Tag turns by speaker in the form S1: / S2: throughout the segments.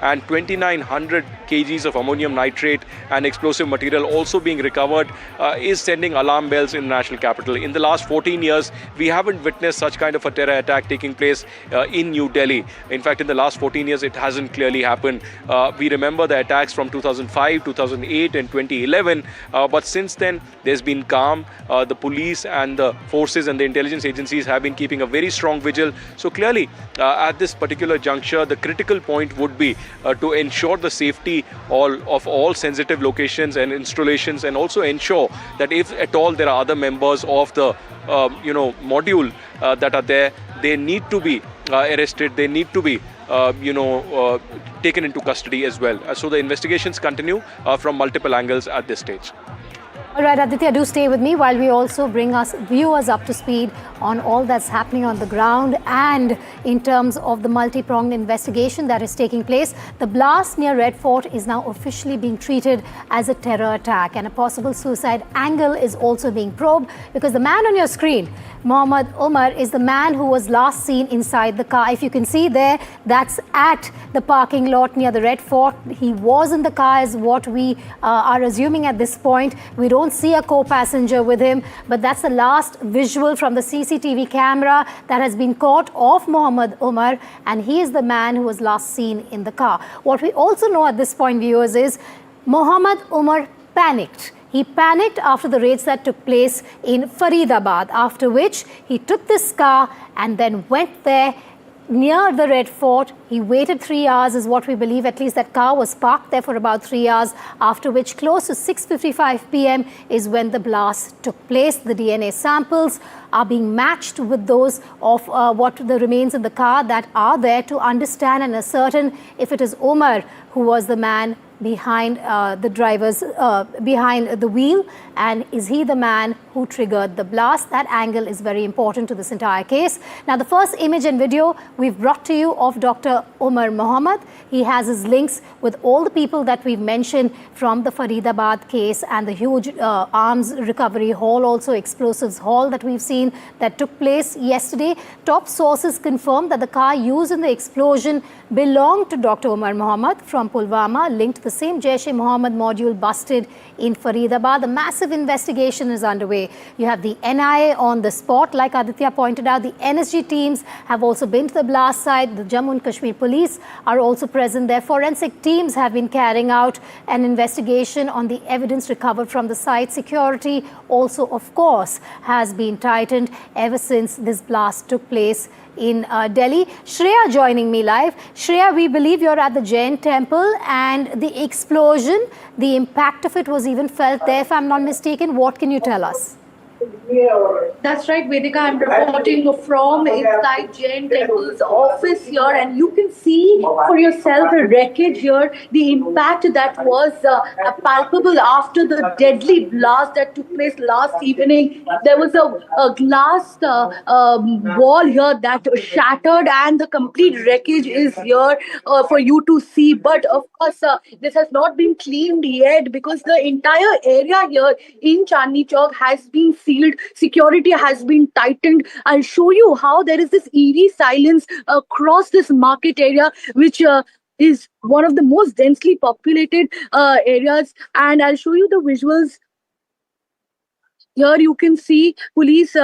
S1: and 2,900 kgs of ammonium nitrate and explosive material also being recovered is sending alarm bells in the national capital. In the last 14 years, we haven't witnessed such kind of a terror attack taking place in New Delhi. In fact, in the last 14 years, it hasn't clearly happened. We remember the attacks from 2005, 2008 and 2011, but since then, there's been calm. The police and the forces and the intelligence agencies have been keeping a very strong vigil. So clearly, at this particular juncture, the critical point would be to ensure the safety of all sensitive locations and installations, and also ensure that if at all there are other members of the module that are there, they need to be arrested. They need to be taken into custody as well. So the investigations continue from multiple angles at this stage.
S2: All right, Aditya, do stay with me while we also bring us viewers up to speed on all that's happening on the ground and in terms of the multi-pronged investigation that is taking place. The blast near Red Fort is now officially being treated as a terror attack, and a possible suicide angle is also being probed because the man on your screen, Mohammed Umar, is the man who was last seen inside the car. If you can see there, that's at the parking lot near the Red Fort. He was in the car is what we are assuming at this point. We don't see a co-passenger with him, but that's the last visual from the CCTV camera that has been caught of Mohammed Umar, and he is the man who was last seen in the car. What we also know at this point, viewers, is Mohammed Umar panicked. He panicked after the raids that took place in Faridabad, after which he took this car and then went there near the Red Fort. He waited 3 hours is what we believe. At least that car was parked there for about 3 hours, after which close to 6:55 p.m. is when the blast took place. The DNA samples are being matched with those of what the remains in the car that are there to understand and ascertain if it is Umar who was the man behind behind the wheel, and is he the man who triggered the blast. That angle is very important to this entire case. Now, the first image and video we've brought to you of Dr. Umar Mohammed. He has his links with all the people that we've mentioned from the Faridabad case and the huge arms recovery haul, also explosives haul that we've seen that took place yesterday. Top sources confirmed that the car used in the explosion belonged to Dr. Umar Mohammed from Pulwama, linked to the same Jaish-e-Mohammed module busted in Faridabad. A massive investigation is underway. You have the NIA on the spot, like Aditya pointed out. The NSG teams have also been to the blast site. The Jammu and Kashmir police are also present there. Forensic teams have been carrying out an investigation on the evidence recovered from the site. Security also, of course, has been tightened ever since this blast took place in Delhi. Shreya joining me live. Shreya, we believe you're at the Jain temple, and the explosion, the impact of it was even felt there, if I'm not mistaken. What can you tell us?
S3: That's right, Vedika. I'm reporting from inside Jain Temple's office here, and you can see for yourself the wreckage here, the impact that was palpable after the deadly blast that took place last evening. There was a glass wall here that shattered, and the complete wreckage is here for you to see. But of course, this has not been cleaned yet because the entire area here in Chandni Chowk has been sealed. Security has been tightened. I'll show you how there is this eerie silence across this market area, which is one of the most densely populated areas. And I'll show you the visuals. Here you can see police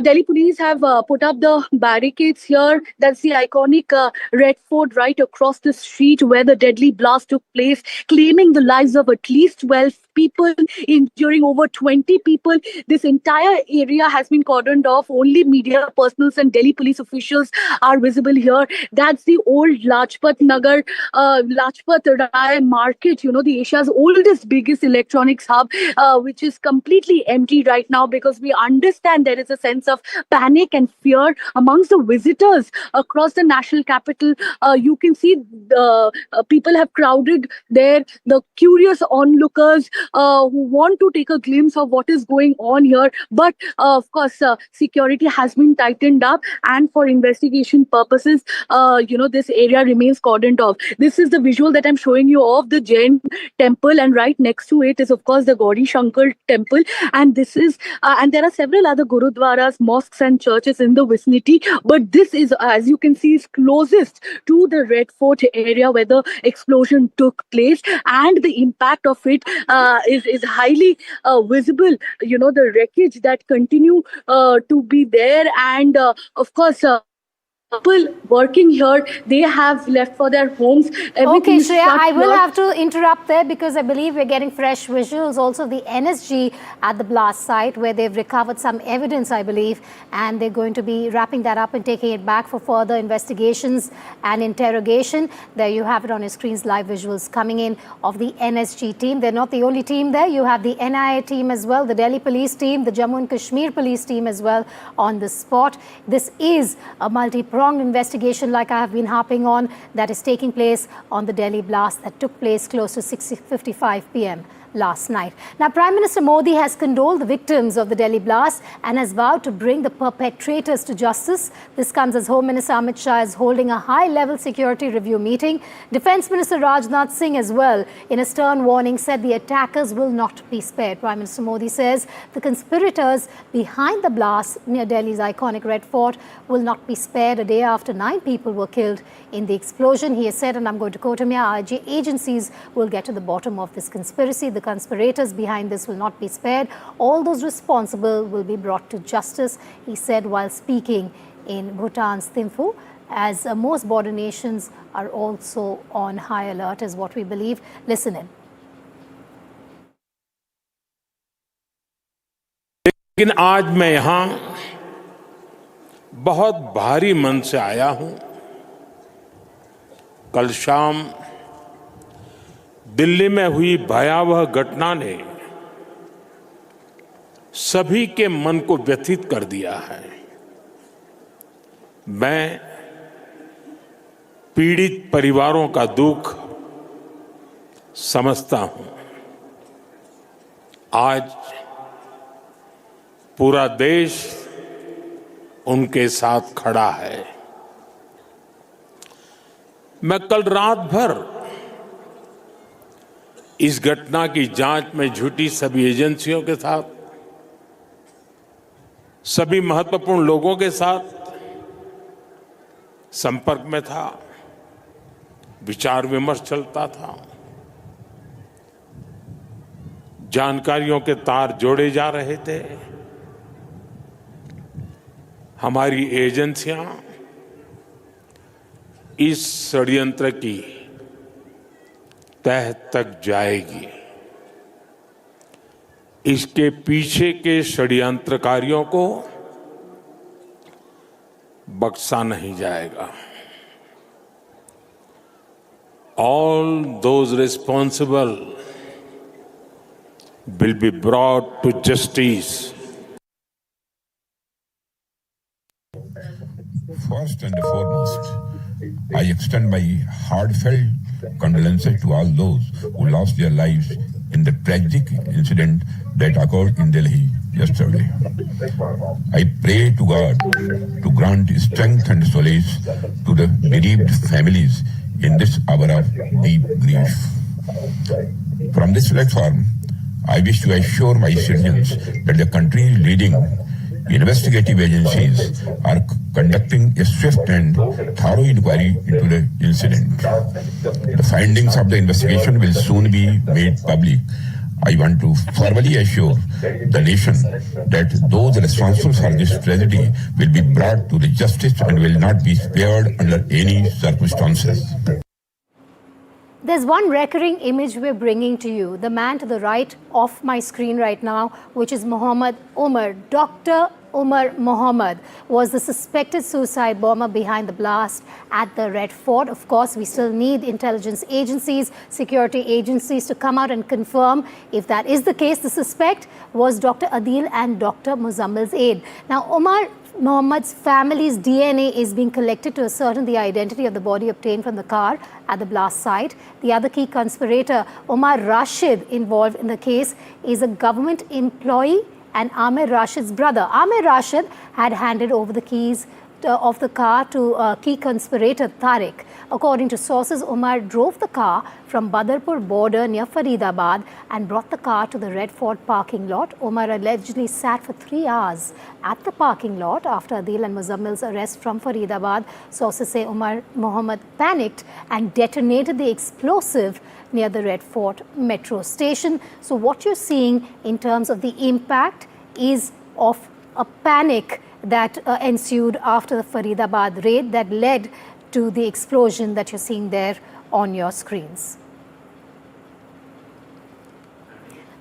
S3: Delhi police have put up the barricades here. That's the iconic Red Fort right across the street where the deadly blast took place, claiming the lives of at least 12 people, injuring over 20 people. This entire area has been cordoned off. Only media personals and Delhi police officials are visible here. That's the old Lajpat Nagar, Lajpat Rai market, you know, the Asia's oldest, biggest electronics hub, which is completely empty right now because we understand there is a sense of panic and fear amongst the visitors across the national capital. You can see the people have crowded there. The curious onlookers who want to take a glimpse of what is going on here. But of course, security has been tightened up, and for investigation purposes, this area remains cordoned off. This is the visual that I'm showing you of the Jain temple, and right next to it is, of course, the Gauri Shankar temple. And this is, and there are several other gurudwaras, mosques, and churches in the vicinity. But this is, as you can see, is closest to the Red Fort area where the explosion took place, and the impact of it is highly visible. The wreckage that continue to be there, and of course. People working here, they have left for their homes. Everything
S2: Okay,
S3: is
S2: Shreya,
S3: shut
S2: I will
S3: here.
S2: have to interrupt there because I believe we're getting fresh visuals also of the NSG at the blast site where they've recovered some evidence, I believe, and they're going to be wrapping that up and taking it back for further investigations and interrogation. There you have it on your screens, live visuals coming in of the NSG team. They're not the only team there. You have the NIA team as well, the Delhi police team, the Jammu and Kashmir police team as well on the spot. This is a multi-pronged investigation, like I have been harping on, that is taking place on the Delhi blast that took place close to 6:55 p.m. last night. Now, Prime Minister Modi has condoled the victims of the Delhi blast and has vowed to bring the perpetrators to justice. This comes as Home Minister Amit Shah is holding a high-level security review meeting. Defence Minister Rajnath Singh as well, in a stern warning, said the attackers will not be spared. Prime Minister Modi says the conspirators behind the blast near Delhi's iconic Red Fort will not be spared. A day after 9 people were killed in the explosion, he has said, and I'm going to quote him here, our agencies will get to the bottom of this conspiracy. The conspirators behind this will not be spared. All those responsible will be brought to justice, he said while speaking in Bhutan's Thimphu, as most border nations are also on high alert, is what we believe. Listen in.
S4: लेकिन आज मैं यहाँ बहुत भारी मन से आया हूँ। कल शाम दिल्ली में हुई भयावह घटना ने सभी के मन को व्यथित कर दिया है। मैं पीड़ित परिवारों का दुख समझता हूं। आज पूरा देश उनके साथ खड़ा है। मैं कल रात भर इस घटना की जांच में जुटी सभी एजेंसियों के साथ, सभी महत्वपूर्ण लोगों के साथ संपर्क में था, विचार विमर्श चलता था, जानकारियों के तार जोड़े जा रहे थे। हमारी एजेंसियां इस षड्यंत्र की तह तक जाएगी। इसके पीछे के षड्यंत्रकारियों को बख्शा नहीं जाएगा। All those responsible will be brought to justice.
S5: First and foremost, I extend my heartfelt condolences to all those who lost their lives in the tragic incident that occurred in Delhi yesterday. I pray to God to grant strength and solace to the bereaved families in this hour of deep grief. From this platform, I wish to assure my citizens that the country's leading investigative agencies are conducting a swift and thorough inquiry into the incident. The findings of the investigation will soon be made public. I want to formally assure the nation that those responsible for this tragedy will be brought to the justice and will not be spared under any circumstances.
S2: There's one recurring image we're bringing to you. The man to the right of my screen right now, which is Muhammad Umar. Dr. Umar Muhammad was the suspected suicide bomber behind the blast at the Red Fort. Of course, we still need intelligence agencies, security agencies to come out and confirm if that is the case. The suspect was Dr. Adil and Dr. Muzammil's aide. Now, Umar Mohammad's family's DNA is being collected to ascertain the identity of the body obtained from the car at the blast site. The other key conspirator, Omar Rashid, involved in the case, is a government employee and Amir Rashid's brother. Amir Rashid had handed over the keys of the car to key conspirator Tariq. According to sources, Omar drove the car from Badarpur border near Faridabad and brought the car to the Red Fort parking lot. Omar allegedly sat for 3 hours at the parking lot after Adil and Muzammil's arrest from Faridabad. Sources say Omar Mohammed panicked and detonated the explosive near the Red Fort metro station. So what you're seeing in terms of the impact is of a panic that ensued after the Faridabad raid that led to the explosion that you're seeing there on your screens.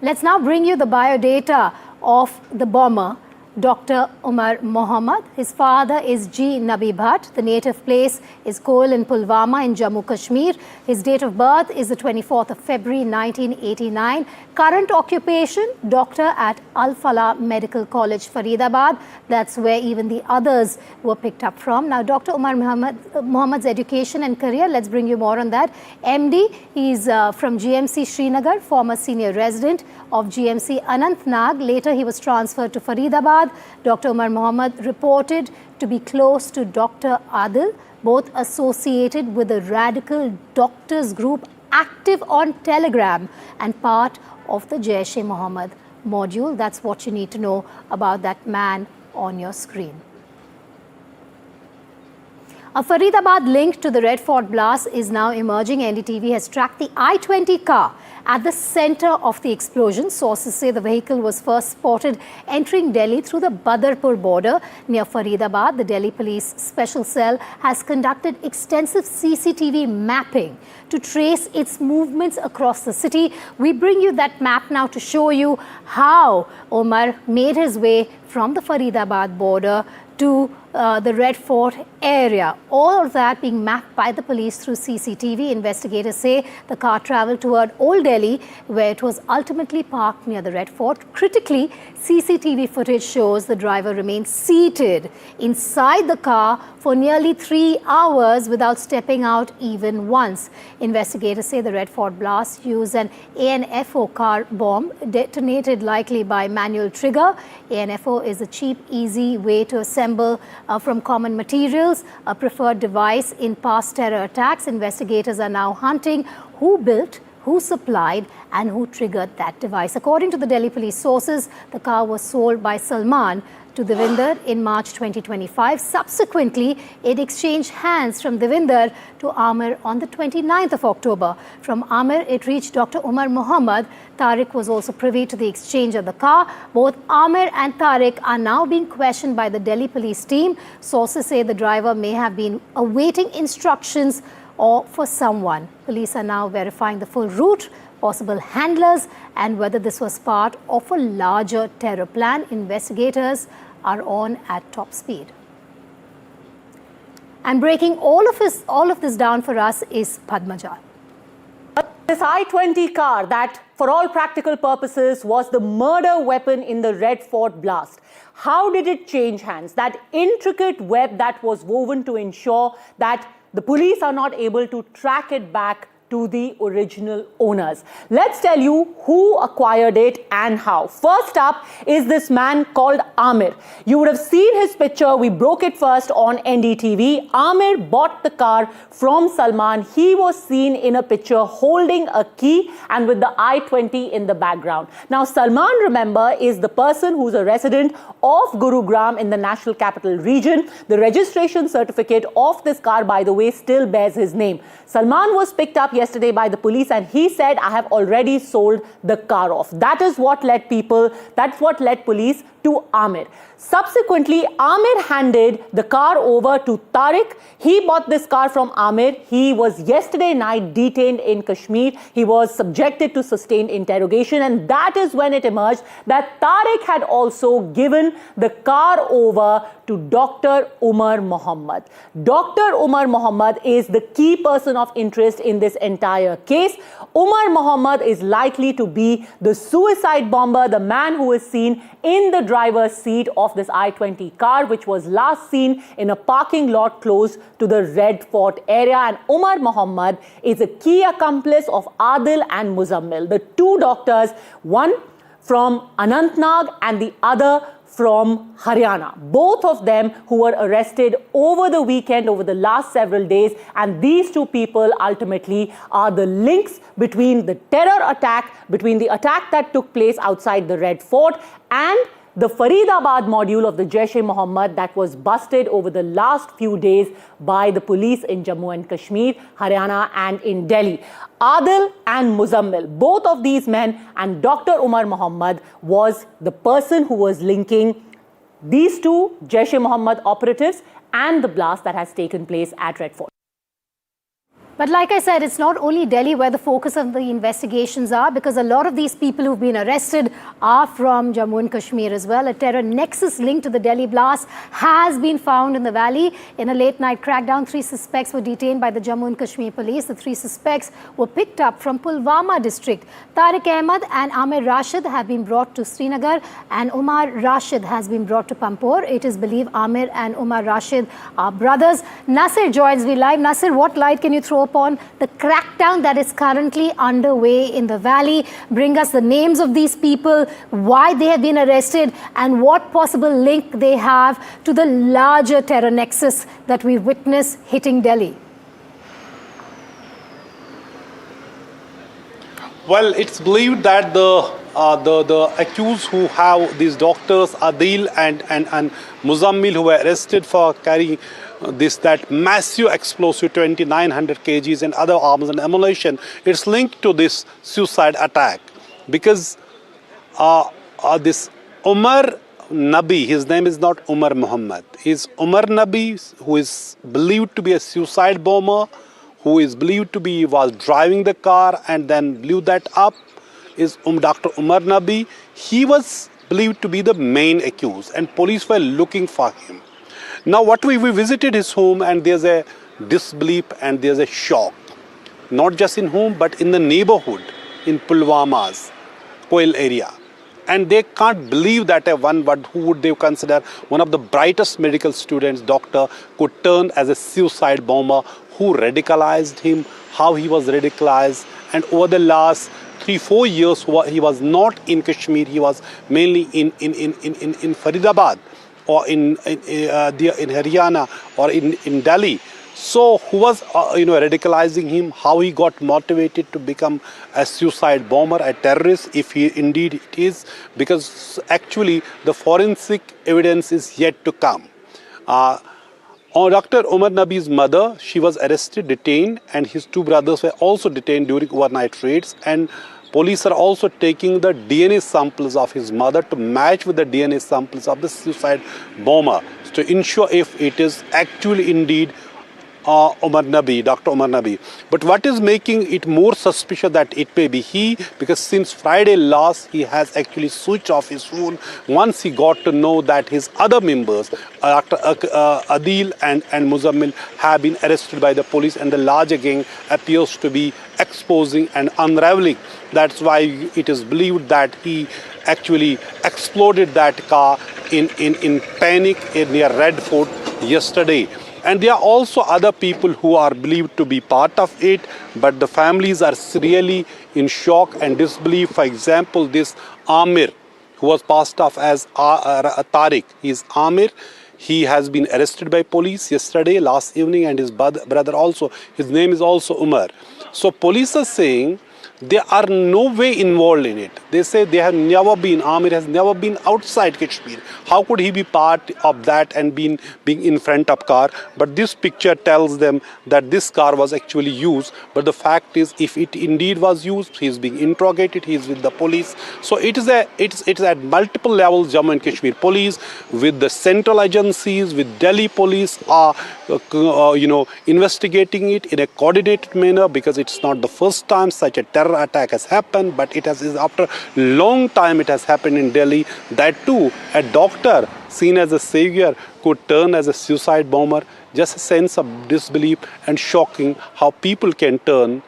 S2: Let's now bring you the biodata of the bomber, Dr. Umar Mohammed. His father is G. Nabi Bhatt. The native place is Koil in Pulwama in Jammu Kashmir. His date of birth is the 24th of February 1989. Current occupation, doctor at Al Falah Medical College, Faridabad. That's where even the others were picked up from. Now, Dr. Umar Mohammed's education and career, let's bring you more on that. MD, he's from GMC Srinagar, former senior resident of GMC Anantnag. Later, he was transferred to Faridabad. Dr. Umar Mohammed reported to be close to Dr. Adil, both associated with the radical doctors group active on Telegram and part of the Jaish-e-Mohammed module. That's what you need to know about that man on your screen. A Faridabad link to the Red Fort blast is now emerging. NDTV has tracked the I-20 car at the center of the explosion. Sources say the vehicle was first spotted entering Delhi through the Badarpur border near Faridabad. The Delhi Police Special Cell has conducted extensive CCTV mapping to trace its movements across the city. We bring you that map now to show you how Omar made his way from the Faridabad border to the Red Fort area. All of that being mapped by the police through CCTV. Investigators say the car traveled toward Old Delhi, where it was ultimately parked near the Red Fort. Critically, CCTV footage shows the driver remained seated inside the car for nearly 3 hours without stepping out even once. Investigators say the Red Fort blast used an ANFO car bomb detonated likely by manual trigger. ANFO is a cheap, easy way to assemble from common materials, a preferred device in past terror attacks. Investigators are now hunting who built, who supplied and who triggered that device. According to the Delhi police sources, the car was sold by Salman to Devinder in March 2025. Subsequently, it exchanged hands from Devinder to Amir on the 29th of October. From Amir, it reached Dr. Umar Mohammed. Tariq was also privy to the exchange of the car. Both Amir and Tariq are now being questioned by the Delhi police team. Sources say the driver may have been awaiting instructions or for someone. Police are now verifying the full route, possible handlers, and whether this was part of a larger terror plan. Investigators are on at top speed. And breaking all of this down for us is Padmaja.
S6: This I-20 car that, for all practical purposes, was the murder weapon in the Red Fort blast. How did it change hands? That intricate web that was woven to ensure that the police are not able to track it back to the original owners. Let's tell you who acquired it and how. First up is this man called Amir. You would have seen his picture. We broke it first on NDTV. Amir bought the car from Salman. He was seen in a picture holding a key and with the I-20 in the background. Now, Salman, remember, is the person who's a resident of Gurugram in the National Capital Region. The registration certificate of this car, by the way, still bears his name. Salman was picked up yesterday by the police and he said, I have already sold the car off. That's what led police to Amir. Subsequently, Amir handed the car over to Tariq. He bought this car from Amir. He was yesterday night detained in Kashmir. He was subjected to sustained interrogation, and that is when it emerged that Tariq had also given the car over to Dr. Umar Mohammed. Dr. Umar Mohammed is the key person of interest in this entire case. Umar Mohammed is likely to be the suicide bomber, the man who is seen in the driver's seat of this I-20 car, which was last seen in a parking lot close to the Red Fort area. And Umar Mohammed is a key accomplice of Adil and Muzammil, the two doctors, one from Anantnag and the other from Haryana. Both of them who were arrested over the weekend, over the last several days. And these two people ultimately are the links between the terror attack, between the attack that took place outside the Red Fort and the Faridabad module of the Jaish-e-Mohammed that was busted over the last few days by the police in Jammu and Kashmir, Haryana and in Delhi. Adil and Muzammil, both of these men, and Dr. Umar Mohammed was the person who was linking these two Jaish-e-Mohammed operatives and the blast that has taken place at Red Fort.
S2: But like I said, it's not only Delhi where the focus of the investigations are, because a lot of these people who've been arrested are from Jammu and Kashmir as well. A terror nexus linked to the Delhi blast has been found in the valley. In a late-night crackdown, 3 suspects were detained by the Jammu and Kashmir police. The 3 suspects were picked up from Pulwama district. Tariq Ahmed and Amir Rashid have been brought to Srinagar, and Umar Rashid has been brought to Pampore. It is believed Amir and Umar Rashid are brothers. Nasir joins me live. Nasir, what light can you throw upon the crackdown that is currently underway in the valley? Bring us the names of these people, why they have been arrested, and what possible link they have to the larger terror nexus that we witness hitting Delhi.
S7: Well, it's believed that the accused who have these doctors, Adil and Muzammil, who were arrested for carrying that massive explosive 2,900 kgs and other arms and ammunition, it's linked to this suicide attack. Because this Umar Nabi, his name is not Umar Muhammad, is Umar Nabi, who is believed to be a suicide bomber, who is believed to be was driving the car and then blew that up, is Dr. Umar Nabi. He was believed to be the main accused, and police were looking for him. Now what we visited his home, and there's a disbelief and there's a shock, not just in home but in the neighborhood in Pulwama's Koil area. And they can't believe that who would they consider one of the brightest medical students, doctor, could turn as a suicide bomber. Who radicalized him, how he was radicalized, and over the last 3-4 years he was not in Kashmir, he was mainly in Faridabad or in Haryana or in Delhi. So who was radicalizing him, how he got motivated to become a suicide bomber, a terrorist, if he indeed it is, because actually the forensic evidence is yet to come. Dr. Umar Nabi's mother, she was arrested, detained, and his 2 brothers were also detained during overnight raids, and police are also taking the DNA samples of his mother to match with the DNA samples of the suicide bomber to ensure if it is actually indeed Umar Nabi, Dr. Umar Nabi. But what is making it more suspicious that it may be he, because since Friday last he has actually switched off his phone once he got to know that his other members, Dr. Adil and Muzammil, have been arrested by the police, and the larger gang appears to be exposing and unraveling. That's why it is believed that he actually exploded that car in panic near Red Fort yesterday. And there are also other people who are believed to be part of it, but the families are really in shock and disbelief. For example, this Amir, who was passed off as Tariq, he is Amir. He has been arrested by police yesterday, last evening, and his brother also. His name is also Umar. So police are saying they are no way involved in it. They say they have never been, Amir has never been outside Kashmir. How could he be part of that and being in front of car? But this picture tells them that this car was actually used. But the fact is, if it indeed was used, he is being interrogated, he is with the police. So it's at multiple levels. Jammu and Kashmir police, with the central agencies, with Delhi police are investigating it in a coordinated manner, because it's not the first time such a terror attack has happened, but it is after long time it has happened in Delhi. That too, a doctor seen as a savior could turn as a suicide bomber. Just a sense of disbelief and shocking how people can turn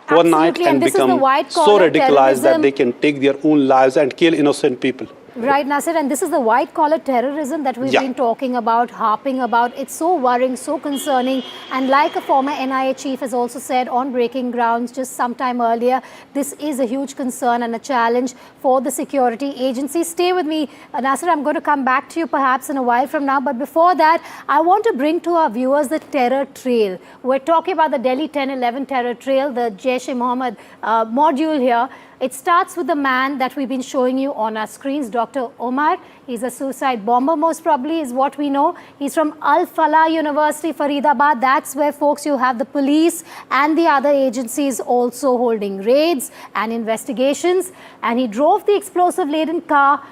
S7: overnight and become so radicalized that they can take their own lives and kill innocent people.
S2: Right, Nasir, and this is the white-collar terrorism that we've been talking about, harping about. It's so worrying, so concerning. And like a former NIA chief has also said on Breaking Grounds just sometime earlier, this is a huge concern and a challenge for the security agencies. Stay with me, Nasir. I'm going to come back to you perhaps in a while from now. But before that, I want to bring to our viewers the terror trail. We're talking about the Delhi 10-11 terror trail, the Jaish-e-Mohammed module here. It starts with the man that we've been showing you on our screens, Dr. Omar. He's a suicide bomber, most probably, is what we know. He's from Al-Falah University, Faridabad. That's where, folks, you have the police and the other agencies also holding raids and investigations. And he drove the explosive-laden car,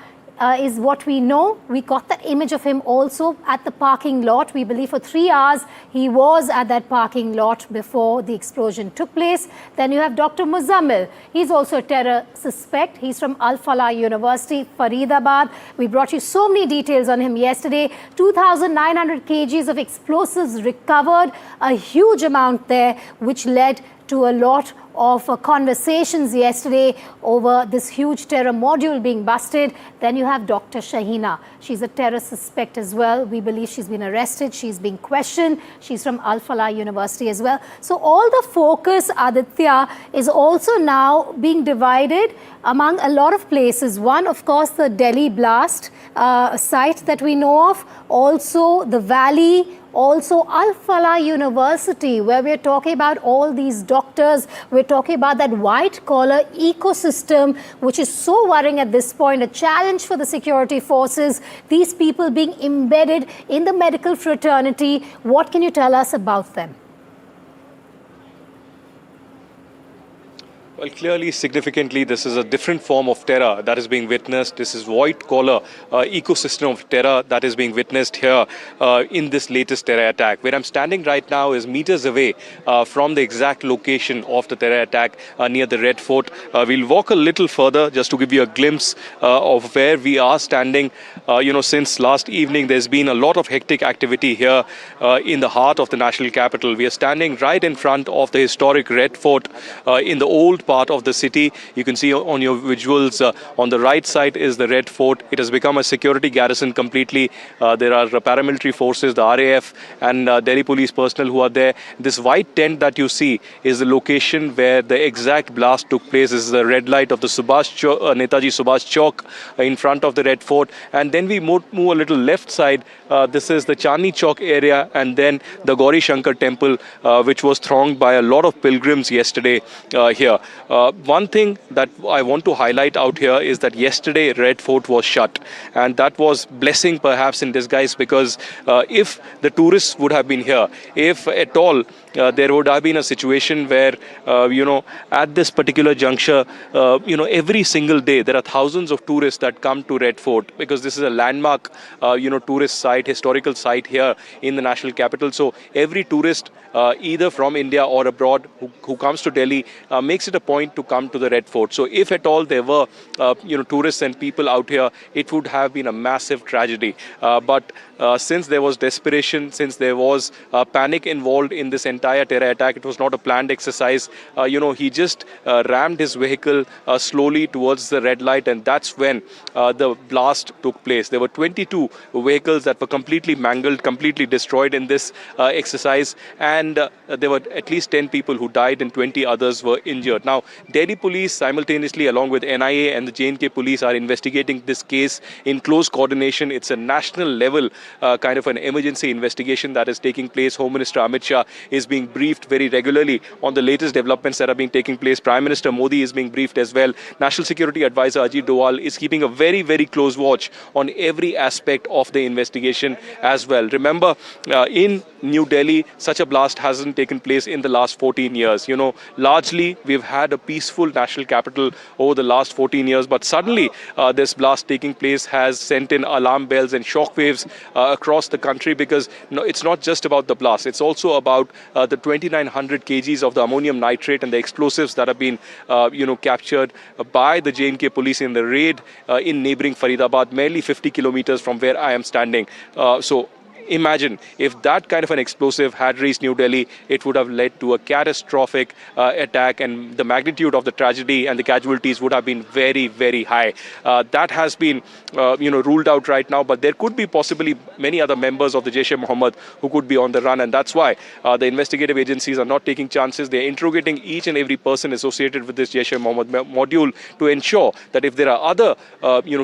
S2: is what we know. We got that image of him also at the parking lot. We believe for 3 hours he was at that parking lot before the explosion took place. Then you have Dr. Muzammil. He's also a terror suspect. He's from Al-Falah University, Faridabad. We brought you so many details on him yesterday. 2,900 kgs of explosives recovered, a huge amount there, which led to a lot of conversations yesterday over this huge terror module being busted. Then you have Dr. Shaheena. She's a terror suspect as well. We believe she's been arrested. She's being questioned. She's from Al-Falah University as well. So all the focus, Aditya, is also now being divided among a lot of places. One, of course, the Delhi blast site that we know of. Also the Valley. Also Al-Falah University, where we're talking about all these doctors. We're talking about that white-collar ecosystem, which is so worrying at this point, a challenge for the security forces. These people being embedded in the medical fraternity. What can you tell us about them?
S1: Well, clearly, significantly, this is a different form of terror that is being witnessed. This is white-collar ecosystem of terror that is being witnessed here in this latest terror attack. Where I'm standing right now is meters away from the exact location of the terror attack near the Red Fort. We'll walk a little further just to give you a glimpse of where we are standing. Since last evening, there's been a lot of hectic activity here in the heart of the national capital. We are standing right in front of the historic Red Fort in the old part of the city. You can see on your visuals on the right side is the Red Fort. It has become a security garrison completely. There are paramilitary forces, the RAF and Delhi police personnel who are there. This white tent that you see is the location where the exact blast took place. This is the red light of the Netaji Subhash Chowk in front of the Red Fort. And then we move a little left side. This is the Chandni Chowk area, and then the Gauri Shankar temple, which was thronged by a lot of pilgrims yesterday here. One thing that I want to highlight out here is that yesterday Red Fort was shut, and that was blessing perhaps in disguise, because if the tourists would have been here, if at all there would have been a situation where, at this particular juncture, every single day there are thousands of tourists that come to Red Fort, because this is a landmark, tourist site, historical site here in the national capital. So every tourist, either from India or abroad, who comes to Delhi, makes it a point to come to the Red Fort. So if at all there were, tourists and people out here, it would have been a massive tragedy. But since there was desperation, since there was panic involved in this entire terror attack, it was not a planned exercise. He just rammed his vehicle slowly towards the red light, and that's when the blast took place. There were 22 vehicles that were completely mangled, completely destroyed in this exercise, and there were at least 10 people who died and 20 others were injured. Now, Delhi police simultaneously, along with NIA and the J&K police, are investigating this case in close coordination. It's a national level kind of an emergency investigation that is taking place. Home Minister Amit Shah is being briefed very regularly on the latest developments that are being taking place. Prime Minister Modi is being briefed as well. National Security Advisor Ajit Doval is keeping a very, very close watch on every aspect of the investigation as well. Remember, in New Delhi, such a blast hasn't taken place in the last 14 years. Largely we've had a peaceful national capital over the last 14 years, but suddenly this blast taking place has sent in alarm bells and shockwaves across the country, because it's not just about the blast, it's also about the 2,900 kgs of the ammonium nitrate and the explosives that have been captured by the J&K police in the raid in neighboring Faridabad, merely 50 kilometers from where I am standing. So imagine if that kind of an explosive had reached New Delhi, it would have led to a catastrophic attack, and the magnitude of the tragedy and the casualties would have been very, very high. That has been, ruled out right now, but there could be possibly many other members of the Jaish-e-Mohammed who could be on the run, and that's why the investigative agencies are not taking chances. They're interrogating each and every person associated with this Jaish-e-Mohammed module to ensure that if there are other,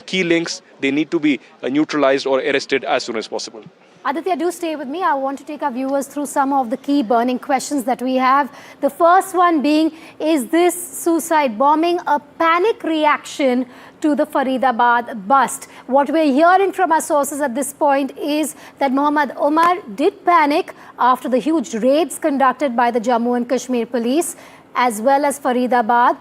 S1: key links, they need to be neutralized or arrested as soon as possible.
S2: Aditya, do stay with me. I want to take our viewers through some of the key burning questions that we have. The first one being, is this suicide bombing a panic reaction to the Faridabad bust? What we're hearing from our sources at this point is that Muhammad Umar did panic after the huge raids conducted by the Jammu and Kashmir police as well as Faridabad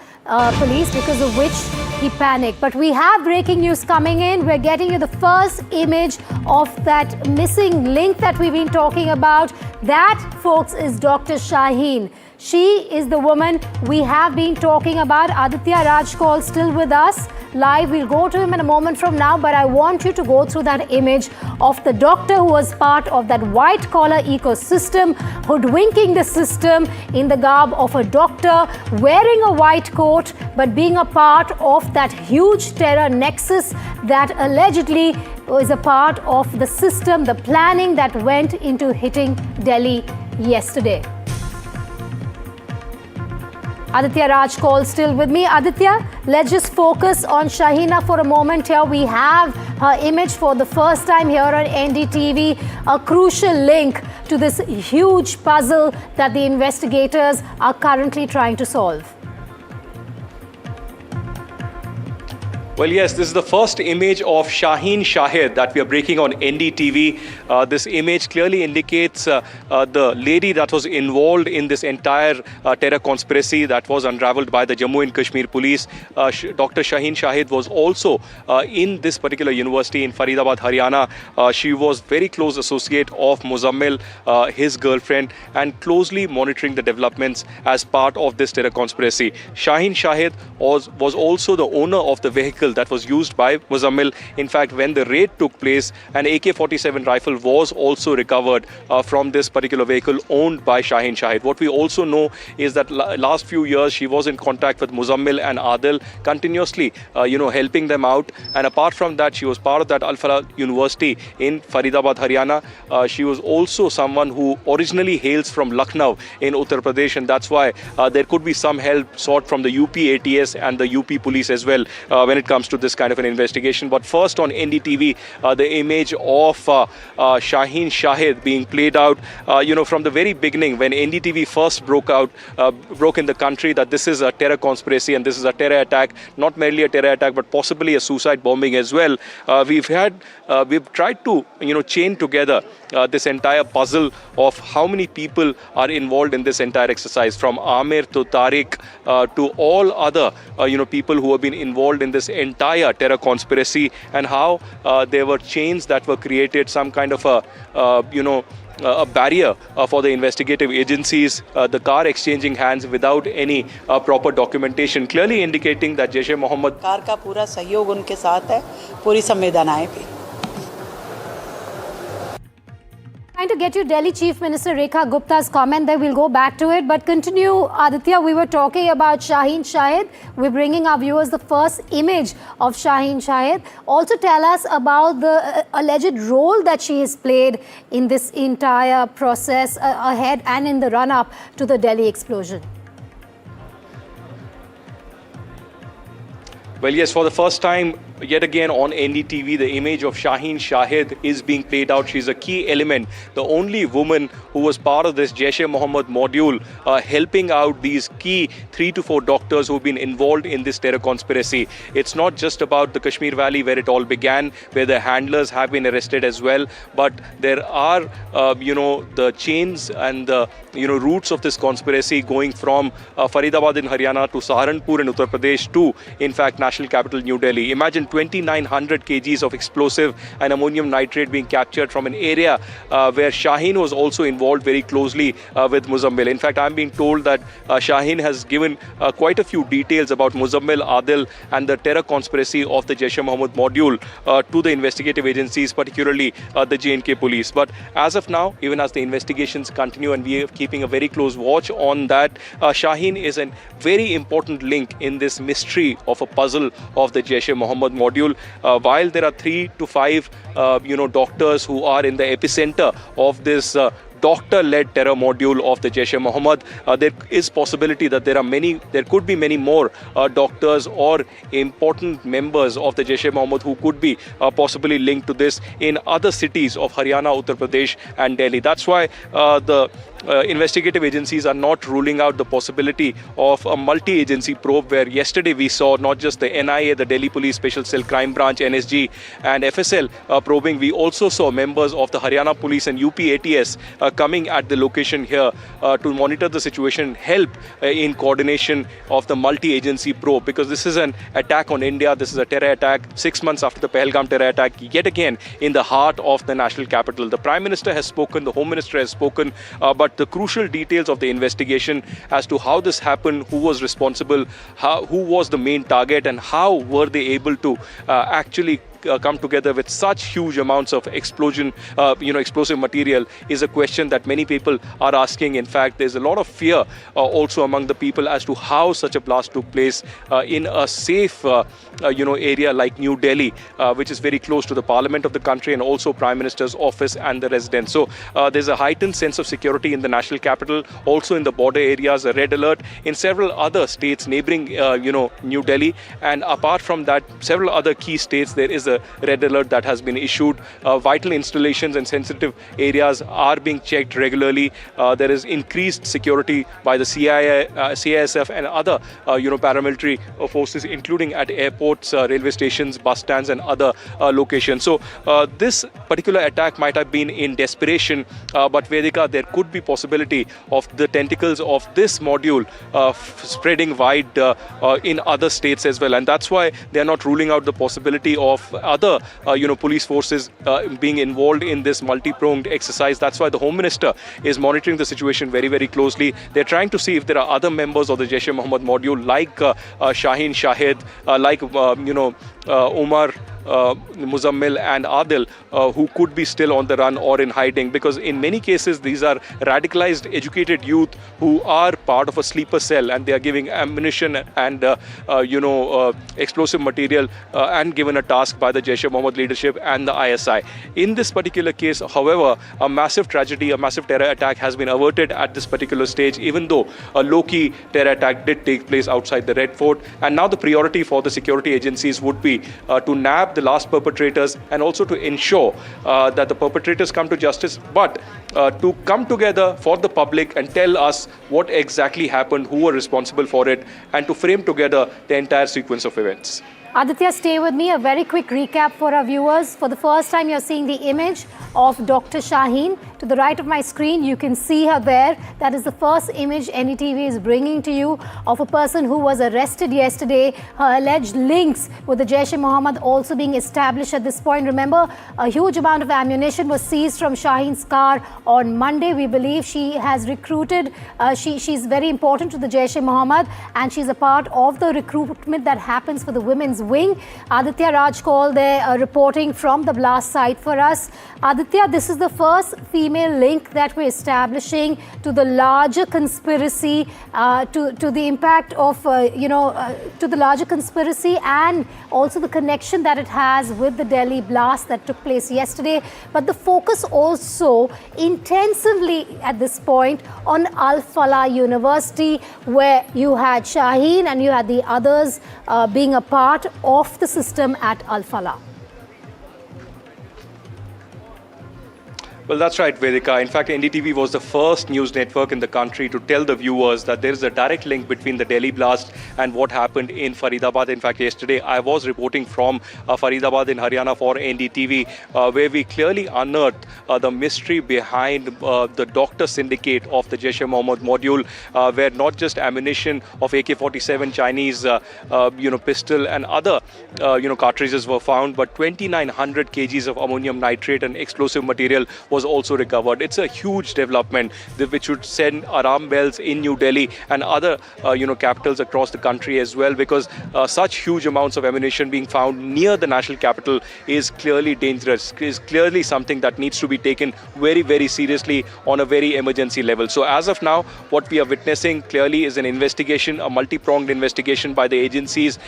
S2: police, because of which he panicked. But we have breaking news coming in. We're getting you the first image of that missing link that we've been talking about. That, folks, is Dr. Shaheen. She is the woman we have been talking about. Aditya Rajkol still with us live. We'll go to him in a moment from now, but I want you to go through that image of the doctor who was part of that white-collar ecosystem, hoodwinking the system in the garb of a doctor, wearing a white coat, but being a part of that huge terror nexus that allegedly is a part of the system, the planning that went into hitting Delhi yesterday. Aditya Rajkol still with me. Aditya, let's just focus on Shaheena for a moment here. We have her image for the first time here on NDTV, a crucial link to this huge puzzle that the investigators are currently trying to solve.
S1: Well, yes, this is the first image of Shaheen Shahid that we are breaking on NDTV. This image clearly indicates the lady that was involved in this entire terror conspiracy that was unraveled by the Jammu and Kashmir police. Dr. Shaheen Shahid was also in this particular university in Faridabad, Haryana. She was very close associate of Muzammil, his girlfriend, and closely monitoring the developments as part of this terror conspiracy. Shaheen Shahid was also the owner of the vehicle that was used by Muzammil. In fact, when the raid took place, an AK-47 rifle was also recovered from this particular vehicle owned by Shaheen Shahid. What we also know is that last few years she was in contact with Muzammil and Adil, continuously helping them out. And apart from that, she was part of that Al-Falah University in Faridabad, Haryana. She was also someone who originally hails from Lucknow in Uttar Pradesh, and that's why there could be some help sought from the UP ATS and the UP police as well when it comes to this kind of an investigation. But first on NDTV, the image of Shaheen Shahid being played out, from the very beginning when NDTV first broke in the country that this is a terror conspiracy and this is a terror attack, not merely a terror attack, but possibly a suicide bombing as well. We've tried to, chain together this entire puzzle of how many people are involved in this entire exercise, from Amir to Tariq to all other, people who have been involved in this entire terror conspiracy, and how there were chains that were created, some kind of a barrier for the investigative agencies, the car exchanging hands without any proper documentation, clearly indicating that Jaish-e-Mohammed
S8: सरकार का पूरा सहयोग उनके साथ है, पूरी संवेदनाएं भी.
S2: Trying to get you Delhi Chief Minister Rekha Gupta's comment there. We'll go back to it. But continue, Aditya. We were talking about Shaheen Shahid. We're bringing our viewers the first image of Shaheen Shahid. Also tell us about the alleged role that she has played in this entire process ahead and in the run-up to the Delhi explosion.
S1: Well, yes, for the first time, yet again on NDTV, the image of Shaheen Shahid is being played out. She's a key element, the only woman who was part of this Jaish-e-Mohammed module, helping out these key 3 to 4 doctors who've been involved in this terror conspiracy. It's not just about the Kashmir Valley where it all began, where the handlers have been arrested as well, but there are, the chains and the, roots of this conspiracy going from Faridabad in Haryana to Saharanpur in Uttar Pradesh to, in fact, national capital New Delhi. Imagine around 2,900 kgs of explosive and ammonium nitrate being captured from an area where Shaheen was also involved very closely with Muzammil. In fact, I'm being told that Shaheen has given quite a few details about Muzammil, Adil and the terror conspiracy of the Jaish-e-Mohammed module to the investigative agencies, particularly the J&K police. But as of now, even as the investigations continue and we are keeping a very close watch on that, Shaheen is a very important link in this mystery of a puzzle of the Jaish-e-Mohammed module. While there are 3 to 5 doctors who are in the epicenter of this doctor-led terror module of the Jaish-e-Mohammed, there is possibility that there could be many more doctors or important members of the Jaish-e-Mohammed who could be possibly linked to this in other cities of Haryana, Uttar Pradesh and Delhi. That's why the investigative agencies are not ruling out the possibility of a multi-agency probe, where yesterday we saw not just the NIA, the Delhi Police Special Cell Crime Branch, NSG and FSL probing. We also saw members of the Haryana Police and UP ATS coming at the location here to monitor the situation, help in coordination of the multi-agency probe, because this is an attack on India. This is a terror attack 6 months after the Pahalgam terror attack, yet again in the heart of the national capital. The Prime Minister has spoken, the Home Minister has spoken, but the crucial details of the investigation as to how this happened, who was responsible, who was the main target, and how were they able to actually come together with such huge amounts of explosive material is a question that many people are asking. In fact, there's a lot of fear also among the people as to how such a blast took place in a safe area like New Delhi, which is very close to the parliament of the country and also Prime Minister's office and the residents. So there's a heightened sense of security in the national capital, also in the border areas, a red alert in several other states neighboring New Delhi, and apart from that, several other key states, there is a red alert that has been issued. Vital installations and sensitive areas are being checked regularly. There is increased security by the CISF and other paramilitary forces, including at airports, railway stations, bus stands and other locations. So this particular attack might have been in desperation, but Vedika, there could be possibility of the tentacles of this module spreading wide in other states as well, and that's why they are not ruling out the possibility of other police forces being involved in this multi-pronged exercise. That's why the Home Minister is monitoring the situation very, very closely. They're trying to see if there are other members of the Jaish-e-Mohammed module like Shaheen, Shahid, like Umar, Muzammil and Adil, who could be still on the run or in hiding, because in many cases these are radicalized, educated youth who are part of a sleeper cell, and they are giving ammunition and explosive material and given a task by the Jaish-e-Mohammed leadership and the ISI. In this particular case, however, a massive tragedy, a massive terror attack has been averted at this particular stage, even though a low-key terror attack did take place outside the Red Fort. And now the priority for the security agencies would be to nab the last perpetrators and also to ensure that the perpetrators come to justice, but to come together for the public and tell us what exactly happened, who were responsible for it, and to frame together the entire sequence of events.
S2: Aditya, stay with me. A very quick recap for our viewers. For the first time, you're seeing the image of Dr. Shaheen. To the right of my screen, you can see her there. That is the first image NDTV is bringing to you of a person who was arrested yesterday. Her alleged links with the Jaish-e-Mohammed also being established at this point. Remember, a huge amount of ammunition was seized from Shaheen's car on Monday. We believe she has recruited. She's very important to the Jaish-e-Mohammed, and she's a part of the recruitment that happens for the women's wing. Aditya Raj called there reporting from the blast site for us. Aditya, this is the first female link that we're establishing to the larger conspiracy, to the impact of, to the larger conspiracy, and also the connection that it has with the Delhi blast that took place yesterday. But the focus also intensively at this point on Al Falah University, where you had Shaheen and you had the others being a part of the system at Al Falah.
S1: Well, that's right, Vedika. In fact, NDTV was the first news network in the country to tell the viewers that there is a direct link between the Delhi blast and what happened in Faridabad. In fact, yesterday I was reporting from Faridabad in Haryana for NDTV, where we clearly unearthed the mystery behind the doctor syndicate of the Jaish-e-Mohammed module, where not just ammunition of AK-47 Chinese, pistol and other, cartridges were found, but 2,900 kgs of ammonium nitrate and explosive material was also recovered. It's a huge development which would send alarm bells in New Delhi and other capitals across the country as well, because such huge amounts of ammunition being found near the national capital is clearly dangerous, is clearly something that needs to be taken very, very seriously on a very emergency level. So as of now, what we are witnessing clearly is an investigation, a multi-pronged investigation by the agencies,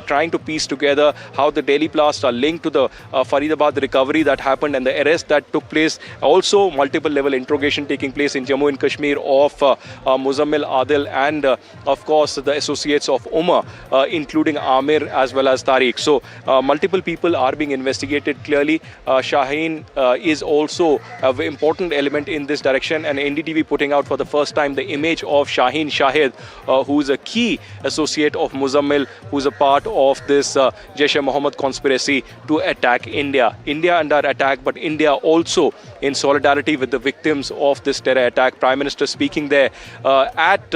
S1: trying to piece together how the Delhi blasts are linked to the Faridabad recovery that happened and the arrest that took place. Also, multiple level interrogation taking place in Jammu and Kashmir of Muzammil Adil and of course the associates of Umar, including Amir as well as Tariq. So multiple people are being investigated clearly. Shaheen is also an important element in this direction, and NDTV putting out for the first time the image of Shaheen Shahid, who is a key associate of Muzammil, who is a part of this Jaish-e-Mohammed conspiracy to attack India. India under attack, but India also in solidarity with the victims of this terror attack. Prime Minister speaking there at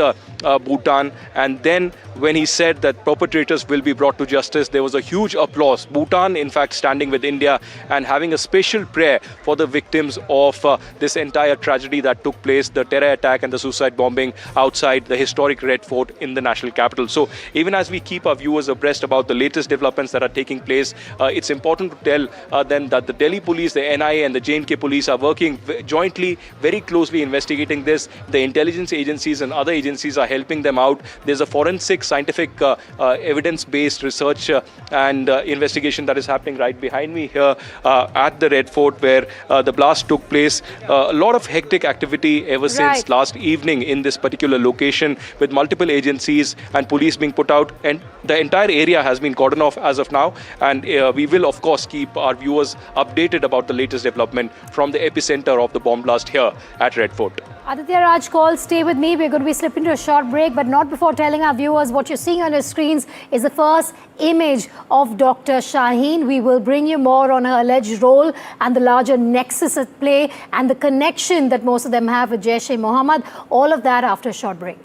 S1: Bhutan, and then when he said that perpetrators will be brought to justice, there was a huge applause. Bhutan, in fact, standing with India and having a special prayer for the victims of this entire tragedy that took place, the terror attack and the suicide bombing outside the historic Red Fort in the national capital. So even as we keep our viewers abreast about the latest developments that are taking place, it's important to tell them that the Delhi police, the NIA and the J&K police are working jointly, very closely investigating this. The intelligence agencies and other agencies are helping them out. There's a forensic, scientific, evidence-based research and investigation that is happening right behind me here at the Red Fort, where the blast took place. A lot of hectic activity ever since last evening in this particular location, with multiple agencies and police being put out, and the entire area has been cordoned off as of now. And we will, of course, keep our viewers updated about the latest development from the epicenter of the bomb blast here at Red Fort.
S2: Aditya Raj call, stay with me. We're going to be slipping into a short break, but not before telling our viewers what you're seeing on your screens is the first image of Dr. Shaheen. We will bring you more on her alleged role and the larger nexus at play and the connection that most of them have with Jaish-e-Mohammed. All of that after a short break.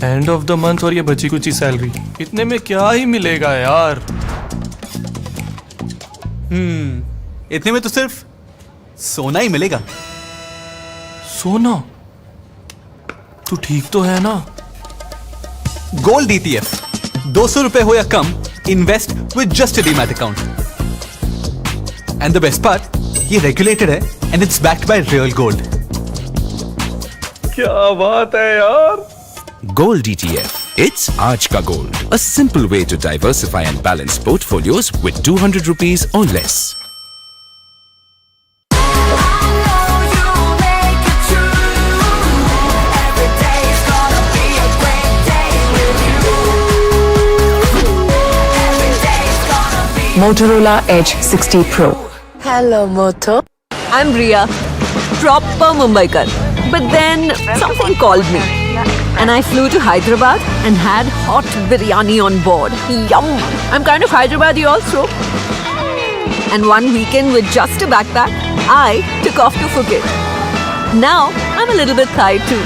S9: End of the month और ये बची कुची salary, इतने में क्या ही मिलेगा यार।
S10: इतने में तो सिर्फ सोना ही मिलेगा।
S9: सोना? तू ठीक तो है ना?
S10: गोल्ड ETF, 200 रुपए हो या कम, invest with just a demat account. And the best part, ये रेगुलेटेड है and it's backed by real gold.
S9: क्या बात है यार।
S11: Gold ETF. It's Aaj Ka Gold. A simple way to diversify and balance portfolios with 200 rupees or less.
S12: Motorola Edge 60 Pro.
S13: Hello, Moto. I'm Riya, proper Mumbaikar. But then something called me. And I flew to Hyderabad and had hot biryani on board. Yum! I'm kind of Hyderabadi also. And one weekend with just a backpack, I took off to Phuket. Now, I'm a little bit tired too.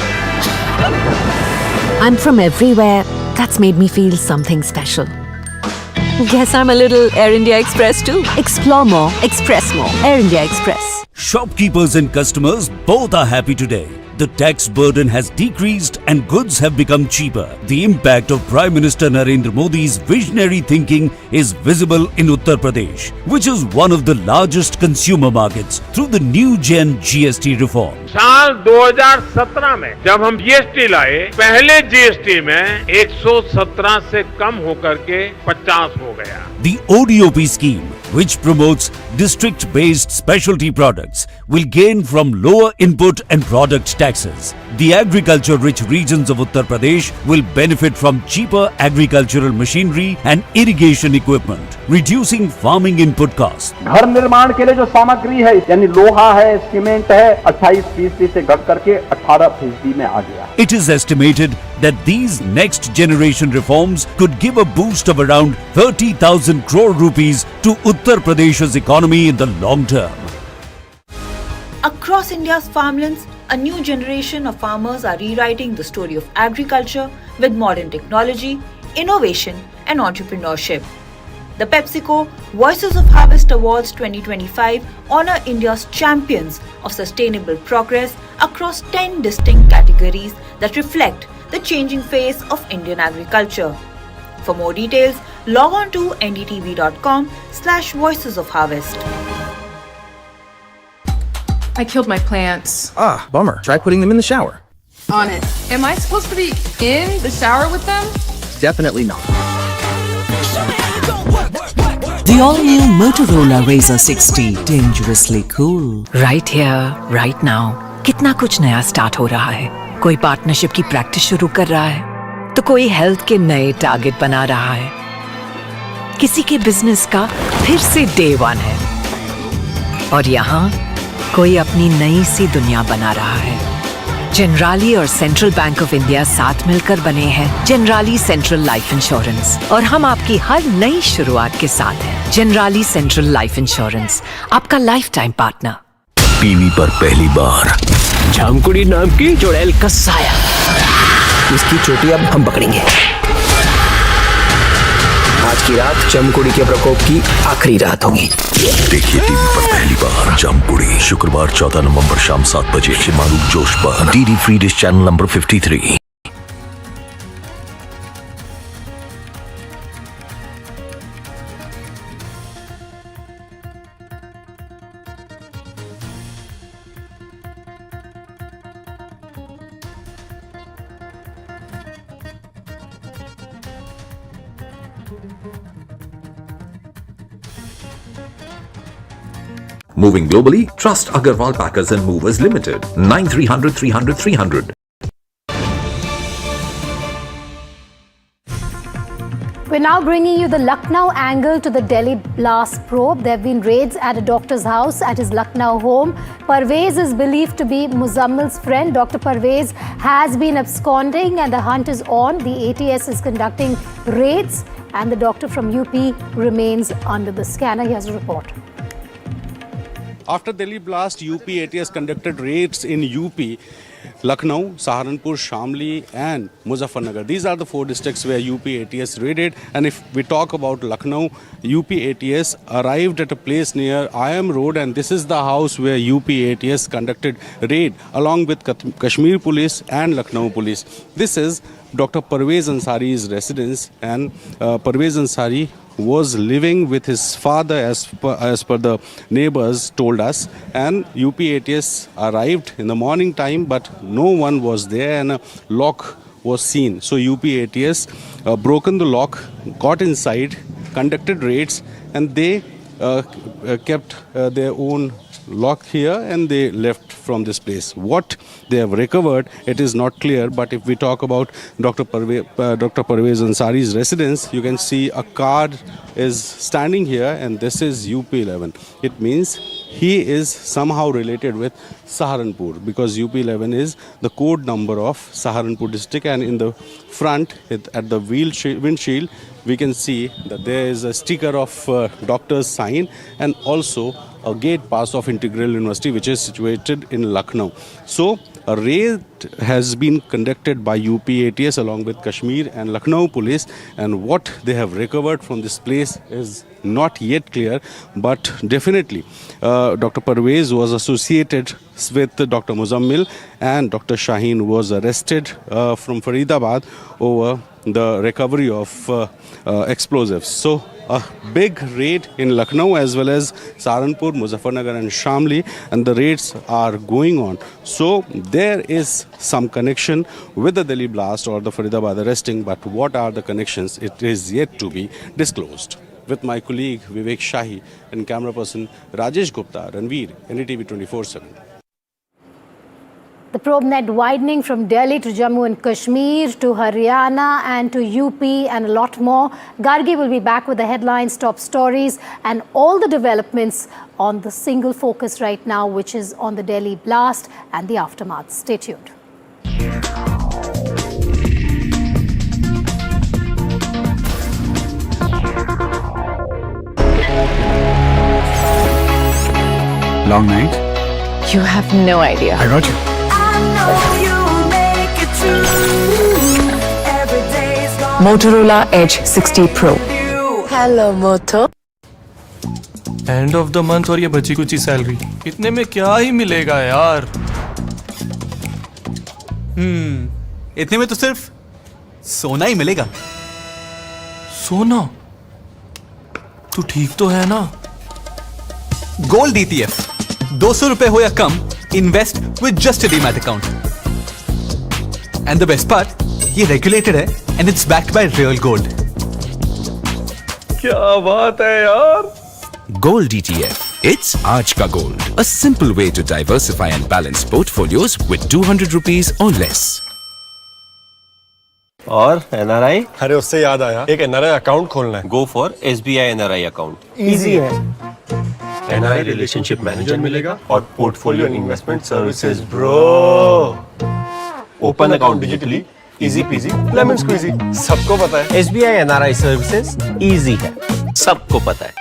S13: I'm from everywhere. That's made me feel something special. Guess I'm a little Air India Express too. Explore more, express more. Air India Express.
S14: Shopkeepers and customers both are happy today. The tax burden has decreased and goods have become cheaper. The impact of Prime Minister Narendra Modi's visionary thinking is visible in Uttar Pradesh, which is one of the largest consumer markets through the new Gen GST reform.
S4: साल 2017 में जब हम GST लाए, पहले GST में 117 से कम होकर के 50 हो गया।
S14: The ODOP scheme, which promotes district-based specialty products will gain from lower input and product taxes. The agriculture-rich regions of Uttar Pradesh will benefit from cheaper agricultural machinery and irrigation equipment, reducing farming input costs.
S12: घर निर्माण के लिए जो सामग्री है यानी लोहा है, सीमेंट है, 28% से घट करके 18% में आ गया.
S14: It is estimated that these next generation reforms could give a boost of around 30,000 crore rupees to Uttar Pradesh's economy in the long term.
S15: Across India's farmlands, a new generation of farmers are rewriting the story of agriculture with modern technology, innovation and entrepreneurship. The PepsiCo Voices of Harvest Awards 2025 honor India's champions of sustainable progress across 10 distinct categories that reflect the changing face of Indian agriculture. For more details, log on to ndtv.com/Voices of Harvest.
S16: I killed my plants.
S17: Ah, bummer. Try putting them in the shower.
S16: On it. Am I supposed to be in the shower with them?
S17: Definitely not.
S18: The all-new Motorola Razr 60, dangerously cool.
S19: Right here, right now. कितना कुछ नया start हो रहा है. कोई partnership की practice शुरू कर रहा है, तो कोई हेल्थ के नए टारगेट बना रहा है. किसी के बिजनेस का फिर से डे 1 है. और यहाँ कोई अपनी नई सी दुनिया बना रहा है. जनराली और सेंट्रल बैंक ऑफ इंडिया साथ मिलकर बने हैं जनराली सेंट्रल लाइफ इंश्योरेंस, और हम आपकी हर नई शुरुआत के साथ हैं. जनराली सेंट्रल लाइफ इंश्योरेंस, आपका लाइफ टाइम पार्टनर.
S20: टीवी पर पहली बार जामकुड़ी नाम की चुड़ैल का साया.
S17: इसकी चोटी अब हम पकड़ेंगे. आज की रात जामकुड़ी के प्रकोप की आखिरी रात होगी.
S20: देखिए टीवी पर पहली बार जामकुड़ी, शुक्रवार 14 नवंबर शाम 7 बजे शिमारू जोश पर DD free dish channel number 53.
S21: Moving globally, trust Agarwal Packers and Movers Limited. 9300 300 300.
S2: We're now bringing you the Lucknow angle to the Delhi blast probe. There have been raids at a doctor's house at his Lucknow home. Parvez is believed to be Muzammil's friend. Dr. Parvez has been absconding and the hunt is on. The ATS is conducting raids and the doctor from UP remains under the scanner. He has a report.
S7: After Delhi blast, UP ATS conducted raids in UP, Lucknow, Saharanpur, Shamli and Muzaffarnagar. These are the 4 districts where UP ATS raided. And if we talk about Lucknow, UP ATS arrived at a place near IM Road, and this is the house where UP ATS conducted raid along with Kashmir Police and Lucknow Police. This is Dr. Parvez Ansari's residence, and Parvez Ansari was living with his father as per the neighbors told us, and UP ATS arrived in the morning time, but no one was there and a lock was seen. So UP ATS broken the lock, got inside, conducted raids, and they kept their own lock here and they left from this place. What they have recovered, it is not clear, but if we talk about Dr. Parvez Ansari's residence, you can see a car is standing here, and this is UP11. It means he is somehow related with Saharanpur, because UP11 is the code number of Saharanpur district, and in the front at the windshield we can see that there is a sticker of doctor's sign and also a gate pass of Integral University, which is situated in Lucknow. So a raid has been conducted by UP ATS along with Kashmir and Lucknow police, and what they have recovered from this place is not yet clear, but definitely Dr. Parvez was associated with Dr. Muzammil, and Dr. Shaheen was arrested from Faridabad over the recovery of explosives. So a big raid in Lucknow as well as Saharanpur, Muzaffarnagar and Shamli, and the raids are going on. So there is some connection with the Delhi blast or the Faridabad arresting, but what are the connections? It is yet to be disclosed. with my colleague Vivek Shahi and camera person Rajesh Gupta, Ranveer, NDTV 24/7.
S2: The probe net widening from Delhi to Jammu and Kashmir to Haryana and to UP and a lot more. Gargi will be back with the headlines, top stories and all the developments on the single focus right now, which is on the Delhi blast and the aftermath. Stay tuned.
S10: Long night?
S13: You have no idea.
S10: I got you.
S13: Motorola Edge 60 Pro. Hello, Moto.
S9: End of the month और ये बची कुची salary, इतने में क्या ही मिलेगा यार।
S10: इतने में तो सिर्फ सोना ही मिलेगा।
S9: सोना? तू ठीक तो है ना?
S10: गोल्ड ETF, 200 रुपए हो या कम, invest with just a demat account. And the best part, ये रेगुलेटेड है and it's backed by real gold.
S9: क्या बात है यार।
S11: Gold ETF. It's Aaj Ka Gold. A simple way to diversify and balance portfolios with 200 rupees or less.
S3: और NRI? अरे उससे याद आया, एक NRI अकाउंट खोलना है। Go for SBI NRI account. Easy है। NRI रिलेशनशिप मैनेजर मिलेगा और portfolio investment services bro. Open account digitally, easy PG, lemon squeezy. सबको पता है SBI NRI सर्विसेज इजी है, सबको पता है।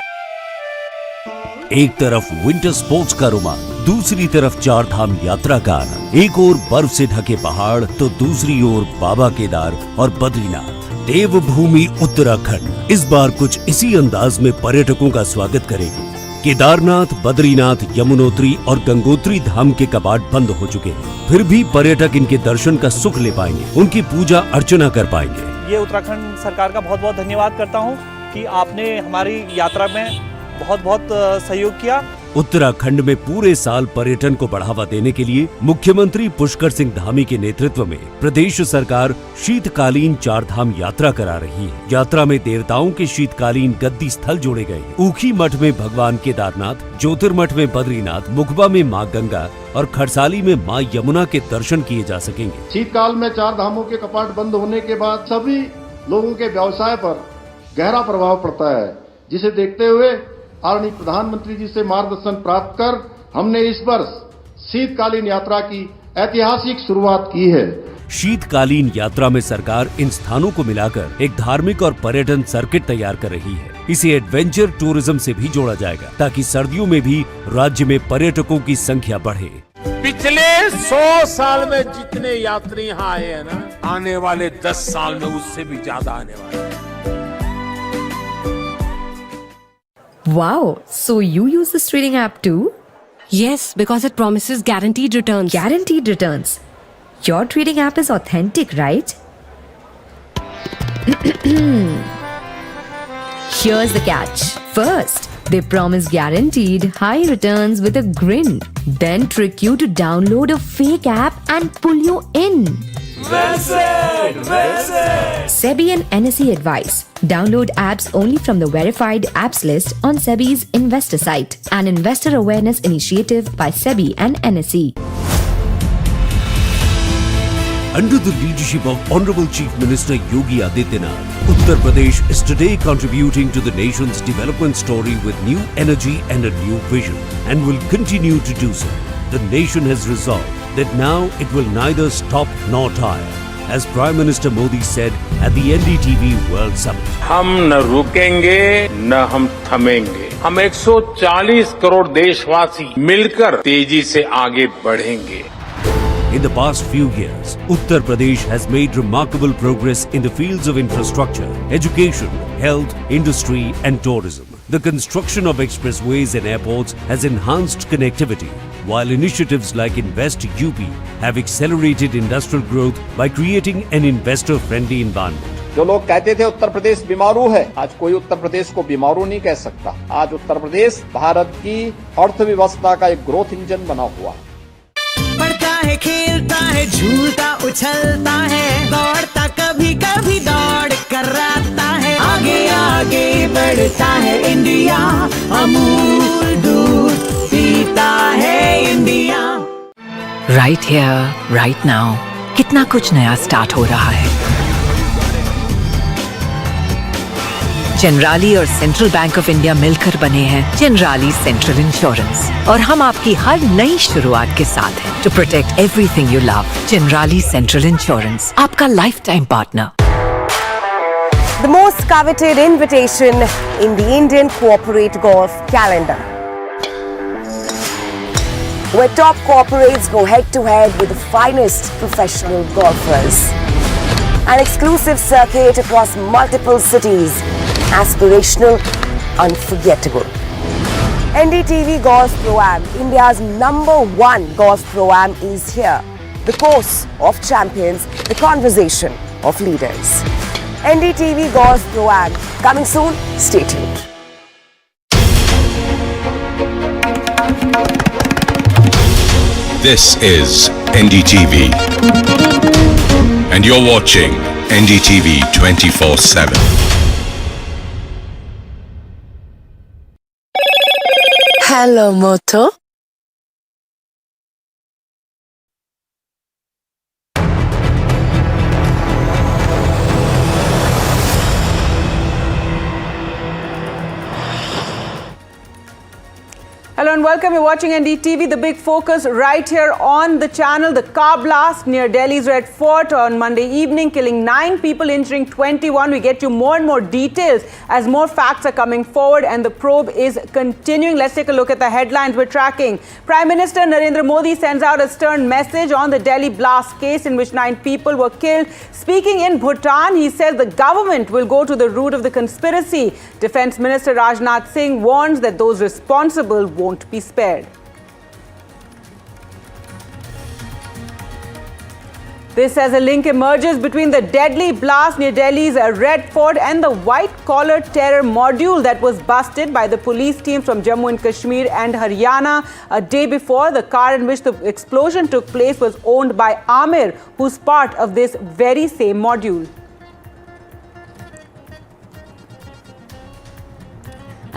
S14: एक तरफ विंटर स्पोर्ट्स का रोमांच, दूसरी तरफ चार धाम यात्रा का आनंद। एक ओर बर्फ से ढके पहाड़ तो दूसरी ओर बाबा केदार और बद्रीनाथ, देवभूमि उत्तराखंड इस बार कुछ इसी अंदाज में पर्यटकों का स्वागत करेगी। केदारनाथ, बद्रीनाथ, यमुनोत्री और गंगोत्री धाम के कपाट बंद हो चुके हैं, फिर भी पर्यटक इनके दर्शन का सुख ले पाएंगे, उनकी पूजा अर्चना कर पाएंगे।
S22: ये उत्तराखंड सरकार का बहुत बहुत धन्यवाद करता हूँ कि आपने हमारी यात्रा में बहुत बहुत सहयोग किया।
S14: उत्तराखंड में पूरे साल पर्यटन को बढ़ावा देने के लिए मुख्यमंत्री पुष्कर सिंह धामी के नेतृत्व में प्रदेश सरकार शीतकालीन चार धाम यात्रा करा रही है। यात्रा में देवताओं के शीतकालीन गद्दी स्थल जोड़े गए। ऊखी मठ में भगवान केदारनाथ, ज्योतिर्मठ में बद्रीनाथ, मुखबा में मां गंगा और खरसाली में मां यमुना के दर्शन किए जा सकेंगे।
S23: शीतकाल में चार धामों के कपाट बंद होने के बाद सभी लोगों के व्यवसाय पर गहरा प्रभाव पड़ता है, जिसे देखते हुए आदरणीय प्रधानमंत्री जी से मार्गदर्शन प्राप्त कर हमने इस वर्ष शीतकालीन यात्रा की ऐतिहासिक शुरुआत की है।
S14: शीतकालीन यात्रा में सरकार इन स्थानों को मिलाकर एक धार्मिक और पर्यटन सर्किट तैयार कर रही है। इसे एडवेंचर टूरिज्म से भी जोड़ा जाएगा ताकि सर्दियों में भी राज्य में पर्यटकों की संख्या बढ़े।
S4: पिछले 100 साल में जितने यात्री यहाँ आए हैं ना, आने वाले 10 साल में उससे भी ज्यादा आने वाले हैं।
S24: Wow, so you use this trading app too?
S25: Yes, because it promises guaranteed returns.
S24: Guaranteed returns. Your trading app is authentic, right? Here's the catch. First, they promise guaranteed high returns with a grin, then trick you to download a fake app and pull you in.
S9: Well said, well said.
S24: SEBI and NSE advice. Download apps only from the verified apps list on SEBI's investor site. An investor awareness initiative by SEBI and NSE.
S14: Under the leadership of Honorable Chief Minister Yogi Adityanath, Uttar Pradesh is today contributing to the nation's development story with new energy and a new vision, and will continue to do so. The nation has resolved that now it will neither stop nor tire, as Prime Minister Modi said at the NDTV World Summit.
S4: हम न रुकेंगे न हम थमेंगे। हम 140 करोड़ देशवासी मिलकर तेजी से आगे बढ़ेंगे।
S14: In the past few years, Uttar Pradesh has made remarkable progress in the fields of infrastructure, education, health, industry and tourism. The construction of expressways and airports has enhanced connectivity, while initiatives like Invest UP have accelerated industrial growth by creating an investor-friendly environment.
S12: जो लोग कहते थे उत्तर प्रदेश बीमारू है, आज कोई उत्तर प्रदेश को बीमारू नहीं कह सकता। आज उत्तर प्रदेश भारत की अर्थव्यवस्था का एक ग्रोथ इंजन बना हुआ है।
S26: पढ़ता है, खेलता है, झूलता उछलता है, दौड़ता
S18: कभी कभी दौड़ कर आता है, आगे आगे बढ़ता है इंडिया, अमूल दूध पीता है India.
S19: Right here right now कितना कुछ नया स्टार्ट हो रहा है। जनराली और सेंट्रल बैंक ऑफ इंडिया मिलकर बने हैं जनराली सेंट्रल इंश्योरेंस, और हम आपकी हर नई शुरुआत के साथ हैं to protect everything you love. Generali central insurance, आपका lifetime partner.
S1: The most coveted invitation in the Indian corporate golf calendar, where top corporates go head-to-head with the finest professional golfers. An exclusive circuit across multiple cities, aspirational, unforgettable. NDTV Golf Pro-Am, India's #1 golf Pro-Am, is here. The course of champions, the conversation of leaders. NDTV Golf Pro-Am, coming soon, stay tuned.
S11: This is NDTV, and you're watching NDTV 24/7.
S1: Hello, Moto.
S5: Hello and welcome. You're watching NDTV. The big focus right here on the channel. The car blast near Delhi's Red Fort on Monday evening, killing 9 people, injuring 21. We get you more and more details as more facts are coming forward, and the probe is continuing. Let's take a look at the headlines we're tracking. Prime Minister Narendra Modi sends out a stern message on the Delhi blast case in which 9 people were killed. Speaking in Bhutan, he says the government will go to the root of the conspiracy. Defense Minister Rajnath Singh warns that those responsible won't be spared. This as a link emerges between the deadly blast near Delhi's Red Fort and the white-collar terror module that was busted by the police teams from Jammu and Kashmir and Haryana a day before. The car in which the explosion took place was owned by Amir, who's part of this very same module.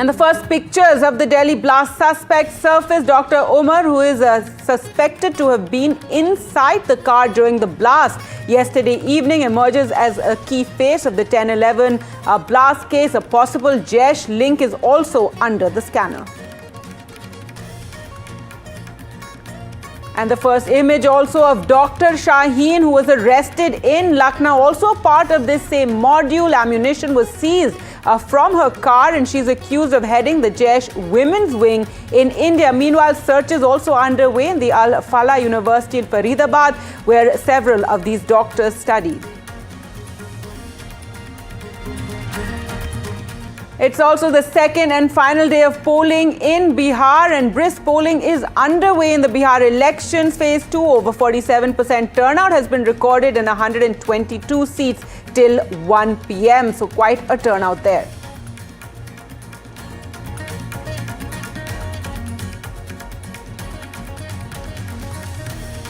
S5: And the first pictures of the Delhi blast suspect surfaced. Dr. Umar, who is suspected to have been inside the car during the blast yesterday evening, emerges as a key face of the 10/11 blast case. A possible Jaish link is also under the scanner. And the first image also of Dr. Shaheen, who was arrested in Lucknow, also part of this same module. Ammunition was seized from her car, and she's accused of heading the Jaish women's wing in India. Meanwhile, searches also underway in the Al Falah University in Faridabad, where several of these doctors studied. It's also the second and final day of polling in Bihar, and brisk polling is underway in the Bihar elections. Phase 2, over 47% turnout has been recorded in 122 seats till 1 p.m. So quite a turnout there.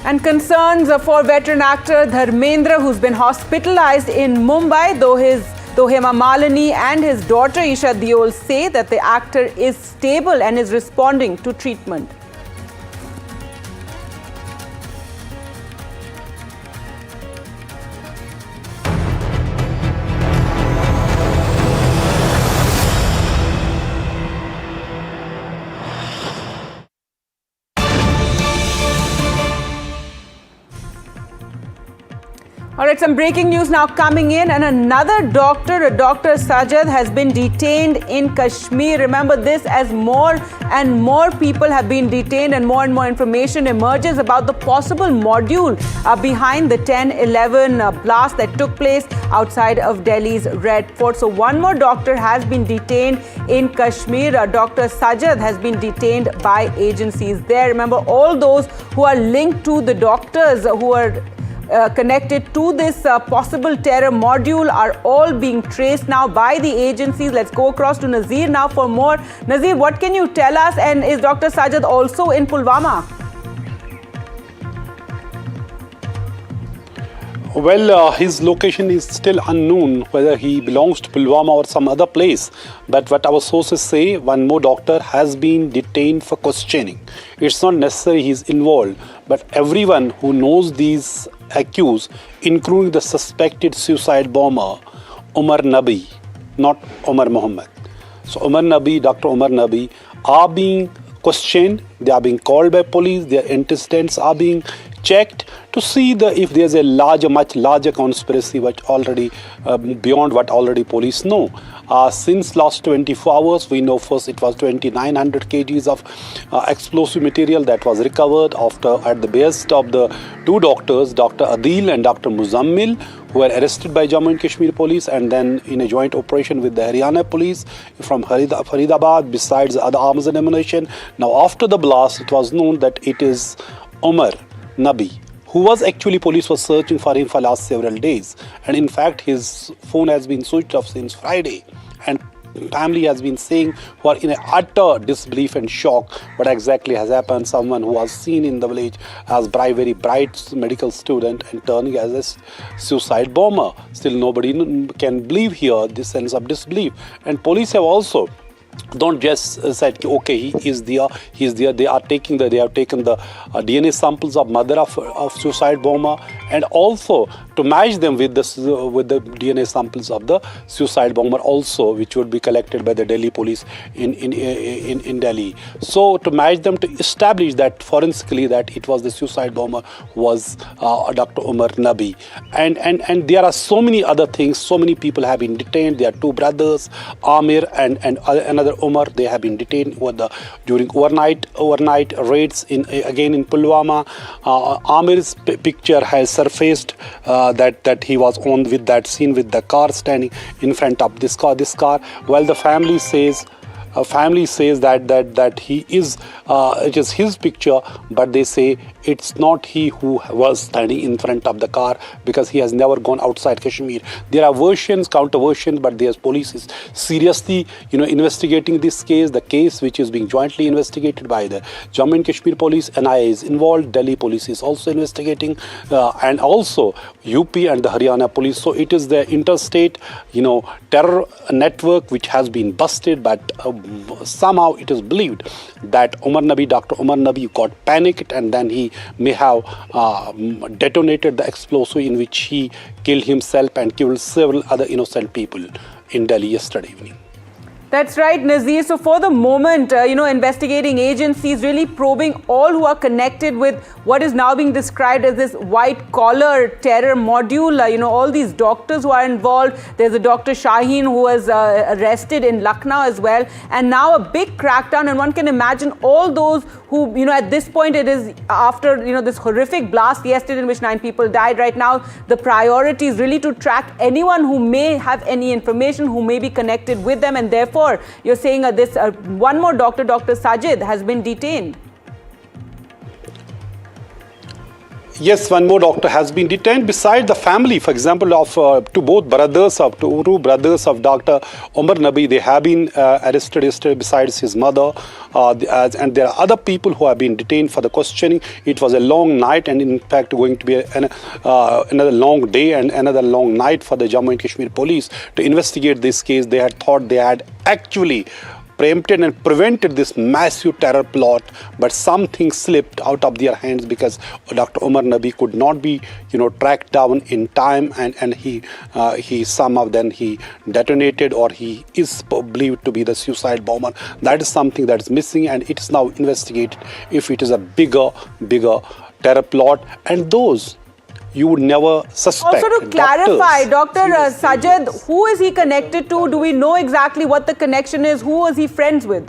S5: And concerns for veteran actor Dharmendra, who's been hospitalized in Mumbai, though Hema Malini and his daughter Isha Deol say that the actor is stable and is responding to treatment. All right, some breaking news now coming in, and another doctor, Dr. Sajad, has been detained in Kashmir. Remember this, as more and more people have been detained and more information emerges about the possible module behind the 10/11 blast that took place outside of Delhi's Red Fort. So one more doctor has been detained in Kashmir. Dr. Sajad has been detained by agencies there. Remember, all those who are linked to the doctors who are connected to this possible terror module are all being traced now by the agencies. Let's go across to Nazir now for more. Nazir, what can you tell us? And is Dr. Sajad also in Pulwama?
S7: Well, his location is still unknown, whether he belongs to Pulwama or some other place. But what our sources say, one more doctor has been detained for questioning. It's not necessary he's involved, but everyone who knows these accused, including the suspected suicide bomber, Umar Nabi, not Umar Muhammad. So Umar Nabi, Dr. Umar Nabi, are being questioned. They are being called by police. Their antecedents are being checked to see if there's a much larger conspiracy which already beyond what already police know. Since last 24 hours, we know first it was 2,900 kgs of explosive material that was recovered at the behest of the two doctors, Dr. Adil and Dr. Muzammil, who were arrested by Jammu and Kashmir police, and then in a joint operation with the Haryana police from Faridabad, besides other arms and ammunition. Now after the blast, it was known that it is Umar Nabi, who was actually, police was searching for him for last several days. And in fact, his phone has been switched off since Friday. And family has been saying, who are in a utter disbelief and shock, what exactly has happened. Someone who was seen in the village as very bright medical student and turning as a suicide bomber. Still nobody can believe here this sense of disbelief. And police have also don't just said, okay, he is there. They have taken the DNA samples of mother of suicide bomber, and also to match them with the DNA samples of the suicide bomber also, which would be collected by the Delhi police in Delhi. So to match them, to establish that forensically that it was the suicide bomber was Dr. Umar Nabi. And there are so many other things. So many people have been detained. There are two brothers, Amir and another Umar. They have been detained during overnight raids again in Pulwama. Amir's picture has surfaced that he was on with that scene with the car standing in front of this car, while the family says that he is it is his picture, but they say it's not he who was standing in front of the car, because he has never gone outside Kashmir. There are versions, counter versions, but there's police is seriously investigating this case, the case which is being jointly investigated by the Jammu and Kashmir police. NIA is involved, Delhi police is also investigating, and also UP and the Haryana police. So it is the interstate terror network which has been busted, but somehow it is believed that Dr. Umar Nabi got panicked, and then he may have detonated the explosive in which he killed himself and killed several other innocent people in Delhi yesterday evening.
S5: That's right, Nazir. So for the moment, investigating agencies really probing all who are connected with what is now being described as this white-collar terror module. All these doctors who are involved. There's a Dr. Shaheen who was arrested in Lucknow as well. And now a big crackdown. And one can imagine all those who, at this point it is after, this horrific blast yesterday in which 9 people died. Right now, the priority is really to track anyone who may have any information, who may be connected with them, and therefore you're saying this one more Dr. Sajid has been detained.
S7: Yes, one more doctor has been detained. Beside the family, for example, of two brothers of Dr. Umar Nabi, they have been arrested yesterday besides his mother. And there are other people who have been detained for the questioning. It was a long night, and in fact going to be another long day and another long night for the Jammu and Kashmir police to investigate this case. They had thought they had actually preempted and prevented this massive terror plot, but something slipped out of their hands because Dr. Umar Nabi could not be tracked down in time, and he somehow then he detonated, or he is believed to be the suicide bomber. That is something that is missing, and it is now investigated if it is a bigger terror plot, and those you would never suspect.
S5: Also to clarify, Dr. Sajid, who is he connected to? Do we know exactly what the connection is? Who was he friends with?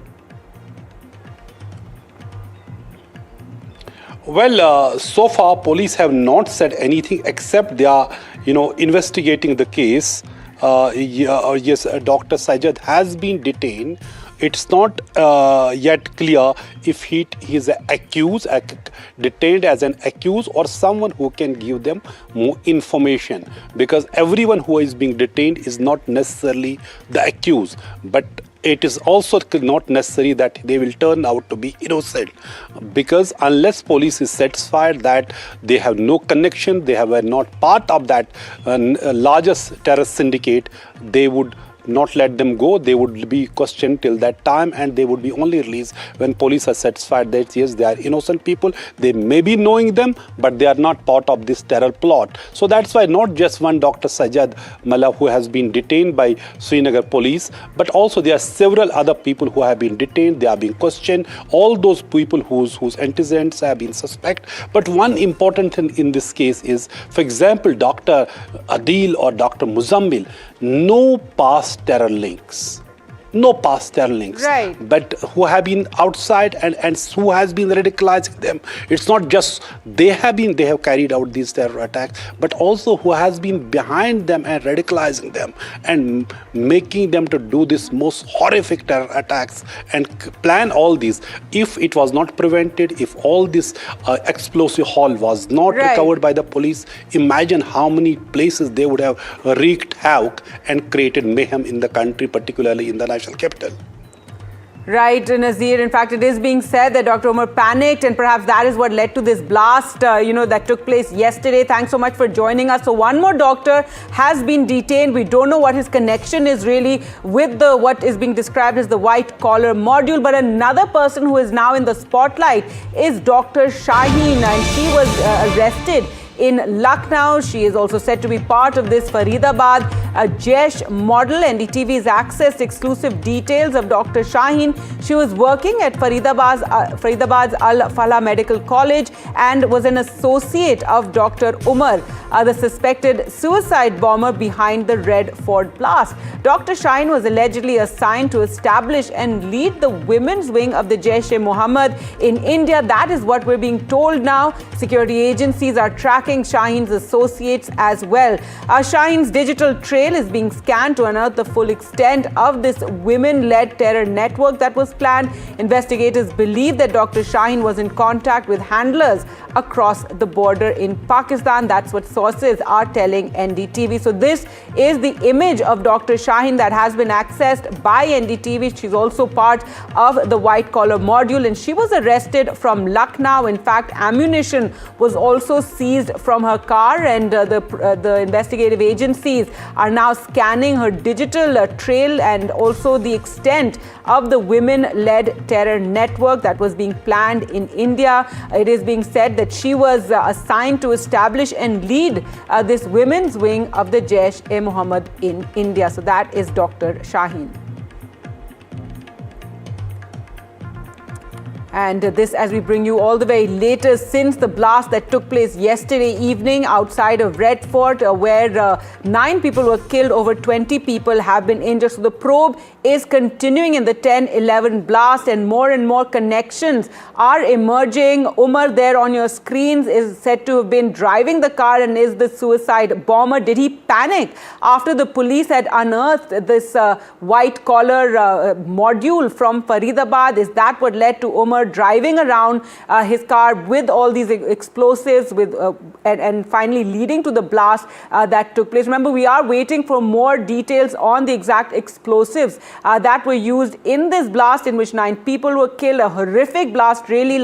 S7: Well, so far police have not said anything except they are, investigating the case. Yes, Dr. Sajid has been detained. It's not yet clear if he is detained as an accused or someone who can give them more information, because everyone who is being detained is not necessarily the accused, but it is also not necessary that they will turn out to be innocent, because unless police is satisfied that they have no connection, they were not part of that largest terrorist syndicate, they would not let them go. They would be questioned till that time, and they would be only released when police are satisfied that yes, they are innocent people. They may be knowing them, but they are not part of this terror plot. So that's why not just one Dr. Sajjad Malla who has been detained by Srinagar police, but also there are several other people who have been detained. They are being questioned. All those people whose antecedents have been suspect. But one important thing in this case is, for example, Dr. Adil or Dr. Muzammil, no past terror links. No past terror links.
S5: Right.
S7: But who have been outside and who has been radicalizing them. It's not just they have carried out these terror attacks, but also who has been behind them and radicalizing them and making them to do this most horrific terror attacks and plan all these. If it was not prevented, if all this explosive haul was not recovered by the police, imagine how many places they would have wreaked havoc and created mayhem in the country, particularly in the national capital.
S5: Right, Nazir. In fact, it is being said that Dr. Umar panicked, and perhaps that is what led to this blast, that took place yesterday. Thanks so much for joining us. So one more doctor has been detained. We don't know what his connection is really with what is being described as the white collar module. But another person who is now in the spotlight is Dr. Shaheen, and she was arrested in Lucknow. She is also said to be part of this Faridabad Jaish model. NDTV's accessed exclusive details of Dr. Shaheen. She was working at Faridabad's Al-Falah Medical College and was an associate of Dr. Umar, the suspected suicide bomber behind the Red Fort blast. Dr. Shaheen was allegedly assigned to establish and lead the women's wing of the Jaish-e-Mohammed in India. That is what we're being told now. Security agencies are tracking Shaheen's associates as well. Shaheen's digital trail is being scanned to unearth the full extent of this women-led terror network that was planned. Investigators believe that Dr. Shaheen was in contact with handlers across the border in Pakistan. That's what sources are telling NDTV. So this is the image of Dr. Shaheen that has been accessed by NDTV. She's also part of the white collar module, and she was arrested from Lucknow. In fact, ammunition was also seized from her car, and the investigative agencies are now scanning her digital trail and also the extent of the women-led terror network that was being planned in India. It is being said that she was assigned to establish and lead this women's wing of the Jaish-e-Mohammed in India. So that is Dr. Shaheen. And this as we bring you all the very latest since the blast that took place yesterday evening outside of Red Fort, where 9 people were killed, over 20 people have been injured. So the probe is continuing in the 10/11 blast, and more connections are emerging. Umar there on your screens is said to have been driving the car and is the suicide bomber. Did he panic after the police had unearthed this white collar module from Faridabad? Is that what led to Umar driving around his car with all these explosives and finally leading to the blast that took place? Remember, we are waiting for more details on the exact explosives that were used in this blast, in which 9 people were killed. A horrific blast really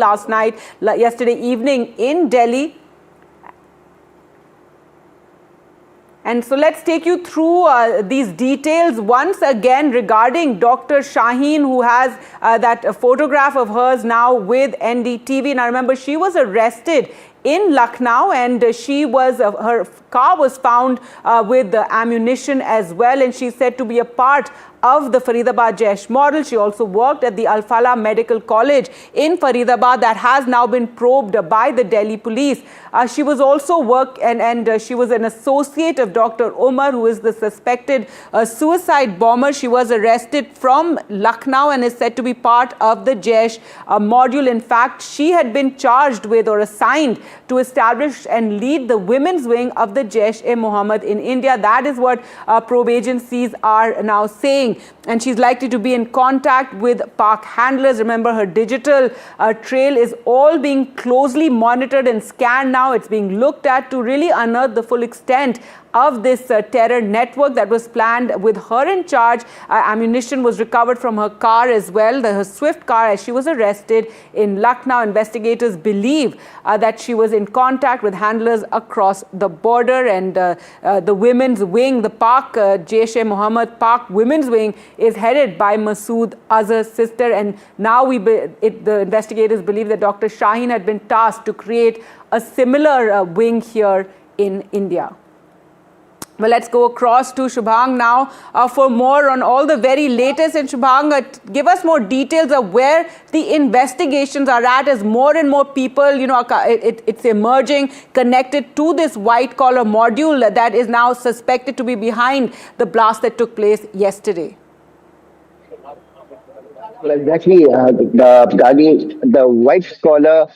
S5: yesterday evening in Delhi. And so let's take you through these details once again regarding Dr. Shaheen, who has that photograph of hers now with NDTV. Now remember, she was arrested in Lucknow, and her car was found with ammunition as well, and she's said to be a part of the Faridabad Jaish model. She also worked at the Al-Falah Medical College in Faridabad that has now been probed by the Delhi police. She was also she was an associate of Dr. Umar, who is the suspected suicide bomber. She was arrested from Lucknow and is said to be part of the Jaish module. In fact, she had been charged with or assigned to establish and lead the women's wing of the Jaish-e-Mohammed in India. That is what probe agencies are now saying. And she's likely to be in contact with Pak handlers. Remember, her digital trail is all being closely monitored and scanned now. It's being looked at to really unearth the full extent of this terror network that was planned with her in charge. Ammunition was recovered from her car as well, her Swift car, as she was arrested in Lucknow. Investigators believe that she was in contact with handlers across the border, and the women's wing, the Pak Jaish-e-Mohammed Pak women's wing, is headed by Masood Azhar's sister. And now the investigators believe that Dr. Shaheen had been tasked to create a similar wing here in India. Well, let's go across to Shubhang now for more on all the very latest. And Shubhang, give us more details of where the investigations are at, as more and more people, it's emerging connected to this white-collar module that is now suspected to be behind the blast that took place yesterday.
S6: Well, exactly, the white-collar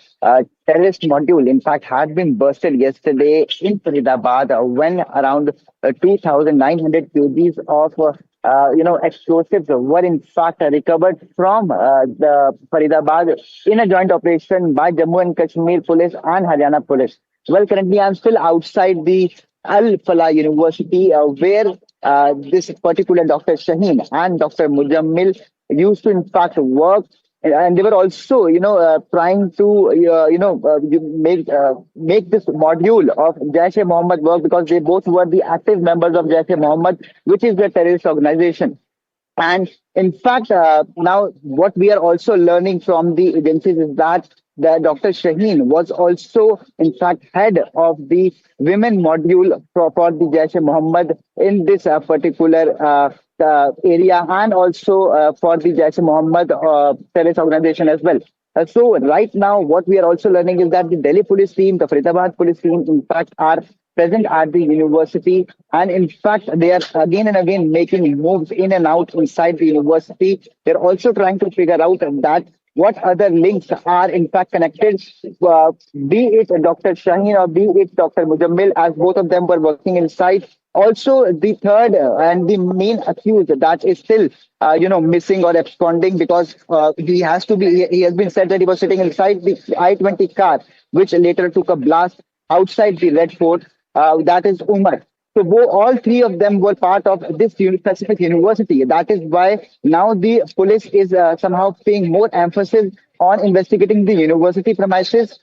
S6: terrorist module, in fact, had been busted yesterday in Faridabad when around 2,900 kgs of explosives were in fact recovered from the Faridabad in a joint operation by Jammu and Kashmir Police and Haryana Police. Well, currently I'm still outside the Al-Falah University where this particular Dr. Shaheen and Dr. Mujammil used to in fact work, and they were also trying to make this module of Jaish-e-Mohammed work, because they both were the active members of Jaish-e-Mohammed, which is the terrorist organization. And in fact, now what we are also learning from the agencies is that Dr. Shaheen was also, in fact, head of the women module for the Jaish-e-Mohammed in this particular area, and also for the Jaish-e-Mohammed terrorist organization as well. So right now, what we are also learning is that the Delhi police team, the Faridabad police team, in fact, are present at the university, and in fact they are again and again making moves in and out inside the university. They're also trying to figure out that what other links are in fact connected, be it Dr. Shaheen or be it Dr. Mujammil, as both of them were working inside. Also, the third and the main accused that is still, missing or absconding, because he has been said that he was sitting inside the I-20 car, which later took a blast outside the Red Fort. That is Umar. So all three of them were part of this specific university. That is why now the police is somehow paying more emphasis on investigating the university premises.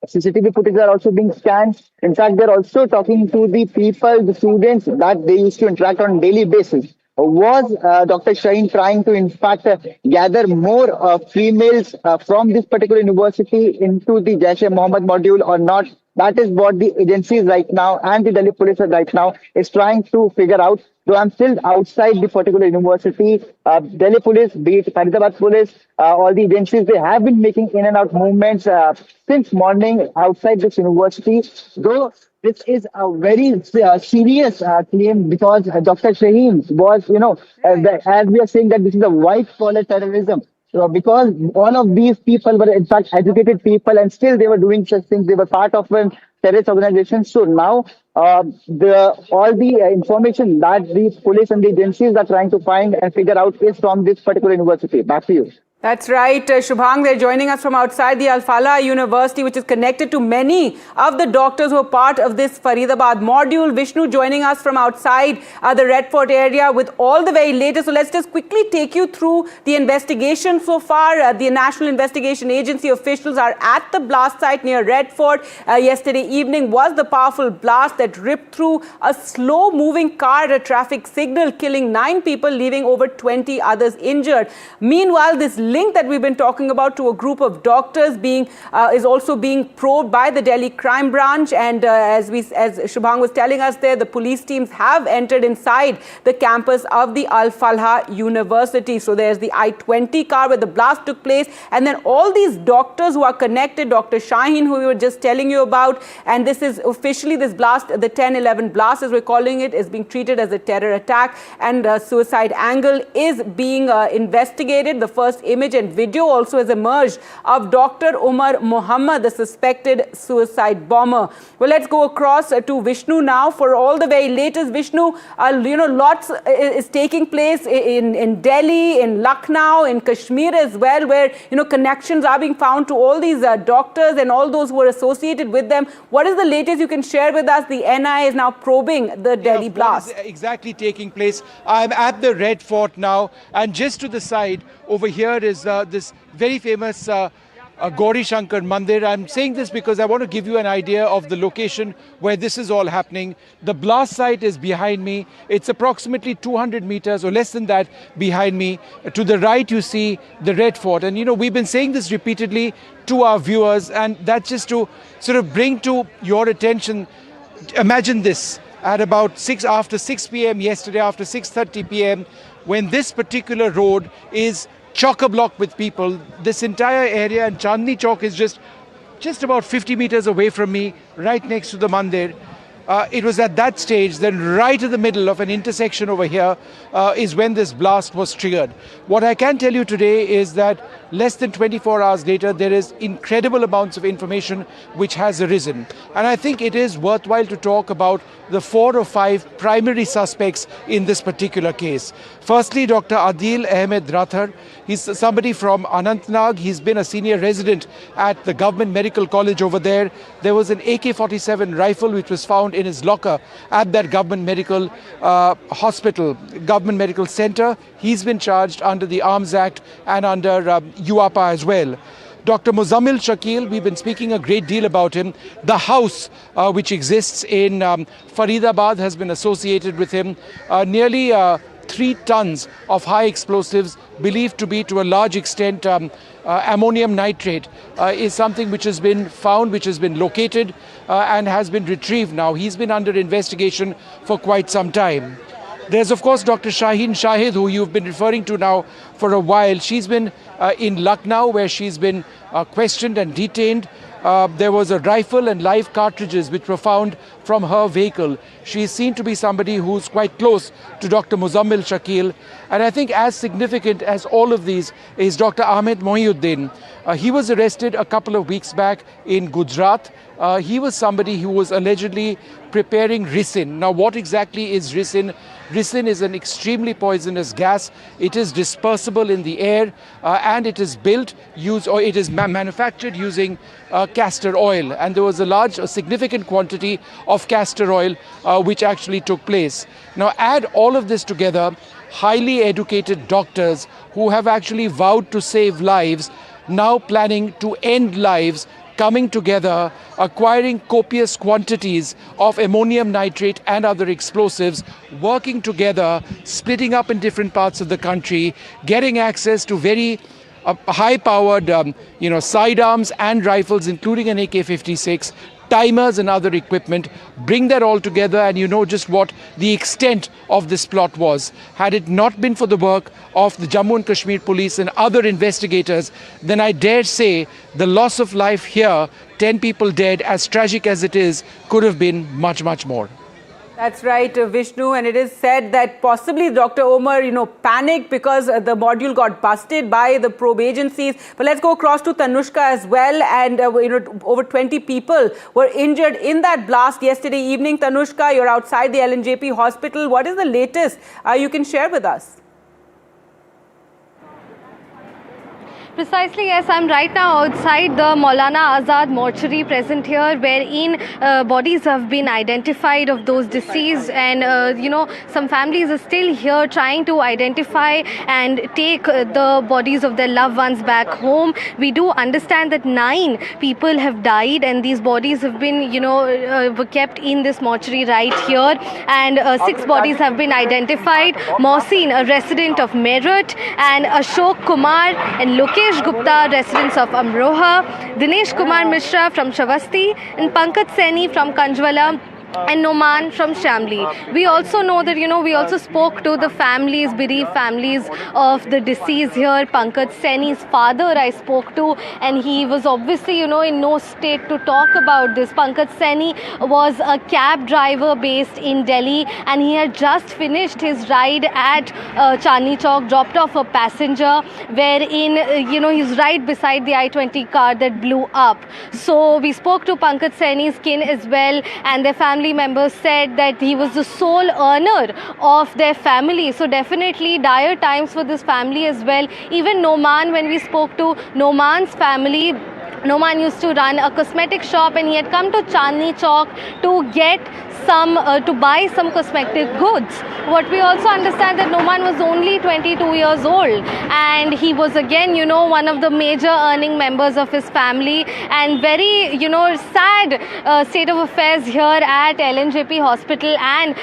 S6: CCTV footage are also being scanned. In fact, they're also talking to the people, the students that they used to interact on a daily basis. Was Dr. Shaheen trying to, in fact, gather more females from this particular university into the Jaish-e-Mohammed module or not? That is what the agencies right now and the Delhi police right now is trying to figure out. Though I'm still outside the particular university, Delhi police, be it Faridabad police, all the agencies, they have been making in and out movements since morning outside this university. Though this is a very serious claim, because Dr. Shaheen was, as we are saying that this is a white-collar terrorism. Because all of these people were in fact educated people, and still they were doing such things. They were part of a terrorist organization. So now all the information that the police and the agencies are trying to find and figure out is from this particular university. Back to you.
S5: That's right, Shubhang. They're joining us from outside the Al-Falah University, which is connected to many of the doctors who are part of this Faridabad module. Vishnu joining us from outside the Red Fort area with all the very latest. So let's just quickly take you through the investigation so far. The National Investigation Agency officials are at the blast site near Red Fort. Yesterday evening was the powerful blast that ripped through a slow-moving car at a traffic signal, killing 9 people, leaving over 20 others injured. Meanwhile, this link that we've been talking about to a group of doctors is also being probed by the Delhi Crime Branch, and as Shubhang was telling us there, the police teams have entered inside the campus of the Al-Falah University. So there's the I-20 car where the blast took place, and then all these doctors who are connected, Dr. Shaheen, who we were just telling you about, and this is officially this blast, the 10/11 blast as we're calling it, is being treated as a terror attack, and suicide angle is being investigated. The first image image and video also has emerged of Dr. Umar Muhammad, the suspected suicide bomber. Well, let's go across to Vishnu now for all the very latest. Vishnu, lots is taking place in Delhi, in Lucknow, in Kashmir as well, where, connections are being found to all these doctors and all those who are associated with them. What is the latest you can share with us? The NIA is now probing the Delhi blast.
S8: What is exactly taking place? I'm at the Red Fort now, and just to the side over here is this very famous Gauri Shankar Mandir. I'm saying this because I want to give you an idea of the location where this is all happening. The blast site is behind me. It's approximately 200 meters or less than that behind me. To the right, you see the Red Fort. And, we've been saying this repeatedly to our viewers, and that's just to sort of bring to your attention. Imagine this. At about after 6 p.m. yesterday, after 6:30 p.m., when this particular road is chock-a-block with people, this entire area, and Chandni Chowk is just about 50 meters away from me, right next to the mandir. It was at that stage, then right in the middle of an intersection over here, is when this blast was triggered. What I can tell you today is that less than 24 hours later, there is incredible amounts of information which has arisen. And I think it is worthwhile to talk about the 4 or 5 primary suspects in this particular case. Firstly, Dr. Adil Ahmed Rathar. He's somebody from Anantnag. He's been a senior resident at the government medical college over there. There was an AK-47 rifle which was found in his locker at that government medical hospital, government medical center. He's been charged under the Arms Act and under UAPA as well. Dr. Muzammil Shakil, we've been speaking a great deal about him. The house which exists in Faridabad has been associated with him. Nearly 3 tons of high explosives, believed to be to a large extent ammonium nitrate, is something which has been found, which has been located and has been retrieved now. He's been under investigation for quite some time. There's, of course, Dr. Shaheen Shahid, who you've been referring to now for a while. She's been in Lucknow, where she's been questioned and detained. There was a rifle and live cartridges which were found from her vehicle. She is seen to be somebody who's quite close to Dr. Muzammil Shakil. And I think as significant as all of these is Dr. Ahmed Mohiuddin. He was arrested a couple of weeks back in Gujarat. He was somebody who was allegedly preparing ricin. Now, what exactly is ricin? Ricin is an extremely poisonous gas. It is dispersible in the air and it is manufactured using castor oil. And there was a significant quantity of castor oil which actually took place. Now, add all of this together, highly educated doctors who have actually vowed to save lives, now planning to end lives, coming together, acquiring copious quantities of ammonium nitrate and other explosives, working together, splitting up in different parts of the country, getting access to very high-powered, sidearms and rifles, including an AK-56, timers and other equipment, bring that all together, and you know just what the extent of this plot was. Had it not been for the work of the Jammu and Kashmir police and other investigators, then I dare say the loss of life here, 10 people dead, as tragic as it is, could have been much, much more.
S5: That's right, Vishnu, and it is said that possibly Dr. Omar, panicked because the module got busted by the probe agencies. But let's go across to Tanushka as well, and over 20 people were injured in that blast yesterday evening. Tanushka, you're outside the LNJP hospital. What is the latest you can share with us?
S15: Precisely, yes. I'm right now outside the Maulana Azad mortuary present here, wherein bodies have been identified of those deceased, and some families are still here trying to identify and take the bodies of their loved ones back home. We do understand that 9 people have died, and these bodies have been were kept in this mortuary right here, and 6 bodies have been identified. Mohsin, a resident of Meerut, and Ashok Kumar and Lokesh Gupta, residents of Amroha, Dinesh Kumar Mishra from Shavasti, and Pankaj Saini from Kanjwala and Noman from Shamli. We also know that, we also spoke to the families, bereaved families of the deceased here. Pankaj Saini's father I spoke to, and he was obviously, in no state to talk about this. Pankaj Saini was a cab driver based in Delhi, and he had just finished his ride at Chandni Chowk, dropped off a passenger, wherein, he's right beside the I-20 car that blew up. So we spoke to Pankaj Saini's kin as well, and their family members said that he was the sole earner of their family. So definitely dire times for this family as well. Even Noman, when we spoke to Noman's family, Noman used to run a cosmetic shop, and he had come to Chandni Chowk to get to buy some cosmetic goods. What we also understand that Noman was only 22 years old, and he was again, one of the major earning members of his family, and very, sad state of affairs here at LNJP Hospital and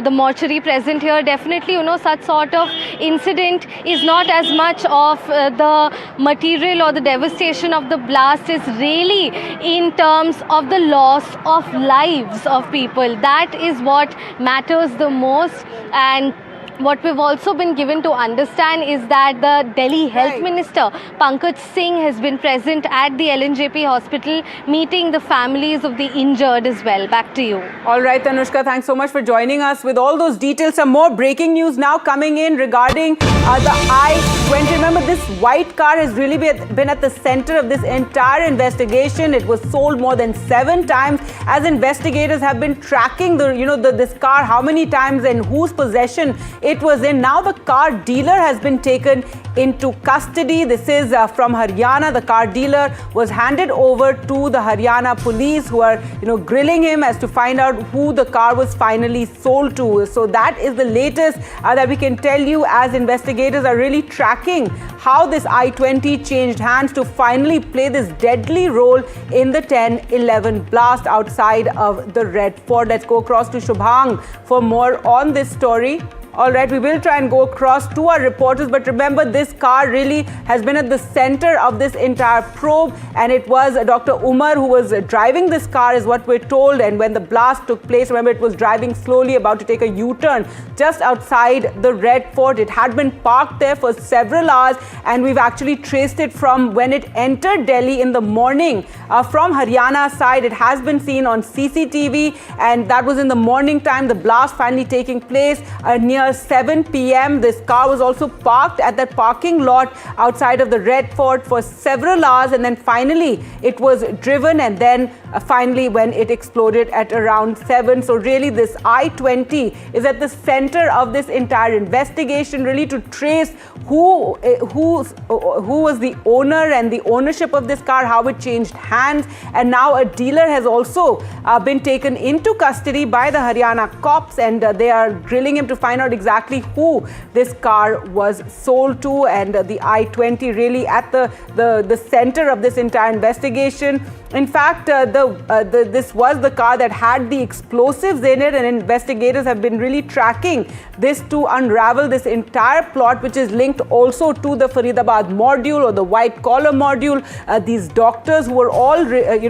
S15: the mortuary present here. Definitely, such sort of incident is not as much of the material or the devastation of the blast, is really in terms of the loss of lives of people. That is what matters the most. And what we've also been given to understand is that the Delhi Health Minister Pankaj Singh has been present at the LNJP hospital, meeting the families of the injured as well. Back to you.
S5: All right, Anushka, thanks so much for joining us with all those details. Some more breaking news now coming in regarding the I-20. Remember, this white car has really been at the center of this entire investigation. It was sold more than 7 times, as investigators have been tracking this car, how many times and whose possession it was in. Now the car dealer has been taken into custody. This is from Haryana. The car dealer was handed over to the Haryana police, who are grilling him as to find out who the car was finally sold to. So that is the latest that we can tell you, as investigators are really tracking how this I-20 changed hands to finally play this deadly role in the 10/11 blast outside of the Red Fort. Let's go across to Shubhang for more on this story. All right, we will try and go across to our reporters, but remember, this car really has been at the center of this entire probe, and it was Dr. Umar who was driving this car, is what we're told. And when the blast took place, remember, it was driving slowly, about to take a U-turn just outside the Red Fort. It had been parked there for several hours, and we've actually traced it from when it entered Delhi in the morning from Haryana side. It has been seen on CCTV, and that was in the morning time, the blast finally taking place near 7 p.m. This car was also parked at that parking lot outside of the Red Fort for several hours, and then finally it was driven, and then finally when it exploded at around 7. So really, this I-20 is at the center of this entire investigation, really to trace who was the owner and the ownership of this car, how it changed hands. And now a dealer has also been taken into custody by the Haryana cops, and they are grilling him to find out exactly who this car was sold to. And the I-20 really at the center of this entire investigation. In fact, this was the car that had the explosives in it, and investigators have been really tracking this to unravel this entire plot, which is linked also to the Faridabad module or the white collar module. These doctors who were all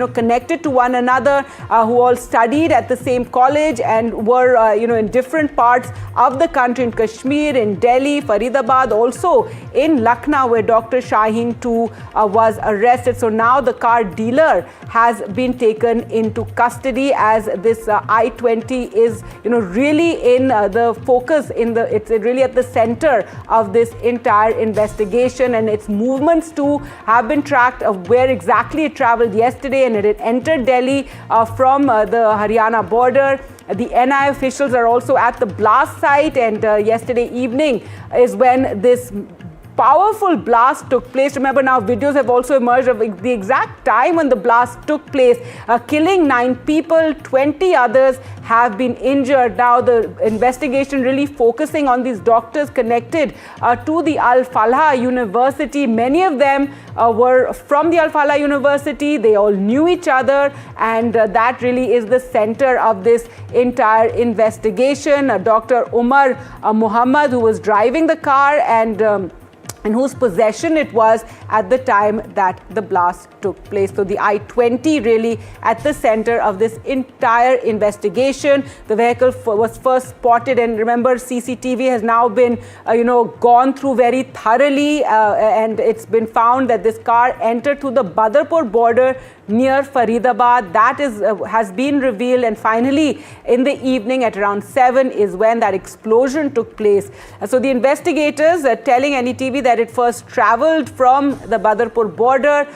S5: connected to one another, who all studied at the same college and were in different parts of the country, in Kashmir, in Delhi, Faridabad, also in Lucknow, where Dr. Shaheen too was arrested. So now the car dealer has been taken into custody, as this I-20 is really in the focus, it's really at the center of this entire investigation, and its movements too have been tracked of where exactly it traveled yesterday, and it had entered Delhi from the Haryana border. The NI officials are also at the blast site, and yesterday evening is when this powerful blast took place. Remember, now videos have also emerged of the exact time when the blast took place, killing 9 people, 20 others have been injured. Now the investigation really focusing on these doctors connected to the Al Falha University. Many of them were from the Al Falha University. They all knew each other, and that really is the center of this entire investigation. Dr. Umar Muhammad, who was driving the car, and in whose possession it was at the time that the blast took place. So the I-20 really at the center of this entire investigation. The vehicle was first spotted, and remember, CCTV has now been gone through very thoroughly, and it's been found that this car entered through the Badarpur border near Faridabad. That has been revealed, and finally in the evening at around 7 is when that explosion took place. So the investigators are telling NDTV that it first traveled from the Badarpur border.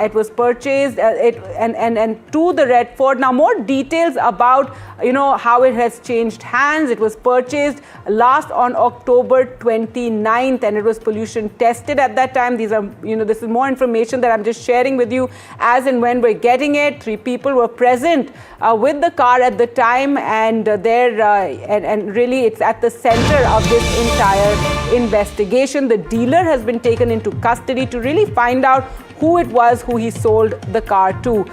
S5: It was purchased and to the Red Fort. Now more details about how it has changed hands. It was purchased last on October 29th, and it was pollution tested at that time. These are this is more information that I'm just sharing with you as and when we're getting it. 3 people were present with the car at the time, and and really it's at the center of this entire investigation. The dealer has been taken into custody to really find out who it was who he sold the car to.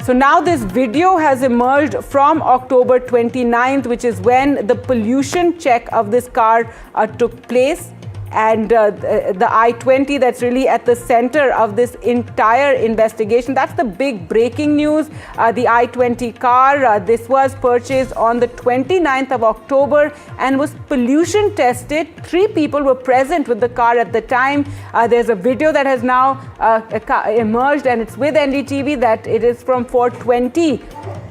S5: So now this video has emerged from October 29th, which is when the pollution check of this car took place. And the I-20 that's really at the center of this entire investigation. That's the big breaking news. The I-20 car, this was purchased on the 29th of October and was pollution tested. 3 people were present with the car at the time. There's a video that has now emerged, and it's with NDTV, that it is from 4:20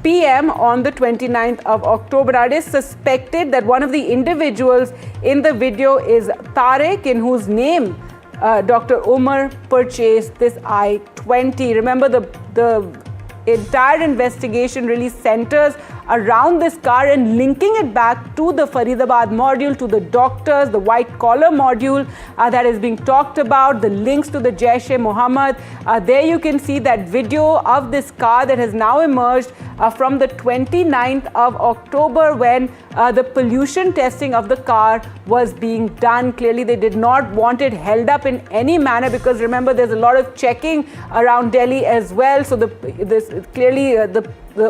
S5: p.m. on the 29th of October. Now, it is suspected that one of the individuals in the video is Tariq, in whose name Dr. Umar purchased this I-20. Remember, the entire investigation really centers around this car and linking it back to the Faridabad module, to the doctors, the white collar module that is being talked about, the links to the Jaish-e-Mohammed. There you can see that video of this car that has now emerged from the 29th of October, when the pollution testing of the car was being done. Clearly they did not want it held up in any manner, because remember, there's a lot of checking around Delhi as well. So the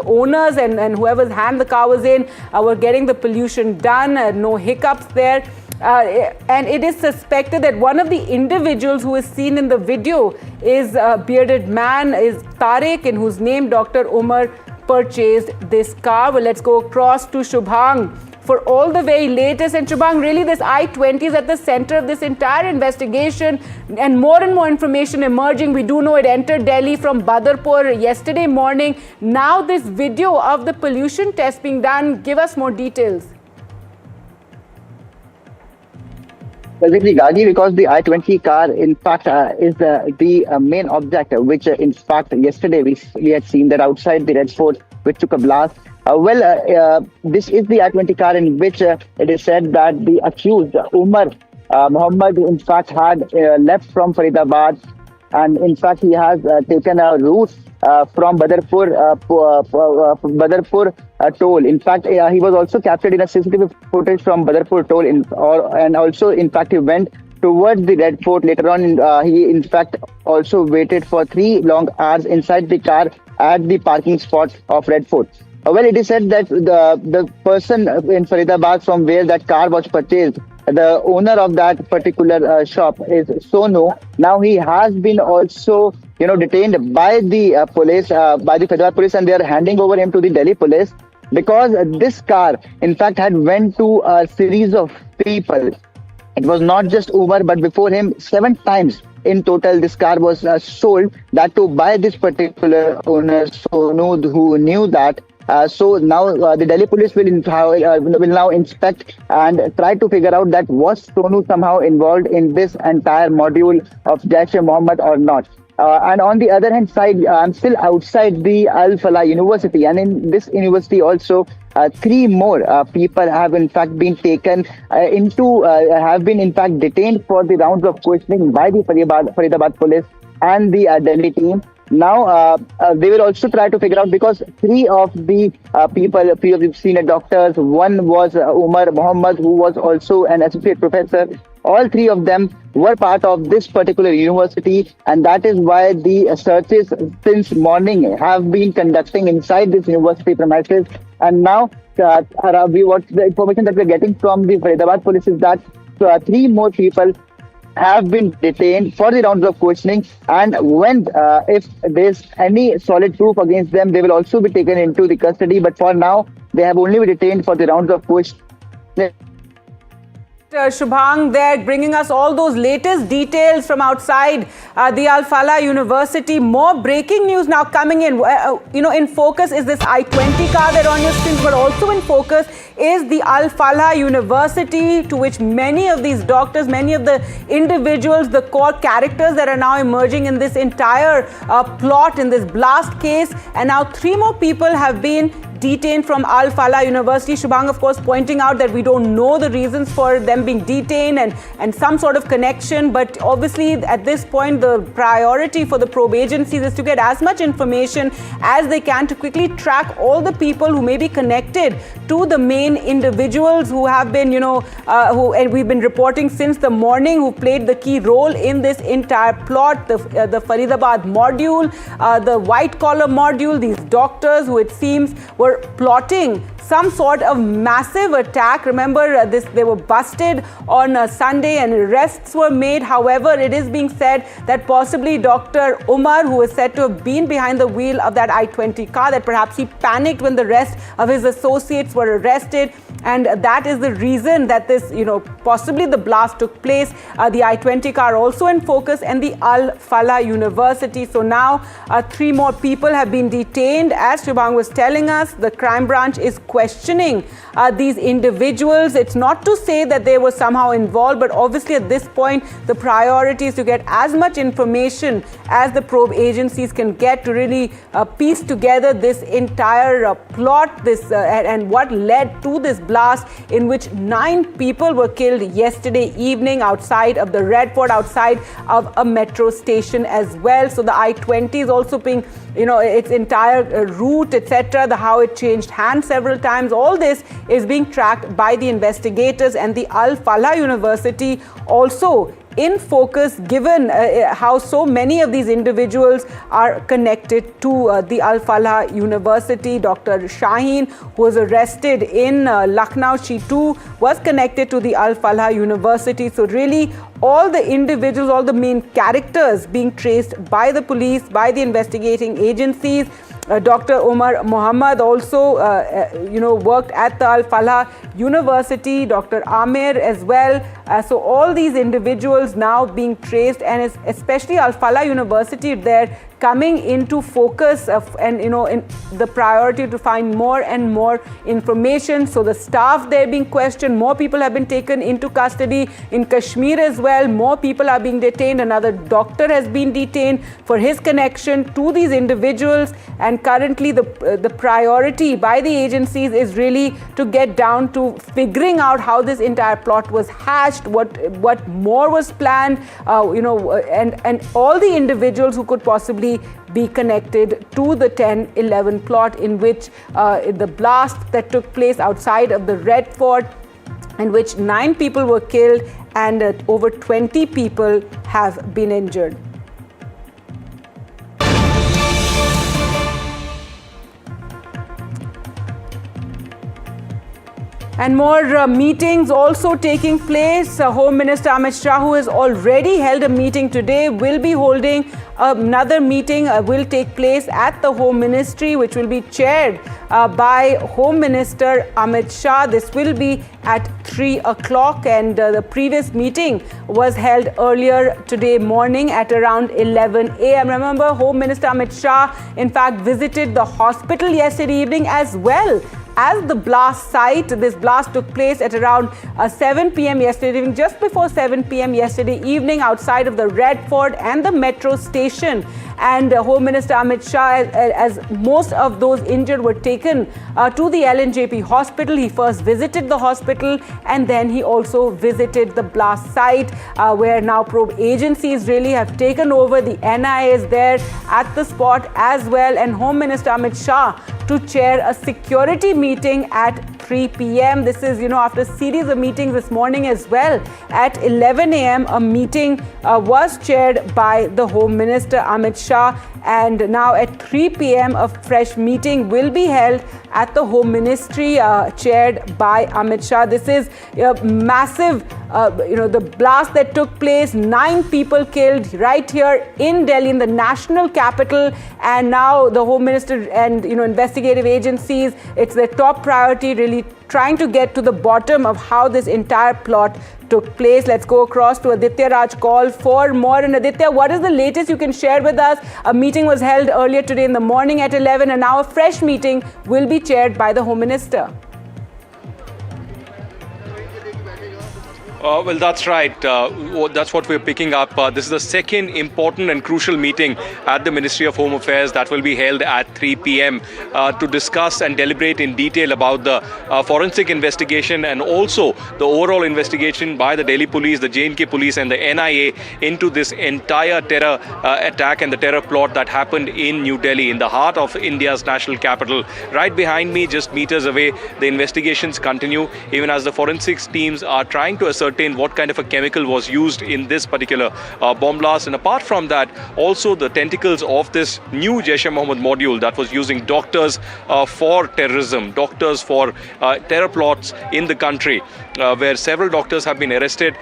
S5: owners and whoever's hand the car was in were getting the pollution done, no hiccups there. And it is suspected that one of the individuals who is seen in the video is a bearded man, is Tariq, in whose name Dr. Umar purchased this car. Well, let's go across to Shubhang for all the very latest. And Shubhang, really this I-20 is at the center of this entire investigation, and more information emerging. We do know it entered Delhi from Badarpur yesterday morning. Now this video of the pollution test being done, give us more details.
S6: Basically, Gaji, because the I-20 car, in fact, is the main object, which, in fact, yesterday we had seen that outside the Red Fort, which took a blast. This is the I-20 car in which it is said that the accused, Umar Mohammed, in fact, had left from Faridabad, and in fact, he has taken a route from Badarpur toll. In fact, he was also captured in a CCTV footage from Badarpur toll, and also, in fact, he went towards the Red Fort. Later on, he, in fact, also waited for 3 long hours inside the car at the parking spot of Red Fort. Well, it is said that the person in Faridabad from where that car was purchased, the owner of that particular shop is Sonu. Now he has been also, detained by the police, by the Faridabad police, and they are handing over him to the Delhi police, because this car, in fact, had went to a series of people. It was not just Umar, but before him, 7 times in total, this car was sold, that too by this particular owner, Sonu, who knew that. So now the Delhi police will now inspect and try to figure out that was Sonu somehow involved in this entire module of Jaish-e-Mohammed or not. And on the other hand side, I'm still outside the Al-Falah University, and in this university also 3 more people have in fact been taken have been in fact detained for the rounds of questioning by the Faridabad police and the Delhi team. Now, they will also try to figure out, because 3 of the people, 3 of the senior doctors, one was Umar Mohammed, who was also an associate professor. All 3 of them were part of this particular university, and that is why the searches since morning have been conducting inside this university premises. And now, the information that we're getting from the Faridabad police is that 3 more people have been detained for the rounds of questioning, and when if there's any solid proof against them, they will also be taken into the custody. But for now, they have only been detained for the rounds of questioning.
S5: Shubhang there bringing us all those latest details from outside the Al Falah University. More breaking news now coming in. In focus is this I-20 car there on your screens, but also in focus is the Al Falah University, to which many of these doctors, many of the individuals, the core characters that are now emerging in this entire plot, in this blast case. And now 3 more people have been detained from Al Falah University. Shubhang, of course, pointing out that we don't know the reasons for them being detained and some sort of connection. But obviously, at this point, the priority for the probe agencies is to get as much information as they can to quickly track all the people who may be connected to the main individuals who have been, and we've been reporting since the morning, who played the key role in this entire plot, the Faridabad module, the white collar module, these doctors who it seems were plotting some sort of massive attack. Remember, they were busted on Sunday and arrests were made. However, it is being said that possibly Dr. Umar, who is said to have been behind the wheel of that I-20 car, that perhaps he panicked when the rest of his associates were arrested, and that is the reason that this, possibly the blast took place. The I-20 car also in focus, and the Al Falah University. So now 3 more people have been detained. As Shubhang was telling us, the crime branch is questioning these individuals. It's not to say that they were somehow involved, but obviously at this point, the priority is to get as much information as the probe agencies can get to really piece together this entire plot, and what led to this blast in which 9 people were killed yesterday evening outside of the Red Fort, outside of a metro station as well. So the I-20 is also being, its entire route, etc., how it changed hands several times. All this is being tracked by the investigators, and the Al Falah University also in focus, given how so many of these individuals are connected to the Al Falah University. Dr. Shaheen, who was arrested in Lucknow, she too was connected to the Al Falah University. So really, all the individuals, all the main characters being traced by the police, by the investigating agencies. Dr. Omar Mohammed also, worked at the Al Falah University, Dr. Amir as well. So all these individuals now being traced, and especially Al Falah University there coming into focus and in the priority to find more and more information. So the staff there being questioned, more people have been taken into custody. In Kashmir as well, more people are being detained. Another doctor has been detained for his connection to these individuals, and currently the priority by the agencies is really to get down to figuring out how this entire plot was hatched, what more was planned, and all the individuals who could possibly be connected to the 10/11 plot, in which the blast that took place outside of the Red Fort, in which 9 people were killed and over 20 people have been injured. And more meetings also taking place. Home Minister Amit Shah, who has already held a meeting today, will be holding another meeting, will take place at the Home Ministry, which will be chaired by Home Minister Amit Shah. This will be at 3 o'clock, and the previous meeting was held earlier today morning at around 11 a.m. Remember, Home Minister Amit Shah, in fact, visited the hospital yesterday evening as well as the blast site. This blast took place at around 7 p.m. yesterday evening, just before 7 p.m. yesterday evening, outside of the Red Fort and the metro station. And Home Minister Amit Shah, as most of those injured were taken to the LNJP hospital, he first visited the hospital, and then he also visited the blast site, where now probe agencies really have taken over. The NIA is there at the spot as well, and Home Minister Amit Shah to chair a security meeting at 3 p.m. This is, after a series of meetings this morning as well. At 11 a.m., a meeting was chaired by the Home Minister Amit Shah, and now at 3 p.m. a fresh meeting will be held at the Home Ministry, chaired by Amit Shah. This is a massive the blast that took place. 9 people killed right here in Delhi, in the national capital. And now the Home Minister and investigative agencies, it's their top priority, really trying to get to the bottom of how this entire plot took place. Let's go across to Aditya Raj call for more. And Aditya, what is the latest you can share with us? A meeting was held earlier today in the morning at 11, and now a fresh meeting will be chaired by the Home Minister.
S2: Well, that's right. That's what we're picking up. This is the second important and crucial meeting at the Ministry of Home Affairs that will be held at 3 p.m. To discuss and deliberate in detail about the forensic investigation and also the overall investigation by the Delhi police, the J&K police and the NIA into this entire terror attack and the terror plot that happened in New Delhi, in the heart of India's national capital. Right behind me, just meters away, the investigations continue, even as the forensics teams are trying to ascertain what kind of a chemical was used in this particular bomb blast. And apart from that, also the tentacles of this new Jaish-e-Mohammed module that was using doctors for terrorism, doctors for terror plots in the country, where several doctors have been arrested.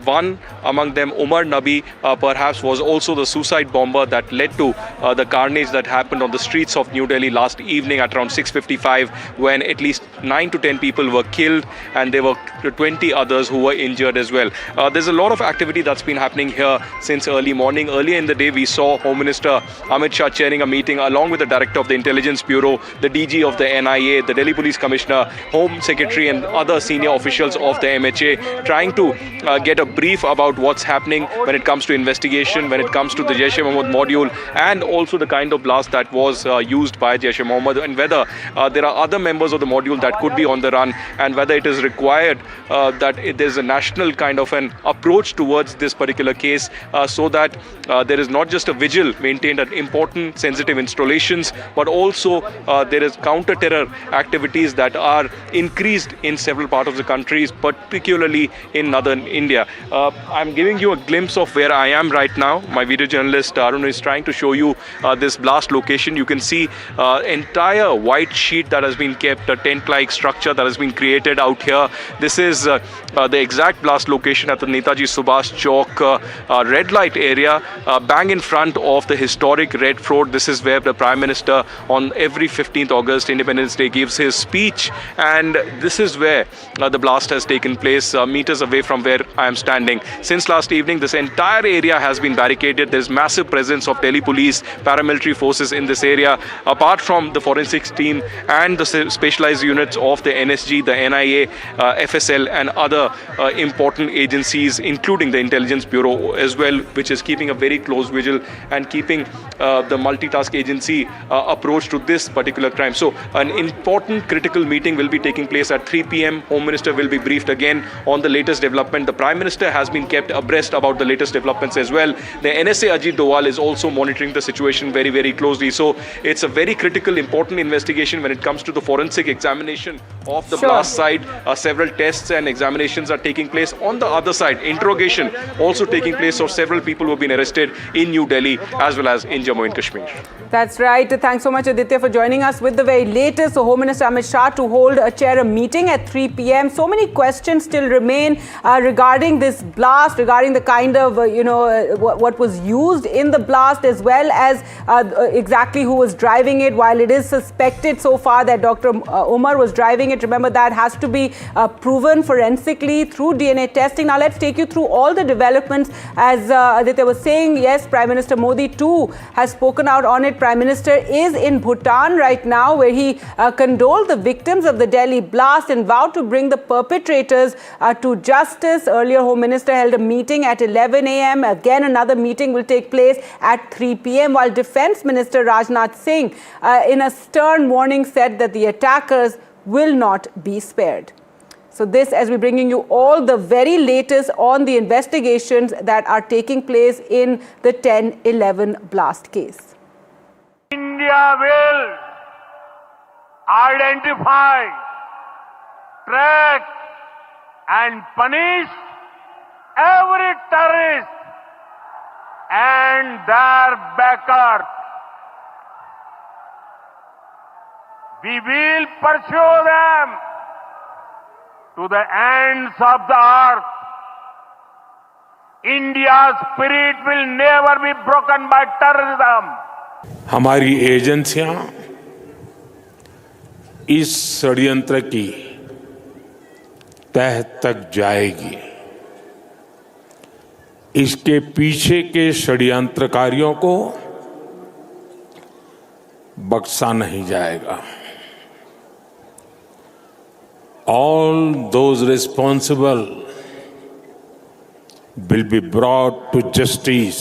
S2: One among them, Umar Nabi, perhaps was also the suicide bomber that led to the carnage that happened on the streets of New Delhi last evening at around 6:55, when at least 9 to 10 people were killed and there were 20 others who were injured as well. There's a lot of activity that's been happening here since early morning. Earlier in the day, we saw Home Minister Amit Shah chairing a meeting along with the Director of the Intelligence Bureau, the DG of the NIA, the Delhi Police Commissioner, Home Secretary and other senior officials of the MHA, trying to get a brief about what's happening when it comes to investigation, when it comes to the Jaish-e-Mohammed module, and also the kind of blast that was used by Jaish-e-Mohammed, and whether there are other members of the module that could be on the run, and whether it is required that there's a national kind of an approach towards this particular case, so that there is not just a vigil maintained at important sensitive installations, but also there is counter-terror activities that are increased in several parts of the country, particularly in northern India. I'm giving you a glimpse of where I am right now. My video journalist Arun is trying to show you this blast location. You can see entire white sheet that has been kept, a tent-like structure that has been created out here. This is the exact blast location at the Netaji Subhash Chowk red light area, bang in front of the historic Red Fort. This is where the Prime Minister on every 15th August, Independence Day, gives his speech, and this is where the blast has taken place, meters away from where I am standing. Since last evening, this entire area has been barricaded. There's massive presence of Delhi police, paramilitary forces in this area, apart from the forensics team and the specialized units of the NSG, the NIA, FSL and other important agencies, including the Intelligence Bureau as well, which is keeping a very close vigil and keeping the multitask agency approach to this particular crime. So an important critical meeting will be taking place at 3 p.m. Home Minister will be briefed again on the latest development. The Prime Minister has been kept abreast about the latest developments as well. The NSA Ajit Doval is also monitoring the situation very, very closely. So it's a very critical, important investigation when it comes to the forensic examination of the blast site. Several tests and examinations are taking place. On the other side, interrogation also taking place of several people who have been arrested in New Delhi as well as in Jammu and Kashmir.
S5: That's right. Thanks so much, Aditya, for joining us with the very latest. So Home Minister Amit Shah to hold a meeting at 3 p.m. So many questions still remain regarding this blast, regarding the kind of, what was used in the blast, as well as exactly who was driving it. While it is suspected so far that Dr. Umar was driving it, remember that has to be proven forensically through DNA testing. Now let's take you through all the developments. As Aditya was saying, yes, Prime Minister Modi too has spoken out on it. Prime Minister is in Bhutan right now, where he condoled the victims of the Delhi blast and vowed to bring the perpetrators to justice. Earlier, Home Minister held a meeting at 11 a.m. Again, another meeting will take place at 3 p.m. while Defence Minister Rajnath Singh, in a stern warning, said that the attackers will not be spared. So this, as we're bringing you all the very latest on the investigations that are taking place in the 10/11 blast case.
S16: India will identify, track and punish every terrorist and their backers. We will pursue them to the ends of the earth. India's spirit will never be broken by terrorism.
S4: हमारी एजेंसियां इस षड्यंत्र की तह तक जाएगी। इसके पीछे के षड्यंत्रकारियों को बख्शा नहीं जाएगा। All those responsible will be brought to justice.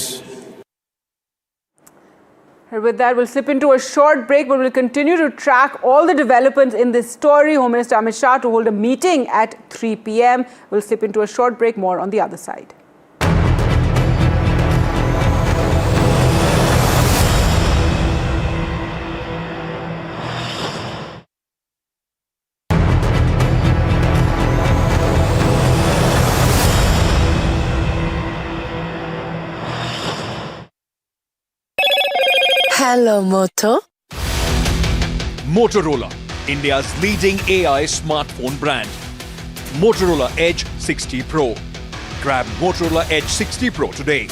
S5: And with that, we'll slip into a short break, but we'll continue to track all the developments in this story. Home Minister Amit Shah to hold a meeting at 3 p.m. We'll slip into a short break, more on the other side.
S10: Hello, Moto.
S13: Motorola, India's leading AI smartphone brand. Motorola Edge 60 Pro. Grab Motorola Edge 60 Pro today.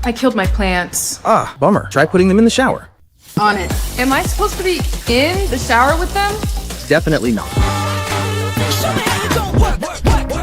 S17: I killed my plants.
S20: Ah, bummer. Try putting them in the shower.
S17: On it. Am I supposed to be in the shower with them?
S20: Definitely not.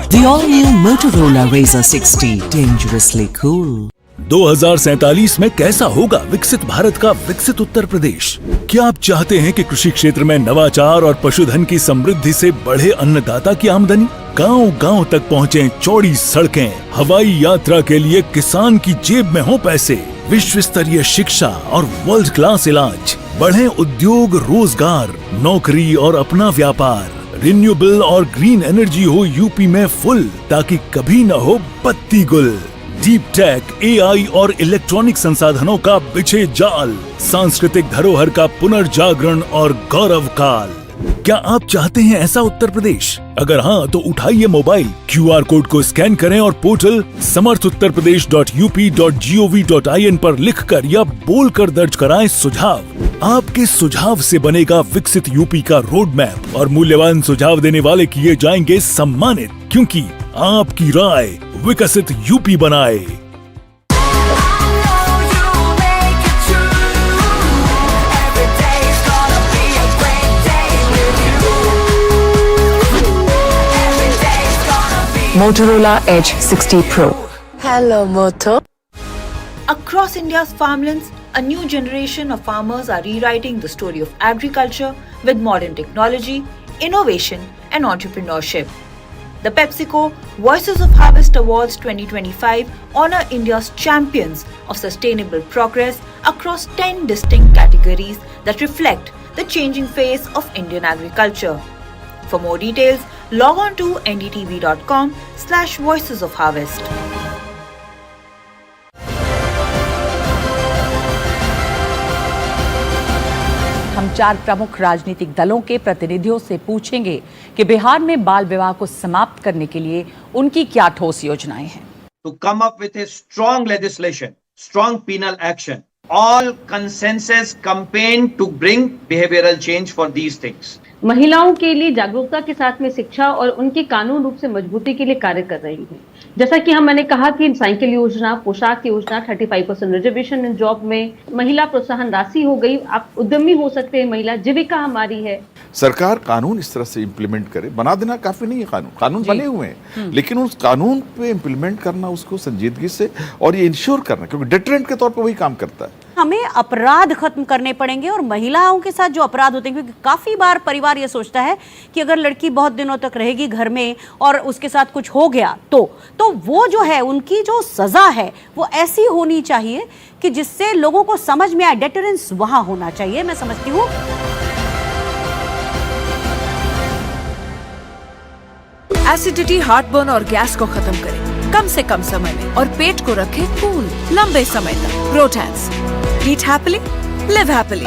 S19: The all-new Motorola Razr 60, dangerously cool.
S14: 2047 में कैसा होगा विकसित भारत का विकसित उत्तर प्रदेश? क्या आप चाहते हैं कि कृषि क्षेत्र में नवाचार और पशुधन की समृद्धि से बढ़े अन्नदाता की आमदनी? गांव-गांव तक पहुंचे चौड़ी सड़कें, हवाई यात्रा के लिए किसान की जेब में हो पैसे, विश्व स्तरीय शिक्षा और वर्ल्ड क्लास इलाज, बढ़े उद्योग, रोजगार, नौकरी और अपना व्यापार, रिन्यूएबल और ग्रीन एनर्जी हो यूपी में फुल, ताकि कभी न हो बत्ती गुल। डीप टेक, एआई और इलेक्ट्रॉनिक संसाधनों का बिछे जाल, सांस्कृतिक धरोहर का पुनर्जागरण और गौरव काल। क्या आप चाहते हैं ऐसा उत्तर प्रदेश? अगर हाँ, तो उठाइए मोबाइल, क्यूआर कोड को स्कैन करें और पोर्टल samarthuttarpradesh.up.gov.in पर लिखकर या बोलकर दर्ज कराएं सुझाव। आपके सुझाव से बनेगा विकसित यूपी का रोड मैप और मूल्यवान सुझाव देने वाले किए जाएंगे सम्मानित, क्योंकि आपकी राय विकसित यूपी बनाए।
S19: Motorola Edge 60 Pro.
S10: Hello, Moto.
S21: Across India's farmlands, a new generation of farmers are rewriting the story of agriculture with modern technology, innovation, and entrepreneurship. The PepsiCo Voices of Harvest Awards 2025 honor India's champions of sustainable progress across 10 distinct categories that reflect the changing face of Indian agriculture. For more details, log on to ndtv.com/Voices of Harvest.
S26: हम 4 प्रमुख राजनीतिक दलों के प्रतिनिधियों से पूछेंगे कि बिहार में बाल विवाह को समाप्त करने के लिए उनकी क्या ठोस योजनाएं हैं।
S27: To come up with a strong legislation, strong penal action, all consensus campaign to bring behavioral change for these things.
S28: महिलाओं के लिए जागरूकता के साथ में शिक्षा और उनकी कानून रूप से मजबूती के लिए कार्य कर रही है। जैसा कि मैंने कहा कि साइकिल योजना, पोशाक योजना, 35% रिजर्वेशन इन जॉब में, महिला प्रोत्साहन राशि हो गई, आप उद्यमी हो सकते हैं, महिला जीविका हमारी है।
S29: सरकार कानून इस तरह से इम्प्लीमेंट करे, बना देना काफी नहीं है, कानून बने हुए हैं, लेकिन उस कानून पे इम्प्लीमेंट करना, उसको संजीदगी से और ये इंश्योर करना, क्योंकि डिटरेंट के तौर पर वही काम करता है।
S30: हमें अपराध खत्म करने पड़ेंगे और महिलाओं के साथ जो अपराध होते हैं, क्योंकि काफी बार परिवार ये सोचता है कि अगर लड़की बहुत दिनों तक रहेगी घर में और उसके साथ कुछ हो गया तो वो जो है उनकी जो सजा है वो ऐसी होनी चाहिए कि जिससे लोगों को समझ में आए, डेटरेंस वहां होना चाहिए, मैं समझती हूँ।
S19: एसिडिटी, हार्टबर्न और गैस को खत्म करें कम से कम समय में और पेट को रखें कूल लंबे समय तक। प्रोटैक्स, ईट हैप्पीली, लिव हैप्पीली।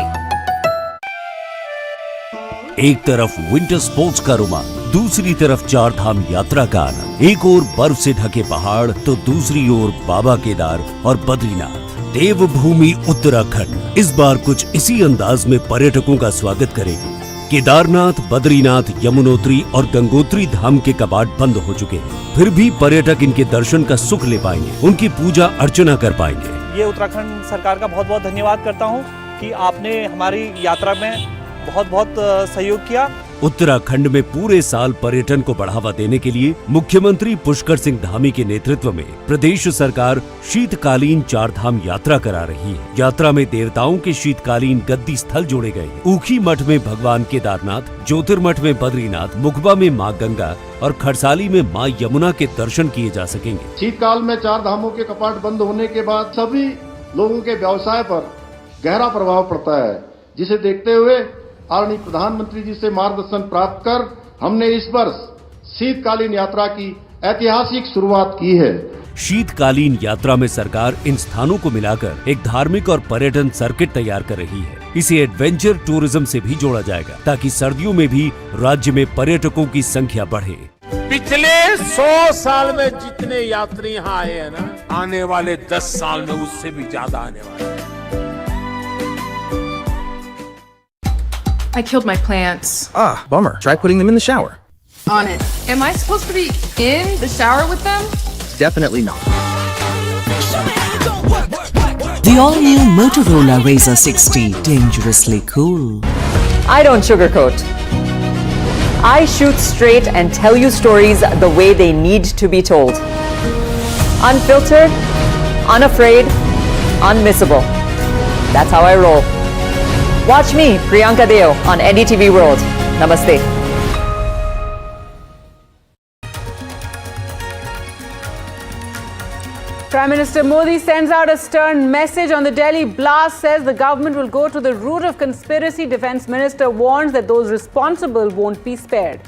S14: एक तरफ विंटर स्पोर्ट्स का रोमांच, दूसरी तरफ चार धाम यात्रा का आनंद। एक ओर बर्फ से ढके पहाड़ तो दूसरी ओर बाबा केदार और बद्रीनाथ। देवभूमि उत्तराखंड इस बार कुछ इसी अंदाज में पर्यटकों का स्वागत करेगी। केदारनाथ, बद्रीनाथ, यमुनोत्री और गंगोत्री धाम के कपाट बंद हो चुके हैं, फिर भी पर्यटक इनके दर्शन का सुख ले पाएंगे, उनकी पूजा अर्चना कर पाएंगे।
S1: ये उत्तराखंड सरकार का बहुत बहुत धन्यवाद करता हूँ कि आपने हमारी यात्रा में बहुत बहुत सहयोग किया।
S14: उत्तराखंड में पूरे साल पर्यटन को बढ़ावा देने के लिए मुख्यमंत्री पुष्कर सिंह धामी के नेतृत्व में प्रदेश सरकार शीतकालीन चार धाम यात्रा करा रही है। यात्रा में देवताओं के शीतकालीन गद्दी स्थल जोड़े गए। ऊखी मठ में भगवान केदारनाथ, ज्योतिर्मठ में बद्रीनाथ, मुखबा में मां गंगा और खरसाली में मां यमुना के दर्शन किए जा सकेंगे।
S3: शीतकाल में चार धामों के कपाट बंद होने के बाद सभी लोगों के व्यवसाय पर गहरा प्रभाव पड़ता है, जिसे देखते हुए आदरणीय प्रधानमंत्री जी से मार्गदर्शन प्राप्त कर हमने इस वर्ष शीतकालीन यात्रा की ऐतिहासिक शुरुआत की है।
S14: शीतकालीन यात्रा में सरकार इन स्थानों को मिलाकर एक धार्मिक और पर्यटन सर्किट तैयार कर रही है। इसे एडवेंचर टूरिज्म से भी जोड़ा जाएगा ताकि सर्दियों में भी राज्य में पर्यटकों की संख्या बढ़े।
S4: पिछले 100 साल में जितने यात्री यहाँ आए हैं ना, आने वाले 10 साल में उससे भी ज्यादा आने वाले।
S17: I killed my plants.
S20: Ah, bummer. Try putting them in the shower.
S17: On it. Am I supposed to be in the shower with them?
S20: Definitely not.
S19: The all-new Motorola Razr 60, dangerously cool.
S9: I don't sugarcoat. I shoot straight and tell you stories the way they need to be told. Unfiltered, unafraid, unmissable. That's how I roll. Watch me, Priyanka Deo, on NDTV World. Namaste.
S5: Prime Minister Modi sends out a stern message on the Delhi blast, says the government will go to the root of conspiracy. Defence Minister warns that those responsible won't be spared.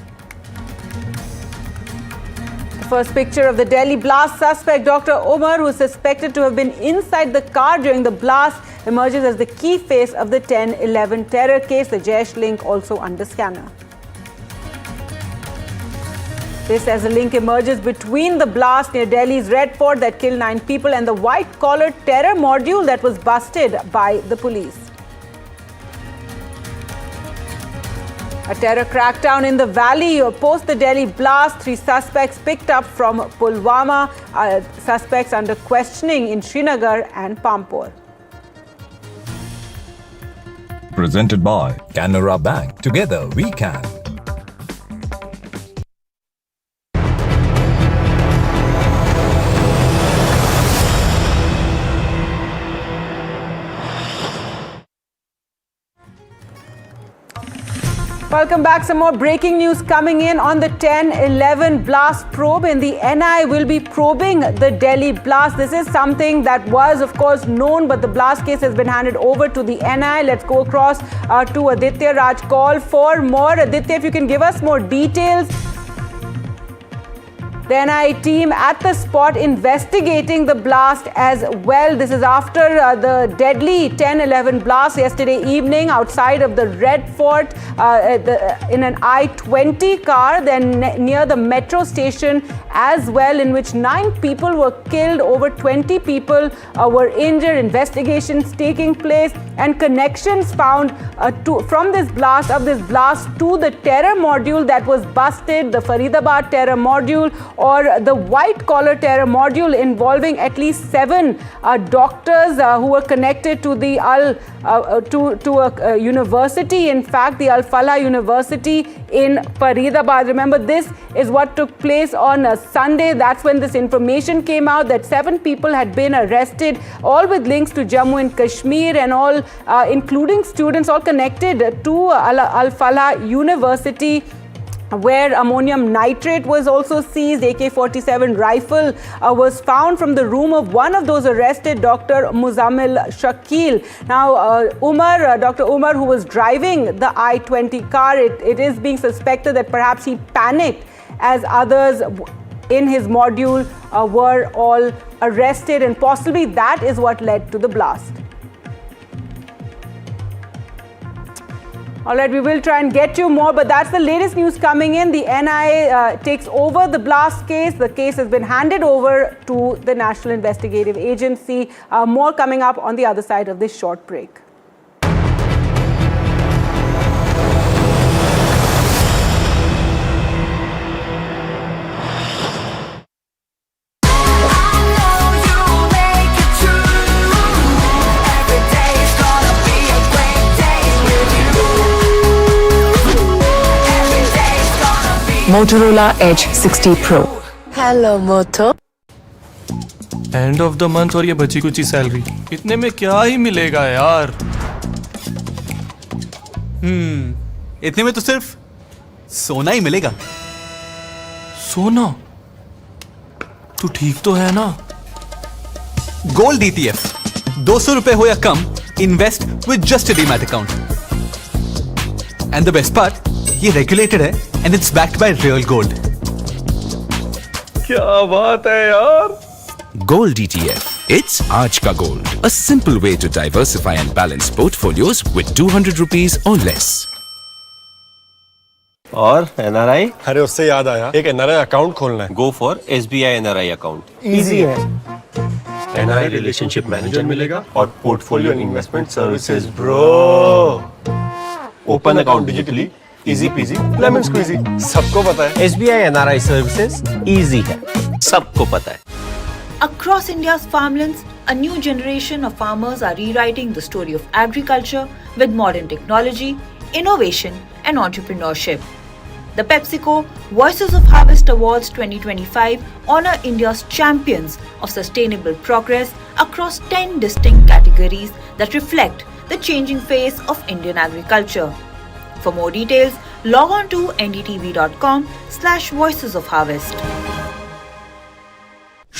S5: The first picture of the Delhi blast suspect, Dr. Umar, who is suspected to have been inside the car during the blast, emerges as the key face of the 10/11 terror case, the Jaish link also under scanner. This as a link emerges between the blast near Delhi's Red Fort that killed 9 people and the white-collar terror module that was busted by the police. A terror crackdown in the valley post the Delhi blast. 3 suspects picked up from Pulwama, suspects under questioning in Srinagar and Pampur.
S11: Presented by Canara Bank. Together we can.
S5: Welcome back. Some more breaking news coming in on the 10/11 blast probe. And the NI will be probing the Delhi blast. This is something that was, of course, known, but the blast case has been handed over to the NI. Let's go across to Aditya Raj Call for more. Aditya, if you can give us more details. The NI team at the spot investigating the blast as well. This is after the deadly 10/11 blast yesterday evening outside of the Red Fort in an I-20 car, then near the metro station as well, in which 9 people were killed, over 20 people were injured. Investigations taking place and connections found from this blast to the terror module that was busted, the Faridabad terror module, or the white-collar terror module involving at least 7 doctors who were connected to the a university, in fact, the Al Falah University in Faridabad. Remember, this is what took place on Sunday. That's when this information came out that 7 people had been arrested, all with links to Jammu and Kashmir, and all, including students, all connected to Al Falah University, where ammonium nitrate was also seized. AK-47 rifle was found from the room of one of those arrested, Dr. Muzammil Shakil. Now, Dr. Umar, who was driving the I-20 car, it is being suspected that perhaps he panicked as others in his module were all arrested, and possibly that is what led to the blast. All right, we will try and get you more, but that's the latest news coming in. The NIA takes over the blast case. The case has been handed over to the National Investigative Agency. More coming up on the other side of this short break.
S19: Motorola Edge 60 Pro.
S10: Hello, Moto.
S6: End of the month और ये बची कुची salary, इतने में क्या ही मिलेगा यार।
S7: इतने में तो सिर्फ सोना ही मिलेगा।
S6: सोना? तू ठीक तो है ना?
S7: गोल्ड ETF, 200 रुपए हो या कम, invest with just a demat account. And the best part, ये रेगुलेटेड है and it's backed by real gold.
S6: क्या बात है यार।
S8: Gold ETF. It's Aaj Ka Gold. A simple way to diversify and balance portfolios with 200 rupees or less.
S12: और NRI?
S6: अरे उससे याद आया, एक NRI अकाउंट खोलना है।
S12: Go for SBI NRI account.
S6: Easy है।
S12: NRI रिलेशनशिप मैनेजर मिलेगा और portfolio investment services bro. Open account digitally, easy PG, lemon squeezy, सबको पता है। SBI NRI सर्विसेज इजी है, सबको पता है।
S21: Across India's farmlands, a new generation of farmers are rewriting the story of agriculture with modern technology, innovation, and entrepreneurship. The PepsiCo Voices of Harvest Awards 2025 honor India's champions of sustainable progress across 10 distinct categories that reflect the changing face of Indian agriculture. For more details, log on to ndtv.com/Voices of Harvest.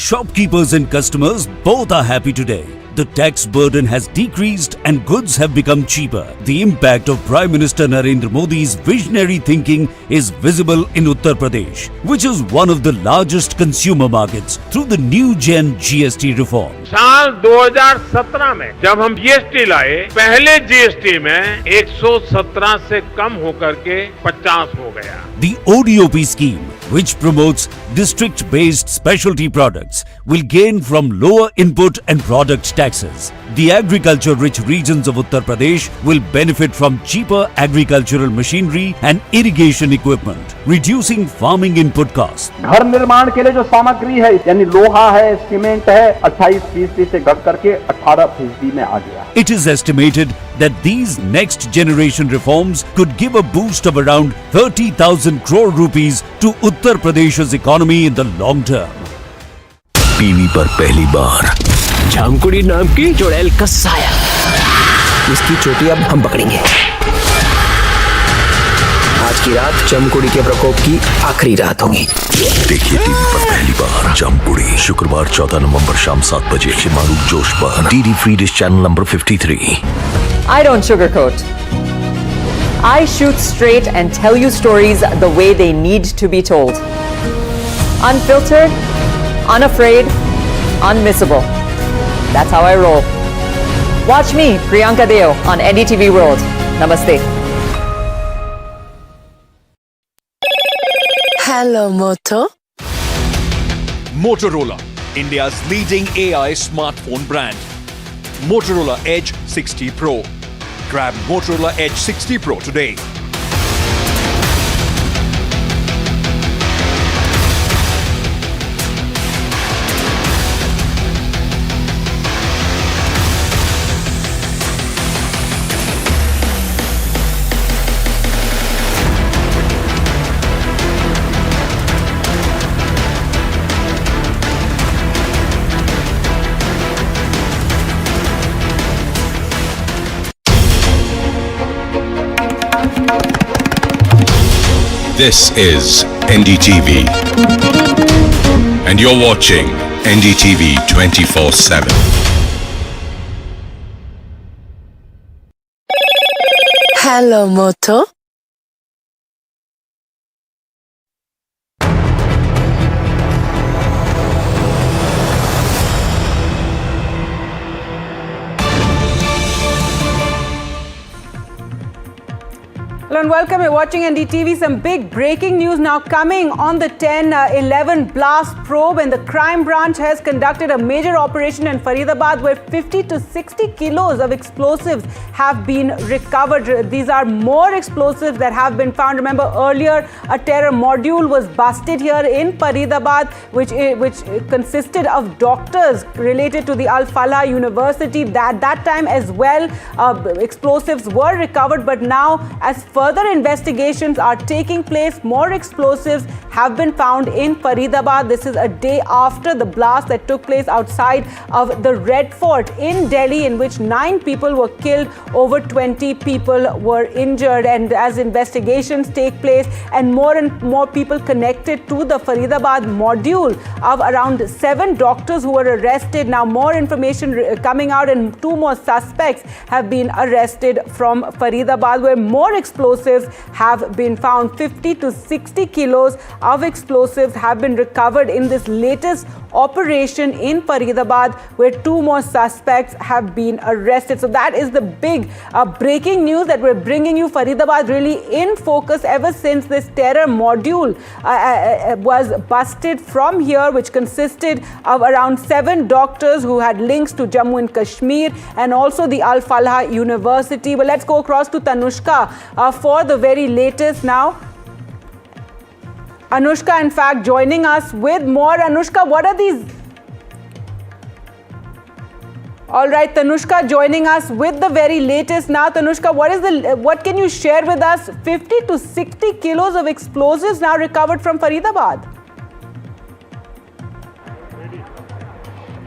S14: Shopkeepers and customers both are happy today. The tax burden has decreased and goods have become cheaper. The impact of Prime Minister Narendra Modi's visionary thinking is visible in Uttar Pradesh, which is one of the largest consumer markets through the new Gen GST reform.
S16: साल 2017 में जब हम GST लाए, पहले GST में 117 से कम होकर के 50 हो गया।
S14: The ODOP scheme, which promotes district-based specialty products, will gain from lower input and product taxes. The agriculture-rich regions of Uttar Pradesh will benefit from cheaper agricultural machinery and irrigation equipment, reducing farming input costs.
S15: घर निर्माण के लिए जो सामग्री है, यानी लोहा है, सीमेंट है, 28% से घट करके 18% में आ गया।
S14: It is estimated that these next generation reforms could give a boost of around 30,000 crore rupees to Uttar Pradesh's economy in the long term.
S8: TV पर पहली बार
S18: झामकुड़ी नाम की चुड़ैल का साया।
S20: इसकी चोटी अब हम पकड़ेंगे। आज की रात जमकुड़ी के प्रकोप की आखिरी रात होगी।
S8: देखिए टीवी पर पहली बार जमकुड़ी, शुक्रवार 14 नवंबर शाम 7 बजे शिमारू जोश पर DD free dish channel number 53।
S9: I don't sugarcoat. I shoot straight and tell you stories the way they need to be told. Unfiltered, unafraid, unmissable. That's how I roll. Watch me, Priyanka Deo, on NDTV World. Namaste.
S10: Hello, Moto.
S13: Motorola, India's leading AI smartphone brand. Motorola Edge 60 Pro. Grab Motorola Edge 60 Pro today.
S22: This is NDTV, and you're watching NDTV 24/7.
S10: Hello, Moto.
S5: Hello and welcome. You're watching NDTV. Some big breaking news now coming on the 10/11 blast probe, and the crime branch has conducted a major operation in Faridabad where 50 to 60 kilos of explosives have been recovered. These are more explosives that have been found. Remember earlier a terror module was busted here in Faridabad which consisted of doctors related to the Al Falah University. At that time as well explosives were recovered, but now as further investigations are taking place, more explosives have been found in Faridabad. This is a day after the blast that took place outside of the Red Fort in Delhi, in which 9 people were killed, over 20 people were injured. And as investigations take place and more people connected to the Faridabad module of around 7 doctors who were arrested. Now more information coming out, and 2 more suspects have been arrested from Faridabad, where more explosives have been found. 50 to 60 kilos of explosives have been recovered in this latest operation in Faridabad, where 2 more suspects have been arrested. So that is the big breaking news that we're bringing you. Faridabad really in focus ever since this terror module was busted from here, which consisted of around 7 doctors who had links to Jammu and Kashmir and also the Al Falah University. But let's go across to Tanushka for the very latest now. Anushka, in fact, joining us with more. Anushka, what are these? All right, Tanushka joining us with the very latest now. Tanushka, what can you share with us? 50 to 60 kilos of explosives now recovered from Faridabad.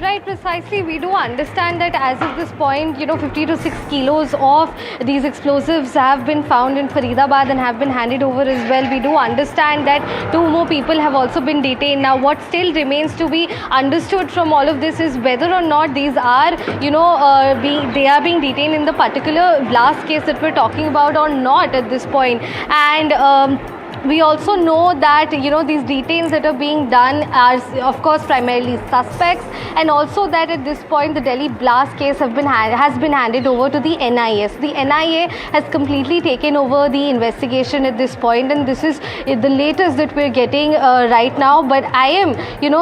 S1: Right, precisely. We do understand that as of this point, 50 to 6 kilos of these explosives have been found in Faridabad and have been handed over as well. We do understand that 2 more people have also been detained. Now, what still remains to be understood from all of this is whether or not these are, they are being detained in the particular blast case that we're talking about or not at this point. And we also know that these detains that are being done are of course primarily suspects, and also that at this point the Delhi blast case has been handed over to the NIA. So the NIA has completely taken over the investigation at this point, and this is the latest that we're getting right now. But I am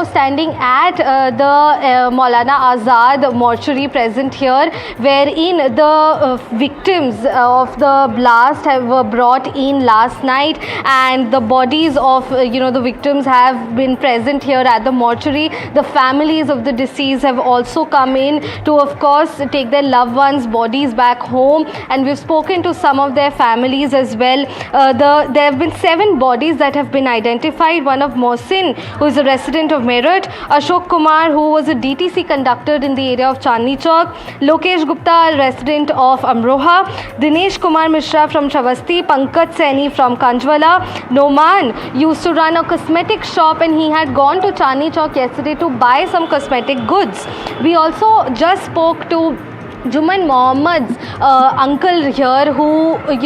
S1: standing at the Maulana Azad mortuary present here, wherein the victims of the blast were brought in last night, and the bodies of the victims have been present here at the mortuary. The families of the deceased have also come in to of course take their loved ones' bodies back home, and we've spoken to some of their families as well. There have been 7 bodies that have been identified. One of Mohsin, who is a resident of Meerut, Ashok Kumar, who was a DTC conductor in the area of Chandni Chowk, Lokesh Gupta, a resident of Amroha, Dinesh Kumar Mishra from Chavasti, Pankaj Saini from Kanjwala. Noman used to run a cosmetic shop, and he had gone to Chandni Chowk yesterday to buy some cosmetic goods. We also just spoke to Juman Mohammad's uncle here,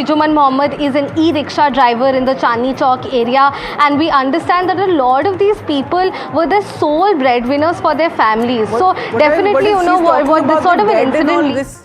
S1: Juman Mohammad is an e-rickshaw driver in the Chandni Chowk area, and we understand that a lot of these people were the sole breadwinners for their families. So definitely, what this sort of an incident.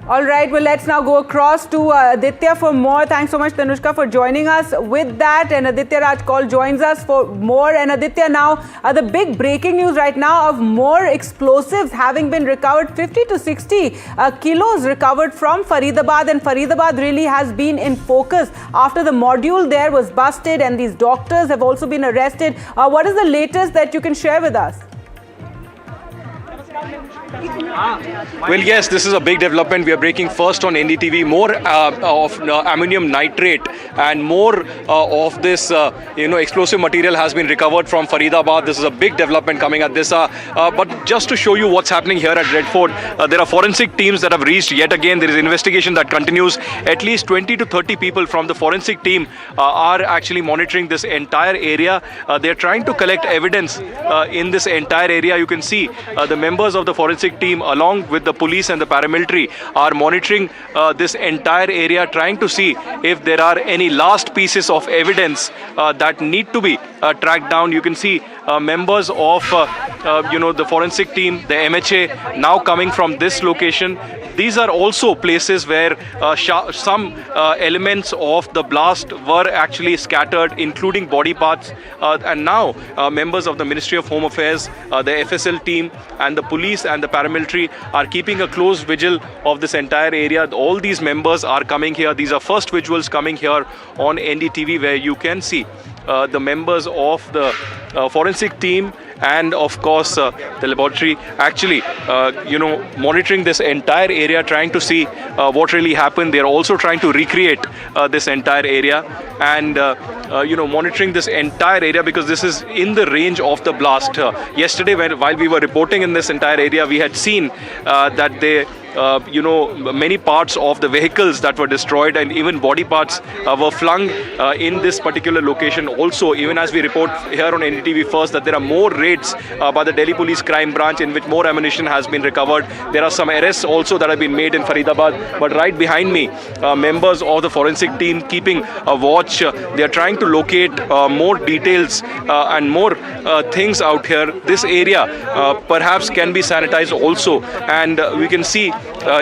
S5: All right, well, let's now go across to Aditya for more. Thanks so much, Tanushka, for joining us with that. And Aditya Rajkol joins us for more. And Aditya, now the big breaking news right now of more explosives having been recovered, 50 to 60 kilos recovered from Faridabad. And Faridabad really has been in focus after the module there was busted, and these doctors have also been arrested. What is the latest that you can share with us?
S2: Well, yes, this is a big development. We are breaking first on NDTV. More of ammonium nitrate and more of this, explosive material has been recovered from Faridabad. This is a big development coming at this. But just to show you what's happening here at Red Fort, there are forensic teams that have reached yet again. There is investigation that continues. At least 20 to 30 people from the forensic team are actually monitoring this entire area. They are trying to collect evidence in this entire area. You can see the members of the forensic forensic team, along with the police and the paramilitary, are monitoring this entire area, trying to see if there are any last pieces of evidence that need to be tracked down. You can see members of the forensic team, the MHA, now coming from this location. These are also places where some elements of the blast were actually scattered, including body parts. And now members of the Ministry of Home Affairs, the FSL team and the police and the paramilitary are keeping a close vigil of this entire area. All these members are coming here. These are first visuals coming here on NDTV, where you can see the members of the forensic team and of course the laboratory actually monitoring this entire area, trying to see what really happened. They're also trying to recreate this entire area and monitoring this entire area, because this is in the range of the blast. Yesterday while we were reporting in this entire area, we had seen that they many parts of the vehicles that were destroyed and even body parts were flung in this particular location. Also, even as we report here on NDTV First, that there are more raids by the Delhi Police Crime Branch in which more ammunition has been recovered. There are some arrests also that have been made in Faridabad. But right behind me, members of the forensic team keeping a watch. They are trying to locate more details and more things out here. This area perhaps can be sanitized also, and we can see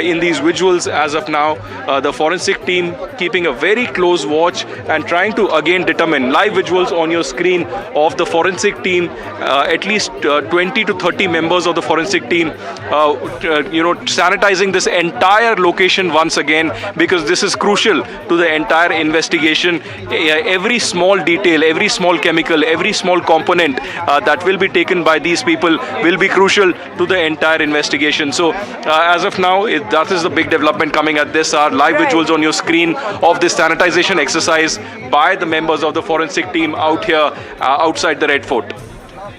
S2: in these visuals as of now the forensic team keeping a very close watch and trying to again determine. Live visuals on your screen of the forensic team, at least 20 to 30 members of the forensic team sanitizing this entire location once again, because this is crucial to the entire investigation. Every small detail, every small chemical, every small component that will be taken by these people will be crucial to the entire investigation. So as of now, that is the big development coming at this hour. Live visuals on your screen of this sanitization exercise by the members of the forensic team out here outside the Red Fort.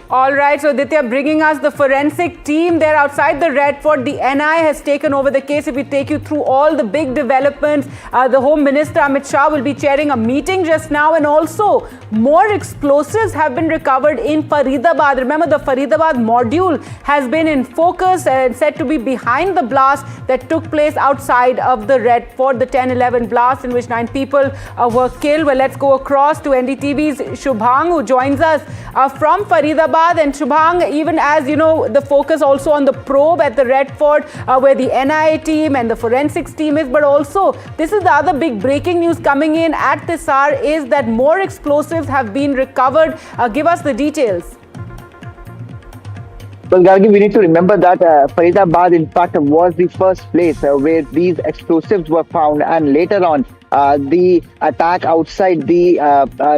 S5: All right, so Ditya bringing us the forensic team there outside the Red Fort. The NI has taken over the case. If we take you through all the big developments, the Home Minister Amit Shah will be chairing a meeting just now, and also more explosives have been recovered in Faridabad. Remember, the Faridabad module has been in focus and said to be behind the blast that took place outside of the Red Fort, the 10/11 blast in which 9 people were killed. Well, let's go across to NDTV's Shubhang, who joins us from Faridabad. And Shubhang, even as you know, the focus also on the probe at the Red Fort, where the NIA team and the forensics team is, but also this is the other big breaking news coming in at this hour, is that more explosives have been recovered. Give us the details.
S3: Well, Gargi, we need to remember that Faridabad, in fact, was the first place where these explosives were found, and later on, the attack outside the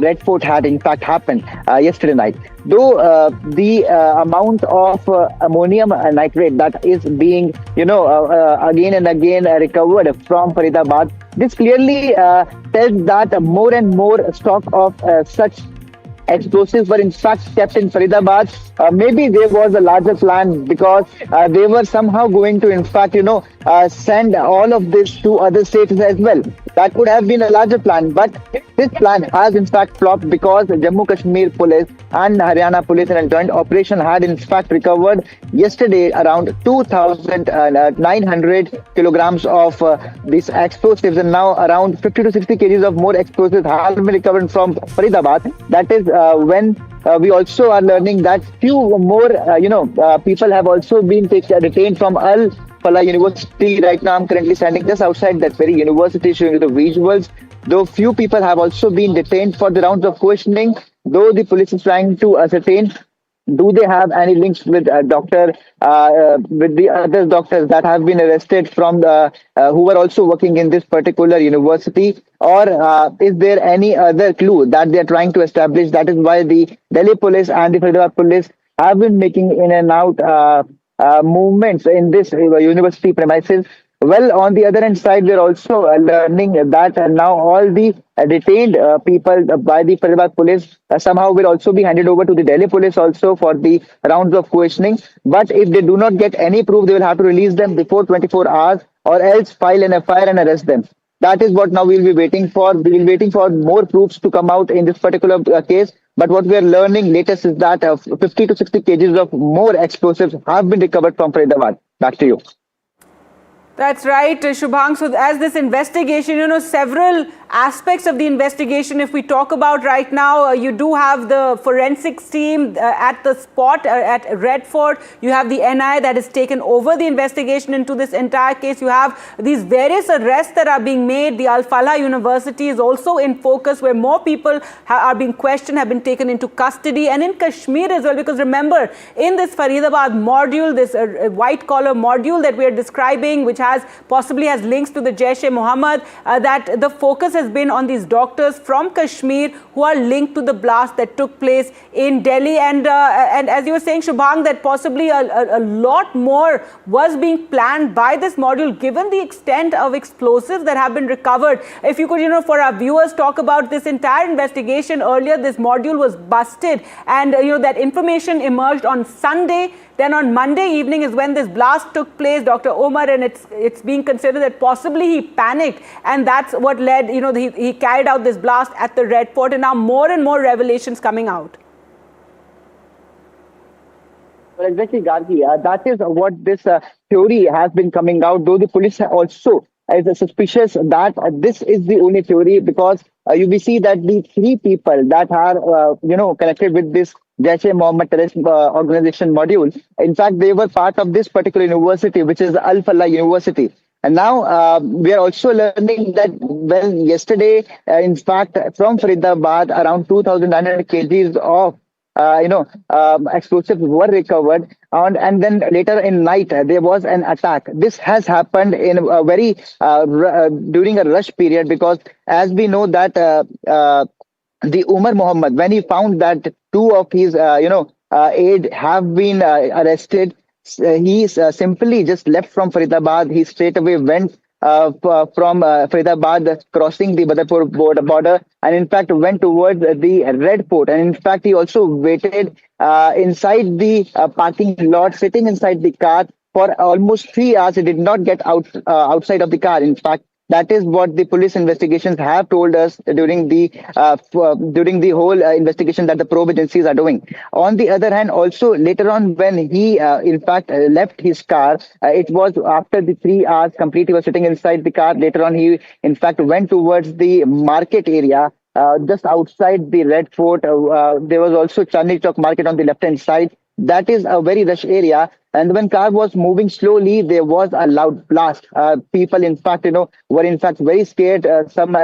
S3: Red Fort had in fact happened yesterday night. Though the amount of ammonium nitrate that is being, again and again recovered from Faridabad, this clearly tells that more and more stock of such explosives were in fact kept in Faridabad. Maybe there was a larger plan, because they were somehow going to in fact send all of this to other states as well. That could have been a larger plan, but this plan has in fact flopped, because Jammu Kashmir police and Haryana police in a joint operation had in fact recovered yesterday around 2,900 kilograms of these explosives, and now around 50 to 60 kgs of more explosives have been recovered from Faridabad. That is when we also are learning that few more people have also been detained from Al Falah University. Right now I'm currently standing just outside that very university, showing you the visuals. Though few people have also been detained for the rounds of questioning, though the police is trying to ascertain do they have any links with with the other doctors that have been arrested from the who were also working in this particular university, or is there any other clue that they are trying to establish? That is why the Delhi police and the Faridabad police have been making in and out movements in this university premises. Well, on the other hand side, we're also learning that now all the detained people by the Faridabad police somehow will also be handed over to the Delhi police also for the rounds of questioning. But if they do not get any proof, they will have to release them before 24 hours, or else file an FIR and arrest them. That is what now we'll be waiting for. We will be waiting for more proofs to come out in this particular case. But what we are learning latest is that 50 to 60 kgs of more explosives have been recovered from Faridabad. Back to you.
S5: That's right, Shubhang. So as this investigation, several aspects of the investigation, if we talk about right now, you do have the forensics team at the spot at Red Fort. You have the NI that has taken over the investigation into this entire case. You have these various arrests that are being made. The Al Falah University is also in focus, where more people are being questioned, have been taken into custody, and in Kashmir as well, because remember, in this Faridabad module, this white collar module that we are describing, which possibly has links to the Jaish-e-Mohammed, that the focus has been on these doctors from Kashmir who are linked to the blast that took place in Delhi. And as you were saying, Shubhang, that possibly a lot more was being planned by this module, given the extent of explosives that have been recovered. If you could, for our viewers, talk about this entire investigation. Earlier, this module was busted, and that information emerged on Sunday. Then on Monday evening is when this blast took place, Dr. Omar, and it's being considered that possibly he panicked, and that's what led, he carried out this blast at the Red Fort, and now more and more revelations coming out.
S3: Well, exactly, Gargi. That is what this theory has been coming out, though the police also is suspicious that this is the only theory, because we see that the three people that are, connected with this Jaish-e-Mohammed terrorist organization module, in fact, they were part of this particular university, which is the Al Falah University. And now we are also learning that, yesterday, in fact, from Faridabad, around 2,900 kgs of explosives were recovered, and then later in night there was an attack. This has happened in a very during a rush period, because as we know that the Umar Muhammad, when he found that two of his aide have been arrested, he simply just left from Faridabad. He straight away went from Faridabad, crossing the Badrpur border, and in fact went towards the Red Fort. And in fact, he also waited inside the parking lot, sitting inside the car for almost 3 hours. He did not get outside of the car. In fact, that is what the police investigations have told us during the whole investigation that the probe agencies are doing. On the other hand, also later on, when he in fact left his car, it was after the 3 hours complete. He was sitting inside the car. Later on, he in fact went towards the market area. Just outside the Red Fort, there was also Chandni Chowk market on the left-hand side. That is a very rush area. And when car was moving slowly, there was a loud blast. People, in fact, were in fact very scared. Some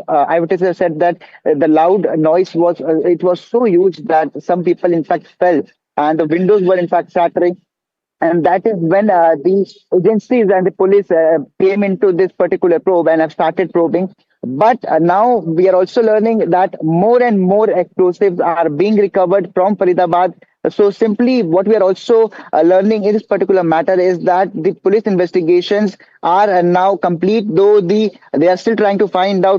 S3: eyewitnesses said that the loud noise was so huge that some people, in fact, fell, and the windows were in fact shattering. And that is when the agencies and the police came into this particular probe and have started probing. But now we are also learning that more and more explosives are being recovered from Faridabad. So simply what we are also learning in this particular matter is that the police investigations are now complete, though they are still trying to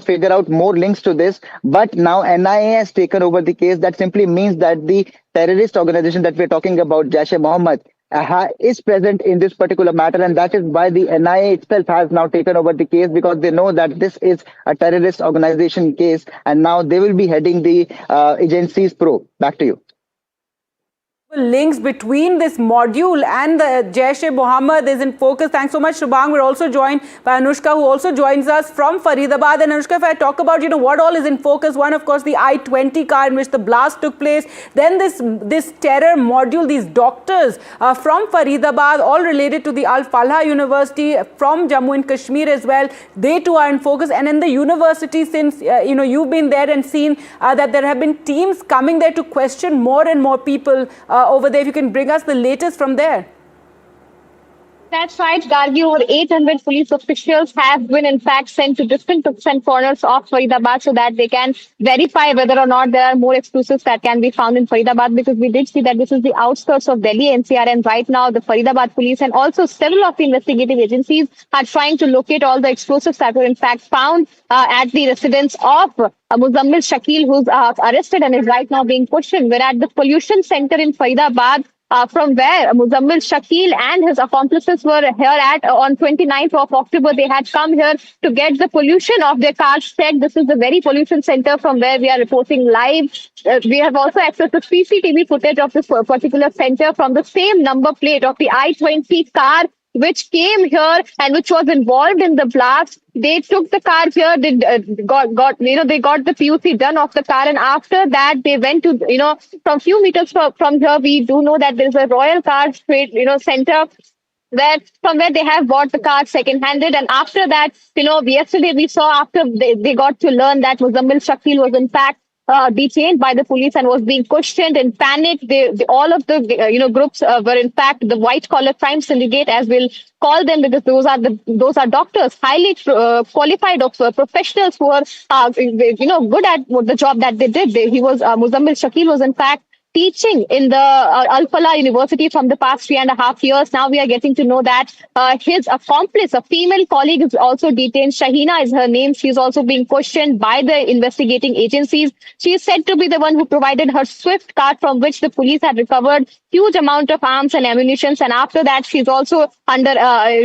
S3: figure out more links to this. But now NIA has taken over the case. That simply means that the terrorist organization that we're talking about, Jaish-e-Mohammed, is present in this particular matter, and that is why the NIA itself has now taken over the case, because they know that this is a terrorist organization case, and now they will be heading the agency's probe. Back to you.
S5: Links between this module and the Jaish-e-Mohammed is in focus. Thanks so much, Shubhang. We're also joined by Anushka, who also joins us from Faridabad. And Anushka, if I talk about, what all is in focus, one, of course, the I-20 car in which the blast took place. Then this terror module, these doctors from Faridabad, all related to the Al Falah University from Jammu and Kashmir as well. They too are in focus. And in the university, since, you've been there and seen that there have been teams coming there to question more and more people over there. If you can bring us the latest from there.
S4: That's right, Gargi. Over 800 police officials have been, in fact, sent to different nooks and corners of Faridabad so that they can verify whether or not there are more explosives that can be found in Faridabad, because we did see that this is the outskirts of Delhi NCR, and right now the Faridabad police and also several of the investigative agencies are trying to locate all the explosives that were, in fact, found at the residence of Muzammil Shakil, who's arrested and is right now being questioned. We're at the pollution center in Faridabad, from where Muzammil Shakil and his accomplices were here at on 29th of October. They had come here to get the pollution of their cars checked. This is the very pollution center from where we are reporting live. We have also accessed the CCTV footage of this particular center from the same number plate of the I-20 car which came here and which was involved in the blast. They took the car here. They they got the PUC done of the car, and after that they went to from few meters from here. We do know that there is a Royal Car Trade center from where they have bought the car second-handed. And after that, yesterday we saw after they got to learn that Muzammil Shakil was in fact detained by the police and was being questioned in panic. All of the groups were in fact the white-collar crime syndicate, as we'll call them, because those are doctors, highly qualified professionals who are good at the job that they did. Muzammil Shakil was in fact teaching in the Al-Falah University from the past 3.5 years. Now we are getting to know that his accomplice, a female colleague, is also detained. Shaheena is her name. She is also being questioned by the investigating agencies. She is said to be the one who provided her Swift card from which the police had recovered huge amount of arms and ammunition. And after that, she's also under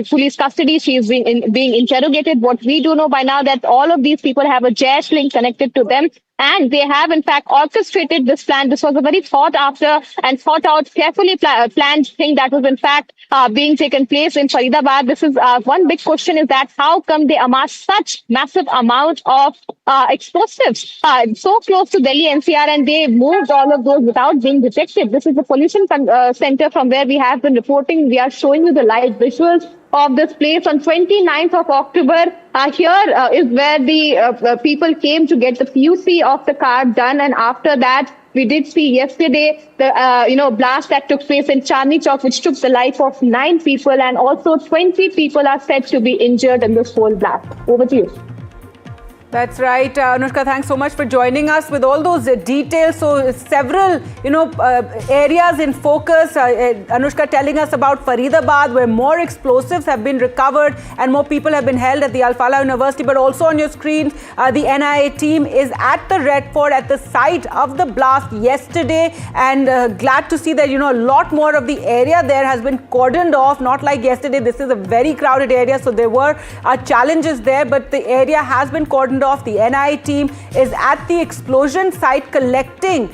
S4: police custody. She is being interrogated. What we do know by now that all of these people have a Jaish link connected to them. And they have, in fact, orchestrated this plan. This was a very thought after and thought out, carefully planned thing that was, in fact, being taken place in Faridabad. This is one big question is that how come they amassed such massive amount of explosives so close to Delhi NCR, and they moved all of those without being detected. This is the pollution center from where we have been reporting. We are showing you the live visuals of this place on 29th of October. Here is where the people came to get the PUC of the car done, and after that, we did see yesterday the blast that took place in Chandni Chowk, which took the life of 9 people, and also 20 people are said to be injured in this whole blast. Over to you.
S5: That's right, Anushka. Thanks so much for joining us with all those details. So several, areas in focus. Anushka telling us about Faridabad, where more explosives have been recovered and more people have been held at the Al-Falah University. But also on your screen, the NIA team is at the Red Fort at the site of the blast yesterday, and glad to see that a lot more of the area there has been cordoned off. Not like yesterday. This is a very crowded area, so there were challenges there, but the area has been cordoned off. The NIA team is at the explosion site collecting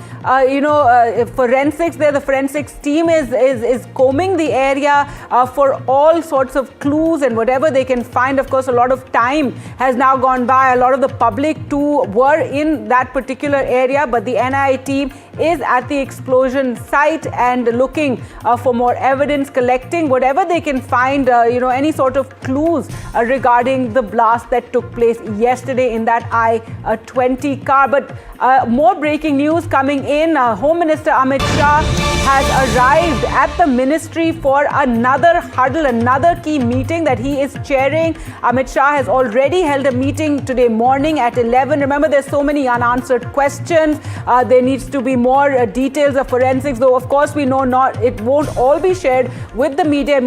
S5: forensics there. The forensics team is combing the area for all sorts of clues and whatever they can find. Of course, a lot of time has now gone by. A lot of the public too were in that particular area, but the NIA team is at the explosion site and looking for more evidence, collecting whatever they can find, any sort of clues regarding the blast that took place yesterday in that I-20 car. But more breaking news coming in. Home Minister Amit Shah has arrived at the ministry for another huddle, another key meeting that he is chairing. Amit Shah has already held a meeting today morning at 11. Remember, there's so many unanswered questions. There needs to be more details of forensics, though of course we know it won't all be shared with the media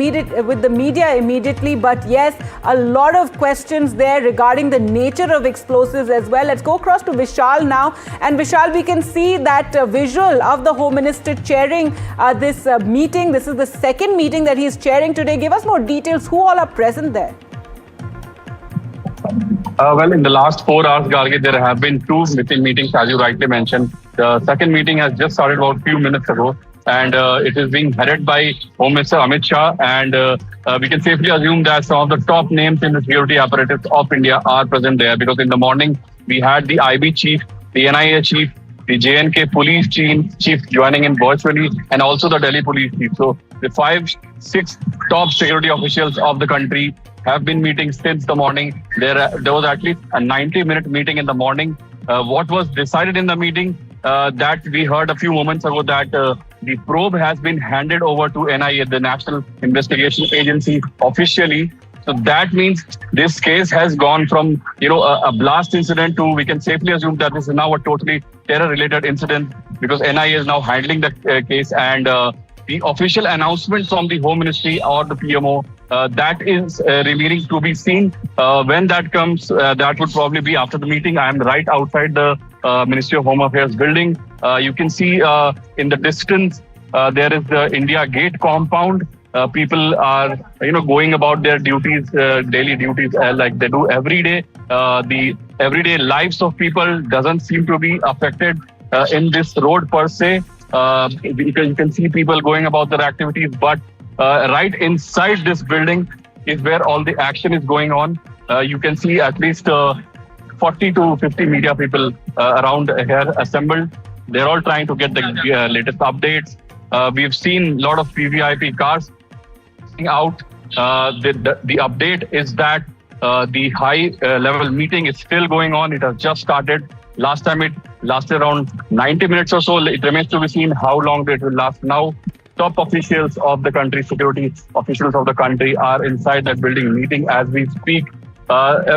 S5: immediately. But yes, a lot of questions there regarding the nature of explosives as well. Let's go across to Vishal now. And Vishal, we can see that visual of the Home Minister chairing this meeting. This is the second meeting that he is chairing today. Give us more details. Who all are present there?
S11: Well, in the last 4 hours, Gargi, there have been 2 meetings, as you rightly mentioned. The second meeting has just started about a few minutes ago, and it is being headed by Home Minister Amit Shah. And we can safely assume that some of the top names in the security apparatus of India are present there, because in the morning we had the IB chief, the NIA chief, the JNK police chief joining in virtually, and also the Delhi police chief. So the 5-6 top security officials of the country have been meeting since the morning. There was at least a 90-minute meeting in the morning. What was decided in the meeting, that we heard a few moments ago, that the probe has been handed over to NIA, the National Investigation Agency, officially. So that means this case has gone from, a blast incident to, we can safely assume that this is now a totally terror-related incident, because NIA is now handling the case. And the official announcement from the Home Ministry or the PMO, that is remaining to be seen. When that comes, that would probably be after the meeting. I am right outside the Ministry of Home Affairs building. You can see in the distance There is the India Gate compound. People are, going about their duties, daily duties, like they do every day. The everyday lives of people doesn't seem to be affected in this road per se. You can see people going about their activities, but right inside this building is where all the action is going on. You can see at least 40 to 50 media people around here assembled. They're all trying to get the latest updates. We've seen a lot of VVIP cars out. The update is that the high level meeting is still going on. It has just started. Last time it lasted around 90 minutes or so. It remains to be seen how long it will last. Now, top officials of the country, security officials of the country are inside that building meeting as we speak.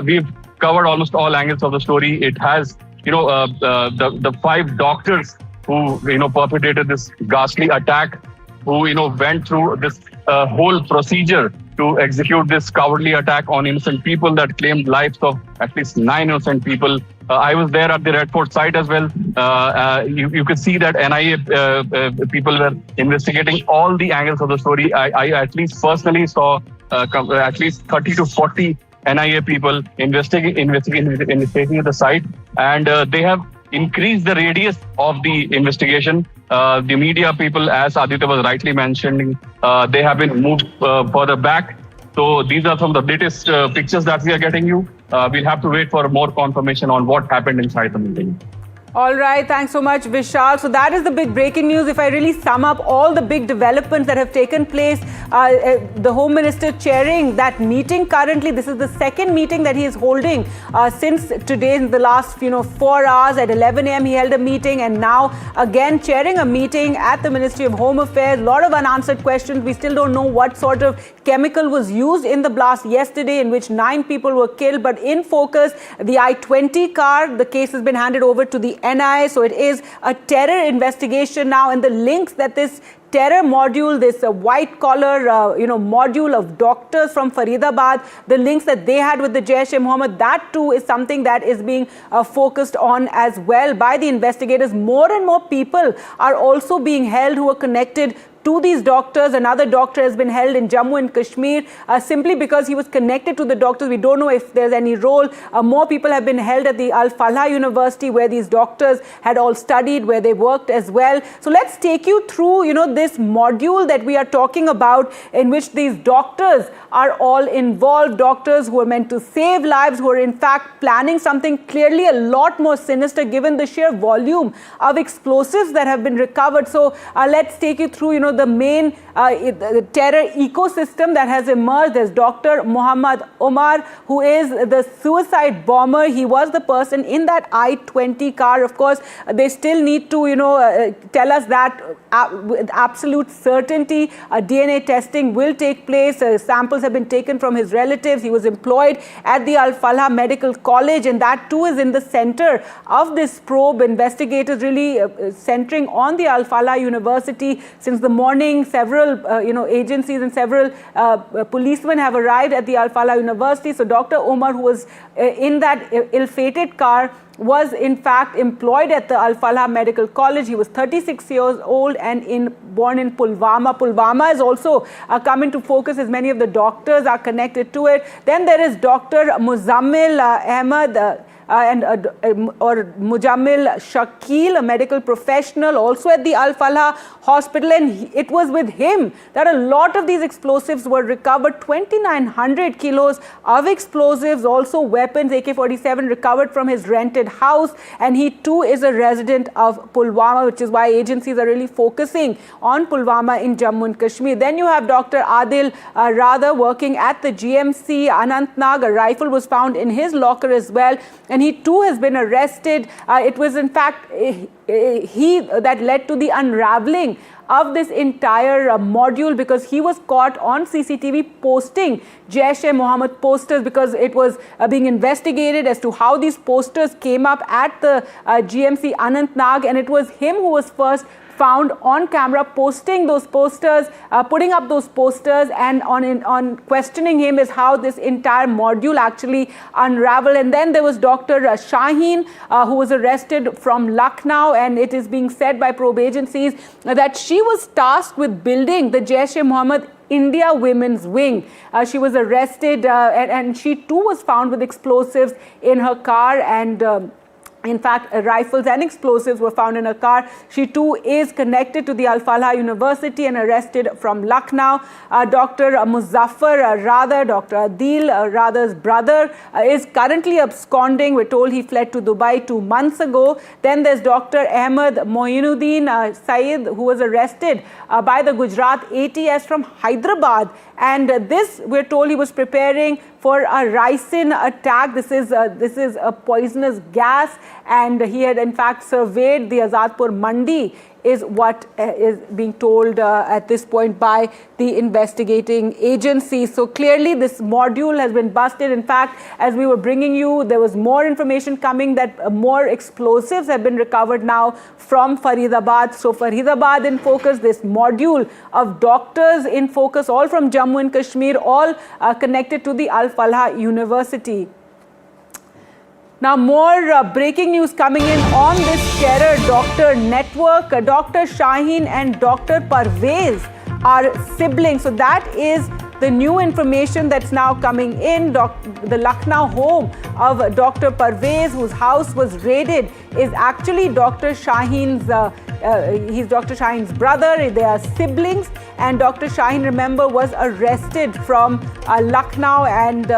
S11: We've covered almost all angles of the story. It has, the 5 doctors who, perpetrated this ghastly attack, who, went through this whole procedure to execute this cowardly attack on innocent people that claimed lives of at least 9 innocent people. I was there at the Red Fort site as well. You could see that NIA people were investigating all the angles of the story. I at least personally saw at least 30 to 40 NIA people investigating the site, and they have increased the radius of the investigation. The media people, as Aditya was rightly mentioning, they have been moved further back. So these are some of the latest pictures that we are getting you. We'll have to wait for more confirmation on what happened inside the meeting.
S5: All right, thanks so much, Vishal. So that is the big breaking news. If I really sum up all the big developments that have taken place, the Home Minister chairing that meeting currently, this is the second meeting that he is holding since today. In the last 4 hours at 11 a.m. he held a meeting, and now again chairing a meeting at the Ministry of Home Affairs. A lot of unanswered questions. We still don't know what sort of chemical was used in the blast yesterday in which 9 people were killed. But in focus, the I-20 car, the case has been handed over to the NIA, so it is a terror investigation now, and the links that this terror module, this white collar, module of doctors from Faridabad, the links that they had with the Jaish-e-Mohammed, that too is something that is being focused on as well by the investigators. More and more people are also being held who are connected to these doctors. Another doctor has been held in Jammu and Kashmir simply because he was connected to the doctors. We don't know if there's any role. More people have been held at the Al-Falah University where these doctors had all studied, where they worked as well. So let's take you through, this module that we are talking about, in which these doctors are all involved, doctors who are meant to save lives, who are in fact planning something clearly a lot more sinister given the sheer volume of explosives that have been recovered. So let's take you through, the main the terror ecosystem that has emerged. There's Dr. Muhammad Umar, who is the suicide bomber. He was the person in that I-20 car. Of course, they still need to, tell us that with absolute certainty. DNA testing will take place. Samples have been taken from his relatives. He was employed at the Al-Falah Medical College, and that too is in the center of this probe. Investigators really centering on the Al-Falah University. Since the morning, several agencies and several policemen have arrived at the Al-Falah University. So Dr. Umar, who was in that ill-fated car, was in fact employed at the Al-Falah Medical College. He was 36 years old and born in Pulwama. Pulwama is also come into focus as many of the doctors are connected to it. Then there is Dr. Muzammil Ahmed or Mujammil Shakil, a medical professional also at the Al-Falah Hospital, and it was with him that a lot of these explosives were recovered. 2,900 kilos of explosives, also weapons, AK-47 recovered from his rented house, and he too is a resident of Pulwama, which is why agencies are really focusing on Pulwama in Jammu and Kashmir. Then you have Dr. Adil Radha working at the GMC Anantnag. A rifle was found in his locker as well, and he too has been arrested. It was in fact he that led to the unraveling of this entire module, because he was caught on CCTV posting Jaish-e-Mohammed posters, because it was being investigated as to how these posters came up at the GMC Anantnag, and it was him who was first found on camera posting those posters, putting up those posters, and on questioning him is how this entire module actually unraveled. And then there was Dr. Shaheen, who was arrested from Lucknow, and it is being said by probe agencies that she was tasked with building the Jaish-e-Mohammed India Women's Wing. She was arrested and she too was found with explosives in her car, and in fact, rifles and explosives were found in her car. She too is connected to the Al-Falha University and arrested from Lucknow. Dr. Muzaffar Radar, Dr. Adil Radar's brother, is currently absconding. We're told he fled to Dubai 2 months ago. Then there's Dr. Ahmed Moinuddin Saeed, who was arrested by the Gujarat ATS from Hyderabad. And this, we're told, he was preparing for a ricin attack. This is a poisonous gas, and he had in fact surveyed the Azadpur Mandi, is what is being told at this point by the investigating agency. So clearly this module has been busted. In fact, as we were bringing you, there was more information coming that more explosives have been recovered now from Faridabad. So Faridabad in focus, this module of doctors in focus, all from Jammu and Kashmir, all connected to the Al-Falha University. Now, more breaking news coming in on this terror doctor network. Dr. Shaheen and Dr. Parvez are siblings. So that is the new information that's now coming in. The Lucknow home of Dr. Parvez, whose house was raided, is actually Dr. Shaheen's he's Dr. Shaheen's brother. They are siblings, and Dr. Shaheen, remember, was arrested from Lucknow, and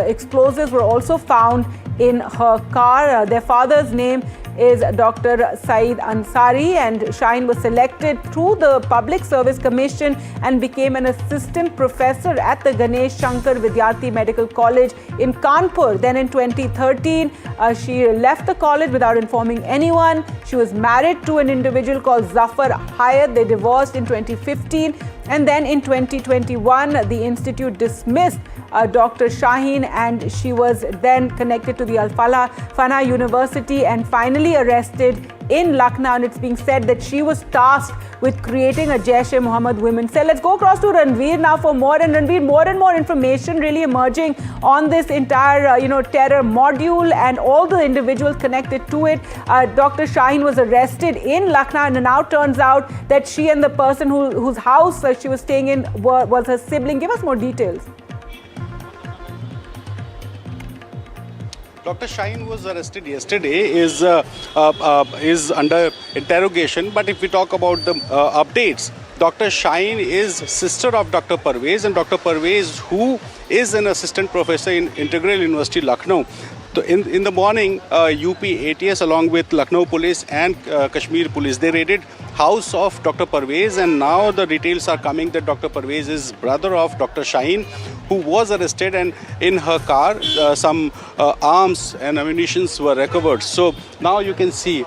S5: explosives were also found in her car. Their father's name is Dr. Saeed Ansari, and Shaheen was selected through the Public Service Commission and became an assistant professor at the Ganesh Shankar Vidyarthi Medical College in Kanpur. Then in 2013, she left the college without informing anyone. She was married to an individual called Zafar Hayat. They divorced in 2015. And then in 2021, the institute dismissed Dr. Shaheen, and she was then connected to the Al-Falha University and finally arrested in Lucknow. And it's being said that she was tasked with creating a Jaish-e-Mohammed women's cell. Let's go across to Ranveer now for more. And Ranveer, more and more information really emerging on this entire, terror module and all the individuals connected to it. Dr. Shaheen was arrested in Lucknow, and it now turns out that she and the person whose house she was staying in was her sibling. Give us more details.
S17: Dr. Shaheen was arrested yesterday, is under interrogation. But if we talk about the updates, Dr. Shaheen is sister of Dr. Parvez, and Dr. Parvez, who is an assistant professor in Integral University, Lucknow. So in the morning, UP ATS along with Lucknow police and Kashmir police, they raided house of Dr. Parvez, and now the details are coming that Dr. Parvez is brother of Dr. Shaheen, who was arrested, and in her car some arms and ammunition were recovered. So now you can see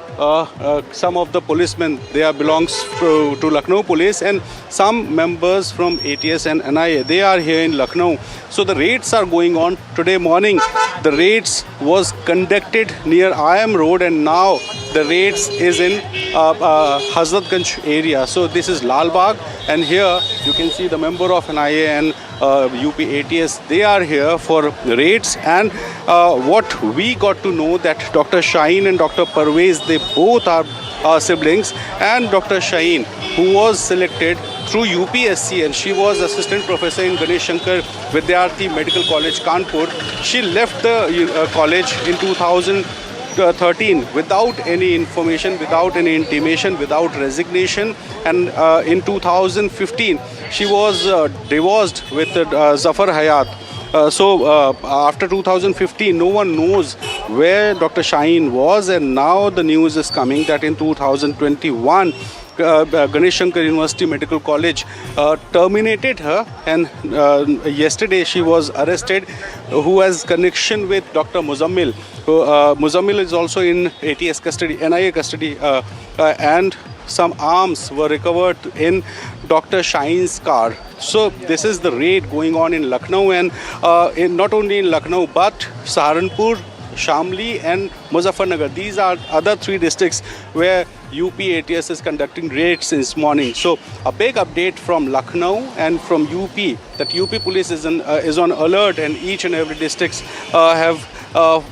S17: some of the policemen, they are belongs to Lucknow police, and some members from ATS and NIA, they are here in Lucknow. So the raids are going on. Today morning the raids was conducted near IM Road, and now the raids is in Hazratganj area. So this is Lal Bagh, and here you can see the member of NIA and UP ATS, they are here for raids. And what we got to know that Dr. Shaheen and Dr. Parvez, they both are siblings, and Dr. Shaheen, who was selected through UPSC, and she was assistant professor in Ganesh Shankar Vidyarthi Medical College, Kanpur. She left the college in 2013 without any information, without any intimation, without resignation, and in 2015 she was divorced with Zafar Hayat. So after 2015, no one knows where Dr. Shaheen was, and now the news is coming that in 2021 Ganesh Shankar University Medical College terminated her, and yesterday she was arrested, who has connection with Dr. Muzammil. Muzammil is also in ATS custody, NIA custody, and some arms were recovered in Dr. Shaheen's car. So this is the raid going on in Lucknow, and not only in Lucknow but Saharanpur, Shamli and Muzaffarnagar. These are other 3 districts where UP ATS is conducting raids since morning. So a big update from Lucknow and from UP that UP police is on alert, and each and every districts have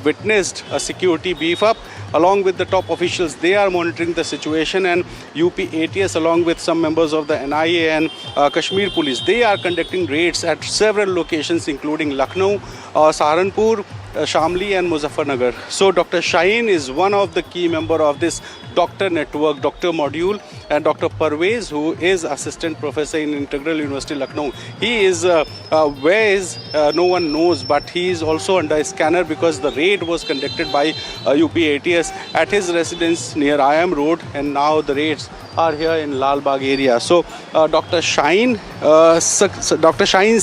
S17: witnessed a security beef up. Along with the top officials, they are monitoring the situation, and UP ATS along with some members of the NIA and Kashmir police, they are conducting raids at several locations including Lucknow, Saharanpur, Shamli and Muzaffarnagar. So Dr. Shaheen is one of the key member of this doctor network, doctor module, and Dr. Parvez, who is assistant professor in Integral University Lucknow. He is where is no one knows, but he is also under a scanner because the raid was conducted by UP ATS at his residence near IM Road, and now the raids are here in Lal Bagh area. So Dr. Shaheen's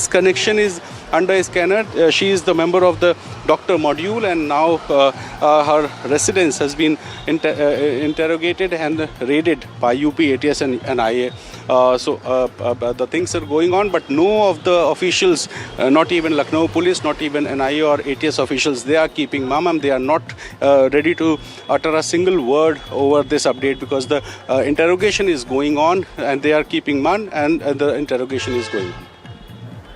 S17: connection is under a scanner. She is the member of the doctor module, and now her residence has been interrogated and raided by UP ATS and NIA. So the things are going on, but no of the officials, not even Lucknow police, not even NIA or ATS officials, they are keeping mum. They are not ready to utter a single word over this update because the interrogation is going on, and they are keeping mum, and the interrogation is going on.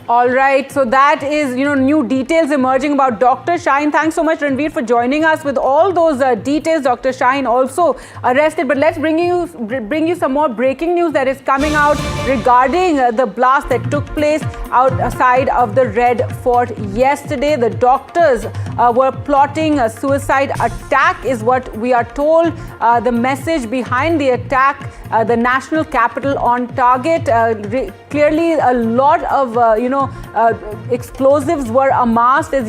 S5: All right, so that is, new details emerging about Dr. Shaheen. Thanks so much, Ranveer, for joining us with all those details. Dr. Shaheen also arrested, but let's bring you some more breaking news that is coming out regarding the blast that took place outside of the Red Fort yesterday. The doctors were plotting a suicide attack, is what we are told. The message behind the attack, the national capital on target. Clearly, a lot of explosives were amassed, as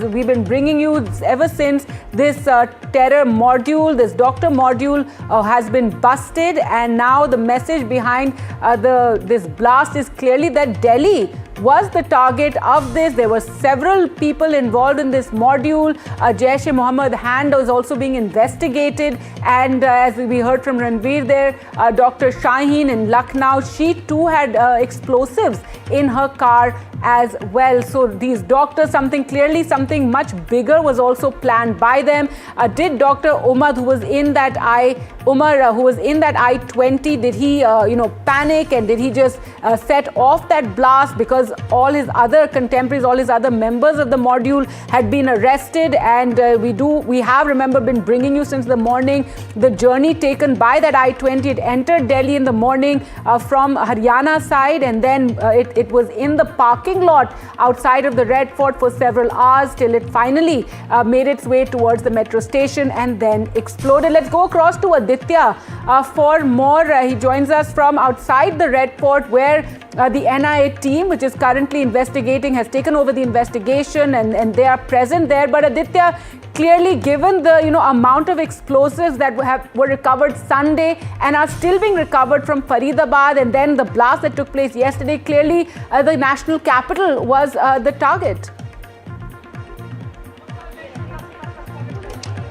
S5: we've been bringing you ever since this terror module, this doctor module has been busted, and now the message behind this blast is clearly that Delhi was the target of this. There were several people involved in this module. Jaish-e-Mohammed hand was also being investigated, and as we heard from Ranveer there, Dr. Shaheen in Lucknow, she too had explosives in her car as well. So these doctors, something much bigger was also planned by them. Did Dr. Umar, who was in that I-20, did he panic, and did he just set off that blast because all his other contemporaries, all his other members of the module had been arrested? And we have been bringing you since the morning the journey taken by that I-20. It entered Delhi in the morning from Haryana side, and then it was in the parking lot outside of the Red Fort for several hours till it finally made its way towards the metro station and then exploded. Let's go across to Aditya for more. He joins us from outside the Red Fort, where the NIA team, which is currently investigating, has taken over the investigation, and they are present there. But Aditya, clearly, given the amount of explosives that were recovered Sunday and are still being recovered from Faridabad, and then the blast that took place yesterday, clearly the national capital was the target.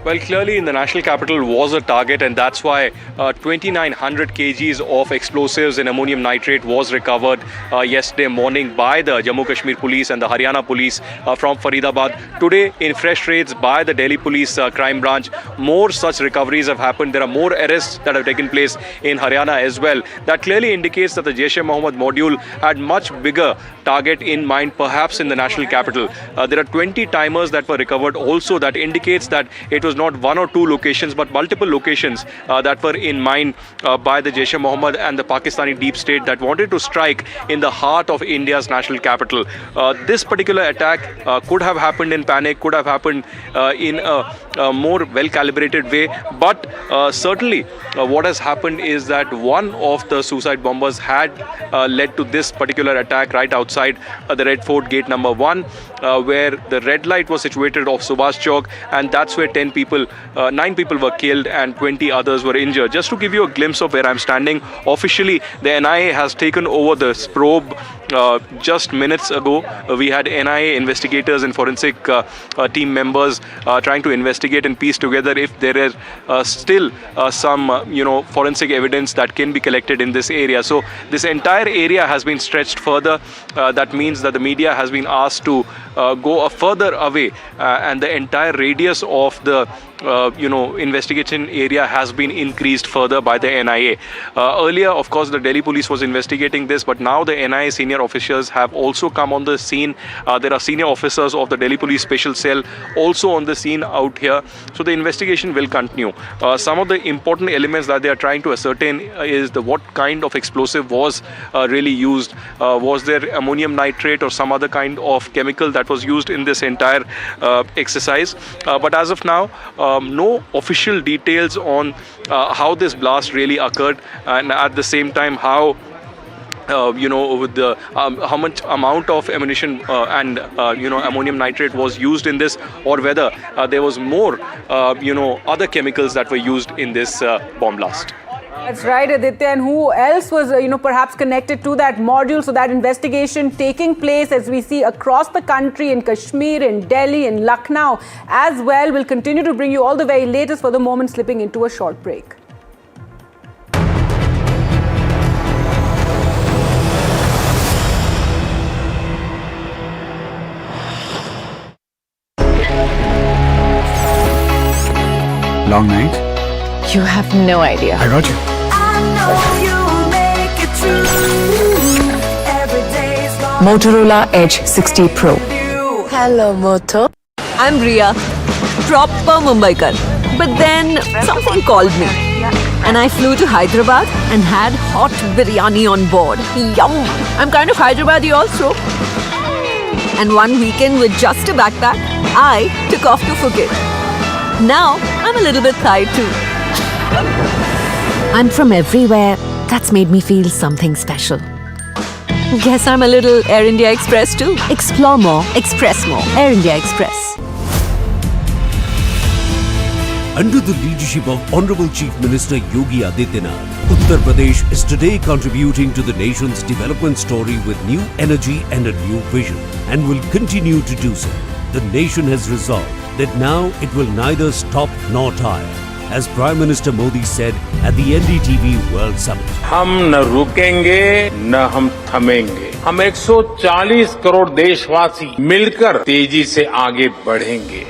S2: Well, clearly the national capital was a target, and that's why 2,900 kgs of explosives and ammonium nitrate was recovered yesterday morning by the Jammu Kashmir police and the Haryana police from Faridabad. Today, in fresh raids by the Delhi police crime branch, more such recoveries have happened. There are more arrests that have taken place in Haryana as well. That clearly indicates that the Jaish-e-Mohammed module had much bigger target in mind, perhaps in the national capital. There are 20 timers that were recovered also. That indicates that it was not one or two locations, but multiple locations that were in mind by the Jaish-e-Mohammed and the Pakistani deep state that wanted to strike in the heart of India's national capital. This particular attack could have happened in panic, could have happened in a more well-calibrated way, but certainly what has happened is that one of the suicide bombers had led to this particular attack right outside the Red Fort gate number 1, where the red light was situated off Subhash Chowk, and that's where 9 people were killed and 20 others were injured. Just to give you a glimpse of where I'm standing, officially the NIA has taken over this probe just minutes ago, we had NIA investigators and forensic team members trying to investigate and piece together if there is still some forensic evidence that can be collected in this area. So this entire area has been stretched further. That means that the media has been asked to go further away, and the entire radius of the investigation area has been increased further by the NIA. Earlier, of course, the Delhi police was investigating this, but now the NIA senior officers have also come on the scene. There are senior officers of the Delhi police special cell also on the scene out here. So the investigation will continue. Some of the important elements that they are trying to ascertain is what kind of explosive was really used. Was there ammonium nitrate or some other kind of chemical that was used in this entire exercise? But as of now, no official details on how this blast really occurred, and at the same time how with the how much amount of ammunition and ammonium nitrate was used in this, or whether there was more other chemicals that were used in this bomb blast.
S5: That's right, Aditya. And who else was, perhaps connected to that module? So that investigation taking place, as we see, across the country, in Kashmir, in Delhi, in Lucknow as well. We'll continue to bring you all the very latest. For the moment, slipping into a short break.
S7: Long night?
S10: You have no idea.
S7: I got you.
S10: Motorola Edge 60 Pro. Hello, Moto.
S21: I'm Riya, proper Mumbaikar. But then something called me. And I flew to Hyderabad and had hot biryani on board. Yum! I'm kind of Hyderabadi also. And one weekend with just a backpack, I took off to Phuket. Now I'm a little bit tired too. I'm from everywhere. That's made me feel something special. Guess I'm a little Air India Express too. Explore more, express more. Air India Express.
S14: Under the leadership of Honorable Chief Minister Yogi Adityanath, Uttar Pradesh is today contributing to the nation's development story with new energy and a new vision, and will continue to do so. The nation has resolved that now it will neither stop nor tire, as Prime Minister Modi said at the NDTV World Summit.
S16: हम न रुकेंगे न हम थमेंगे. हम 140 करोड़ देशवासी मिलकर तेजी से आगे बढ़ेंगे.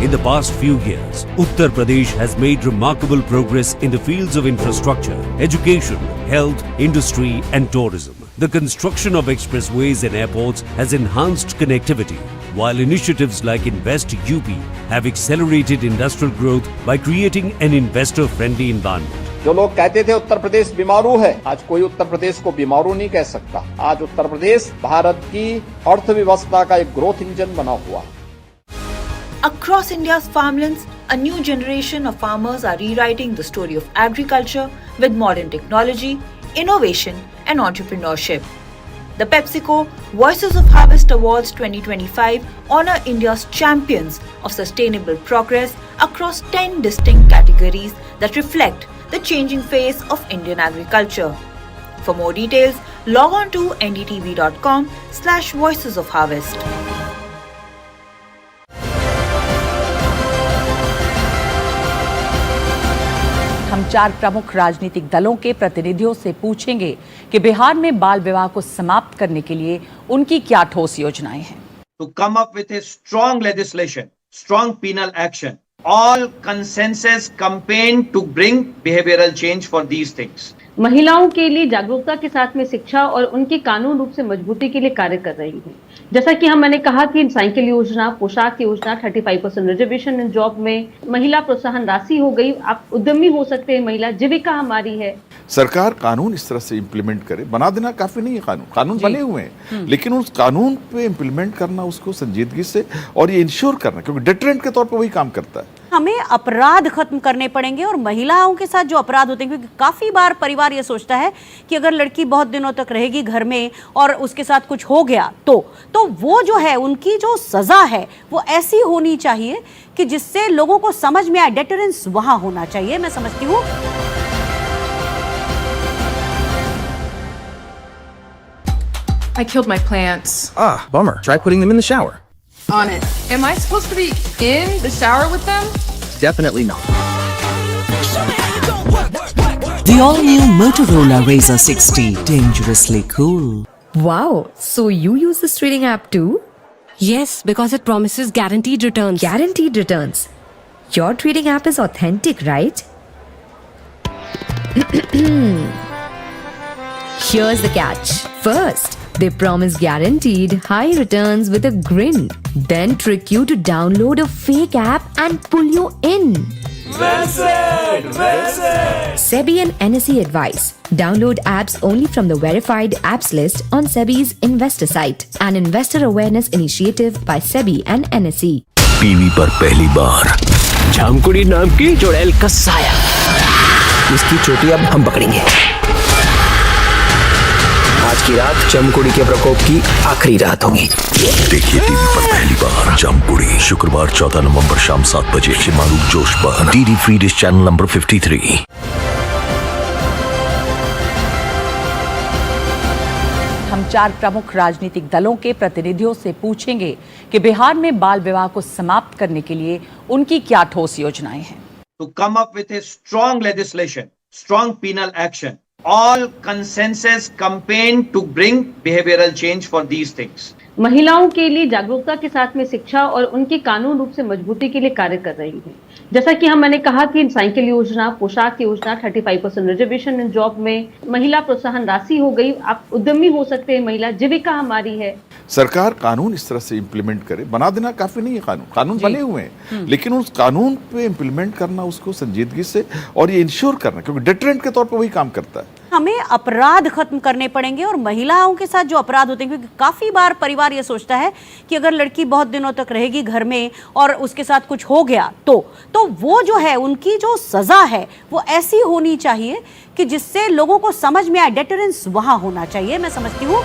S14: In the past few years, Uttar Pradesh has made remarkable progress in the fields of infrastructure, education, health, industry and tourism. The construction of expressways and airports has enhanced connectivity, while initiatives like Invest UP have accelerated industrial growth by creating an investor-friendly environment.
S15: जो लोग कहते थे उत्तर प्रदेश बीमारू है, आज कोई उत्तर प्रदेश को बीमारू नहीं कह सकता. आज उत्तर प्रदेश भारत की अर्थव्यवस्था का एक ग्रोथ इंजन बना हुआ.
S21: Across India's farmlands, a new generation of farmers are rewriting the story of agriculture with modern technology, innovation and entrepreneurship. The PepsiCo Voices of Harvest Awards 2025 honor India's champions of sustainable progress across 10 distinct categories that reflect the changing face of Indian agriculture. For more details, log on to ndtv.com/Voices of Harvest.
S19: हम 4 प्रमुख राजनीतिक दलों के प्रतिनिधियों से पूछेंगे कि बिहार में बाल विवाह को समाप्त करने के लिए उनकी क्या ठोस योजनाएं हैं.
S23: To come up with a strong legislation, strong penal action, all consensus campaign to bring behavioral change for these things.
S24: महिलाओं के लिए जागरूकता के साथ में शिक्षा और उनकी कानून रूप से मजबूती के लिए कार्य कर रही है. जैसा कि मैंने कहा कि साइकिल योजना, पोशाक योजना, 35% रिजर्वेशन इन जॉब में, महिला प्रोत्साहन राशि हो गई. आप उद्यमी हो सकते हैं, महिला जीविका हमारी है.
S25: सरकार कानून इस तरह से इम्प्लीमेंट करे. बना देना काफी नहीं है. कानून बने हुए हैं, लेकिन उस कानून पे इम्प्लीमेंट करना, उसको संजीदगी से और ये इंश्योर करना, क्योंकि डिटरेंट के तौर पर वही काम करता है.
S19: हमें अपराध खत्म करने पड़ेंगे और महिलाओं के साथ जो अपराध होते हैं, क्योंकि काफ़ी बार परिवार ये सोचता है कि अगर लड़की बहुत दिनों तक रहेगी घर में और उसके साथ कुछ हो गया तो वो जो है उनकी जो सज़ा है वो ऐसी होनी चाहिए कि जिससे लोगों को समझ में आए. डेटरेंस वहाँ होना चाहिए, मैं समझती हूँ.
S10: I killed my plants.
S6: Ah, bummer. Try putting them in the shower.
S10: On it. Am I supposed to be in the shower with them?
S6: Definitely not.
S8: The all-new Motorola Razr 60, dangerously cool.
S10: Wow, so you use this trading app too?
S12: Yes, because it promises guaranteed returns.
S10: Guaranteed returns. Your trading app is authentic, right? Here's the catch. First, they promise guaranteed high returns with a grin. Then trick you to download a fake app and pull you in.
S18: Well said, well said.
S10: SEBI and NSE advice. Download apps only from the verified apps list on SEBI's investor site. An investor awareness initiative by SEBI and NSE.
S20: TV पर पहली बार
S18: झामकुड़ी नाम की चुड़ैल का साया।
S6: इसकी चोटी अब हम पकड़ेंगे। आज की रात जमकुड़ी के प्रकोप की आखिरी रात होगी।
S20: देखिए टीवी पर पहली बार जमकुड़ी, शुक्रवार 14 नवंबर शाम 7 बजे शिमारू जोश पर DD free dish channel number 53।
S19: हम 4 प्रमुख राजनीतिक दलों के प्रतिनिधियों से पूछेंगे कि बिहार में बाल विवाह को समाप्त करने के लिए उनकी क्या ठोस योजनाएं हैं।
S23: To come up with a strong legislation, strong penal action, all consensus campaign to bring behavioral change for these things.
S24: महिलाओं के लिए जागरूकता के साथ में शिक्षा और उनकी कानून रूप से मजबूती के लिए कार्य कर रही है। जैसा कि मैंने कहा कि साइकिल योजना, पोशाक योजना, 35% रिजर्वेशन इन जॉब में, महिला प्रोत्साहन राशि हो गई, आप उद्यमी हो सकते हैं, महिला जीविका हमारी है।
S25: सरकार कानून इस तरह से इम्प्लीमेंट करे, बना देना काफी नहीं है। कानून बने हुए हैं, लेकिन उस कानून पे इम्प्लीमेंट करना, उसको संजीदगी से और ये इंश्योर करना, क्योंकि डिटरेंट के तौर पर वही काम करता है।
S19: हमें अपराध खत्म करने पड़ेंगे और महिलाओं के साथ जो अपराध होते हैं, क्योंकि काफी बार परिवार ये सोचता है कि अगर लड़की बहुत दिनों तक रहेगी घर में और उसके साथ कुछ हो गया तो वो जो है उनकी जो सजा है वो ऐसी होनी चाहिए कि जिससे लोगों को समझ में आए। डेटरेंस वहां होना चाहिए, मैं समझती हूँ।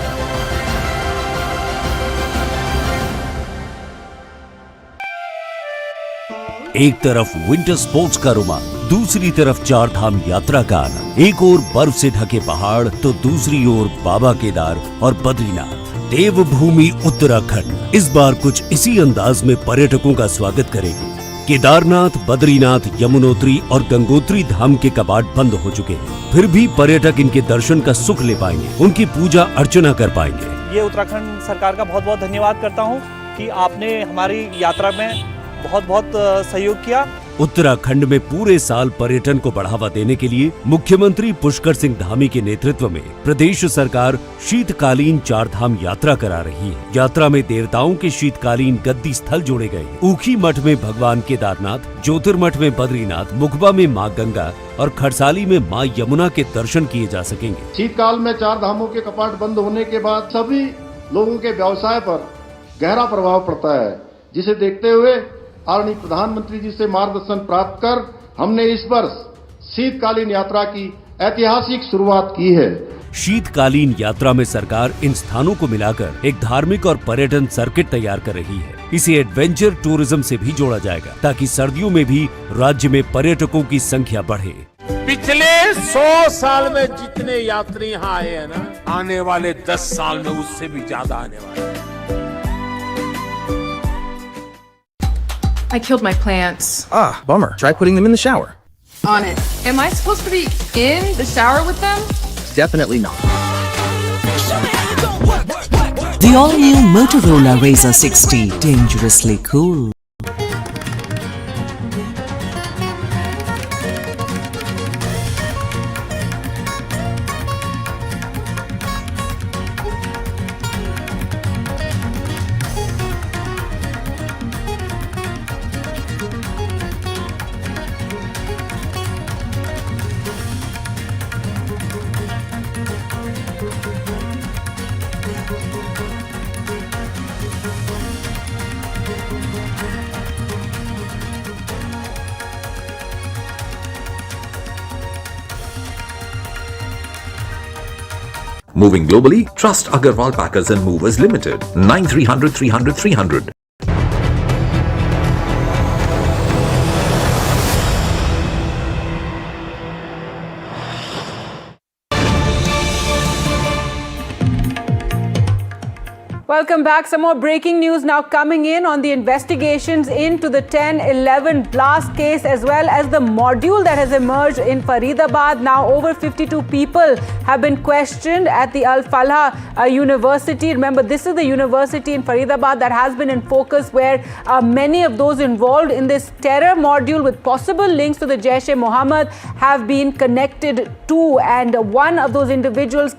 S14: एक तरफ विंटर स्पोर्ट्स का रोमांच, दूसरी तरफ 4 धाम यात्रा का आनंद। एक ओर बर्फ से ढके पहाड़ तो दूसरी ओर बाबा केदार और बद्रीनाथ, देवभूमि उत्तराखंड इस बार कुछ इसी अंदाज में पर्यटकों का स्वागत करेगी। केदारनाथ, बद्रीनाथ, यमुनोत्री और गंगोत्री धाम के कपाट बंद हो चुके हैं, फिर भी पर्यटक इनके दर्शन का सुख ले पाएंगे, उनकी पूजा अर्चना कर पाएंगे।
S26: ये उत्तराखंड सरकार का बहुत बहुत धन्यवाद करता हूँ कि आपने हमारी यात्रा में बहुत बहुत सहयोग किया।
S14: उत्तराखंड में पूरे साल पर्यटन को बढ़ावा देने के लिए मुख्यमंत्री पुष्कर सिंह धामी के नेतृत्व में प्रदेश सरकार शीतकालीन 4 धाम यात्रा करा रही है। यात्रा में देवताओं के शीतकालीन गद्दी स्थल जोड़े गए। ऊखी मठ में भगवान केदारनाथ, ज्योतिर्मठ में बद्रीनाथ, मुखबा में मां गंगा और खरसाली में मां यमुना के दर्शन किए जा सकेंगे।
S27: शीतकाल में 4 धामों के कपाट बंद होने के बाद सभी लोगों के व्यवसाय पर गहरा प्रभाव पड़ता है, जिसे देखते हुए आदरणीय प्रधानमंत्री जी से मार्गदर्शन प्राप्त कर हमने इस वर्ष शीतकालीन यात्रा की ऐतिहासिक शुरुआत की है।
S14: शीतकालीन यात्रा में सरकार इन स्थानों को मिलाकर एक धार्मिक और पर्यटन सर्किट तैयार कर रही है। इसे एडवेंचर टूरिज्म से भी जोड़ा जाएगा ताकि सर्दियों में भी राज्य में पर्यटकों की संख्या बढ़े।
S16: पिछले 100 साल में जितने यात्री यहाँ आए हैं ना, आने वाले 10 साल में उससे भी ज्यादा आने वाले हैं।
S10: I killed my plants.
S6: Ah, bummer. Try putting them in the shower.
S10: On it. Am I supposed to be in the shower with them?
S6: Definitely not.
S8: The all-new Motorola Razr 60, dangerously cool.
S28: Moving globally, trust Agarwal Packers and Movers Limited. 9300 300 300.
S5: Welcome back. Some more breaking news now coming in on the investigations into the 10/11 blast case, as well as the module that has emerged in Faridabad. Now over 52 people have been questioned at the Al Falah University. Remember, this is the university in Faridabad that has been in focus, where many of those involved in this terror module with possible links to the Jaish-e-Mohammed have been connected to. And one of those individuals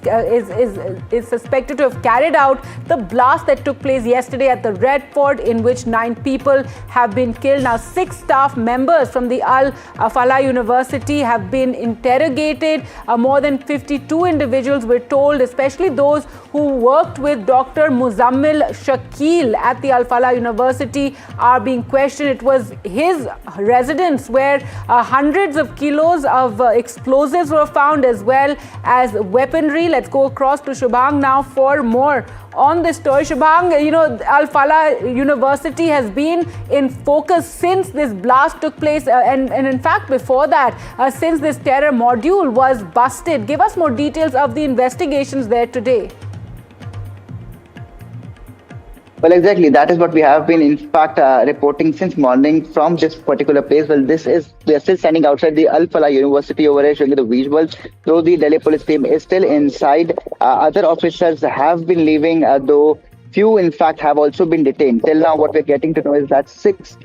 S5: is suspected to have carried out the blast that took place yesterday at the Red Fort, in which 9 people have been killed. Now 6 staff members from the Al Falah University have been interrogated. More than 52 individuals were told, especially those who worked with Dr. Muzammil Shakil at the Al Falah University, are being questioned. It was his residence where hundreds of kilos of explosives were found, as well as weaponry. Let's go across to Shubhang now for more on this story. Shubhang, Al Falah University has been in focus since this blast took place, and in fact before that, since this terror module was busted. Give us more details of the investigations there today.
S1: Well, exactly. That is what we have been, in fact, reporting since morning from this particular place. Well, we are still standing outside the Al Falah University over here, showing you the visuals. Though the Delhi police team is still inside, other officers have been leaving, though few, in fact, have also been detained. Till now, what we're getting to know is that 6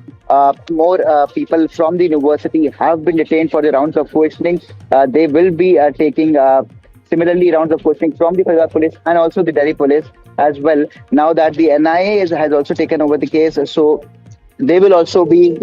S1: more people from the university have been detained for the rounds of questioning. They will be taking similarly rounds of questioning from the Faridabad police and also the Delhi police as well. Now that the NIA has also taken over the case, so they will also be,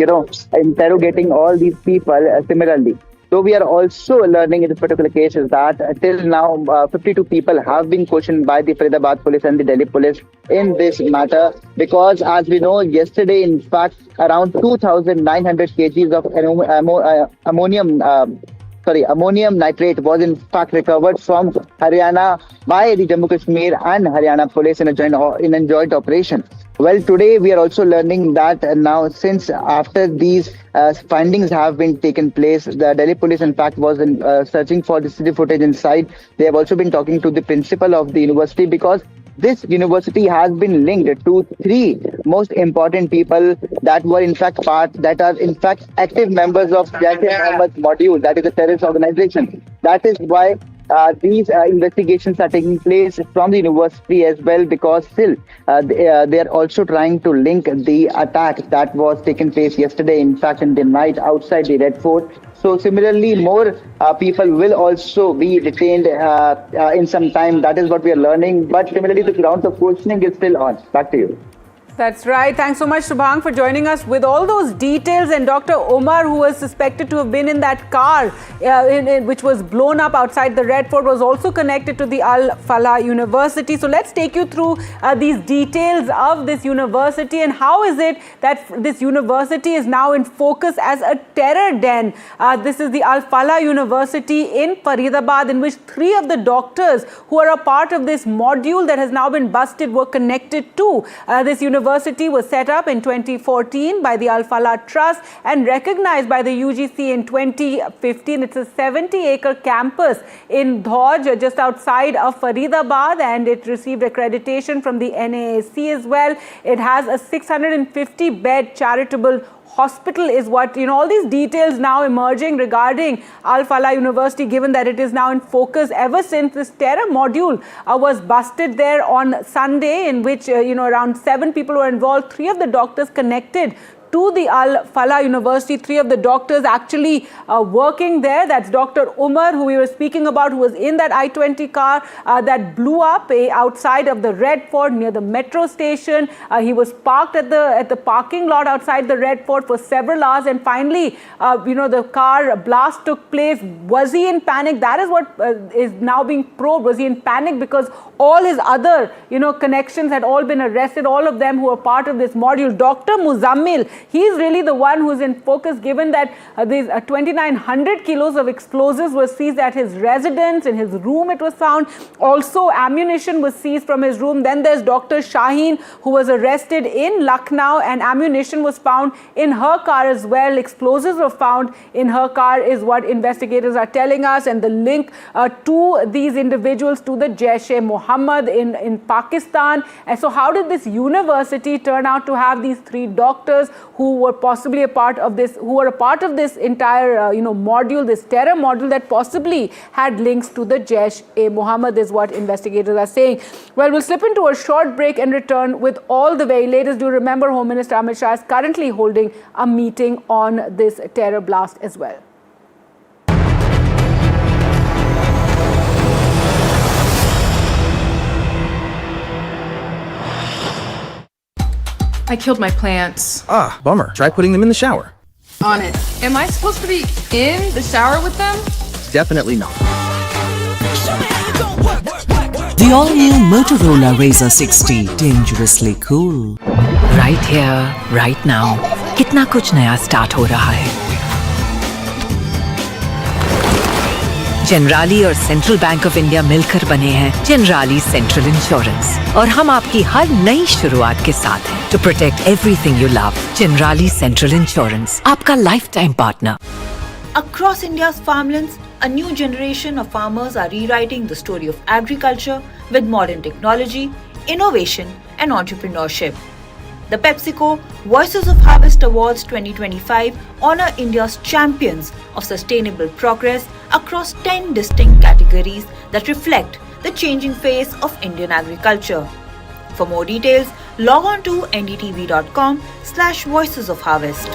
S1: interrogating all these people similarly. So we are also learning in this particular case is that till now 52 people have been questioned by the Faridabad police and the Delhi police in this matter, because as we know, yesterday in fact around 2,900 kgs of ammonium nitrate was in fact recovered from Haryana by the Jammu Kashmir and Haryana police in a joint operation. Well, today we are also learning that now, since after these findings have been taken place, the Delhi police in fact was searching for the CCTV footage inside. They have also been talking to the principal of the university, because this university has been linked to 3 most important people that are in fact active members of Jaish-e-Mohammed module, that is a terrorist organization. That is why these investigations are taking place from the university as well, because still they are also trying to link the attack that was taken place yesterday, in fact in the night outside the Red Fort. So similarly, more people will also be detained in some time. That is what we are learning. But similarly, the rounds of questioning is still on. Back to you.
S5: That's right. Thanks so much, Shubhang, for joining us with all those details. And Dr. Omar, who was suspected to have been in that car which was blown up outside the Red Fort, was also connected to the Al Falah University. So let's take you through these details of this university, and how is it that this university is now in focus as a terror den. This is the Al Falah University in Faridabad, in which 3 of the doctors who are a part of this module that has now been busted were connected to. This university was set up in 2014 by the Al Falah Trust and recognized by the UGC in 2015. It's a 70-acre campus in Dhauj, just outside of Faridabad, and it received accreditation from the NAAC as well. It has a 650-bed charitable hospital is what, all these details now emerging regarding Al Falah University, given that it is now in focus ever since this terror module was busted there on Sunday, in which, around 7 people were involved. 3 of the doctors connected to the Al Falah University, 3 of the doctors actually working there. That's Dr. Umar, who we were speaking about, who was in that I-20 car that blew up outside of the Red Fort near the metro station. He was parked at the parking lot outside the Red Fort for several hours, and finally, the car blast took place. Was he in panic? That is what is now being probed. Was he in panic because all his other, connections had all been arrested, all of them who were part of this module? Dr. Muzammil he's really the one who's in focus, given that these 2,900 kilos of explosives were seized at his residence. In his room it was found. Also ammunition was seized from his room. Then there's Dr. Shaheen, who was arrested in Lucknow, and ammunition was found in her car as well. Explosives were found in her car is what investigators are telling us, and the link to these individuals to the Jaish-e-Mohammed in Pakistan. And so how did this university turn out to have these 3 doctors who were possibly a part of this, who were a part of this entire module, this terror module that possibly had links to the Jaish-e-Mohammed, is what investigators are saying. Well, we'll slip into a short break and return with all the very latest. Do remember, Home Minister Amit Shah is currently holding a meeting on this terror blast as well.
S2: I killed my plants.
S6: Ah, bummer. Try putting them in the shower.
S2: On it. Am I supposed to be in the shower with them?
S6: Definitely not.
S8: The all-new Motorola Razr 60, dangerously cool.
S3: Right here, right now, कितना कुछ नया start हो रहा है। Generally और central bank of India मिलकर बने हैं जनराली सेंट्रल इंश्योरेंस, और हम आपकी हर नई शुरुआत के साथ हैं to protect everything you love. Generali central insurance, आपका lifetime partner.
S21: Across India's farmlands, a new generation of farmers are rewriting the story of agriculture with modern technology, innovation, and entrepreneurship. The PepsiCo Voices of Harvest Awards 2025 honor India's champions of sustainable progress across 10 distinct categories that reflect the changing face of Indian agriculture. For more details, log on to ndtv.com/Voices of Harvest.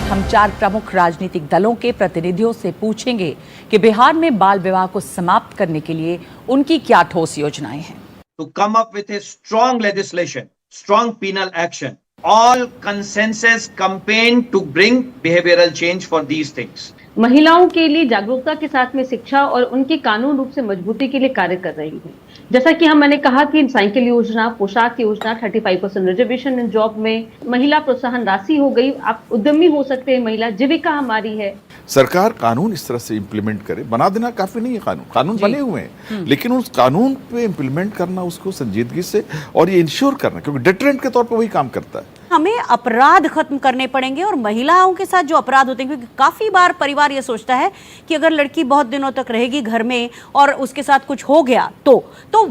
S19: हम 4 प्रमुख राजनीतिक दलों के प्रतिनिधियों से पूछेंगे कि बिहार में बाल विवाह को समाप्त करने के लिए उनकी क्या ठोस योजनाएं हैं।
S23: To come up with a strong legislation, strong penal action, all consensus campaign to bring behavioral change for these things.
S24: महिलाओं के लिए जागरूकता के साथ में शिक्षा और उनकी कानून रूप से मजबूती के लिए कार्य कर रही है। जैसा कि मैंने कहा कि साइकिल योजना, पोशाक योजना, 35% रिजर्वेशन इन जॉब में, महिला प्रोत्साहन राशि हो गई, आप उद्यमी हो सकते हैं, महिला जीविका हमारी है।
S25: सरकार कानून इस तरह से इम्प्लीमेंट करे, बना देना काफी नहीं है, कानून बने हुए हैं, लेकिन उस कानून पे इम्प्लीमेंट करना, उसको संजीदगी से और ये इंश्योर करना, क्योंकि डिटरेंट के तौर पर वही काम करता है।
S19: हमें अपराध खत्म करने पड़ेंगे और महिलाओं के साथ जो अपराध होते हैं, क्योंकि काफी बार परिवार ये सोचता है कि अगर लड़की बहुत दिनों तक रहेगी घर में और उसके साथ कुछ हो गया तो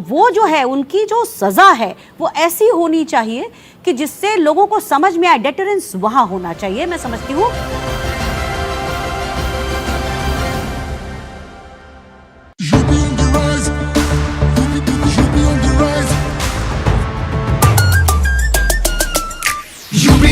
S19: वो जो है उनकी जो सजा है वो ऐसी होनी चाहिए कि जिससे लोगों को समझ में आए। डेटरेंस वहां होना चाहिए, मैं समझती हूँ।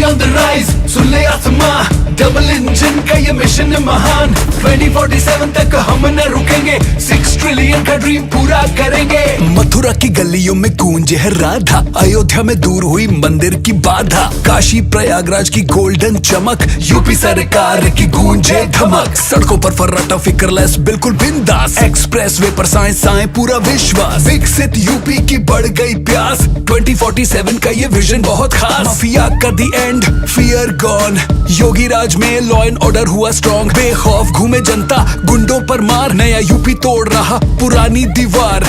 S18: On the rise, सुन ले आसमां, डबल इंजन का ये मिशन है महान। 2047 तक हम न रुकेंगे, 6 ट्रिलियन का ड्रीम पूरा करेंगे। मथुरा की गलियों में गूंजे है राधा, अयोध्या में दूर हुई मंदिर की बाधा, काशी प्रयागराज की गोल्डन चमक, यूपी सरकार की गूंजे धमक। सड़कों पर फर्राटा फिक्रलेस बिल्कुल बिंदास, एक्सप्रेस वे पर साए पूरा विश्वास। विकसित यूपी की बढ़ गई प्यास, 2047 का ये विजन बहुत खास। माफिया का दी एंड, फियर गॉन, योगी राज में लॉ एंड ऑर्डर हुआ स्ट्रॉन्ग। बेखौफ घूमे जनता, गुंडों पर मार, नया यूपी तोड़ रहा पुरानी दीवार।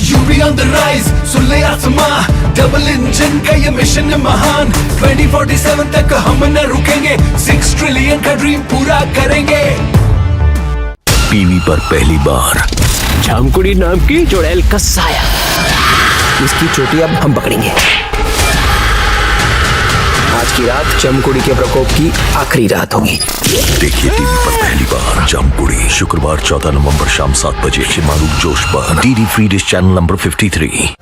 S18: यूपी ऑन द राइज, सुन ले आसमां, डबल इंजन का ये मिशन है महान। 2047 तक हम न रुकेंगे, 6 ट्रिलियन का ड्रीम पूरा करेंगे।
S20: टीवी पर पहली बार
S18: जामकुड़ी नाम की चुड़ैल का साया,
S6: इसकी चोटी अब हम पकड़ेंगे। आज की रात जमकुड़ी के प्रकोप की आखिरी रात होगी।
S20: देखिए टीवी पर पहली बार जमकुड़ी, शुक्रवार 14 नवंबर शाम 7 बजे शिमारू जोश पर DD free dish channel number 53।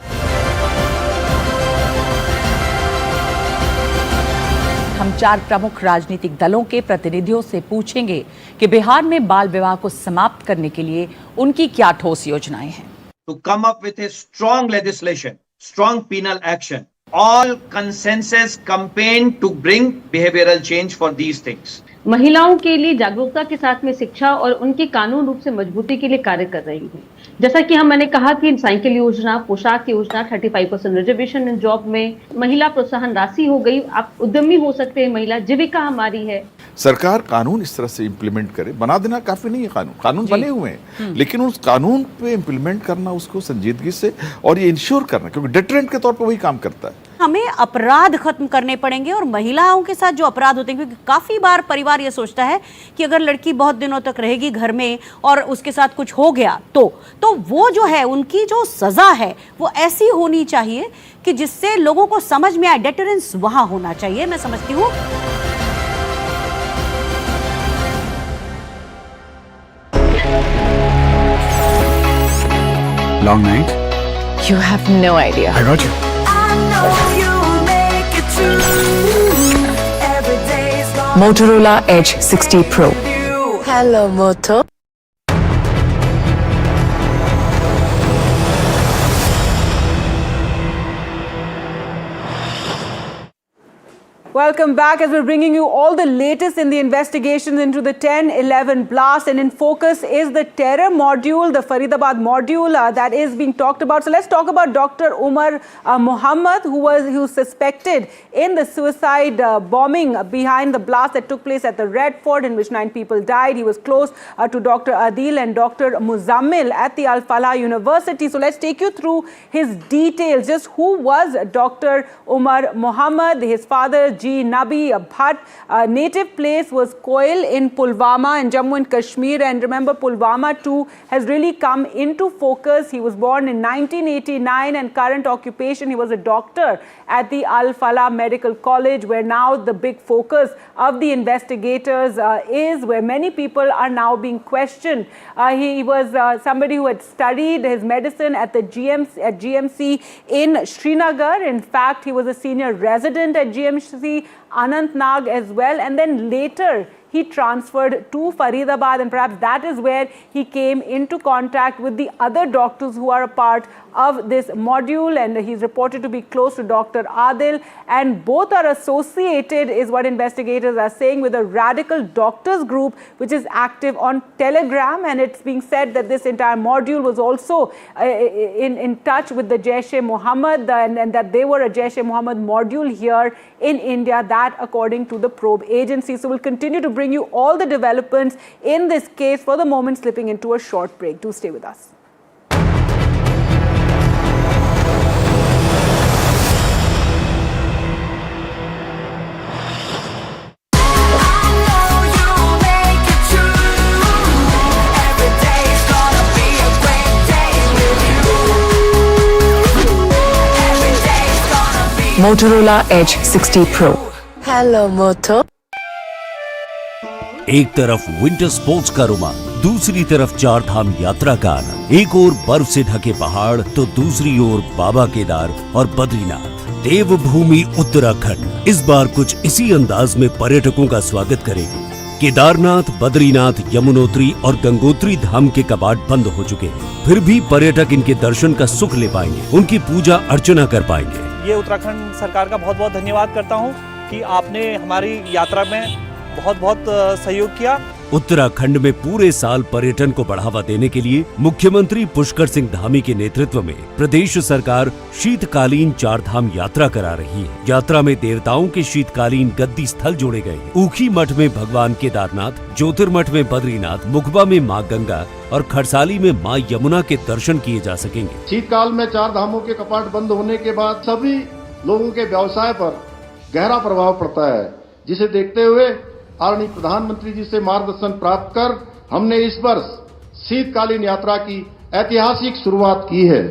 S19: हम 4 प्रमुख राजनीतिक दलों के प्रतिनिधियों से पूछेंगे कि बिहार में बाल विवाह को समाप्त करने के लिए उनकी क्या ठोस योजनाएं हैं।
S23: To come up with a strong legislation, strong penal action, all consensus campaign to bring behavioral change for these things.
S24: महिलाओं के लिए जागरूकता के साथ में शिक्षा और उनकी कानून रूप से मजबूती के लिए कार्य कर रही है। जैसा कि मैंने कहा कि साइकिल योजना, पोशाक योजना, 35% रिजर्वेशन इन जॉब में, महिला प्रोत्साहन राशि हो गई, आप उद्यमी हो सकते हैं, महिला जीविका हमारी है।
S25: सरकार कानून इस तरह से इम्प्लीमेंट करे, बना देना काफी नहीं है, कानून बने हुए हैं, लेकिन उस कानून पे इम्प्लीमेंट करना, उसको संजीदगी से और ये इंश्योर करना, क्योंकि डेटरेंट के तौर पे वही काम करता है।
S19: हमें अपराध खत्म करने पड़ेंगे और महिलाओं के साथ जो अपराध होते हैं, क्योंकि काफी बार परिवार ये सोचता है कि अगर लड़की बहुत दिनों तक रहेगी घर में और उसके साथ कुछ हो गया तो वो जो है उनकी जो सजा है वो ऐसी होनी चाहिए कि जिससे लोगों को समझ में आए। डेटरेंस वहां होना चाहिए, मैं समझती हूँ।
S4: Long night?
S7: You have no idea.
S4: I got you.
S7: Motorola Edge 60 Pro. Hello, Moto.
S5: Welcome back as we're bringing you all the latest in the investigations into the 10/11 blast, and in focus is the terror module, the Faridabad module that is being talked about. So let's talk about Dr. Umar Muhammad, who was suspected in the suicide bombing behind the blast that took place at the Red Fort, in which 9 people died. He was close to Dr. Adil and Dr. Muzammil at the Al Falah University. So let's take you through his details. Just who was Dr. Umar Muhammad? His father, G. Nabi Bhatt. Native place was Koil in Pulwama in Jammu and Kashmir. And remember, Pulwama too has really come into focus. He was born in 1989 and current occupation, he was a doctor at the Al Falah Medical College, where now the big focus of the investigators is, where many people are now being questioned. He was somebody who had studied his medicine at the GMC in Srinagar. In fact, he was a senior resident at GMC Anantnag as well, and then later he transferred to Faridabad, and perhaps that is where he came into contact with the other doctors who are a part of this module, and he's reported to be close to Dr. Adil, and both are associated, is what investigators are saying, with a radical doctors group which is active on Telegram. And it's being said that this entire module was also in touch with the Jaish-e-Mohammed, and that they were a Jaish-e-Mohammed module here in India, that according to the probe agency. So we'll continue to bring you all the developments in this case. For the moment, slipping into a short break. Do stay with us.
S7: Motorola Edge 60 Pro. Hello, Moto.
S14: एक तरफ winter sports का रोमांच, दूसरी तरफ 4 धाम यात्रा का आनंद। एक ओर बर्फ से ढके पहाड़ तो दूसरी ओर बाबा केदार और बद्रीनाथ, देवभूमि उत्तराखंड इस बार कुछ इसी अंदाज में पर्यटकों का स्वागत करेगी। केदारनाथ, बद्रीनाथ, यमुनोत्री और गंगोत्री धाम के कपाट बंद हो चुके हैं, फिर भी पर्यटक इनके दर्शन का सुख ले पाएंगे, उनकी पूजा अर्चना कर पाएंगे।
S26: ये उत्तराखंड सरकार का बहुत बहुत धन्यवाद करता हूँ कि आपने हमारी यात्रा में बहुत बहुत सहयोग किया।
S14: उत्तराखंड में पूरे साल पर्यटन को बढ़ावा देने के लिए मुख्यमंत्री पुष्कर सिंह धामी के नेतृत्व में प्रदेश सरकार शीतकालीन 4 धाम यात्रा करा रही है। यात्रा में देवताओं के शीतकालीन गद्दी स्थल जोड़े गए हैं। ऊखी मठ में भगवान केदारनाथ, ज्योतिर्मठ में बद्रीनाथ, मुखबा में माँ गंगा और खरसाली में माँ यमुना के दर्शन किए जा सकेंगे।
S27: शीतकाल में 4 धामों के कपाट बंद होने के बाद सभी लोगों के व्यवसाय पर गहरा प्रभाव पड़ता है, जिसे देखते हुए आदरणीय प्रधानमंत्री जी से मार्गदर्शन प्राप्त कर हमने इस वर्ष शीतकालीन यात्रा की ऐतिहासिक शुरुआत की है।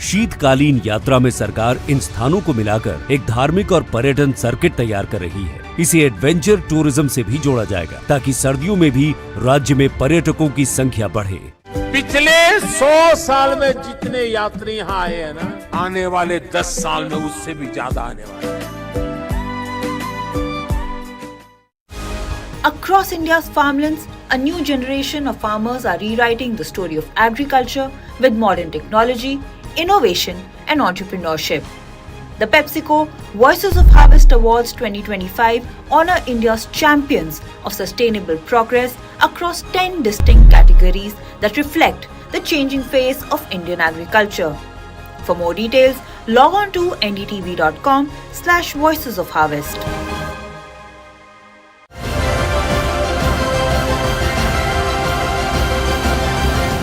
S14: शीतकालीन यात्रा में सरकार इन स्थानों को मिलाकर एक धार्मिक और पर्यटन सर्किट तैयार कर रही है। इसे एडवेंचर टूरिज्म से भी जोड़ा जाएगा, ताकि सर्दियों में भी राज्य में पर्यटकों की संख्या बढ़े।
S16: पिछले 100 साल में जितने यात्री यहाँ आए हैं ना, आने वाले 10 साल में उससे भी ज्यादा आने वाले हैं।
S21: Across India's farmlands, a new generation of farmers are rewriting the story of agriculture with modern technology, innovation, and entrepreneurship. The PepsiCo Voices of Harvest Awards 2025 honor India's champions of sustainable progress across 10 distinct categories that reflect the changing face of Indian agriculture. For more details, log on to ndtv.com/Voices of Harvest.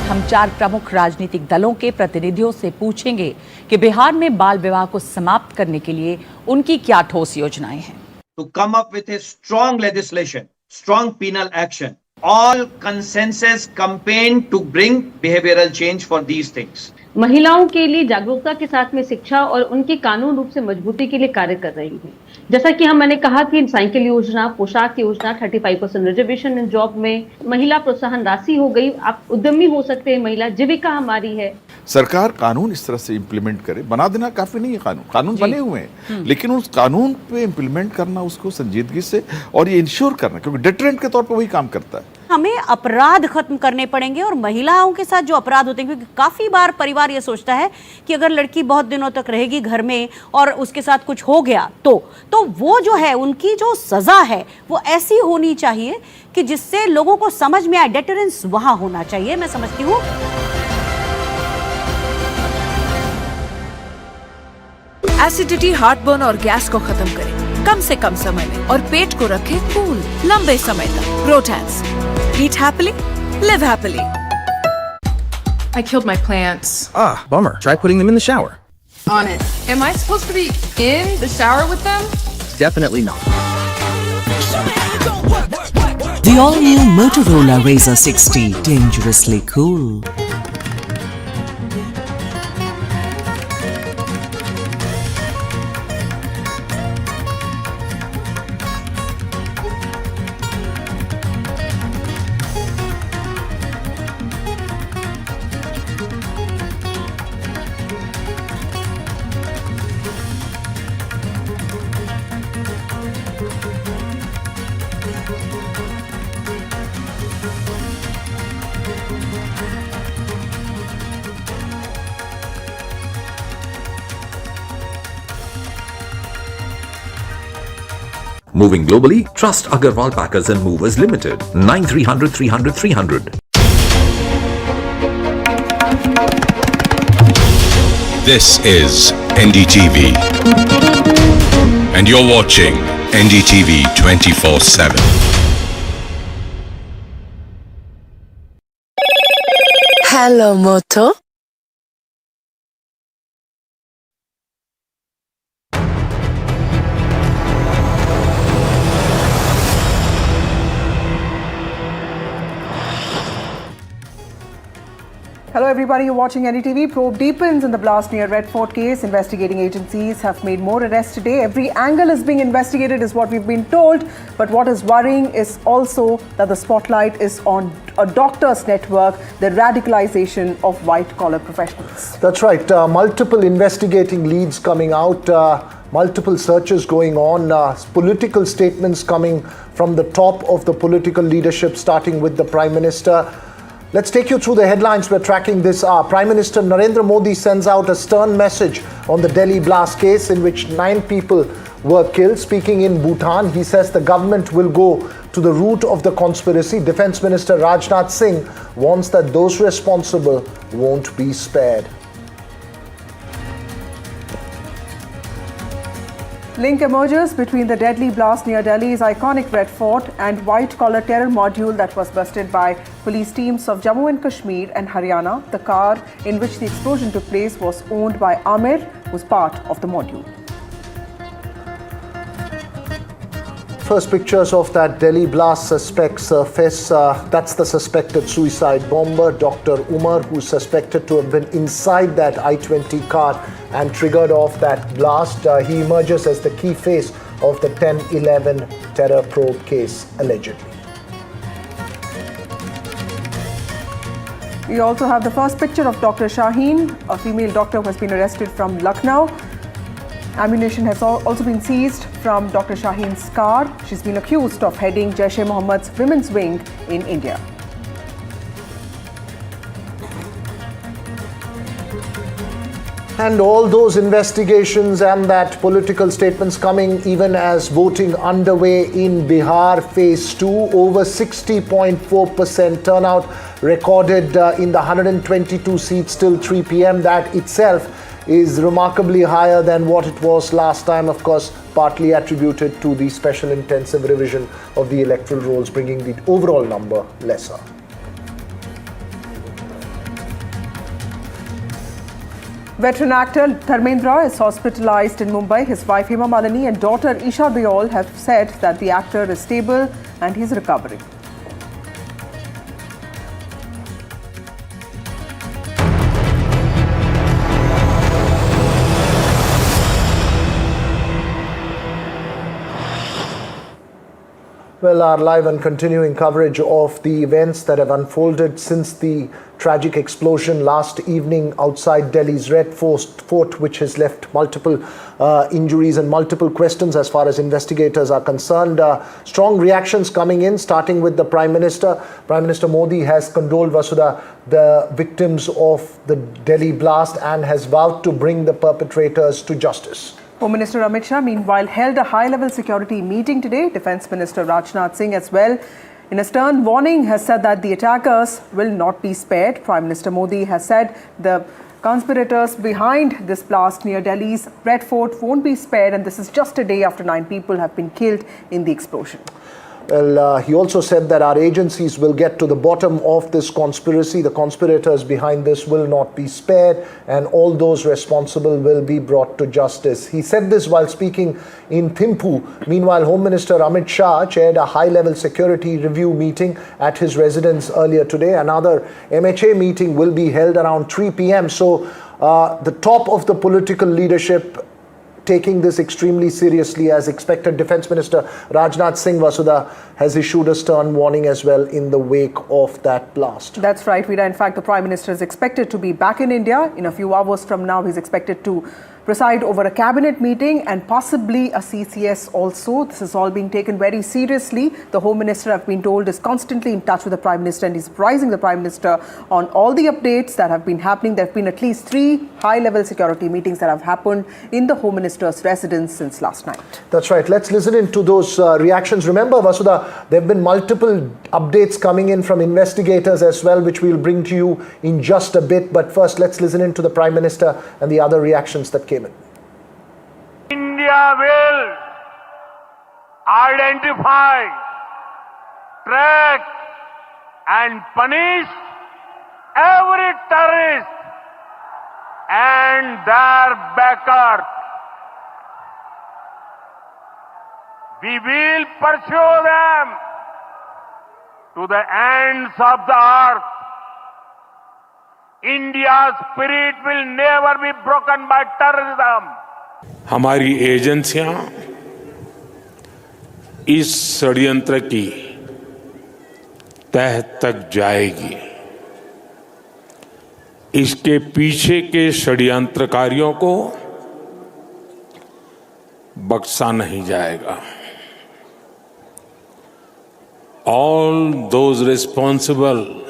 S4: हम 4 प्रमुख राजनीतिक दलों के प्रतिनिधियों से पूछेंगे कि बिहार में बाल विवाह को समाप्त करने के लिए उनकी क्या ठोस योजनाएं हैं।
S23: To come up with a strong legislation, strong penal action, all consensus campaign to bring behavioral change for these things.
S24: महिलाओं के लिए जागरूकता के साथ में शिक्षा और उनकी कानून रूप से मजबूती के लिए कार्य कर रही है। जैसा कि मैंने कहा कि साइकिल योजना, पोशाक योजना, 35% रिजर्वेशन इन जॉब में, महिला प्रोत्साहन राशि हो गई, आप उद्यमी हो सकते हैं, महिला जीविका हमारी है।
S25: सरकार कानून इस तरह से इम्प्लीमेंट करे, बना देना काफी नहीं है, कानून बने हुए हैं, लेकिन उस कानून पे इम्प्लीमेंट करना, उसको संजीदगी से और ये इंश्योर करना, क्योंकि डिटरेंट के तौर पे वही काम करता है।
S19: हमें अपराध खत्म करने पड़ेंगे और महिलाओं के साथ जो अपराध होते हैं, क्योंकि काफी बार परिवार ये सोचता है कि अगर लड़की बहुत दिनों तक रहेगी घर में और उसके साथ कुछ हो गया तो वो जो है उनकी जो सजा है वो ऐसी होनी चाहिए कि जिससे लोगों को समझ में आए। डेटरेंस वहां होना चाहिए, मैं समझती हूँ।
S9: एसिडिटी, हार्टबर्न और गैस को खत्म करें कम से कम समय में और पेट को रखें कूल लंबे समय तक। प्रोटैंस, eat happily, live happily.
S2: I killed my plants.
S6: Ah, bummer. Try putting them in the shower.
S2: On it. Am I supposed to be in the shower with them?
S6: Definitely not.
S8: The all-new Motorola Razr 60, dangerously cool.
S28: Moving globally, trust Agarwal Packers and Movers Limited. 9300 300 300.
S11: This is NDTV. And you're watching NDTV 24/7.
S7: Hello, Moto.
S5: Hello everybody, you're watching NDTV. Probe deepens in the blast near Red Fort case. Investigating agencies have made more arrests today. Every angle is being investigated is what we've been told. But what is worrying is also that the spotlight is on a doctor's network, the radicalization of white-collar professionals.
S12: That's right. Multiple investigating leads coming out, multiple searches going on, political statements coming from the top of the political leadership, starting with the Prime Minister. Let's take you through the headlines we're tracking this hour. Prime Minister Narendra Modi sends out a stern message on the Delhi blast case in which 9 people were killed. Speaking in Bhutan, he says the government will go to the root of the conspiracy. Defence Minister Rajnath Singh warns that those responsible won't be spared.
S5: Link emerges between the deadly blast near Delhi's iconic Red Fort and white-collar terror module that was busted by police teams of Jammu and Kashmir and Haryana. The car in which the explosion took place was owned by Amir, who's part of the module.
S12: First pictures of that Delhi blast suspect surface. That's the suspected suicide bomber, Dr. Umar, who's suspected to have been inside that I-20 car and triggered off that blast. He emerges as the key face of the 10/11 terror probe case, allegedly.
S5: We also have the first picture of Dr. Shaheen, a female doctor who has been arrested from Lucknow. Ammunition has also been seized from Dr. Shaheen's car. She's been accused of heading Jaish-e-Mohammed's women's wing in India.
S12: And all those investigations and that political statements coming even as voting underway in Bihar phase 2, over 60.4% turnout recorded in the 122 seats till 3 p.m. That itself is remarkably higher than what it was last time, of course, partly attributed to the special intensive revision of the electoral rolls, bringing the overall number lesser.
S1: Veteran actor Dharmendra is hospitalized in Mumbai. His wife Hema Malini and daughter Isha Deol have said that the actor is stable and he's recovering.
S12: Well, our live and continuing coverage of the events that have unfolded since the tragic explosion last evening outside Delhi's Red Fort, which has left multiple injuries and multiple questions as far as investigators are concerned. Strong reactions coming in, starting with the Prime Minister. Prime Minister Modi has condoled, Vasudha, the victims of the Delhi blast and has vowed to bring the perpetrators to justice.
S1: Home Minister Amit Shah, meanwhile, held a high-level security meeting today. Defence Minister Rajnath Singh as well, in a stern warning, has said that the attackers will not be spared. Prime Minister Modi has said the conspirators behind this blast near Delhi's Red Fort won't be spared, and this is just a day after 9 people have been killed in the explosion.
S12: Well, he also said that our agencies will get to the bottom of this conspiracy. The conspirators behind this will not be spared, and all those responsible will be brought to justice. He said this while speaking in Thimphu. Meanwhile, Home Minister Amit Shah chaired a high-level security review meeting at his residence earlier today. Another MHA meeting will be held around 3 p.m. So the top of the political leadership taking this extremely seriously as expected. Defence Minister Rajnath Singh, Vasudha, has issued a stern warning as well in the wake of that blast.
S1: That's right, Veera. In fact, the Prime Minister is expected to be back in India. In a few hours from now, he's expected to preside over a cabinet meeting and possibly a CCS also. This is all being taken very seriously. The Home Minister, I've been told, is constantly in touch with the Prime Minister and he's apprising the Prime Minister on all the updates that have been happening. There have been at least 3 high-level security meetings that have happened in the Home Minister's residence since last night.
S12: That's right. Let's listen into those reactions. Remember, Vasudha, there have been multiple updates coming in from investigators as well, which we'll bring to you in just a bit. But first, let's listen into the Prime Minister and the other reactions that came in.
S16: India will identify, track and punish every terrorist and their backers. We will pursue them to the ends of the earth. India's spirit will never be broken by terrorism.
S3: हमारी एजेंसियां इस षड्यंत्र की तह तक जाएगी। इसके पीछे के षड्यंत्रकारियों को बख्शा नहीं जाएगा। All those responsible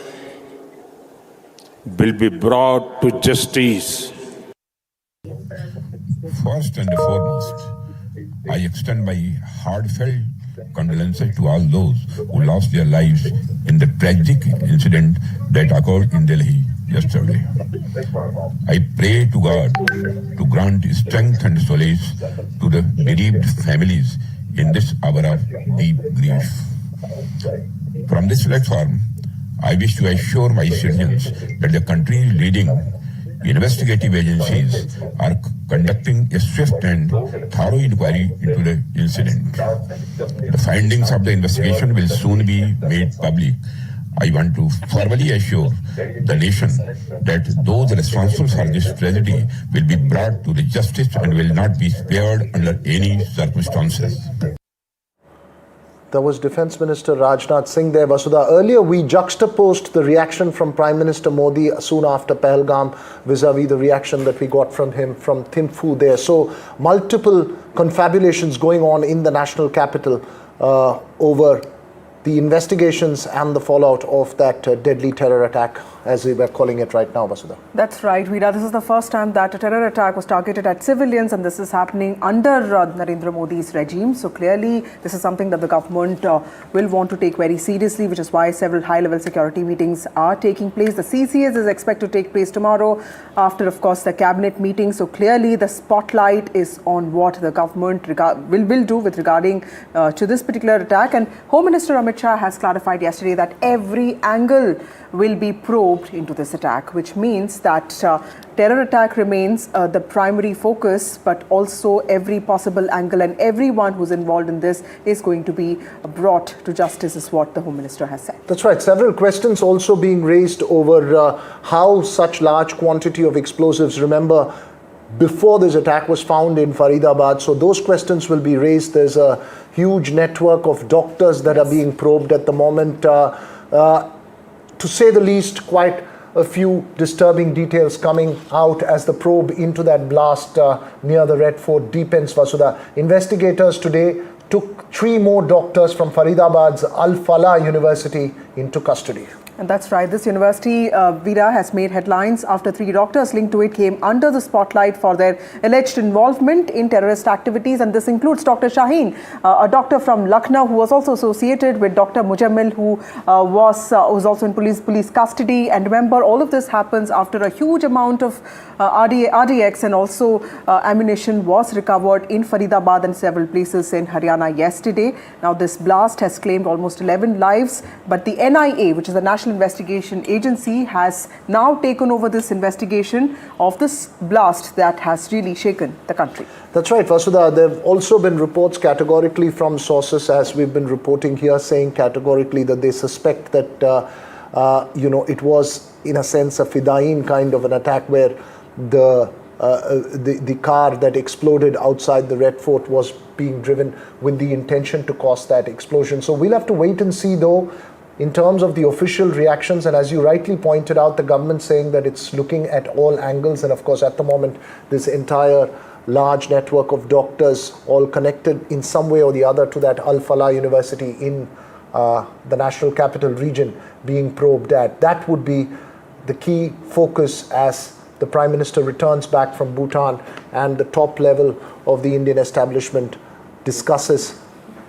S3: will be brought to justice.
S10: First and foremost, I extend my heartfelt condolences to all those who lost their lives in the tragic incident that occurred in Delhi yesterday. I pray to God to grant strength and solace to the bereaved families in this hour of deep grief. From this platform, I wish to assure my citizens that the country's leading investigative agencies are conducting a swift and thorough inquiry into the incident. The findings of the investigation will soon be made public. I want to formally assure the nation that those responsible for this tragedy will be brought to the justice and will not be spared under any circumstances.
S12: That was Defence Minister Rajnath Singh there, Vasudha. Earlier, we juxtaposed the reaction from Prime Minister Modi soon after Pahalgam vis-a-vis the reaction that we got from him from Thimphu there. So, multiple confabulations going on in the national capital over the investigations and the fallout of that deadly terror attack as we were calling it right now, Vasudha.
S1: That's right, Veera. This is the first time that a terror attack was targeted at civilians, and this is happening under Narendra Modi's regime. So clearly, this is something that the government will want to take very seriously, which is why several high-level security meetings are taking place. The CCS is expected to take place tomorrow after, of course, the cabinet meeting. So clearly, the spotlight is on what the government will do with regarding to this particular attack. And Home Minister Amit Shah has clarified yesterday that every angle will be probed into this attack, which means that terror attack remains the primary focus, but also every possible angle and everyone who's involved in this is going to be brought to justice, is what the Home Minister has said.
S12: That's right. Several questions also being raised over how such large quantity of explosives, remember, before this attack was found in Faridabad. So those questions will be raised. There's a huge network of doctors that are being probed at the moment. To say the least, quite a few disturbing details coming out as the probe into that blast near the Red Fort deepens, Vasudha. Investigators today took 3 more doctors from Faridabad's Al-Falah University into custody.
S1: And that's right. This university, Veera, has made headlines after 3 doctors linked to it came under the spotlight for their alleged involvement in terrorist activities. And this includes Dr. Shaheen, a doctor from Lucknow who was also associated with Dr. Mujammil, who was also in police custody. And remember, all of this happens after a huge amount of RDX and also ammunition was recovered in Faridabad and several places in Haryana yesterday. Now, this blast has claimed almost 11 lives, but the NIA, which is the National Investigation Agency, has now taken over this investigation of this blast that has really shaken the country.
S12: That's right, Vasudha. There have also been reports categorically from sources, as we've been reporting here, saying categorically that they suspect that, it was, in a sense, a Fidain kind of an attack where the car that exploded outside the Red Fort was being driven with the intention to cause that explosion. So we'll have to wait and see, though, in terms of the official reactions. And as you rightly pointed out, the government saying that it's looking at all angles. And of course, at the moment, this entire large network of doctors all connected in some way or the other to that Al-Falah University in the National Capital Region being probed at. That would be the key focus as the Prime Minister returns back from Bhutan and the top level of the Indian establishment discusses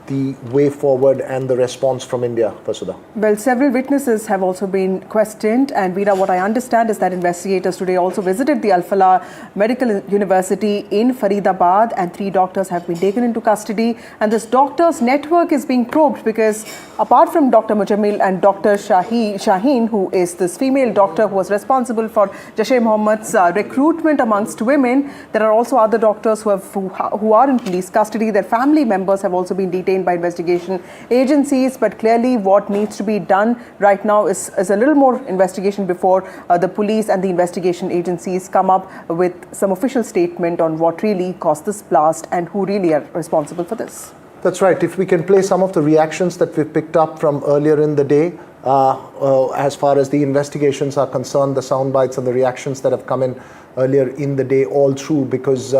S12: the way forward and the response from India, Vasudha.
S1: Well, several witnesses have also been questioned, and Veera, what I understand is that investigators today also visited the Al-Falah Medical University in Faridabad, and 3 doctors have been taken into custody. And this doctors' network is being probed because apart from Dr. Mujammil and Dr. Shaheen, who is this female doctor who was responsible for Jaish-e-Mohammed's recruitment amongst women, there are also other doctors who are in police custody. Their family members have also been detained by investigation agencies, but clearly what needs to be done right now is a little more investigation before the police and the investigation agencies come up with some official statement on what really caused this blast and who really are responsible for this.
S12: That's right. If we can play some of the reactions that we've picked up from earlier in the day, as far as the investigations are concerned, the sound bites and the reactions that have come in earlier in the day all through, because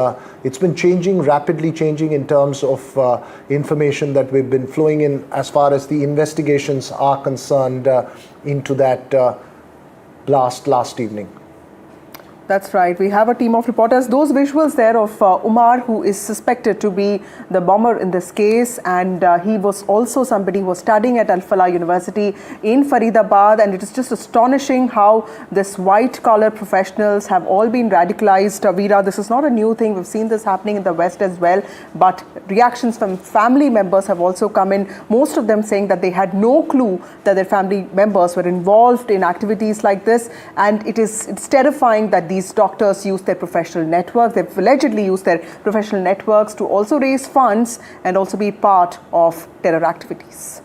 S12: it's been rapidly changing in terms of information that we've been flowing in as far as the investigations are concerned into that blast last evening.
S1: That's right. We have a team of reporters. Those visuals there of Umar, who is suspected to be the bomber in this case, and he was also somebody who was studying at Al-Falah University in Faridabad, and it is just astonishing how this white-collar professionals have all been radicalized. Veera, this is not a new thing. We've seen this happening in the West as well, but reactions from family members have also come in, most of them saying that they had no clue that their family members were involved in activities like this, and it's terrifying that these doctors use their professional networks. They've allegedly used their professional networks to also raise funds and also be part of terror activities.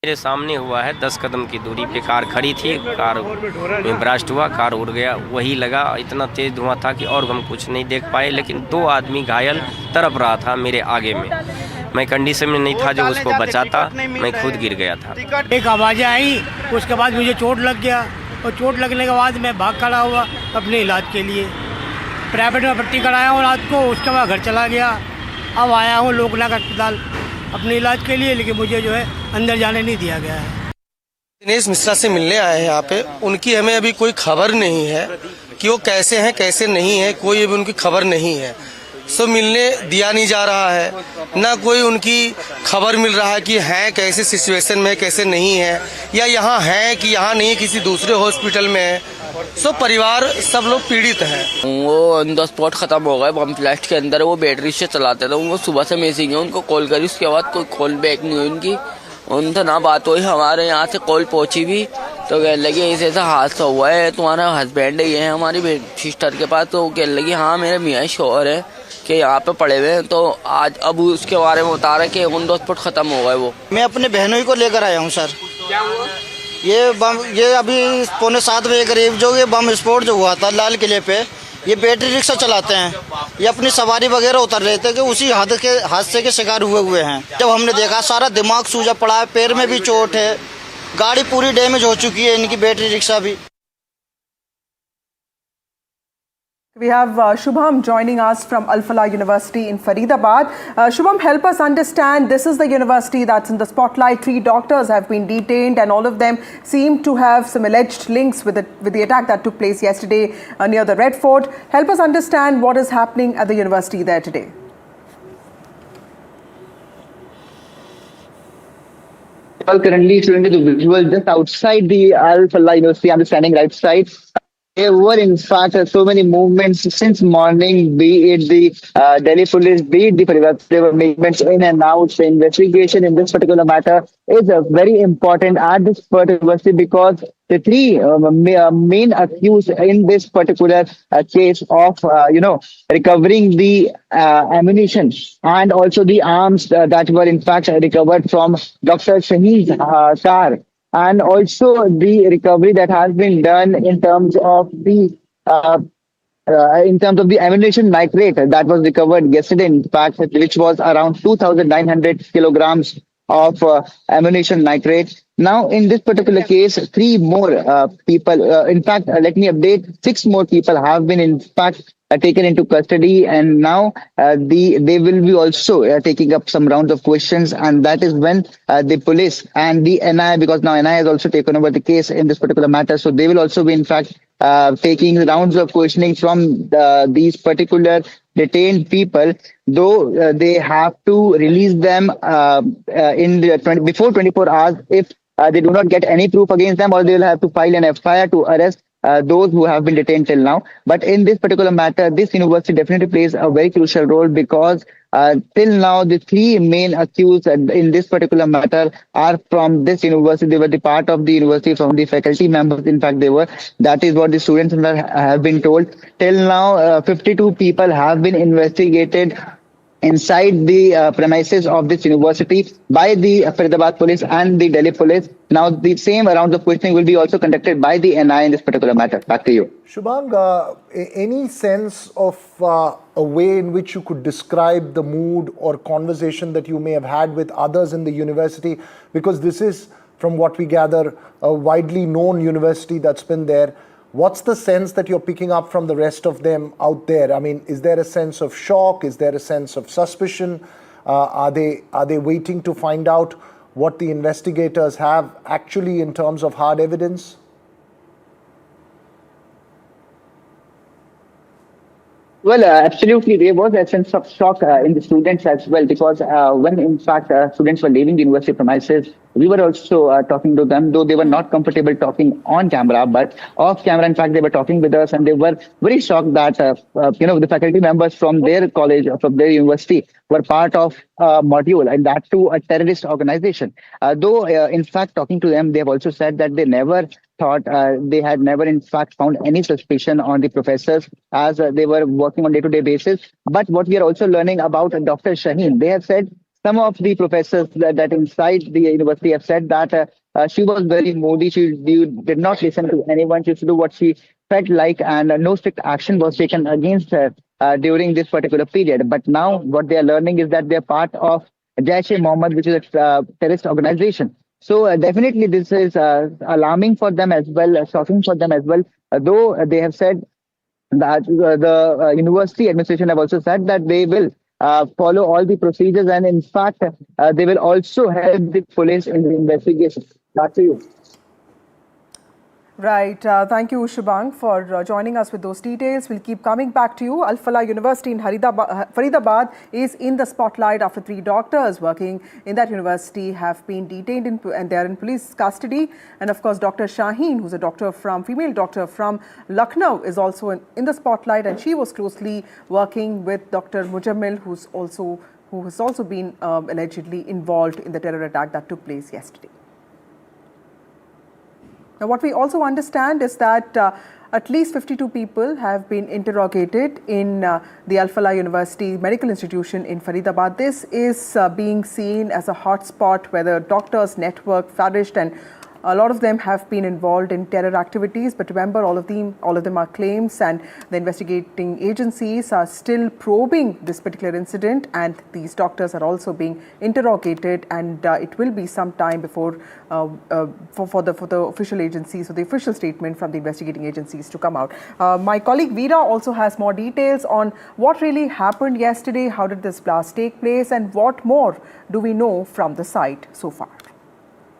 S13: मेरे सामने हुआ है, 10 कदम की दूरी पे car खड़ी थी, car में ब्लास्ट हुआ, कार उड़ गया, वही लगा। इतना तेज धुआं था कि और हम कुछ नहीं देख पाए, लेकिन 2 आदमी घायल तड़प रहा था मेरे आगे में। मैं कंडीशन में नहीं था जो उसको बचाता, मैं खुद गिर गया था।
S15: एक आवाज़ें आई, उसके बाद मुझे चोट लग गया, और चोट लगने के बाद मैं भाग खड़ा हुआ अपने इलाज के लिए। प्राइवेट में पट्टी कराया हूँ रात को, उसके बाद घर चला गया। अब आया हूँ लोकनाथ अस्पताल अपने इलाज के लिए, लेकिन मुझे जो है अंदर जाने नहीं दिया गया है।
S14: दिनेश मिश्रा से मिलने आए हैं यहाँ पे। उनकी हमें अभी कोई खबर नहीं है कि वो कैसे हैं कैसे नहीं है, कोई अभी उनकी खबर नहीं है। सो मिलने दिया नहीं जा रहा है, ना कोई उनकी खबर मिल रहा है कि हैं कैसे सिचुएशन में कैसे नहीं है, या यहाँ हैं कि यहाँ नहीं किसी दूसरे हॉस्पिटल में है। सो परिवार सब लोग पीड़ित हैं।
S17: वो ऑन द स्पॉट खत्म हो गए, बम ब्लास्ट के अंदर। वो बैटरी से चलाते थे, उनको सुबह से मैसेज है, उनको कॉल करी, उसके बाद कोई कॉल बैक नहीं हुई उनकी। उनसे ना बात हुई, हमारे यहाँ से कॉल पहुंची भी तो कहने लगी ऐसे ऐसा हादसा हुआ है, तुम्हारा हस्बैंड ये है हमारी सिस्टर के पास। तो कहने लगी हाँ मेरे मियाँ शोहर है कि यहाँ पे पड़े हुए हैं। तो आज अब उसके बारे में बता रहे कि ऑन द स्पॉट खत्म हो गए वो।
S18: मैं अपने बहनों को लेकर आया हूँ सर।
S17: क्या हुआ?
S18: ये अभी 6:45 बजे करीब जो ये बम विस्फोट जो हुआ था लाल किले पे, ये बैटरी रिक्शा चलाते हैं, ये अपनी सवारी वगैरह उतर रहे थे कि उसी हादसे के शिकार हुए हैं। जब हमने देखा सारा दिमाग सूजा पड़ा है, पैर में भी चोट है, गाड़ी पूरी डैमेज हो चुकी है, इनकी बैटरी रिक्शा भी।
S1: We have Shubham joining us from Al Falah University in Faridabad. Shubham, help us understand, this is the university that's in the spotlight. 3 doctors have been detained and all of them seem to have some alleged links with the attack that took place yesterday near the Red Fort. Help us understand what is happening at the university there today.
S20: Well, currently showing you the visual just outside the Al Falah University. I'm standing right side. There were, in fact, so many movements since morning, be it the Delhi police, be it the Faridabad. There were movements in and out. The investigation in this particular matter is very important at this particular university because the 3 main accused in this particular case of, recovering the ammunition and also the arms that were, in fact, recovered from Dr. Shaheen's car. And also the recovery that has been done in terms of the ammunition nitrate that was recovered yesterday, in fact, which was around 2,900 kilograms of ammunition nitrate. Now, in this particular case, 3 more people, in fact, let me update, 6 more people have been, in fact, taken into custody, and now they will be also taking up some rounds of questions, and that is when the police and the NI, because now NI has also taken over the case in this particular matter, so they will also be, in fact, taking rounds of questioning from these particular detained people, though they have to release them before 24 hours if they do not get any proof against them, or they will have to file an FIR to arrest those who have been detained till now. But in this particular matter, this university definitely plays a very crucial role because till now, the 3 main accused in this particular matter are from this university. They were the part of the university, from the faculty members. In fact, they were. That is what the students have been told. Till now, 52 people have been investigated inside the premises of this university by the Faridabad police and the Delhi police. Now, the same rounds of questioning will be also conducted by the NI in this particular matter. Back to you.
S12: Shubhang, any sense of a way in which you could describe the mood or conversation that you may have had with others in the university? Because this is, from what we gather, a widely known university that's been there. What's the sense that you're picking up from the rest of them out there? I mean, is there a sense of shock? Is there a sense of suspicion? Are they waiting to find out what the investigators have actually in terms of hard evidence?
S20: Well, absolutely. There was a sense of shock in the students as well, because when, in fact, students were leaving the university premises, we were also talking to them, though they were not comfortable talking on camera, but off camera, in fact, they were talking with us, and they were very shocked that, the faculty members from their college, from their university, were part of a module, and that too a terrorist organization. Though, in fact, talking to them, they have also said that they never thought, they had never, in fact, found any suspicion on the professors as they were working on day-to-day basis. But what we are also learning about Dr. Shaheen, they have said, some of the professors that inside the university have said that she was very moody. She did not listen to anyone. She used to do what she felt like, and no strict action was taken against her during this particular period. But now what they are learning is that they are part of Jaish-e-Mohammed, which is a terrorist organization. So definitely this is alarming for them as well, shocking for them as well. Though they have said that the university administration have also said that they will follow all the procedures, and in fact, they will also help the police in the investigation. Back to you.
S1: Right. Thank you, Shubhang, for joining us with those details. We'll keep coming back to you. Al Falah University in Faridabad is in the spotlight after 3 doctors working in that university have been detained and they are in police custody. And of course, Dr. Shaheen, who's a female doctor from Lucknow, is also in the spotlight, and she was closely working with Dr. Mujammil, who has also been allegedly involved in the terror attack that took place yesterday. Now, what we also understand is that at least 52 people have been interrogated in the Al Falah University Medical Institution in Faridabad. This is being seen as a hotspot where the doctors' network flourished, and a lot of them have been involved in terror activities. But remember, all of them are claims, and the investigating agencies are still probing this particular incident, and these doctors are also being interrogated, and it will be some time before for the official agencies, or the official statement from the investigating agencies to come out. My colleague Veera also has more details on what really happened yesterday, how did this blast take place, and what more do we know from the site so far.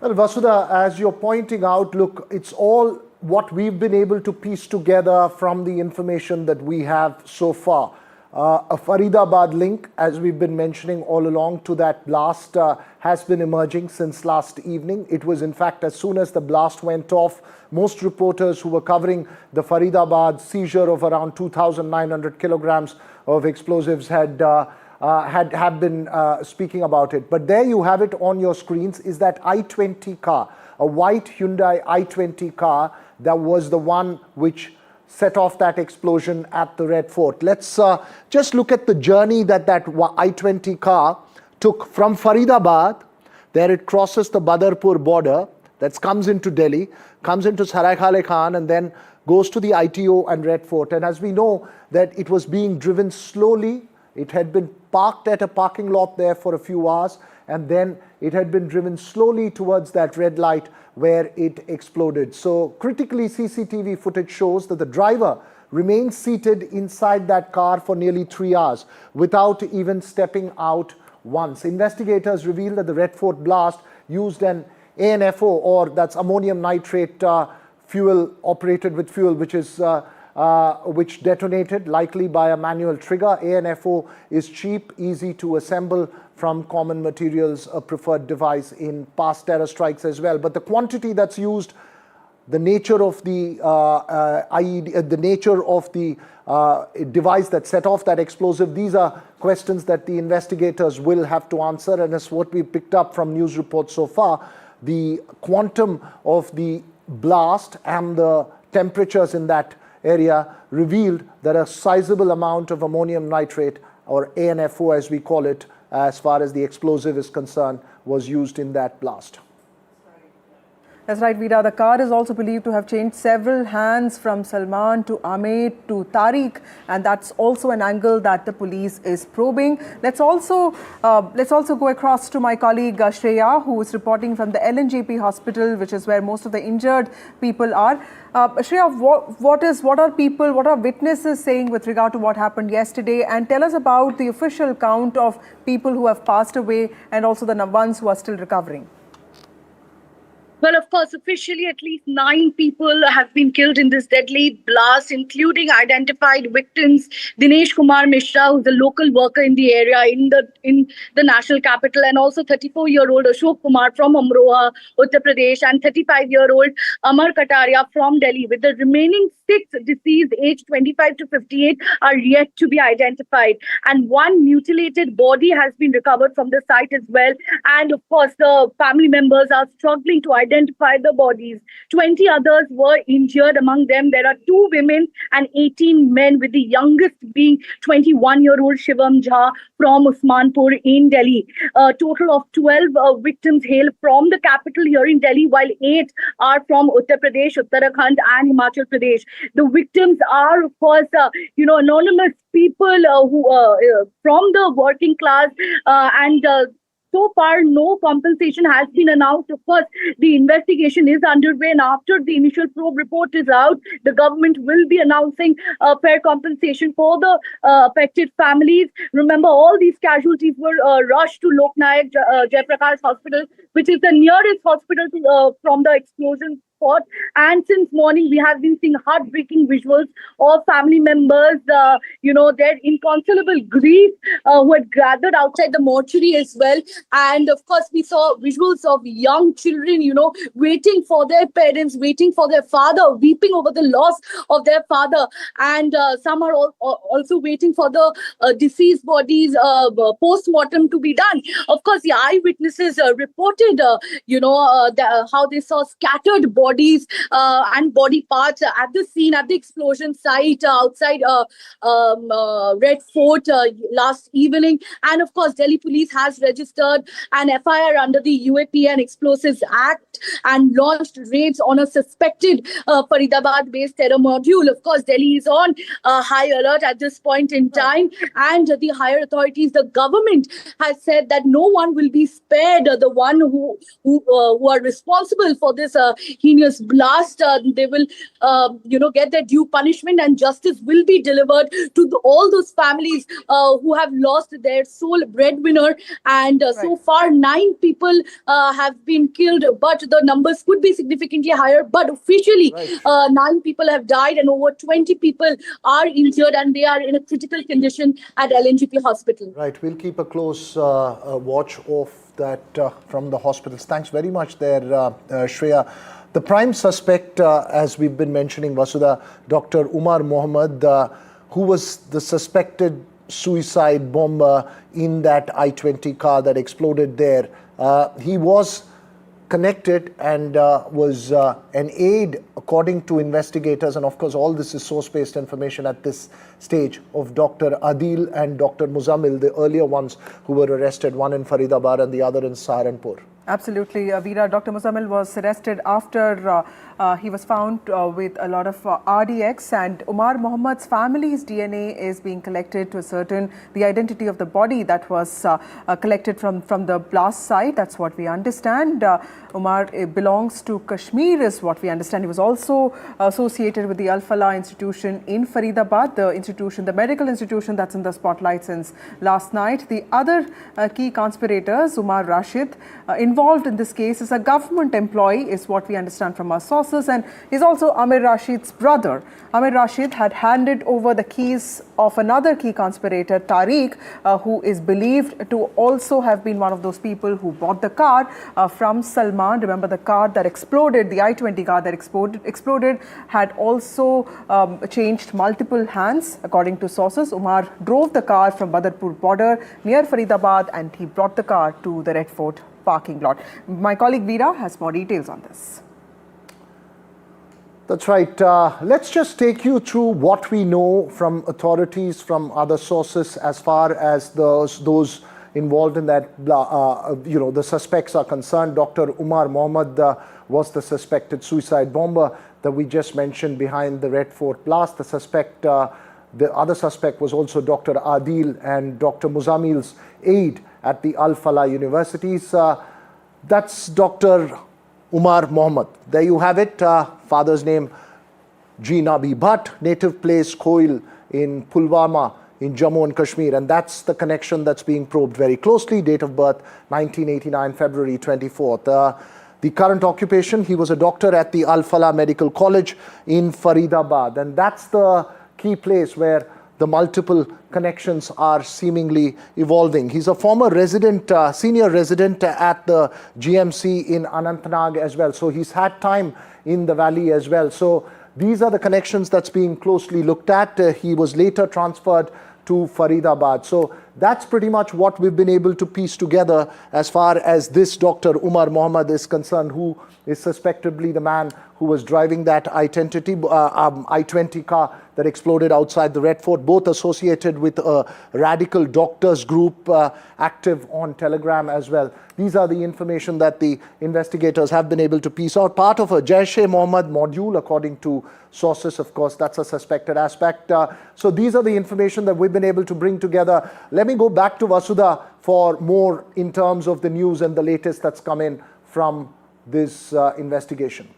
S12: Well, Vasudha, as you're pointing out, look, it's all what we've been able to piece together from the information that we have so far. A Faridabad link, as we've been mentioning all along, to that blast has been emerging since last evening. It was, in fact, as soon as the blast went off, most reporters who were covering the Faridabad seizure of around 2,900 kilograms of explosives have been speaking about it. But there you have it on your screens, is that I-20 car, a white Hyundai I-20 car that was the one which set off that explosion at the Red Fort. Let's just look at the journey that I-20 car took from Faridabad. There it crosses the Badarpur border, that comes into Delhi, comes into Saraikale Khan, and then goes to the ITO and Red Fort. And as we know, that it was being driven slowly. It had been parked at a parking lot there for a few hours, and then it had been driven slowly towards that red light where it exploded. So critically, CCTV footage shows that the driver remained seated inside that car for nearly 3 hours without even stepping out once. Investigators revealed that the Red Fort blast used an ANFO, or that's ammonium nitrate fuel, operated with fuel which detonated, likely by a manual trigger. ANFO is cheap, easy to assemble from common materials, a preferred device in past terror strikes as well. But the quantity that's used, the nature of the IED, the nature of the device that set off that explosive, these are questions that the investigators will have to answer. And as what we picked up from news reports so far, the quantum of the blast and the temperatures in that area revealed that a sizable amount of ammonium nitrate, or ANFO as we call it, as far as the explosive is concerned, was used in that blast.
S1: That's right, Veera. The car is also believed to have changed several hands, from Salman to Ahmed to Tariq, and that's also an angle that the police is probing. Let's also go across to my colleague Shreya, who is reporting from the LNJP hospital, which is where most of the injured people are. Shreya, what are witnesses saying with regard to what happened yesterday? And tell us about the official count of people who have passed away and also the ones who are still recovering.
S4: Well, of course, officially at least 9 people have been killed in this deadly blast, including identified victims Dinesh Kumar Mishra, who's a local worker in the area in the national capital, and also 34-year-old Ashok Kumar from Amroha, Uttar Pradesh, and 35-year-old Amar Kataria from Delhi. With the remaining 6 deceased aged 25 to 58 are yet to be identified, and 1 mutilated body has been recovered from the site as well. And of course, the family members are struggling to identify the bodies. 20 others were injured. Among them, there are 2 women and 18 men, with the youngest being 21-year-old Shivam Jha from Usmanpur in Delhi. A total of 12 victims hail from the capital here in Delhi, while 8 are from Uttar Pradesh, Uttarakhand, and Himachal Pradesh. The victims are, of course, anonymous people who from the working class, and so far, no compensation has been announced. Of course, the investigation is underway, and after the initial probe report is out, the government will be announcing fair compensation for the affected families. Remember, all these casualties were rushed to Lok Nayak Jayaprakash Hospital, which is the nearest hospital from the explosion spot. And since morning, we have been seeing heartbreaking visuals of family members, their inconsolable grief, who had gathered outside the mortuary as well. And of course, we saw visuals of young children, waiting for their parents, waiting for their father, weeping over the loss of their father. And some are also waiting for the deceased bodies post-mortem to be done. Of course, the eyewitnesses reported, how they saw scattered bodies and body parts at the scene, at the explosion site outside Red Fort last evening. And of course, Delhi police has registered an FIR under the UAP and Explosives Act and launched raids on a suspected Faridabad-based terror module. Of course, Delhi is on high alert at this point in time, and the higher authorities, the government has said that no one will be spared. The one who are responsible for this heinous blast, they will, get their due punishment, and justice will be delivered to all those families who have lost their sole breadwinner. And so far, 9 people have been killed, but the numbers could be significantly higher. But officially, 9 people have died and over 20 people are injured, and they are in a critical condition at LNGP hospital.
S12: Right, we'll keep a close watch of that from the hospitals. Thanks very much there, Shreya. The prime suspect, as we've been mentioning, Vasudha, Dr. Umar Mohammed, who was the suspected suicide bomber in that I-20 car that exploded there. He was connected and was an aide, according to investigators, and of course all this is source-based information at this stage, of Dr. Adil and Dr. Muzammil, the earlier ones who were arrested, one in Faridabad and the other in Saharanpur.
S1: Absolutely, Veera. Dr. Muzammil was arrested after he was found with a lot of RDX, and Umar Mohammed's family's DNA is being collected to ascertain the identity of the body that was collected from the blast site. That's what we understand. Umar belongs to Kashmir, is what we understand. He was also associated with the Al-Falah institution in Faridabad, the medical institution that's in the spotlight since last night. The other key conspirators, Umar Rashid, involved in this case is a government employee, is what we understand from our sources, and he's also Amir Rashid's brother. Amir Rashid had handed over the keys of another key conspirator, Tariq, who is believed to also have been one of those people who bought the car from Salman. Remember, the car that exploded, the I-20 car that exploded had also changed multiple hands, according to sources. Umar drove the car from Badarpur border near Faridabad, and he brought the car to the Red Fort parking lot. My colleague Veera has more details on this.
S12: That's right. Let's just take you through what we know from authorities, from other sources, as far as those involved in that, the suspects are concerned. Dr. Umar Mohammed was the suspected suicide bomber that we just mentioned behind the Red Fort blast. The other suspect was also Dr. Adil and Dr. Muzammil's aide at the Al-Falah universities. That's Dr. Umar Mohammed. There you have it. Father's name, G. Nabi Bhatt, native place Khoil in Pulwama in Jammu and Kashmir. And that's the connection that's being probed very closely. Date of birth, 1989, February 24th. The current occupation, he was a doctor at the Al-Falah Medical College in Faridabad. And that's the key place where the multiple connections are seemingly evolving. He's a former resident, senior resident at the GMC in Anantnag as well. So he's had time in the valley as well. So these are the connections that's being closely looked at. He was later transferred to Faridabad. So that's pretty much what we've been able to piece together as far as this Dr. Umar Mohammed is concerned, who is suspectably the man who was driving that I-20 car that exploded outside the Red Fort, both associated with a radical doctors group active on Telegram as well. These are the information that the investigators have been able to piece out. Part of a Jaish-e-Mohammed module, according to sources, of course, that's a suspected aspect. So these are the information that we've been able to bring together. Let me go back to Vasudha for more in terms of the news and the latest that's come in from this investigation.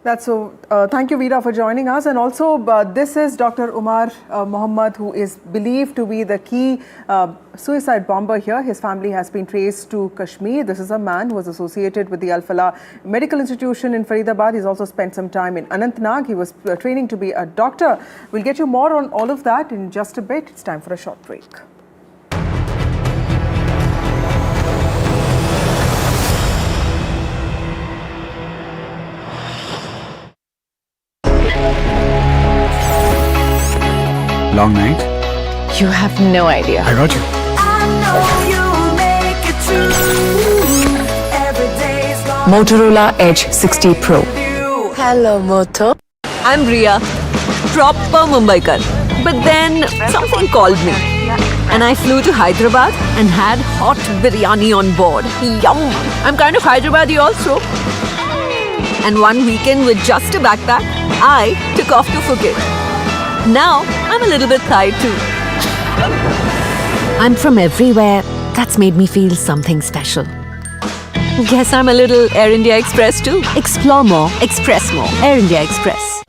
S1: That's so. Thank you, Veera, for joining us. And also, this is Dr. Umar Mohammed, who is believed to be the key suicide bomber here. His family has been traced to Kashmir. This is a man who was associated with the Al Falah Medical Institution in Faridabad. He's also spent some time in Anantnag. He was training to be a doctor. We'll get you more on all of that in just a bit. It's time for a short break.
S6: Long night?
S7: You have no idea.
S6: I got you.
S7: Motorola Edge 60 Pro. Hello, Moto.
S9: I'm Riya, proper Mumbaikar. But then something called me. And I flew to Hyderabad and had hot biryani on board. Yum! I'm kind of Hyderabadi also. And one weekend with just a backpack, I took off to Phuket. Now, I'm a little bit tired too.
S19: I'm from everywhere. That's made me feel something special.
S9: Guess I'm a little Air India Express too.
S19: Explore more, express more. Air India Express.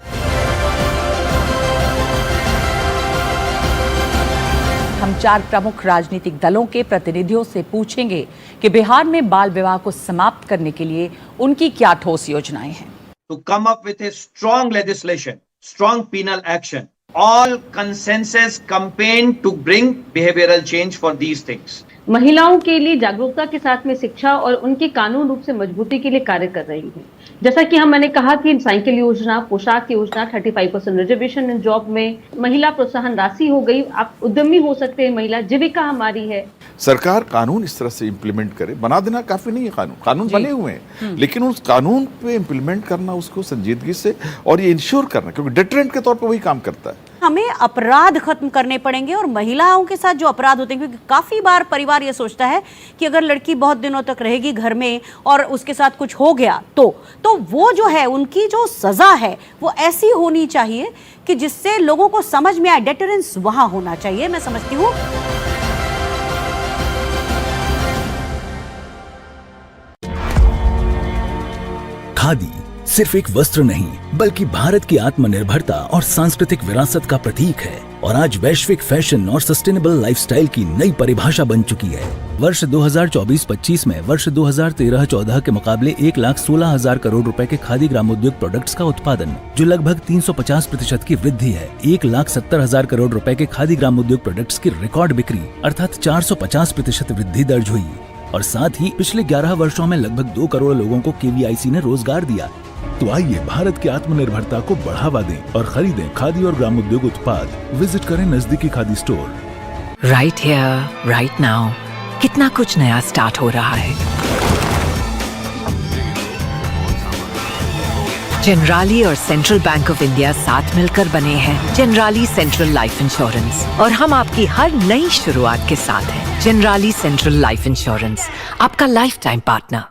S21: हम 4 प्रमुख राजनीतिक दलों के प्रतिनिधियों से पूछेंगे कि बिहार में बाल विवाह को समाप्त करने के लिए उनकी क्या ठोस योजनाएं हैं।
S22: To come up with a strong legislation, strong penal action, all consensus campaign to bring behavioral change for these things.
S23: महिलाओं के लिए जागरूकता के साथ में शिक्षा और उनके कानून रूप से मजबूती के लिए कार्य कर रही है। जैसा कि मैंने कहा कि साइकिल योजना, पोशाक योजना, 35% रिजर्वेशन इन जॉब में, महिला प्रोत्साहन राशि हो गई, आप उद्यमी हो सकते हैं, महिला जीविका हमारी है।
S24: सरकार कानून इस तरह से इम्प्लीमेंट करे, बना देना काफी नहीं है, कानून बने हुए हैं, लेकिन उस कानून पे इम्प्लीमेंट करना उसको संजीदगी से और ये इंश्योर करना, क्योंकि डिटरेंट के तौर पे वही काम करता है।
S21: हमें अपराध खत्म करने पड़ेंगे और महिलाओं के साथ जो अपराध होते हैं, क्योंकि काफी बार परिवार ये सोचता है कि अगर लड़की बहुत दिनों तक रहेगी घर में और उसके साथ कुछ हो गया तो वो जो है उनकी जो सजा है वो ऐसी होनी चाहिए कि जिससे लोगों को समझ में आए। डेटरेंस वहां होना चाहिए, मैं समझती हूँ।
S25: खादी सिर्फ एक वस्त्र नहीं बल्कि भारत की आत्मनिर्भरता और सांस्कृतिक विरासत का प्रतीक है और आज वैश्विक फैशन और सस्टेनेबल लाइफस्टाइल की नई परिभाषा बन चुकी है। वर्ष 2024-25 में वर्ष 2013-14 के मुकाबले 1,16,000 करोड़ रुपए के खादी ग्रामोद्योग प्रोडक्ट्स का उत्पादन, जो लगभग 350% की वृद्धि है। 1,70,000 करोड़ रुपए के खादी ग्रामोद्योग प्रोडक्ट्स की रिकॉर्ड बिक्री अर्थात 450% वृद्धि दर्ज हुई और साथ ही पिछले 11 वर्षों में लगभग 2 करोड़ लोगों को KVIC ने रोजगार दिया। तो आइए भारत की आत्मनिर्भरता को बढ़ावा दें और खरीदें खादी और ग्रामोद्योग उत्पाद। विजिट करें नजदीकी khadi store.
S19: Right here, right now, कितना कुछ नया स्टार्ट हो रहा है। जनराली और सेंट्रल बैंक ऑफ इंडिया साथ मिलकर बने हैं जनराली सेंट्रल लाइफ इंश्योरेंस और हम आपकी हर नई शुरुआत के साथ हैं। जनराली सेंट्रल लाइफ इंश्योरेंस, आपका lifetime partner.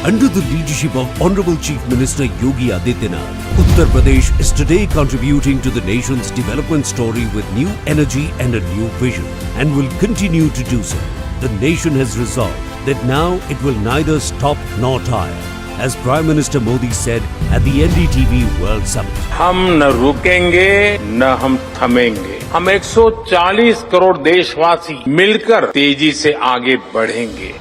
S26: Under the leadership of Honorable Chief Minister Yogi Adityanath, Uttar Pradesh is today contributing to the nation's development story with new energy and a new vision, and will continue to do so. The nation has resolved that now it will neither stop nor tire, as Prime Minister Modi said at the NDTV World Summit.
S16: हम न रुकेंगे न हम थमेंगे। हम 140 करोड़ देशवासी मिलकर तेजी से आगे बढ़ेंगे।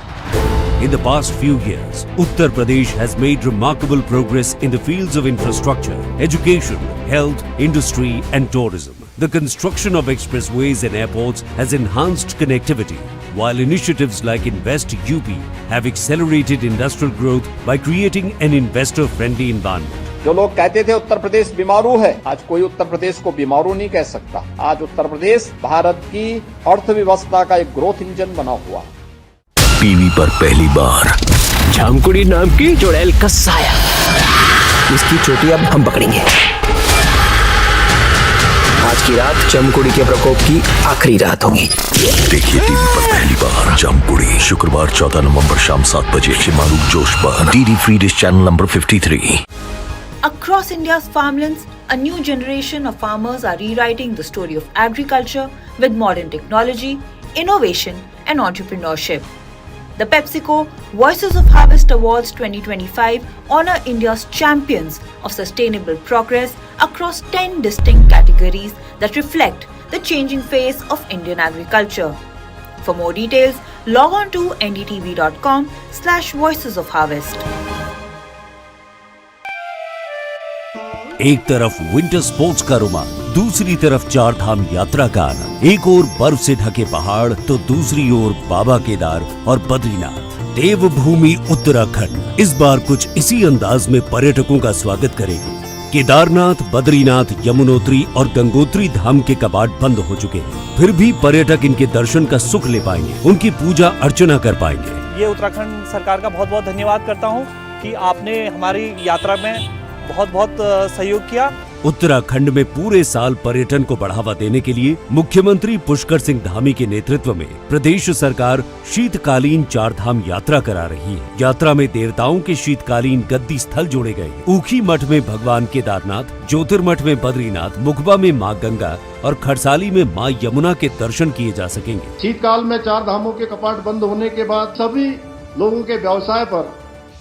S26: In the past few years, Uttar Pradesh has made remarkable progress in the fields of infrastructure, education, health, industry and tourism. The construction of expressways and airports has enhanced connectivity, while initiatives like Invest UP have accelerated industrial growth by creating an investor-friendly environment.
S27: जो लोग कहते थे उत्तर प्रदेश बीमारू है, आज कोई उत्तर प्रदेश को बीमारू नहीं कह सकता। आज उत्तर प्रदेश भारत की अर्थव्यवस्था का एक ग्रोथ इंजन बना हुआ।
S6: टीवी पर पहली बार जामकुड़ी नाम की चुड़ैल का साया, इसकी चोटी अब हम पकड़ेंगे। आज की रात जामकुड़ी के प्रकोप की आखिरी रात होगी।
S28: देखिए टीवी पर पहली बार जामकुड़ी, शुक्रवार 14 नवंबर शाम 7 बजे, शिमारू जोश पर DD Free Dish channel number 53.
S9: Across India's farmlands, a new generation of farmers are rewriting the story of agriculture with modern technology, innovation and entrepreneurship.
S2: The PepsiCo Voices of Harvest Awards 2025 honor India's champions of sustainable progress across 10 distinct categories that reflect the changing face of Indian agriculture. For more details, log on to ndtv.com/Voices of Harvest.
S26: एक तरफ winter sports का रोमांच, दूसरी तरफ चार धाम यात्रा का आनंद। एक ओर बर्फ से ढके पहाड़ तो दूसरी ओर बाबा केदार और बद्रीनाथ, देवभूमि उत्तराखंड इस बार कुछ इसी अंदाज में पर्यटकों का स्वागत करेगी। केदारनाथ, बद्रीनाथ, यमुनोत्री और गंगोत्री धाम के कपाट बंद हो चुके हैं, फिर भी पर्यटक इनके दर्शन का सुख ले पाएंगे, उनकी पूजा अर्चना कर पाएंगे।
S3: ये उत्तराखंड सरकार का बहुत बहुत धन्यवाद करता हूँ कि आपने हमारी यात्रा में बहुत बहुत सहयोग किया।
S26: उत्तराखंड में पूरे साल पर्यटन को बढ़ावा देने के लिए मुख्यमंत्री पुष्कर सिंह धामी के नेतृत्व में प्रदेश सरकार शीतकालीन चार धाम यात्रा करा रही है। यात्रा में देवताओं के शीतकालीन गद्दी स्थल जोड़े गए। ऊखी मठ में भगवान केदारनाथ, ज्योतिर्मठ में बद्रीनाथ, मुखबा में मां गंगा और खरसाली में मां यमुना के दर्शन किए जा सकेंगे।
S5: शीतकाल में चार धामों के कपाट बंद होने के बाद सभी लोगों के व्यवसाय पर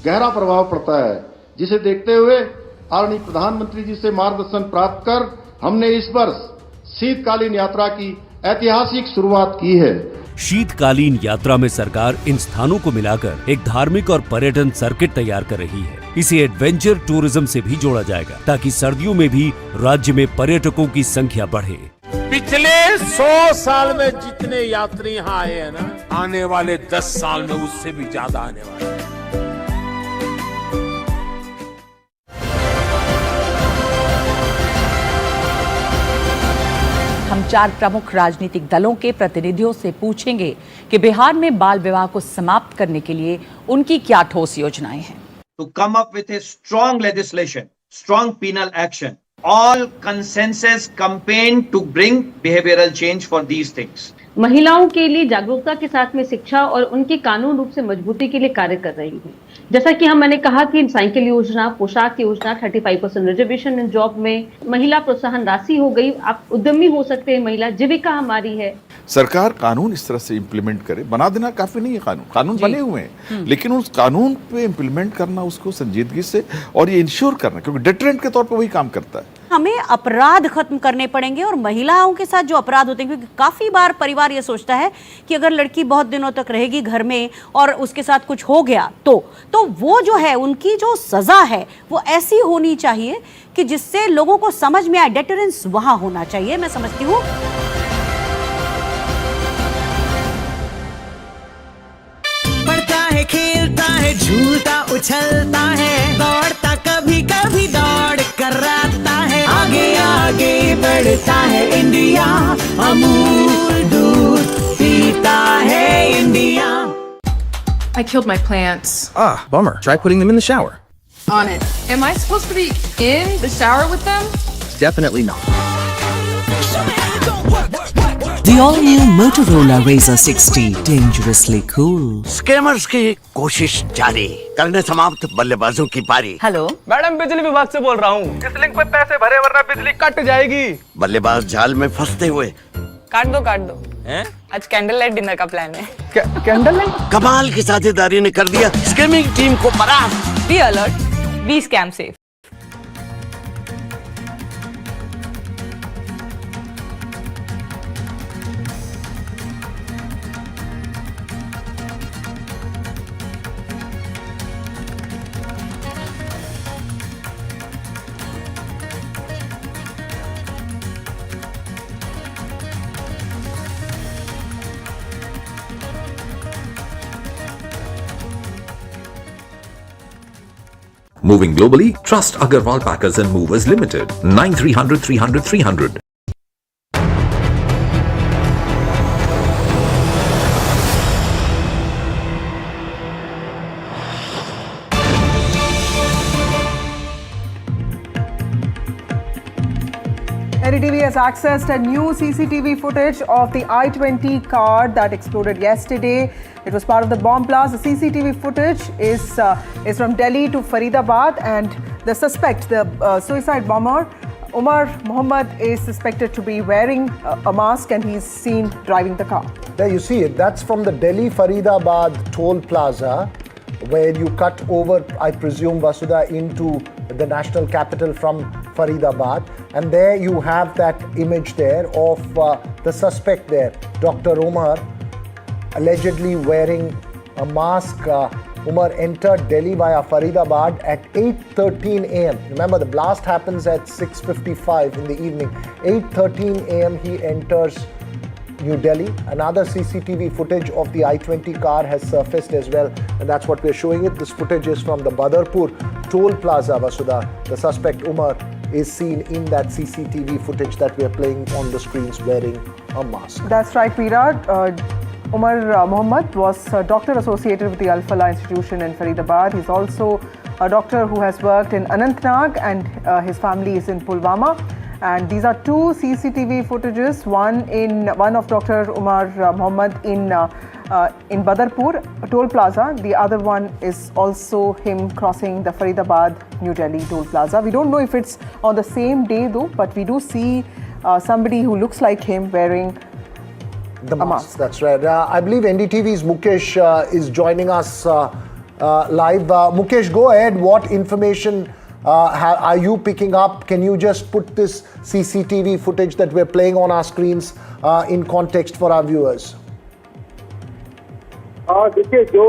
S5: गहरा प्रभाव पड़ता है, जिसे देखते हुए आदरणीय प्रधानमंत्री जी से मार्गदर्शन प्राप्त कर हमने इस वर्ष शीतकालीन यात्रा की ऐतिहासिक शुरुआत की है।
S26: शीतकालीन यात्रा में सरकार इन स्थानों को मिलाकर एक धार्मिक और पर्यटन सर्किट तैयार कर रही है। इसे एडवेंचर टूरिज्म से भी जोड़ा जाएगा ताकि सर्दियों में भी राज्य में पर्यटकों की संख्या बढ़े।
S16: पिछले 100 साल में जितने यात्री यहाँ आए हैं ना, आने वाले 10 साल में उससे भी ज्यादा आने वाले हैं।
S21: हम चार प्रमुख राजनीतिक दलों के प्रतिनिधियों से पूछेंगे कि बिहार में बाल विवाह को समाप्त करने के लिए उनकी क्या ठोस योजनाएं हैं।
S22: To come up with a strong legislation, strong penal action, all consensus campaign to bring behavioral change for these things.
S23: महिलाओं के लिए जागरूकता के साथ में शिक्षा और उनके कानून रूप से मजबूती के लिए कार्य कर रही है। जैसा कि मैंने कहा कि साइकिल योजना, पोशाक योजना, 35% रिजर्वेशन इन जॉब में, महिला प्रोत्साहन राशि हो गई, आप उद्यमी हो सकते हैं, महिला जीविका हमारी है।
S24: सरकार कानून इस तरह से इम्प्लीमेंट करे, बना देना काफी नहीं है। कानून बने हुए हैं, लेकिन उस कानून पे इम्प्लीमेंट करना, उसको संजीदगी से और ये इंश्योर करना, क्योंकि डिटरेंट के तौर पे वही काम करता है।
S21: हमें अपराध खत्म करने पड़ेंगे और महिलाओं के साथ जो अपराध होते हैं, क्योंकि काफी बार परिवार ये सोचता है कि अगर लड़की बहुत दिनों तक रहेगी घर में और उसके साथ कुछ हो गया तो वो जो है उनकी जो सजा है वो ऐसी होनी चाहिए कि जिससे लोगों को समझ में आए। डेटरेंस वहां होना चाहिए, मैं समझती हूँ।
S8: पढ़ता है, खेलता है, झूलता उछलता है, दौड़ता कभी कभी दौड़ कराता है, आगे आगे बढ़ता है इंडिया, अमूल दूध पीता है India.
S7: I killed my plants.
S10: Ah, bummer. Try putting them in the shower.
S7: On it. Am I supposed to be in the shower with them?
S10: Definitely not.
S11: The all-new Motorola Razr 60, dangerously cool.
S13: Scammers की कोशिश जारी, करने समाप्त बल्लेबाजों की पारी।
S11: Hello
S13: madam, बिजली विभाग से बोल रहा हूँ। इस लिंक पे पैसे भरे वरना बिजली कट जाएगी। बल्लेबाज जाल में फंसते हुए।
S15: काट दो हैं? आज कैंडल लाइट डिनर का प्लान है।
S13: Candle light? कमाल की साझेदारी ने कर दिया स्कैमिंग टीम को परास्त।
S15: Be alert, be scam safe.
S28: Moving globally, trust Agarwal Packers and Movers Limited. 9300 300 300.
S1: NDTV has accessed a new CCTV footage of the I-20 car that exploded yesterday. It was part of the bomb blast. The CCTV footage is from Delhi to Faridabad, and the suspect, the suicide bomber, Umar Mohammed is suspected to be wearing a mask and he's seen driving the car.
S4: There you see it. That's from the Delhi Faridabad toll plaza, where you cut over, I presume, Vasudha, into the national capital from Faridabad. And there you have that image there of the suspect there, Dr. Umar, allegedly wearing a mask. Umar entered Delhi via Faridabad at 8:13 a.m. Remember, the blast happens at 6:55 in the evening. 8:13 a.m. he enters New Delhi. Another CCTV footage of the I-20 car has surfaced as well, and that's what we're showing it. This footage is from the Badarpur toll plaza, Vasudha. The suspect Umar is seen in that CCTV footage that we're playing on the screens wearing a mask.
S1: That's right, Virat. Umar Mohammed was a doctor associated with the Al-Falah institution in Faridabad. He's also a doctor who has worked in Anantnag, and his family is in Pulwama. And these are two CCTV footages, one of Dr. Umar Mohammed in Badarpur toll plaza. The other one is also him crossing the Faridabad New Delhi toll plaza. We don't know if it's on the same day though, but we do see somebody who looks like him wearing
S4: the mask. That's right. I believe NDTV's Mukesh is joining us live. Mukesh, go ahead. What information are you picking up? Can you just put this CCTV footage that we're playing on our screens in context for our viewers?
S12: देखिए, जो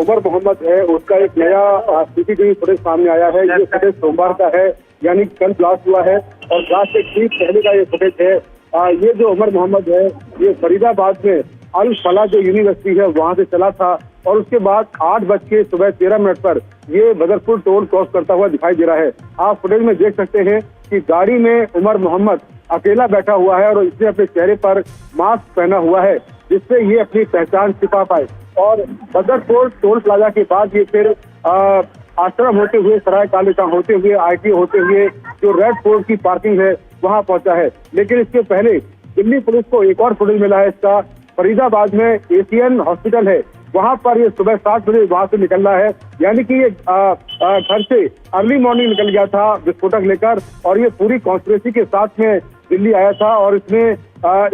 S12: उमर मोहम्मद है उसका एक नया CCTV footage सामने आया है। ये फुटेज सोमवार का है, यानी कल ब्लास्ट हुआ है और ब्लास्ट से ठीक पहले का ये फुटेज है। ये जो उमर मोहम्मद है, ये फरीदाबाद में अल फला जो यूनिवर्सिटी है वहां से चला था और उसके बाद 8:13 पर ये बदरपुर टोल क्रॉस करता हुआ दिखाई दे रहा है। आप फुटेज में देख सकते हैं कि गाड़ी में उमर मोहम्मद अकेला बैठा हुआ है और इसने अपने चेहरे पर मास्क पहना हुआ है, जिससे ये अपनी पहचान छिपा पाए। और बदरपुर टोल प्लाजा के बाद ये फिर आश्रम होते हुए, सराय कालिका होते हुए, ITO होते हुए जो रेड फोर्ट की पार्किंग है वहां पहुंचा है। लेकिन इसके पहले दिल्ली पुलिस को एक और फुटेज मिला है इसका। फरीदाबाद में एशियन हॉस्पिटल है, वहां पर ये सुबह 7 बजे वहां से निकल रहा है, यानी कि ये घर से अर्ली मॉर्निंग निकल गया था विस्फोटक लेकर और ये पूरी कॉन्स्पिरेसी के साथ में दिल्ली आया था। और इसमें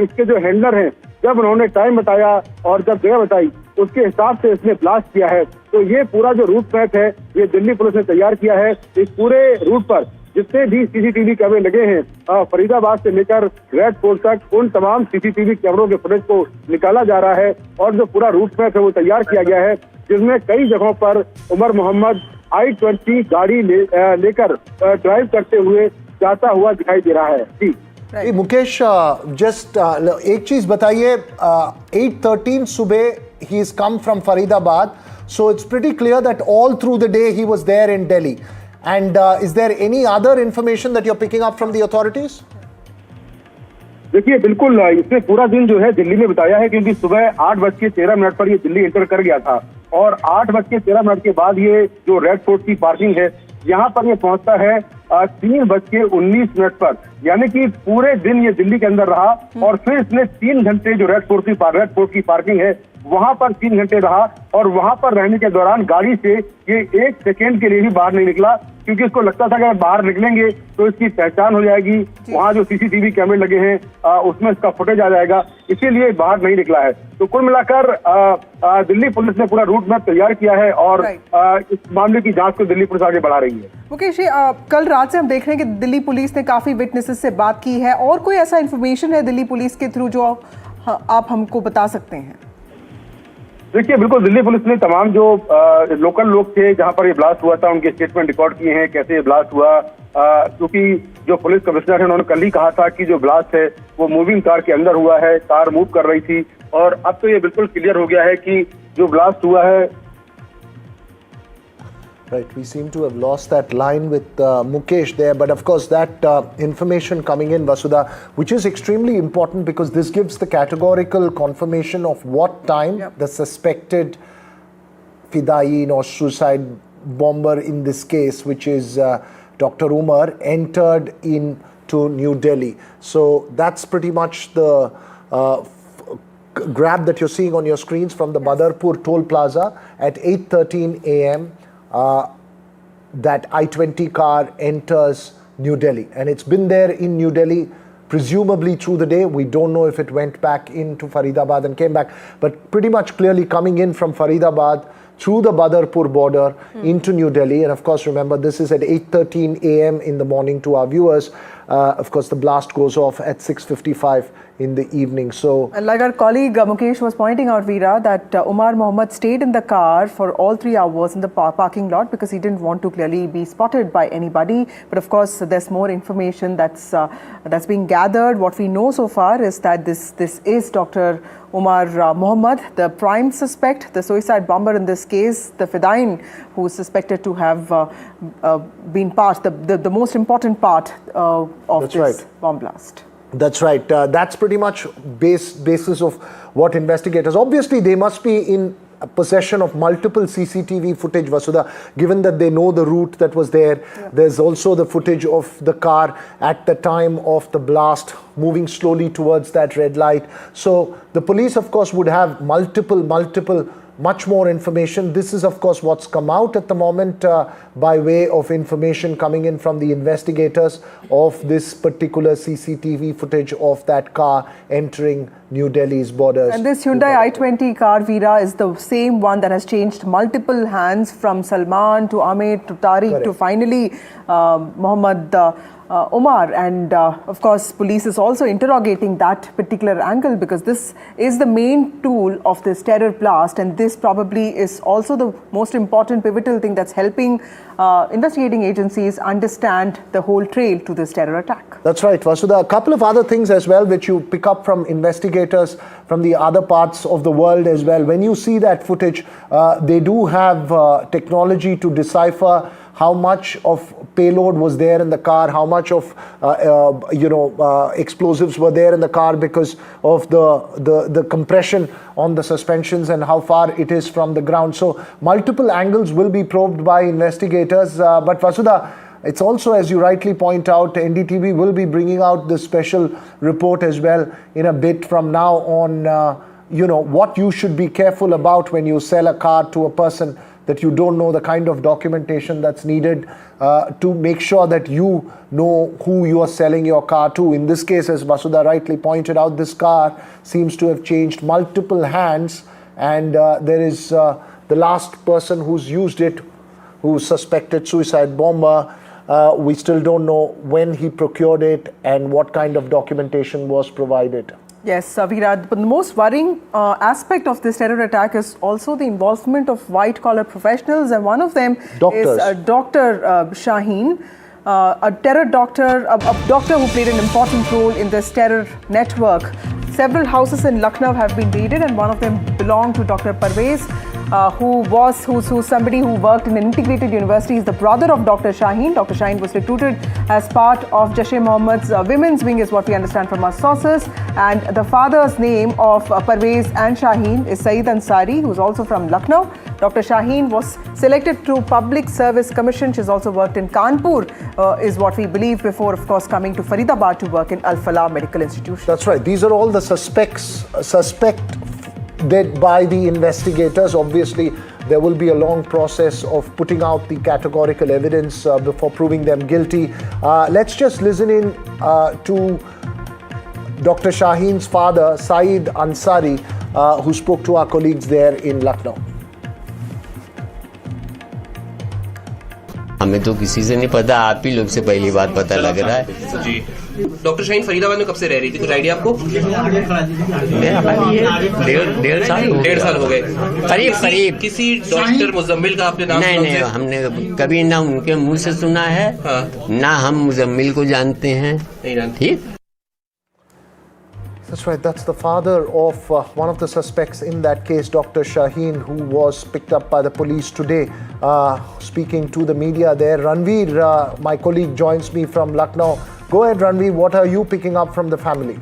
S12: इसके जो हैंडलर हैं, जब उन्होंने टाइम बताया और जब जगह बताई उसके हिसाब से इसने ब्लास्ट किया है। तो ये पूरा जो रूट मैप है ये दिल्ली पुलिस ने तैयार किया है। इस पूरे रूट पर जितने भी सीसीटीवी कैमरे लगे हैं फरीदाबाद से लेकर रेड फोर्ट तक, उन तमाम सीसीटीवी कैमरों के फुटेज को निकाला जा रहा है और जो पूरा रूट मैप है वो तैयार किया गया है, जिसमें कई जगहों पर उमर मोहम्मद I-20 गाड़ी लेकर ड्राइव करते हुए जाता हुआ दिखाई दे रहा है। जी
S4: मुकेश, जस्ट एक चीज बताइए, 8:13 सुबह he has come from Faridabad, so it's pretty clear that all through the day he was there in Delhi. And is there any other information that you're picking up from the authorities?
S12: देखिए, बिल्कुल इसने पूरा दिन जो है दिल्ली में बताया है, क्योंकि सुबह 8:13 पर ये दिल्ली एंटर कर गया था और 8:13 के बाद ये जो रेड फोर्ट की पार्किंग है यहाँ पर ये पहुंचता है 3:19 पर, यानी कि पूरे दिन ये दिल्ली के अंदर रहा और फिर इसने 3 घंटे जो रेड फोर्ट की पार्किंग है वहां पर 3 घंटे रहा और वहां पर रहने के दौरान गाड़ी से ये 1 सेकेंड के लिए भी बाहर नहीं निकला, क्योंकि इसको लगता था कि अगर बाहर निकलेंगे तो इसकी पहचान हो जाएगी, वहां जो सीसीटीवी कैमरे लगे हैं उसमें इसका फुटेज आ जाएगा, इसीलिए बाहर नहीं निकला है। तो कुल मिलाकर दिल्ली पुलिस ने पूरा रूट मैप तैयार किया है और इस मामले की जांच को दिल्ली पुलिस आगे बढ़ा रही है।
S1: मुकेश, कल रात से हम देख रहे हैं कि दिल्ली पुलिस ने काफी विटनेसेस से बात की है, और कोई ऐसा इन्फॉर्मेशन है दिल्ली पुलिस के थ्रू जो आप हमको बता सकते हैं?
S12: देखिए, बिल्कुल दिल्ली पुलिस ने तमाम जो लोकल लोग थे जहां पर ये ब्लास्ट हुआ था उनके स्टेटमेंट रिकॉर्ड किए हैं, कैसे ये ब्लास्ट हुआ, क्योंकि जो पुलिस कमिश्नर है उन्होंने कल ही कहा था कि जो ब्लास्ट है वो मूविंग कार के अंदर हुआ है, कार मूव कर रही थी, और अब तो ये बिल्कुल क्लियर हो गया है कि जो ब्लास्ट हुआ है।
S4: Right, we seem to have lost that line with Mukesh there, but of course that information coming in, Vasudha, which is extremely important because this gives the categorical confirmation of what time the suspected Fidayin or suicide bomber in this case, which is Dr. Umar, entered into New Delhi. So that's pretty much the grab that you're seeing on your screens from the Badarpur toll plaza at 8:13 a.m. That I-20 car enters New Delhi. And it's been there in New Delhi presumably through the day. We don't know if it went back into Faridabad and came back, but pretty much clearly coming in from Faridabad through the Badarpur border into New Delhi. And of course, remember, this is at 8:13 a.m. in the morning to our viewers. Of course, the blast goes off at 6:55 in the evening. So,
S1: and like our colleague Mukesh was pointing out, Veera, that Umar Mohammed stayed in the car for all 3 hours in the parking lot because he didn't want to clearly be spotted by anybody. But of course, there's more information that's being gathered. What we know so far is that this is Dr. Umar Mohammed, the prime suspect, the suicide bomber in this case, the Fidain, who is suspected to have been part, the most important part of this bomb blast.
S4: That's right. That's pretty much basis of what investigators. Obviously, they must be in possession of multiple CCTV footage, Vasudha, given that they know the route that was there. Yeah. There's also the footage of the car at the time of the blast moving slowly towards that red light. So the police, of course, would have much more information. This is, of course, what's come out at the moment by way of information coming in from the investigators of this particular CCTV footage of that car entering New Delhi's borders.
S1: And this Hyundai i20 car, Veera, is the same one that has changed multiple hands from Salman to Amit to Tariq to finally Mohammed Umar. And of course, police is also interrogating that particular angle because this is the main tool of this terror blast, and this probably is also the most important pivotal thing that's helping investigating agencies understand the whole trail to this terror attack.
S4: That's right, Vasudha. A couple of other things as well which you pick up from investigators from the other parts of the world as well. When you see that footage, they do have technology to decipher how much of payload was there in the car, how much of explosives were there in the car because of the compression on the suspensions and how far it is from the ground. So multiple angles will be probed by investigators. But Vasudha, it's also, as you rightly point out, NDTV will be bringing out this special report as well in a bit from now on, what you should be careful about when you sell a car to a person that you don't know, the kind of documentation that's needed to make sure that you know who you are selling your car to. In this case, as Vasudha rightly pointed out, this car seems to have changed multiple hands, and there is the last person who's used it, who's suspected suicide bomber. We still don't know when he procured it and what kind of documentation was provided.
S1: Yes, Veera, but the most worrying aspect of this terror attack is also the involvement of white-collar professionals, and one of them is Dr. Shaheen, a terror doctor, a doctor who played an important role in this terror network. Several houses in Lucknow have been raided, and one of them belonged to Dr. Parvez, who's somebody who worked in an integrated university. He's the brother of Dr. Shaheen. Dr. Shaheen was recruited as part of Jaish-e-Mohammed's women's wing, is what we understand from our sources. And the father's name of Parvez and Shaheen is Saeed Ansari, who's also from Lucknow. Dr. Shaheen was selected through Public Service Commission. She's also worked in Kanpur, is what we believe, before, of course, coming to Faridabad to work in Al-Falah Medical Institution.
S4: That's right. These are all the suspected by the investigators. Obviously, there will be a long process of putting out the categorical evidence before proving them guilty. Let's just listen in to Dr. Shaheen's father, Saeed Ansari, who spoke to our colleagues there in Lucknow.
S6: हमें तो किसी से नहीं पता, आप ही लोग से पहली बार पता लग रहा है
S10: जी। डॉक्टर शाहीन फरीदाबाद में कब से रह रही थी, कुछ आइडिया आपको? डेढ़ साल हो गए
S6: करीब।
S10: किसी डॉक्टर मुजम्मिल का आपने नाम?
S6: नहीं, हमने कभी ना उनके मुंह से सुना है, ना हम मुजम्मिल को जानते हैं। ठीक।
S4: That's right. That's the father of one of the suspects in that case, Dr. Shaheen, who was picked up by the police today, speaking to the media there. Ranveer, my colleague, joins me from Lucknow. Go ahead, Ranveer. What are you picking up from the family?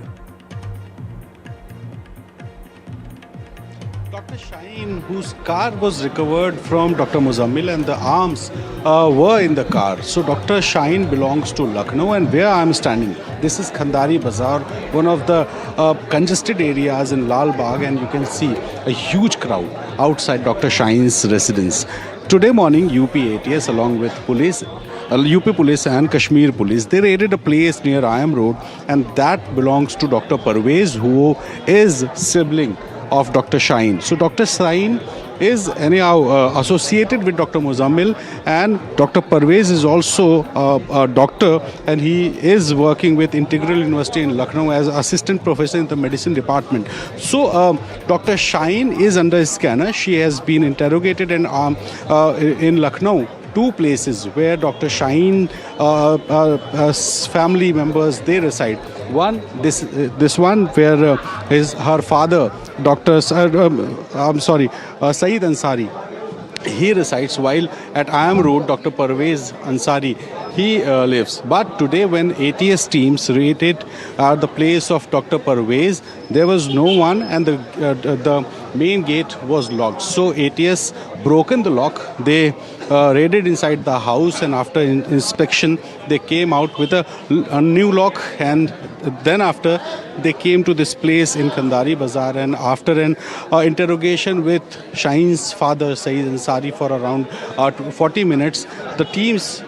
S14: Dr. Shaheen, whose car was recovered from Dr. Muzammil, and the arms were in the car. So Dr. Shaheen belongs to Lucknow, and where I am standing, this is Khandari Bazaar, one of the congested areas in Lal Bagh, and you can see a huge crowd outside Dr. Shaheen's residence. Today morning, UP ATS along with police UP Police and Kashmir Police. They raided a place near IM Road, and that belongs to Dr. Parvez, who is sibling of Dr. Shaheen. So Dr. Shaheen is anyhow associated with Dr. Muzammil, and Dr. Parvez is also a doctor, and he is working with Integral University in Lucknow as assistant professor in the medicine department. So Dr. Shaheen is under scanner. She has been interrogated in Lucknow. Two places where Dr. Shaheen family members they reside. One, this one where is her father, Saeed Ansari. He resides, while at IM Road, Dr. Parvez Ansari, he lives. But today when ATS teams raided the place of Dr. Parvez, there was no one, and the main gate was locked. So ATS broken the lock. They raided inside the house, and after inspection they came out with a new lock, and then after they came to this place in Khandari Bazaar, and after an interrogation with Shaheen's father Saeed Ansari for around 40 minutes, the teams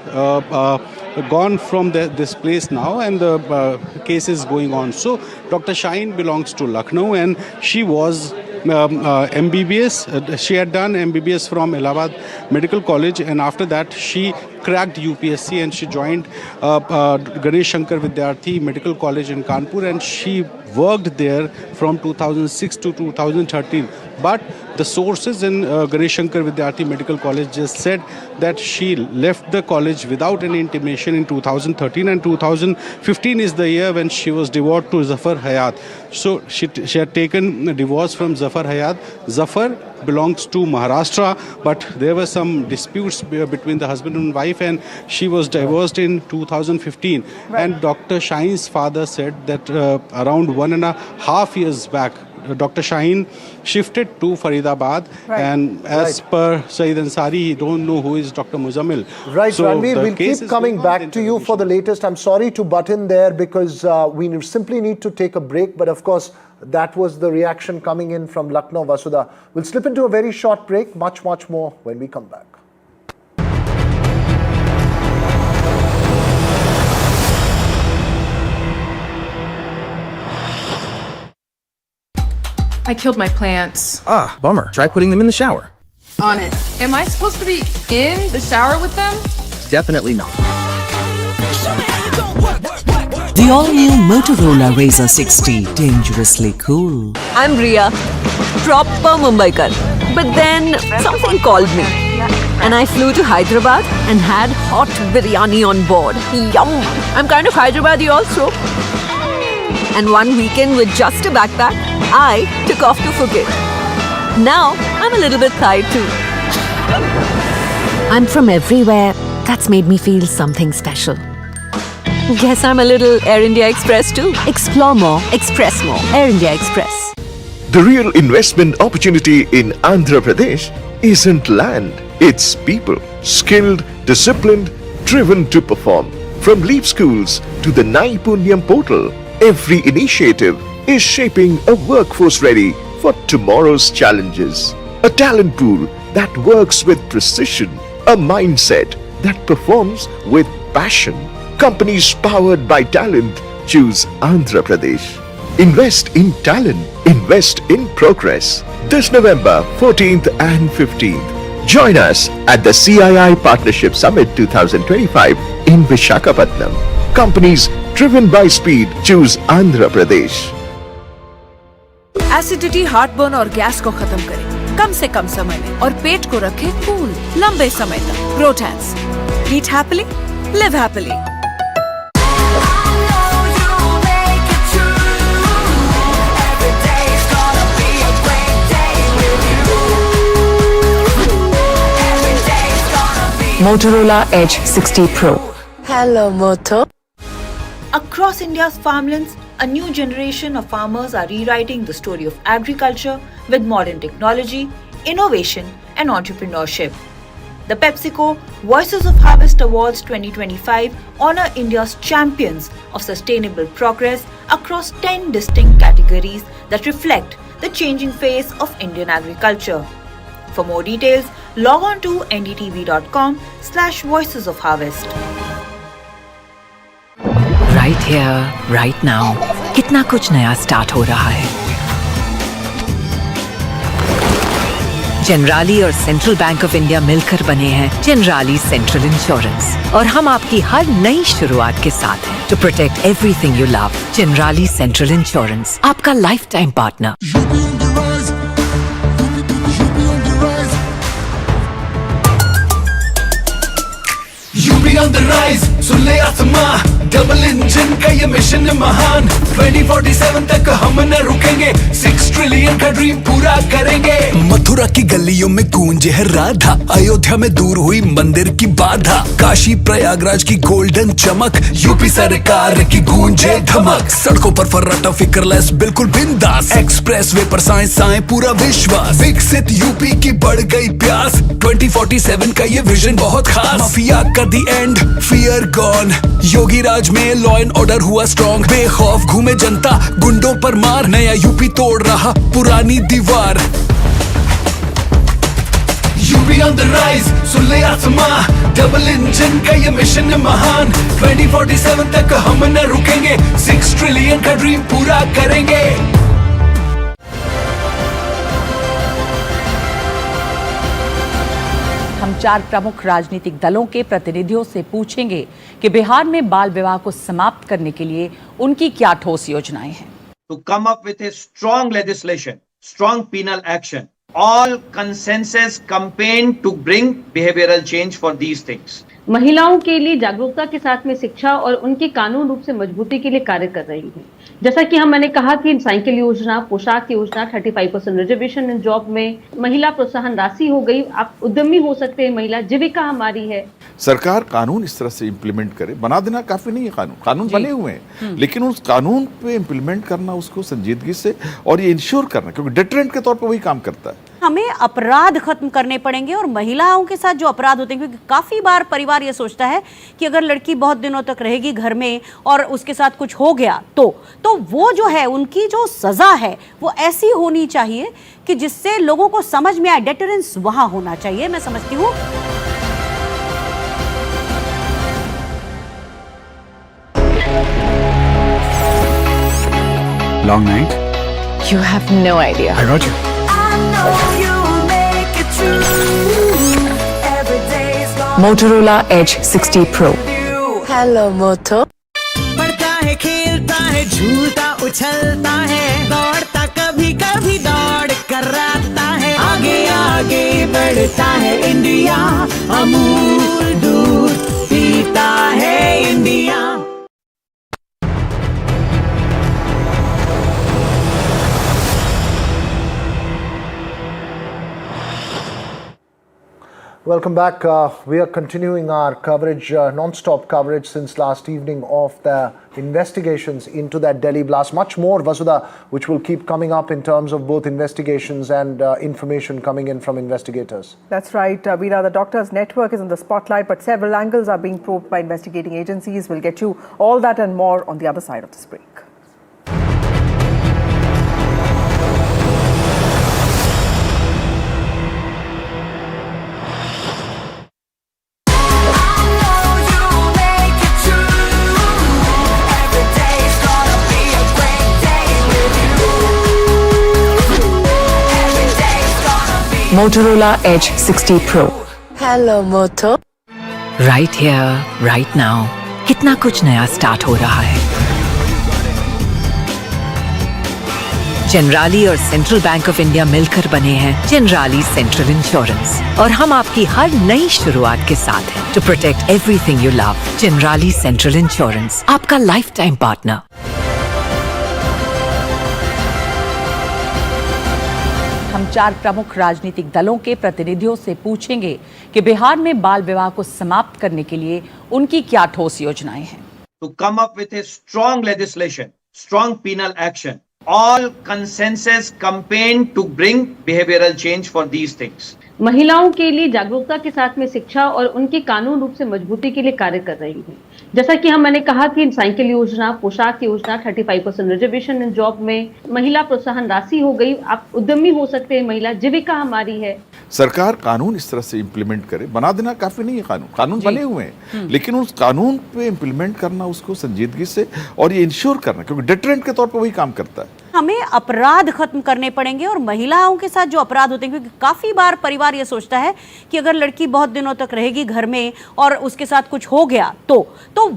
S14: gone from this place now, and the case is going on. So Dr. Shaheen belongs to Lucknow, and she was MBBS. She had done MBBS from Allahabad Medical College, and after that she cracked UPSC and she joined Ganesh Shankar Vidyarthi Medical College in Kanpur, and she worked there from 2006 to 2013. But the sources in Ganesh Shankar Vidyarthi Medical College just said that she left the college without any intimation in 2013, and 2015 is the year when she was divorced to Zafar Hayat. So she had taken a divorce from Zafar Hayat. Zafar belongs to Maharashtra, but there were some disputes between the husband and wife, and she was divorced in 2015. Right. And Dr. Shaheen's father said that around 1.5 years back, Dr. Shaheen shifted to Faridabad, right. And as per Saeed Ansari, he don't know who is Dr. Muzammil.
S4: Right,
S14: so
S4: Ranveer, we'll keep coming back to you for the latest. I'm sorry to butt in there because we simply need to take a break, but of course, that was the reaction coming in from Lucknow, Vasudha. We'll slip into a very short break, much more when we come back.
S2: I killed my plants.
S9: Ah, bummer. Try putting them in the shower.
S2: On it. Am I supposed to be in the shower with them?
S9: Definitely not.
S11: The all-new Motorola Razr 60, dangerously cool.
S7: I'm Riya, proper Mumbaikar. But then something called me. And I flew to Hyderabad and had hot biryani on board. Yum! I'm kind of Hyderabadi also. And one weekend with just a backpack, I took off to Phuket. Now, I'm a little bit tired too. I'm from everywhere. That's made me feel something special. Guess I'm a little Air India Express too. Explore more, express more. Air India Express.
S28: The real investment opportunity in Andhra Pradesh isn't land, it's people. Skilled, disciplined, driven to perform. From Leap Schools to the Naipunyam portal, every initiative is shaping a workforce ready for tomorrow's challenges. A talent pool that works with precision. A mindset that performs with passion. Companies powered by talent choose Andhra Pradesh. Invest in talent. Invest in progress. This November 14th and 15th. Join us at the CII Partnership Summit 2025 in Visakhapatnam. Companies driven by speed choose Andhra Pradesh.
S17: Acidity, heartburn और gas को खत्म करे कम से कम समय में और पेट को रखे कूल लंबे समय तक। प्रोटैंस, eat happily, live happily.
S7: Motorola Edge 60 Pro. Hello, Moto.
S18: Across India's farmlands, a new generation of farmers are rewriting the story of agriculture with modern technology, innovation, and entrepreneurship. The PepsiCo Voices of Harvest Awards 2025 honor India's champions of sustainable progress across 10 distinct categories that reflect the changing face of Indian agriculture. For more details, log on to ndtv.com/Voices of Harvest.
S11: Right here, right now. कितना कुछ नया start हो रहा है. Generally और central bank of India मिलकर बने हैं जनराली सेंट्रल इंश्योरेंस और हम आपकी हर नई शुरुआत के साथ हैं to protect everything you love. Generali central insurance, आपका lifetime partner.
S8: UP on the rise, सुन ले आसमां, डबल इंजन का ये मिशन है महान. 2047 तक हम न रुकेंगे, 6 ट्रिलियन का ड्रीम पूरा करेंगे. मथुरा की गलियों में गूंजे है राधा, अयोध्या में दूर हुई मंदिर की बाधा, काशी प्रयागराज की गोल्डन चमक, यूपी सरकार की गूंजे धमक. सड़कों पर फर्राटा फिक्रलेस बिल्कुल बिंदास, एक्सप्रेस वे पर साएं पूरा विश्वास. विकसित यूपी की बढ़ गई प्यास, 2047 का ये विजन बहुत खास. माफिया का दी एंड, फियर गॉन, योगी राज में लॉ एंड ऑर्डर हुआ स्ट्रॉन्ग. बेखौफ घूमे जनता, गुंडों पर मार, नया यूपी तोड़ रहा पुरानी दीवार. यूपी ऑन द राइज, सुन ले आसमां, डबल इंजन का ये मिशन है महान. 2047 तक हम न रुकेंगे, 6 ट्रिलियन का ड्रीम पूरा करेंगे.
S21: हम 4 प्रमुख राजनीतिक दलों के प्रतिनिधियों से पूछेंगे कि बिहार में बाल विवाह को समाप्त करने के लिए उनकी क्या ठोस योजनाएं हैं.
S22: To come up with a strong legislation, strong penal action, all consensus campaign to bring behavioral change for these things.
S23: महिलाओं के लिए जागरूकता के साथ में शिक्षा और उनकी कानून रूप से मजबूती के लिए कार्य कर रही है. जैसा कि मैंने कहा कि साइकिल योजना, पोशाक योजना, 35% रिजर्वेशन इन जॉब में, महिला प्रोत्साहन राशि हो गई, आप उद्यमी हो सकते हैं, महिला जीविका हमारी है.
S24: सरकार कानून इस तरह से इम्प्लीमेंट करे. बना देना काफी नहीं है, कानून बने हुए हैं, लेकिन उस कानून पे इम्प्लीमेंट करना, उसको संजीदगी से और ये इंश्योर करना, क्योंकि डिटरेंट के तौर पे वही काम करता है.
S21: हमें अपराध खत्म करने पड़ेंगे और महिलाओं के साथ जो अपराध होते हैं, क्योंकि काफी बार परिवार ये सोचता है कि अगर लड़की बहुत दिनों तक रहेगी घर में और उसके साथ कुछ हो गया तो वो जो है उनकी जो सजा है वो ऐसी होनी चाहिए कि जिससे लोगों को समझ में आए. डेटरेंस वहां होना चाहिए, मैं समझती हूँ.
S9: Long night?
S15: You have no idea.
S9: Hi, Roger.
S11: Motorola Edge 60 Pro.
S15: Hello, Moto.
S8: पढ़ता है, खेलता है, झूलता उछलता है, दौड़ता कभी कभी दौड़ कराता है. आगे आगे बढ़ता है इंडिया, अमूल दूध पीता है India.
S4: Welcome back. We are continuing our coverage, non-stop coverage since last evening of the investigations into that Delhi blast. Much more, Vasudha, which will keep coming up in terms of both investigations and information coming in from investigators.
S1: That's right, Veera. The Doctors Network is in the spotlight, but several angles are being probed by investigating agencies. We'll get you all that and more on the other side of this break.
S11: Motorola Edge 60 Pro.
S15: Hello, Moto.
S11: Right here, right now. कितना कुछ नया start हो रहा है. Generally और central bank of India मिलकर बने हैं जनराली सेंट्रल इंश्योरेंस और हम आपकी हर नई शुरुआत के साथ हैं to protect everything you love. Generali central insurance, आपका लाइफ टाइम पार्टनर.
S21: हम 4 प्रमुख राजनीतिक दलों के प्रतिनिधियों से पूछेंगे कि बिहार में बाल विवाह को समाप्त करने के लिए उनकी क्या ठोस योजनाएं हैं.
S22: To come up with a strong legislation, strong penal action, all consensus campaign to bring behavioral change for these things.
S23: महिलाओं के लिए जागरूकता के साथ में शिक्षा और उनकी कानून रूप से मजबूती के लिए कार्य कर रही है. जैसा कि मैंने कहा कि साइकिल योजना, पोशाक योजना, 35% रिजर्वेशन इन जॉब में, महिला प्रोत्साहन राशि हो गई, आप उद्यमी हो सकते हैं, महिला जीविका हमारी है.
S24: सरकार कानून इस तरह से इम्प्लीमेंट करे, बना देना काफी नहीं है, कानून बने हुए हैं, लेकिन उस कानून पे इम्प्लीमेंट करना उसको संजीदगी से और ये इंश्योर करना, क्योंकि डिटरेंट के तौर पे वही काम करता है।
S21: हमें अपराध खत्म करने पड़ेंगे और महिलाओं के साथ जो अपराध होते हैं, क्योंकि काफी बार परिवार ये सोचता है कि अगर लड़की बहुत दिनों तक रहेगी घर में और उसके साथ कुछ हो गया तो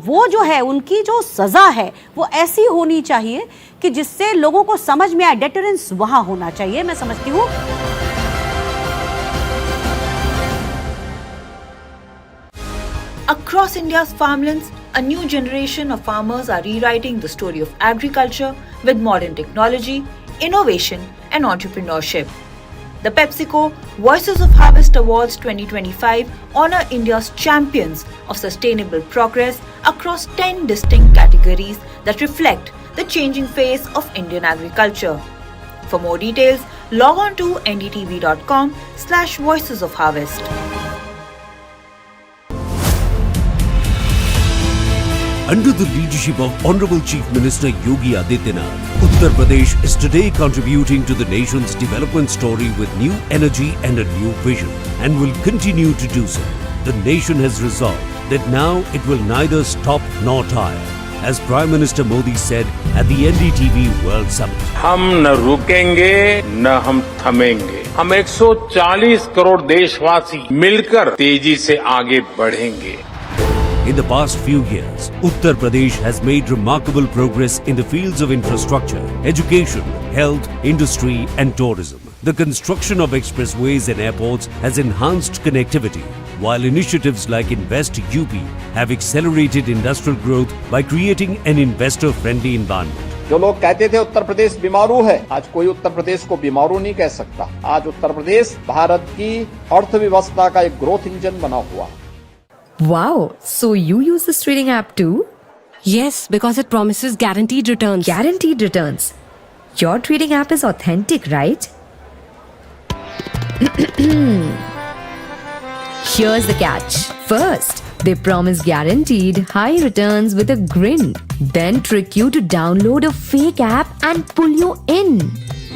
S21: वो जो है उनकी जो सजा है वो ऐसी होनी चाहिए कि जिससे लोगों को समझ में आए। डेटरेंस वहां होना चाहिए, मैं समझती हूँ।
S18: Across India's farmlands, a new generation of farmers are rewriting the story of agriculture with modern technology, innovation, and entrepreneurship. The PepsiCo Voices of Harvest Awards 2025 honor India's champions of sustainable progress across 10 distinct categories that reflect the changing face of Indian agriculture. For more details, log on to ndtv.com/Voices of Harvest.
S3: Under the leadership of Honorable Chief Minister Yogi Adityanath, Uttar Pradesh is today contributing to the nation's development story with new energy and a new vision, and will continue to do so. The nation has resolved that now it will neither stop nor tire, as Prime Minister Modi said at the NDTV World Summit.
S5: हम न रुकेंगे न हम थमेंगे, हम 140 करोड़ देशवासी मिलकर तेजी से आगे बढ़ेंगे।
S3: In the past few years, Uttar Pradesh has made remarkable progress in the fields of infrastructure, education, health, industry and tourism. The construction of expressways and airports has enhanced connectivity, while initiatives like Invest UP have accelerated industrial growth by creating an investor-friendly environment.
S16: जो लोग कहते थे उत्तर प्रदेश बीमारू है, आज कोई उत्तर प्रदेश को बीमारू नहीं कह सकता। आज उत्तर प्रदेश भारत की अर्थव्यवस्था का एक ग्रोथ इंजन बना हुआ है।
S19: Wow, so you use this trading app too?
S20: Yes, because it promises guaranteed returns.
S19: Guaranteed returns. Your trading app is authentic, right? Here's the catch. First, they promise guaranteed high returns with a grin, then trick you to download a fake app and pull you in.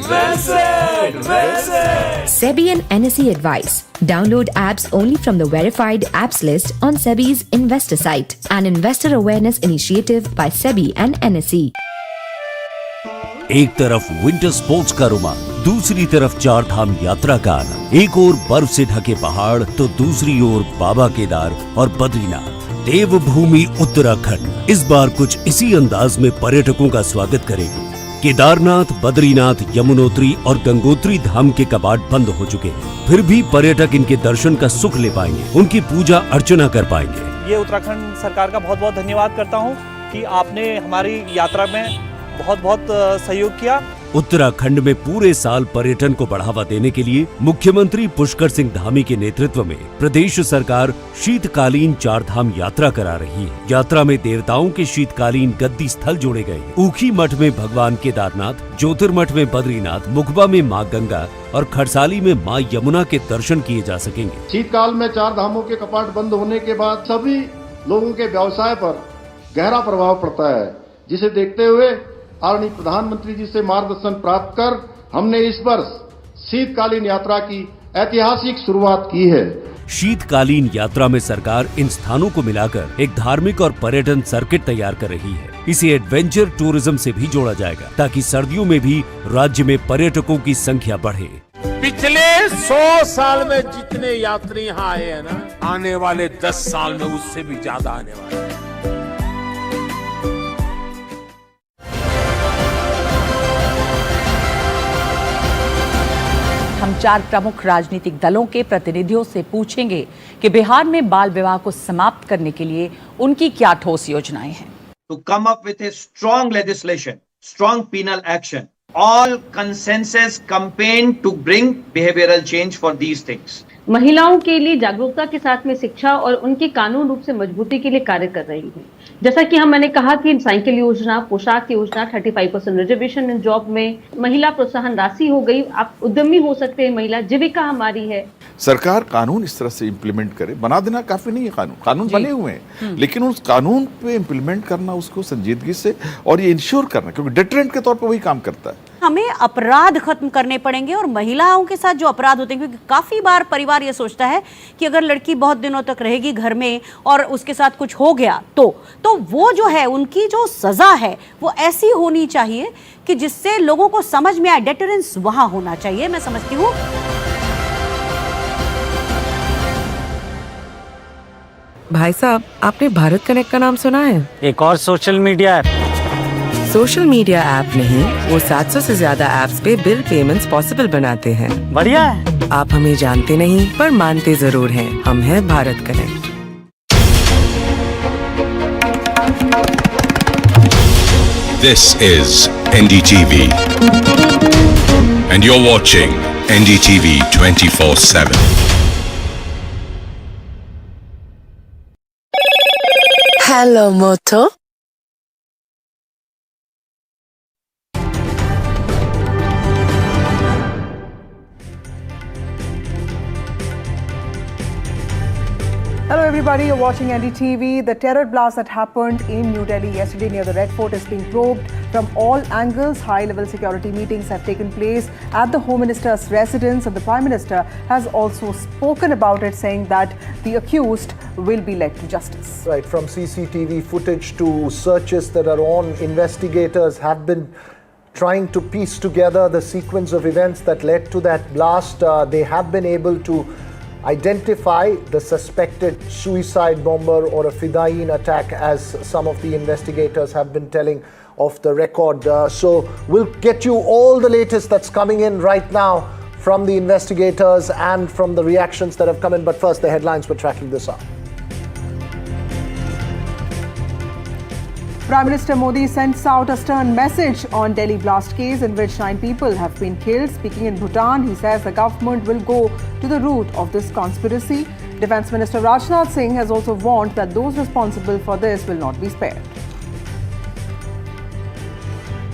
S8: Well said, well said.
S19: SEBI and NSE advice. Download apps only from the verified apps list on SEBI's investor site. An investor awareness initiative by SEBI and NSE.
S3: एक तरफ winter sports का रोमांच, दूसरी तरफ चार धाम यात्रा का आनंद। एक ओर बर्फ से ढके पहाड़ तो दूसरी ओर बाबा केदार और बद्रीनाथ, देवभूमि उत्तराखंड इस बार कुछ इसी अंदाज में पर्यटकों का स्वागत करेगी। केदारनाथ, बद्रीनाथ, यमुनोत्री और गंगोत्री धाम के कपाट बंद हो चुके हैं, फिर भी पर्यटक इनके दर्शन का सुख ले पाएंगे, उनकी पूजा अर्चना कर पाएंगे।
S25: ये उत्तराखंड सरकार का बहुत बहुत धन्यवाद करता हूँ कि आपने हमारी यात्रा में बहुत बहुत सहयोग किया।
S3: उत्तराखंड में पूरे साल पर्यटन को बढ़ावा देने के लिए मुख्यमंत्री पुष्कर सिंह धामी के नेतृत्व में प्रदेश सरकार शीतकालीन चार धाम यात्रा करा रही है। यात्रा में देवताओं के शीतकालीन गद्दी स्थल जोड़े गए हैं। ऊखी मठ में भगवान केदारनाथ, ज्योतिर्मठ में बद्रीनाथ, मुखबा में मां गंगा और खरसाली में मां यमुना के दर्शन किए जा सकेंगे।
S26: शीतकाल में चार धामों के कपाट बंद होने के बाद सभी लोगों के व्यवसाय पर गहरा प्रभाव पड़ता है, जिसे देखते हुए आदरणीय प्रधानमंत्री जी से मार्गदर्शन प्राप्त कर हमने इस वर्ष शीतकालीन यात्रा की ऐतिहासिक शुरुआत की है।
S3: शीतकालीन यात्रा में सरकार इन स्थानों को मिलाकर एक धार्मिक और पर्यटन सर्किट तैयार कर रही है। इसे एडवेंचर टूरिज्म से भी जोड़ा जाएगा ताकि सर्दियों में भी राज्य में पर्यटकों की संख्या बढ़े।
S5: पिछले 100 साल में जितने यात्री यहाँ आए हैं ना, आने वाले 10 साल में उससे भी ज्यादा आने वाले हैं।
S27: हम 4 प्रमुख राजनीतिक दलों के प्रतिनिधियों से पूछेंगे कि बिहार में बाल विवाह को समाप्त करने के लिए उनकी क्या ठोस योजनाएं हैं।
S22: To come up with a strong legislation, strong penal action, all consensus campaign to bring behavioral change for these things.
S23: महिलाओं के लिए जागरूकता के साथ में शिक्षा और उनके कानून रूप से मजबूती के लिए कार्य कर रही है। जैसा कि मैंने कहा कि साइकिल योजना, पोशाक योजना, 35% रिजर्वेशन इन जॉब में, महिला प्रोत्साहन राशि हो गई, आप उद्यमी हो सकते हैं, महिला जीविका हमारी है।
S24: सरकार कानून इस तरह से इम्प्लीमेंट करे, बना देना काफी नहीं है, कानून बने हुए हैं, लेकिन उस कानून पे इम्प्लीमेंट करना उसको संजीदगी से और ये इंश्योर करना, क्योंकि डिटरेंट के तौर पर वही काम करता है।
S21: हमें अपराध खत्म करने पड़ेंगे और महिलाओं के साथ जो अपराध होते हैं, क्योंकि काफ़ी बार परिवार ये सोचता है कि अगर लड़की बहुत दिनों तक रहेगी घर में और उसके साथ कुछ हो गया तो वो जो है उनकी जो सज़ा है वो ऐसी होनी चाहिए कि जिससे लोगों को समझ में आए। डेटरेंस वहाँ होना चाहिए, मैं समझती हूँ।
S2: भाई साहब, आपने भारत कनेक्ट का नाम सुना है?
S6: एक और social media app.
S2: Social media app नहीं, वो 700 से ज्यादा ऐप्स पे बिल पेमेंट्स पॉसिबल बनाते हैं।
S6: बढ़िया है।
S2: आप हमें जानते नहीं पर मानते जरूर हैं। हम हैं Bharat connect.
S10: This is NDTV and you're watching NDTV 24/7.
S12: Hello, Moto.
S1: Hello everybody, you're watching NDTV. The terror blast that happened in New Delhi yesterday near the Red Fort is being probed from all angles. High-level security meetings have taken place at the Home Minister's residence, and the Prime Minister has also spoken about it, saying that the accused will be led to justice.
S4: Right, from CCTV footage to searches that are on, investigators have been trying to piece together the sequence of events that led to that blast. They have been able to identify the suspected suicide bomber or a Fidain attack, as some of the investigators have been telling off the record. So we'll get you all the latest that's coming in right now from the investigators and from the reactions that have come in. But first, the headlines we're tracking this up.
S1: Prime Minister Modi sends out a stern message on Delhi blast case in which 9 people have been killed. Speaking in Bhutan, he says the government will go to the root of this conspiracy. Defence Minister Rajnath Singh has also warned that those responsible for this will not be spared.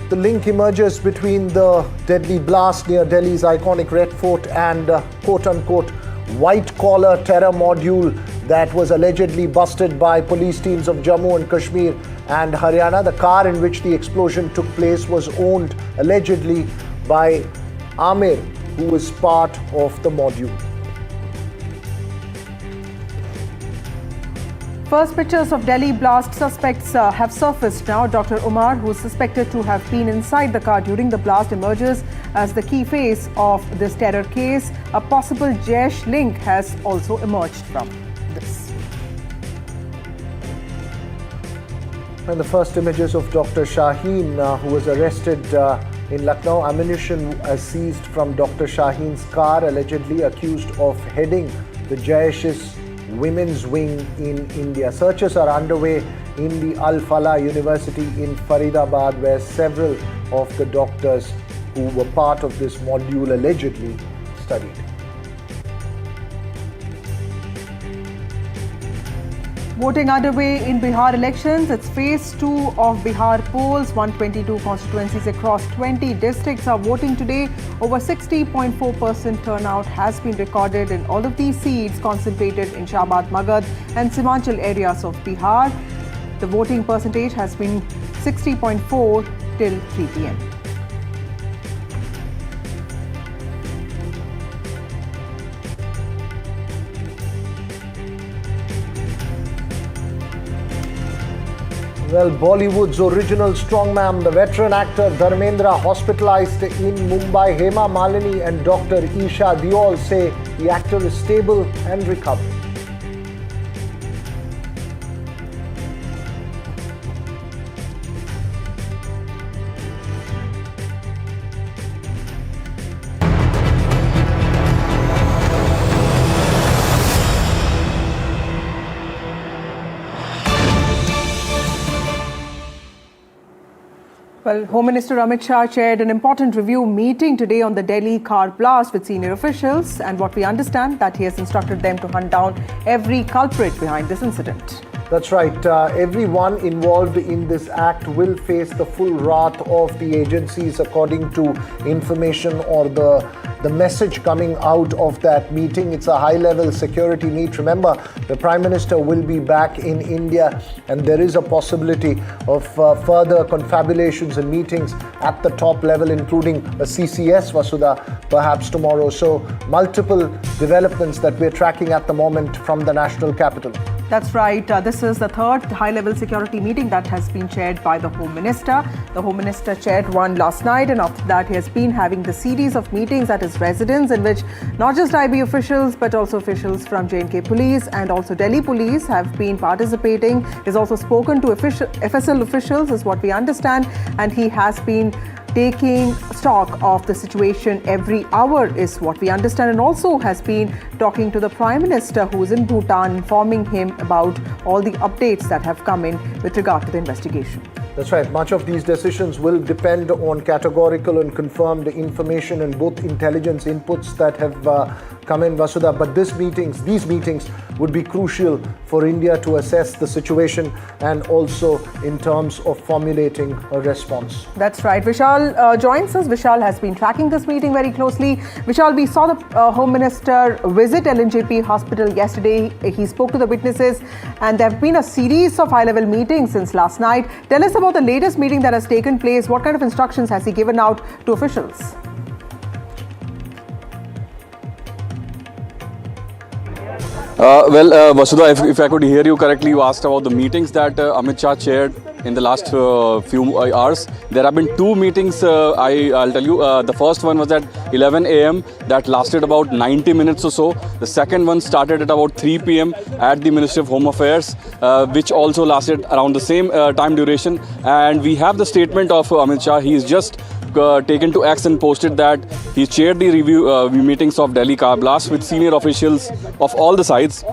S4: The link emerges between the deadly blast near Delhi's iconic Red Fort and quote-unquote white-collar terror module that was allegedly busted by police teams of Jammu and Kashmir and Haryana. The car in which the explosion took place was owned allegedly by Amir, who was part of the module.
S1: First pictures of Delhi blast suspects have surfaced now. Dr. Umar, who is suspected to have been inside the car during the blast, emerges as the key face of this terror case. A possible Jaish link has also emerged from this.
S4: And the first images of Dr. Shaheen, who was arrested in Lucknow. Ammunition seized from Dr. Shaheen's car, allegedly accused of heading the Jaish's women's wing in India. Searches are underway in the Al-Falah University in Faridabad, where several of the doctors who were part of this module allegedly studied.
S1: Voting underway in Bihar elections. It's phase 2 of Bihar polls. 122 constituencies across 20 districts are voting today. Over 60.4% turnout has been recorded in all of these seats concentrated in Shahbad, Magad and Simanchal areas of Bihar. The voting percentage has been 60.4 till 3 p.m.
S4: Well, Bollywood's original strongman, the veteran actor Dharmendra, hospitalized in Mumbai. Hema Malini and Dr. Isha Diol say the actor is stable and recovering.
S1: Well, Home Minister Amit Shah chaired an important review meeting today on the Delhi car blast with senior officials, and what we understand that he has instructed them to hunt down every culprit behind this incident.
S4: That's right. Everyone involved in this act will face the full wrath of the agencies according to information or the message coming out of that meeting. It's a high-level security meet. Remember, the Prime Minister will be back in India and there is a possibility of further confabulations and meetings at the top level, including a CCS, Vasudha, perhaps tomorrow. So multiple developments that we're tracking at the moment from the national capital.
S1: That's right. This is the third high-level security meeting that has been chaired by the Home Minister. The Home Minister chaired one last night, and after that he has been having the series of meetings at his residence in which not just IB officials but also officials from J&K Police and also Delhi Police have been participating. He has also spoken to FSL officials, is what we understand, and he has been taking stock of the situation every hour, is what we understand, and also has been talking to the Prime Minister who is in Bhutan, informing him about all the updates that have come in with regard to the investigation.
S4: That's right. Much of these decisions will depend on categorical and confirmed information and both intelligence inputs that have come in, Vasudha. But these meetings would be crucial for India to assess the situation and also in terms of formulating a response.
S1: That's right. Vishal joins us. Vishal has been tracking this meeting very closely. Vishal, we saw the Home Minister visit LNJP Hospital yesterday. He spoke to the witnesses and there have been a series of high-level meetings since last night. Tell us about the latest meeting that has taken place. What kind of instructions has he given out to officials?
S7: Vasudha, if I could hear you correctly, you asked about the meetings that Amit Shah chaired in the last few hours. There have been two meetings, I'll tell you. The first one was at 11 a.m. that lasted about 90 minutes or so. The second one started at about 3 p.m. at the Ministry of Home Affairs, which also lasted around the same time duration. And we have the statement of Amit Shah. He is just taken to X and posted that he chaired the review meetings of Delhi car blast with senior officials of all the sides.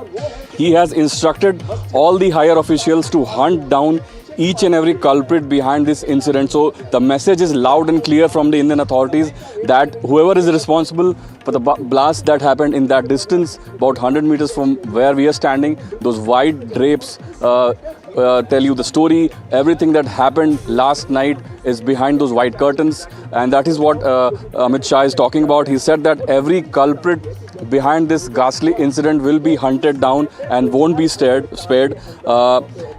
S7: He has instructed all the higher officials to hunt down each and every culprit behind this incident. So the message is loud and clear from the Indian authorities that whoever is responsible for the blast that happened in that distance, about 100 meters from where we are standing, those white drapes tell you the story. Everything that happened last night is behind those white curtains, and that is what Amit Shah is talking about. He said that every culprit behind this ghastly incident will be hunted down and won't be spared.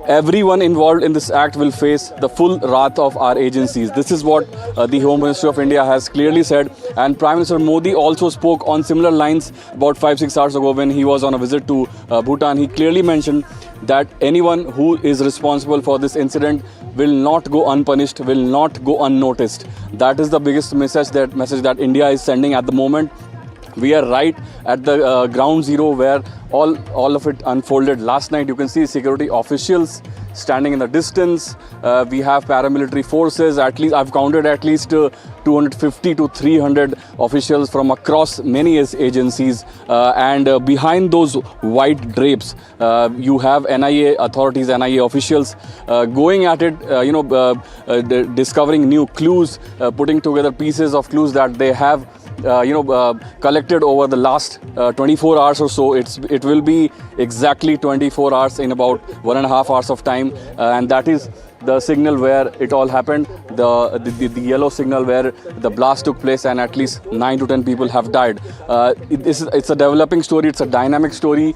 S7: Everyone involved in this act will face the full wrath of our agencies. This is what the Home Ministry of India has clearly said, and Prime Minister Modi also spoke on similar lines about 5-6 hours ago when he was on a visit to Bhutan. He clearly mentioned that anyone who is responsible for this incident will not go unpunished, will not go unnoticed. That is the biggest message that India is sending at the moment. We are right at the ground zero where all of it unfolded last night. You can see security officials standing in the distance. We have paramilitary forces. At least I've counted at least 250 to 300 officials from across many agencies. And behind those white drapes, you have NIA authorities, NIA officials going at it, discovering new clues, putting together pieces of clues that they have collected over the last 24 hours or so. It will be exactly 24 hours in about 1.5 hours of time, and that is the signal where it all happened, the yellow signal where the blast took place, and at least 9 to 10 people have died. It's a developing story, it's a dynamic story.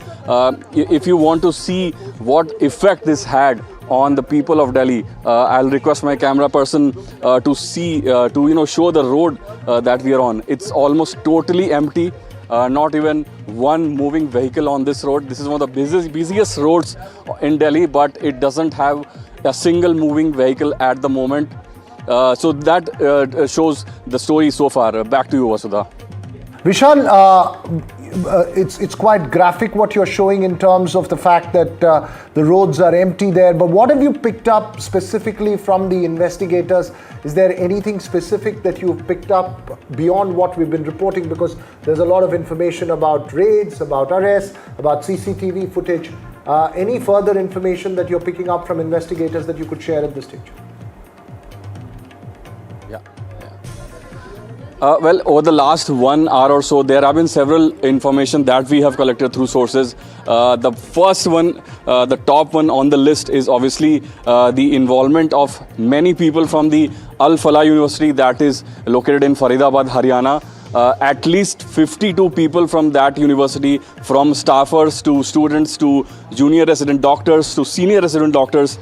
S7: If you want to see what effect this had on the people of Delhi, I'll request my camera person to show the road that we are on. It's almost totally empty. Not even one moving vehicle on this road. This is one of the busiest roads in Delhi, but it doesn't have a single moving vehicle at the moment. So that shows the story so far. Back to you, Vasudha.
S4: Vishal, it's quite graphic what you're showing in terms of the fact that the roads are empty there. But what have you picked up specifically from the investigators? Is there anything specific that you've picked up beyond what we've been reporting? Because there's a lot of information about raids, about arrests, about CCTV footage. Any further information that you're picking up from investigators that you could share at this stage?
S7: Well, over the last 1 hour or so, there have been several information that we have collected through sources. The first one, the top one on the list is obviously the involvement of many people from the Al Falah University that is located in Faridabad, Haryana. At least 52 people from that university, from staffers to students to junior resident doctors to senior resident doctors,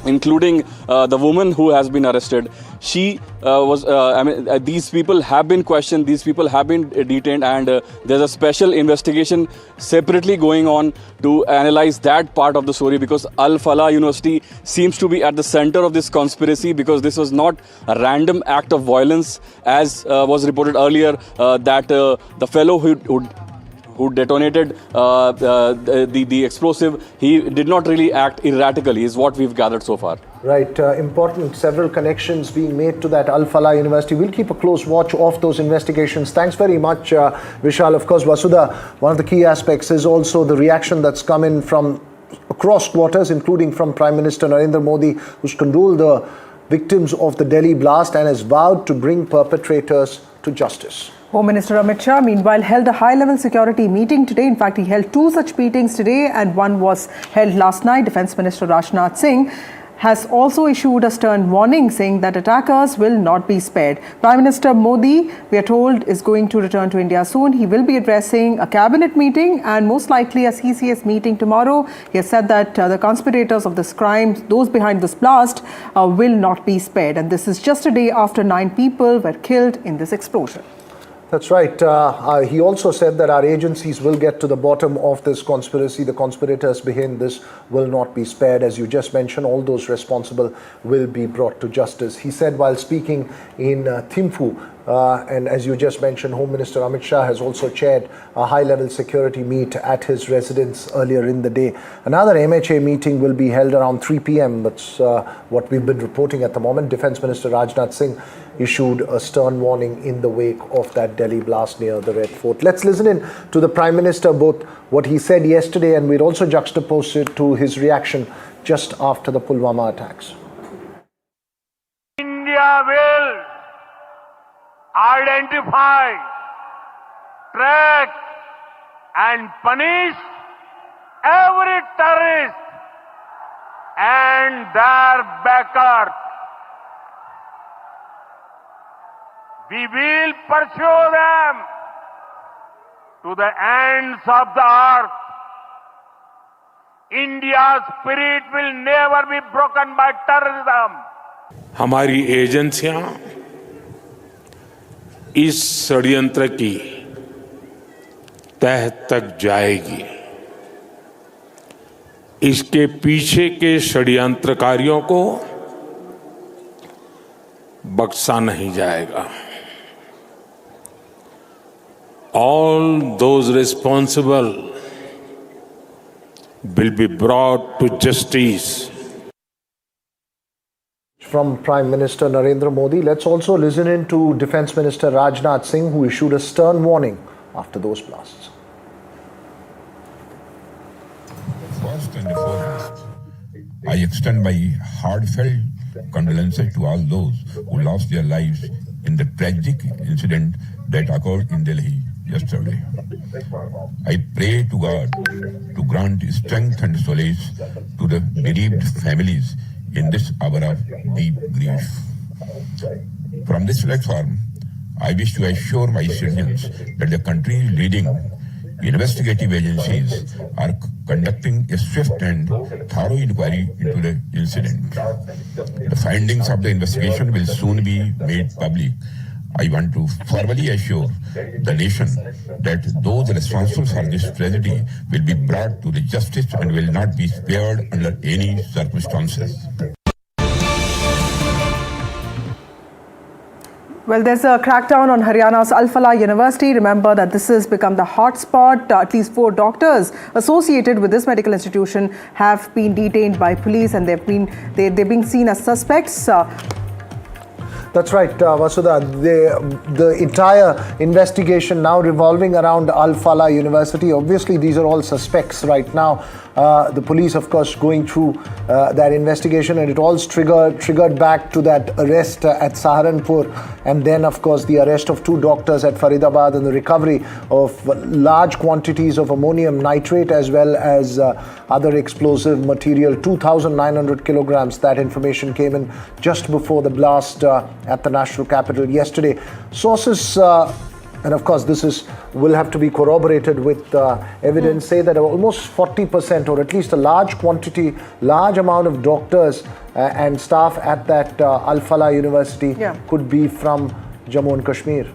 S7: including the woman who has been arrested. She these people have been questioned, these people have been detained, and there's a special investigation separately going on to analyze that part of the story, because Al Falah University seems to be at the center of this conspiracy, because this was not a random act of violence, as was reported earlier, that the fellow who detonated the explosive, he did not really act erratically, is what we've gathered so far.
S4: Right, important, several connections being made to that Al Falah University. We'll keep a close watch of those investigations. Thanks very much, Vishal. Of course, Vasudha, one of the key aspects is also the reaction that's come in from across quarters, including from Prime Minister Narendra Modi, who's condoled the victims of the Delhi blast and has vowed to bring perpetrators to justice.
S1: Home Minister Amit Shah, meanwhile, held a high-level security meeting today. In fact, he held 2 such meetings today, and one was held last night. Defence Minister Rajnath Singh has also issued a stern warning, saying that attackers will not be spared. Prime Minister Modi, we are told, is going to return to India soon. He will be addressing a cabinet meeting and most likely a CCS meeting tomorrow. He has said that the conspirators of this crime, those behind this blast, will not be spared. And this is just a day after 9 people were killed in this explosion.
S4: That's right. He also said that our agencies will get to the bottom of this conspiracy. The conspirators behind this will not be spared. As you just mentioned, all those responsible will be brought to justice. He said while speaking in Thimphu, and as you just mentioned, Home Minister Amit Shah has also chaired a high-level security meet at his residence earlier in the day. Another MHA meeting will be held around 3 p.m. That's what we've been reporting at the moment. Defence Minister Rajnath Singh issued a stern warning in the wake of that Delhi blast near the Red Fort. Let's listen in to the Prime Minister, both what he said yesterday, and we'll also juxtapose it to his reaction just after the Pulwama attacks.
S9: India will identify, track and punish every terrorist and their backers. We will pursue them to the ends of the earth. India's spirit will never be broken by terrorism.
S5: हमारी एजेंसियां इस षड्यंत्र की तह तक जाएगी। इसके पीछे के षड्यंत्रकारियों को बख्शा नहीं जाएगा। All those responsible will be brought to justice.
S4: From Prime Minister Narendra Modi, let's also listen in to Defence Minister Rajnath Singh, who issued a stern warning after those blasts.
S11: First and foremost, I extend my heartfelt condolences to all those who lost their lives in the tragic incident that occurred in Delhi yesterday. I pray to God to grant strength and solace to the bereaved families in this hour of deep grief. From this platform, I wish to assure my citizens that the country's leading investigative agencies are conducting a swift and thorough inquiry into the incident. The findings of the investigation will soon be made public. I want to formally assure the nation that those responsible for this tragedy will be brought to the justice and will not be spared under any circumstances.
S1: Well, there's a crackdown on Haryana's Al Falah University. Remember that this has become the hotspot. At least 4 doctors associated with this medical institution have been detained by police, and they're being seen as suspects.
S4: That's right, Vasudha. The entire investigation now revolving around Al Falah University. Obviously, these are all suspects right now. The police, of course, going through that investigation, and it all triggered back to that arrest at Saharanpur, and then, of course, the arrest of 2 doctors at Faridabad and the recovery of large quantities of ammonium nitrate as well as other explosive material, 2,900 kilograms. That information came in just before the blast at the national capital yesterday. Sources, and of course this will have to be corroborated with evidence, say that almost 40% or at least a large amount of doctors and staff at that Al-Falah University could be from Jammu and Kashmir.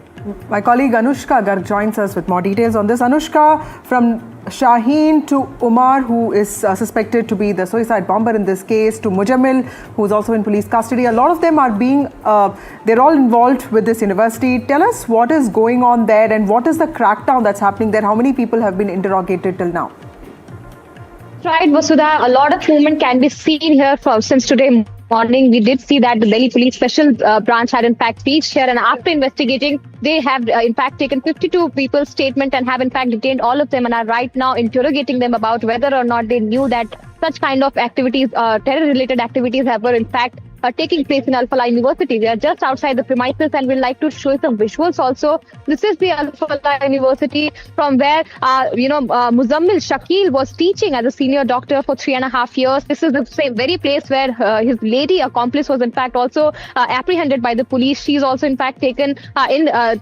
S1: My colleague Anushka Garg joins us with more details on this. Anushka, from Shaheen to Umar, who is suspected to be the suicide bomber in this case, to Mujammil, who is also in police custody. A lot of them are they're all involved with this university. Tell us what is going on there and what is the crackdown that's happening there? How many people have been interrogated till now?
S13: Right, Vasudha, a lot of movement can be seen here since today morning. We did see that the Delhi Police Special Branch had in fact reached here, and after investigating, they have in fact taken 52 people's statement and have in fact detained all of them and are right now interrogating them about whether or not they knew that such kind of activities, terror-related activities were in fact taking place in Al-Falah University. We are just outside the premises and we'd like to show some visuals also. This is the Al-Falah University from where, Muzammil Shakil was teaching as a senior doctor for 3.5 years. This is the same very place where his lady accomplice was in fact also apprehended by the police. She's also in fact taken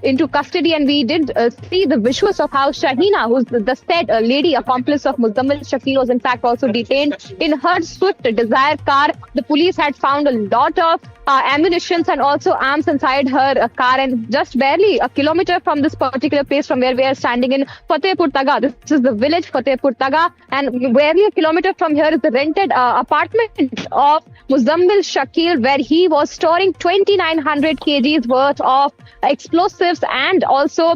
S13: into custody, and we did see the visuals of how Shaheena, who's the said lady accomplice of Muzammil Shakil, was in fact also detained in her Swift Desire car. The police had found a lot of ammunition and also arms inside her car, and just barely a kilometer from this particular place from where we are standing in Fatehpur Taga. This is the village Fatehpur Taga, and barely a kilometer from here is the rented apartment of Muzammil Shakil, where he was storing 2,900 kgs worth of explosives and also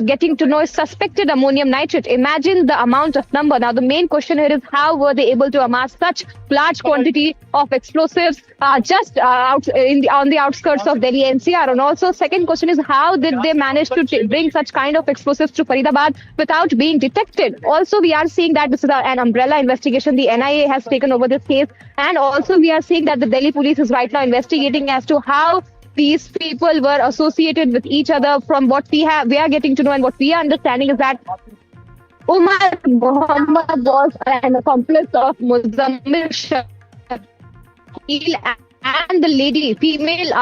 S13: getting to know suspected ammonium nitrate. Imagine the amount of number. Now the main question here is how were they able to amass such large quantity of explosives just on the outskirts of Delhi NCR? And also second question is how did they manage to bring such kind of explosives to Faridabad without being detected? Also we are seeing that this is an umbrella investigation. The NIA has taken over this case, and also we are seeing that the Delhi police is right now investigating as to how these people were associated with each other. From what we are getting to know and what we are understanding is that Umar Muhammad was an accomplice of Muzammil Shakil, and the lady, female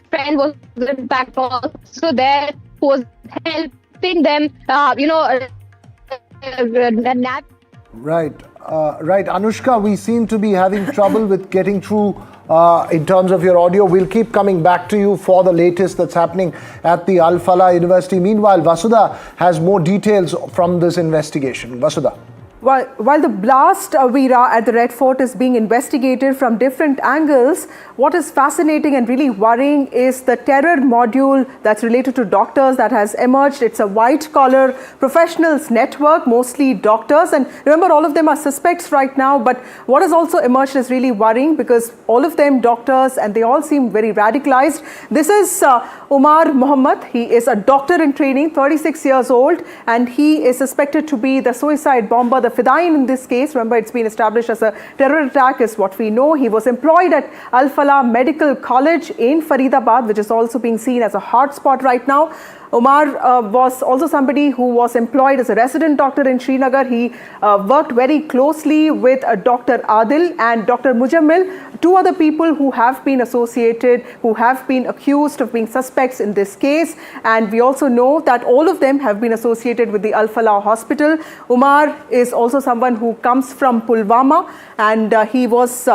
S13: friend, was in fact also there, who was helping them,
S4: Right. Anushka, we seem to be having trouble with getting through in terms of your audio. We'll keep coming back to you for the latest that's happening at the Al-Falah University. Meanwhile, Vasudha has more details from this investigation. Vasudha.
S1: While the blast, Veera, at the Red Fort is being investigated from different angles, what is fascinating and really worrying is the terror module that's related to doctors that has emerged. It's a white-collar professionals network, mostly doctors. And remember, all of them are suspects right now. But what has also emerged is really worrying because all of them doctors and they all seem very radicalized. This is Umar Muhammad. He is a doctor in training, 36 years old, and he is suspected to be the suicide bomber, the Fidain in this case. Remember, it's been established as a terror attack is what we know. He was employed at Al-Falah Medical College in Faridabad, which is also being seen as a hotspot right now. Umar was also somebody who was employed as a resident doctor in Srinagar. He worked very closely with Dr. Adil and Dr. Mujammil, two other people who have been associated, who have been accused of being suspects in this case. And we also know that all of them have been associated with the Al-Falah hospital. Umar is also someone who comes from Pulwama, and he was...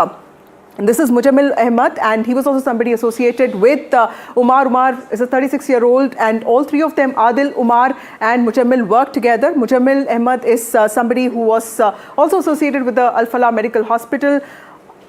S1: this is Mujammil Ahmed, and he was also somebody associated with Umar. Umar is a 36-year-old, and all three of them, Adil, Umar and Mujammil, work together. Mujammil Ahmed is somebody who was also associated with the Al-Falah Medical Hospital.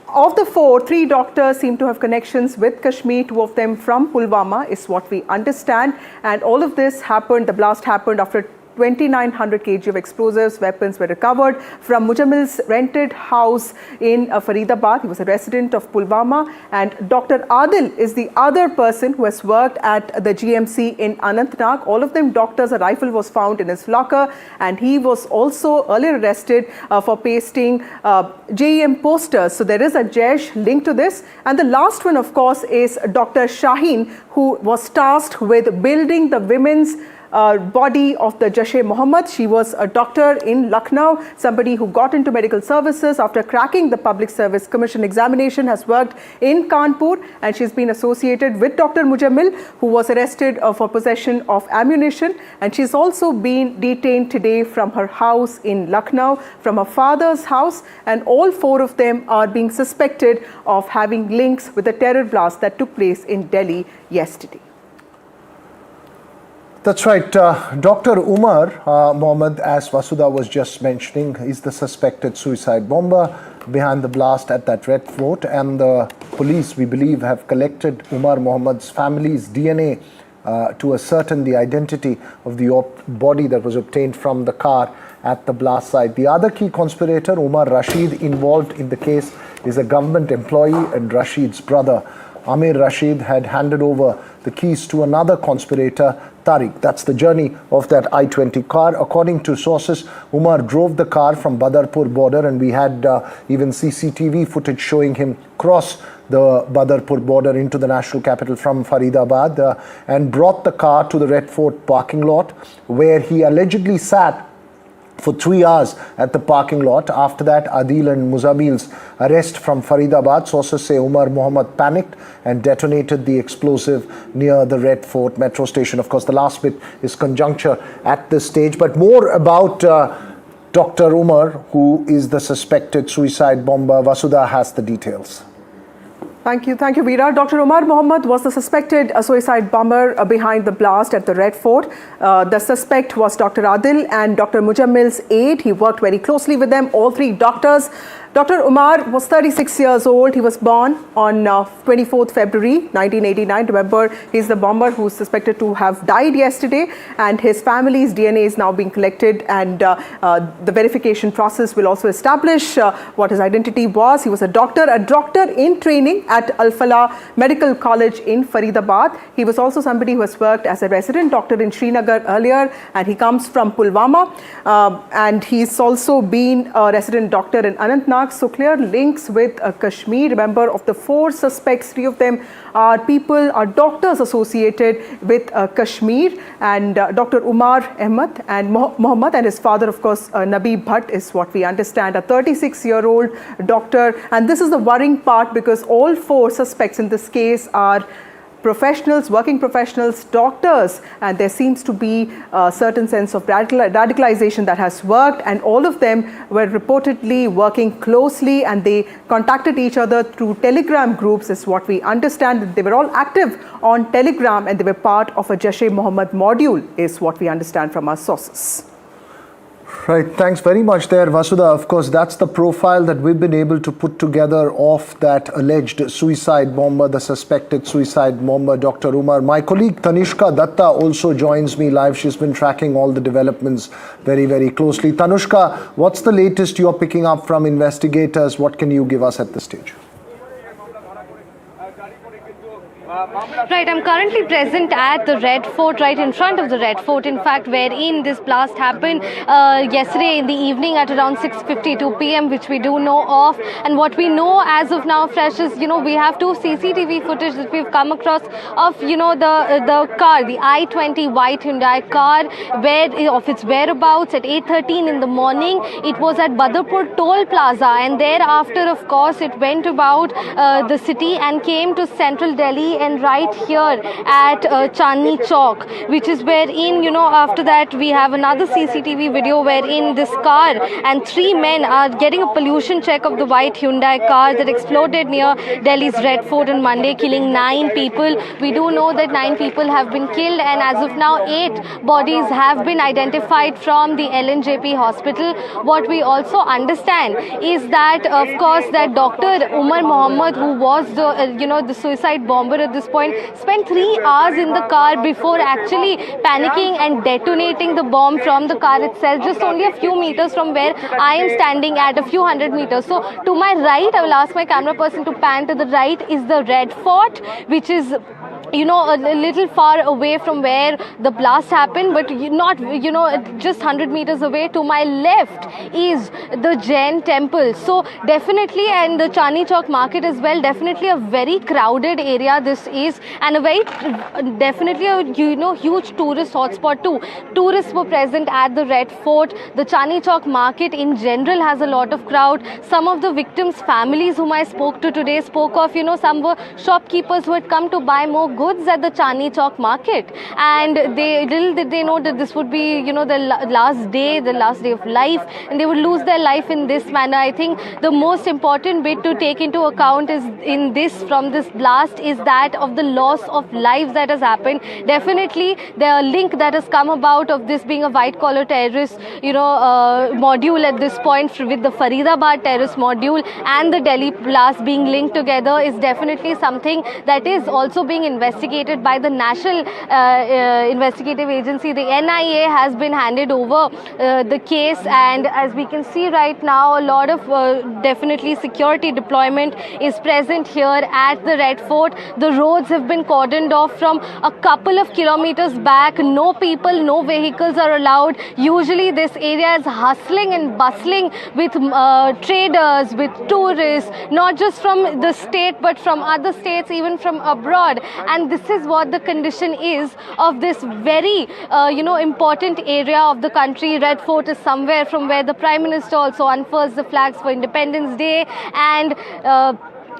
S1: Of the four, three doctors seem to have connections with Kashmir, two of them from Pulwama is what we understand. And all of this happened, the blast happened after 2,900 kg of explosives, weapons were recovered from Mujammil's rented house in Faridabad. He was a resident of Pulwama. And Dr. Adil is the other person who has worked at the GMC in Anantnag. All of them doctors. A rifle was found in his locker, and he was also earlier arrested for pasting JEM posters. So there is a Jaish linked to this. And the last one, of course, is Dr. Shaheen, who was tasked with building the women's body of the Jaish-e-Mohammed. She was a doctor in Lucknow, somebody who got into medical services after cracking the Public Service Commission examination, has worked in Kanpur, and she's been associated with Dr. Mujammil, who was arrested for possession of ammunition. And she's also been detained today from her house in Lucknow, from her father's house, and all four of them are being suspected of having links with the terror blast that took place in Delhi yesterday.
S4: That's right. Dr. Umar Mohammed, as Vasudha was just mentioning, is the suspected suicide bomber behind the blast at that Red Fort. And the police, we believe, have collected Umar Mohammed's family's DNA to ascertain the identity of the body that was obtained from the car at the blast site. The other key conspirator, Umar Rashid, involved in the case, is a government employee and Rashid's brother. Amir Rashid had handed over the keys to another conspirator, Tariq. That's the journey of that I-20 car. According to sources, Umar drove the car from Badarpur border, and we had even CCTV footage showing him cross the Badarpur border into the national capital from Faridabad and brought the car to the Red Fort parking lot, where he allegedly sat for 3 hours at the parking lot. After that, Adil and Muzammil's arrest from Faridabad. Sources say Umar Mohammed panicked and detonated the explosive near the Red Fort metro station. Of course, the last bit is conjuncture at this stage. But more about Dr. Umar, who is the suspected suicide bomber. Vasudha has the details.
S1: Thank you, Veera. Dr. Umar Mohammed was the suspected suicide bomber behind the blast at the Red Fort. The suspect was Dr. Adil and Dr. Mujammil's aide. He worked very closely with them, all three doctors. Dr. Umar was 36 years old. He was born on 24th February 1989. Remember, he's the bomber who's suspected to have died yesterday, and his family's DNA is now being collected, and the verification process will also establish what his identity was. He was a doctor in training at Al-Falah Medical College in Faridabad. He was also somebody who has worked as a resident doctor in Srinagar earlier, and he comes from Pulwama, and he's also been a resident doctor in Anantnag. So clear links with Kashmir. Remember, of the 4 suspects, 3 of them are doctors associated with Kashmir, and Dr. Umar Ahmed and Mohammed, and his father, of course, Nabib Bhatt, is what we understand, a 36-year-old doctor. And this is the worrying part, because all 4 suspects in this case are professionals, working professionals, doctors, and there seems to be a certain sense of radicalization that has worked, and all of them were reportedly working closely, and they contacted each other through Telegram groups, is what we understand. They were all active on Telegram, and they were part of a Jaish-e-Mohammed module, is what we understand from our sources.
S4: Right, thanks very much there, Vasudha. Of course, that's the profile that we've been able to put together of that alleged suicide bomber, the suspected suicide bomber, Dr. Umar. My colleague Tanushka Datta also joins me live. She's been tracking all the developments very, very closely. Tanushka, what's the latest you're picking up from investigators? What can you give us at this stage?
S8: Right, I'm currently present at the Red Fort, right in front of the Red Fort, in fact, wherein this blast happened yesterday in the evening at around 6:52 p.m., which we do know of. And what we know as of now, fresh, is, we have 2 CCTV footage that we've come across of, the car, the I-20 white Hyundai car, of its whereabouts at 8:13 in the morning. It was at Badarpur Toll Plaza, and thereafter, of course, it went about the city and came to central Delhi, and right here at Chandni Chowk, which is wherein, after that we have another CCTV video wherein this car and 3 men are getting a pollution check of the white Hyundai car that exploded near Delhi's Red Fort on Monday, killing 9 people. We do know that 9 people have been killed, and as of now 8 bodies have been identified from the LNJP hospital. What we also understand is that, of course, that Dr. Umar Mohammed, who was the suicide suicide bomber at this point, spent 3 hours in the car before actually panicking and detonating the bomb from the car itself, just only a few meters from where I am standing at, a few hundred meters. So to my right, I will ask my camera person to pan to the right, is the Red Fort, which is a little far away from where the blast happened, but not, just 100 meters away. To my left is the Jain temple. So definitely, and the Chandni Chowk market as well, definitely a very crowded area this is, and a very, definitely a, huge tourist hotspot too. Tourists were present at the Red Fort. The Chandni Chowk market in general has a lot of crowd. Some of the victims' families whom I spoke to today spoke of, some were shopkeepers who had come to buy more goods at the Chandni Chowk market, and little did they know that this would be, the last day of life, and they would lose their life in this manner. I think the most important bit to take into account is from this blast is that of the loss of lives that has happened. Definitely, the link that has come about of this being a white-collar terrorist, module at this point with the Faridabad terrorist module and the Delhi blast being linked together is definitely something that is also being investigated by the National Investigative Agency. The NIA has been handed over the case, and as we can see right now, a lot of definitely security deployment is present here at the Red Fort. The roads have been cordoned off from a couple of kilometers back. No people, no vehicles are allowed. Usually this area is hustling and bustling with traders, with tourists, not just from the state but from other states, even from abroad. And this is what the condition is of this very, important area of the country. Red Fort is somewhere from where the Prime Minister also unfurls the flags for Independence Day, and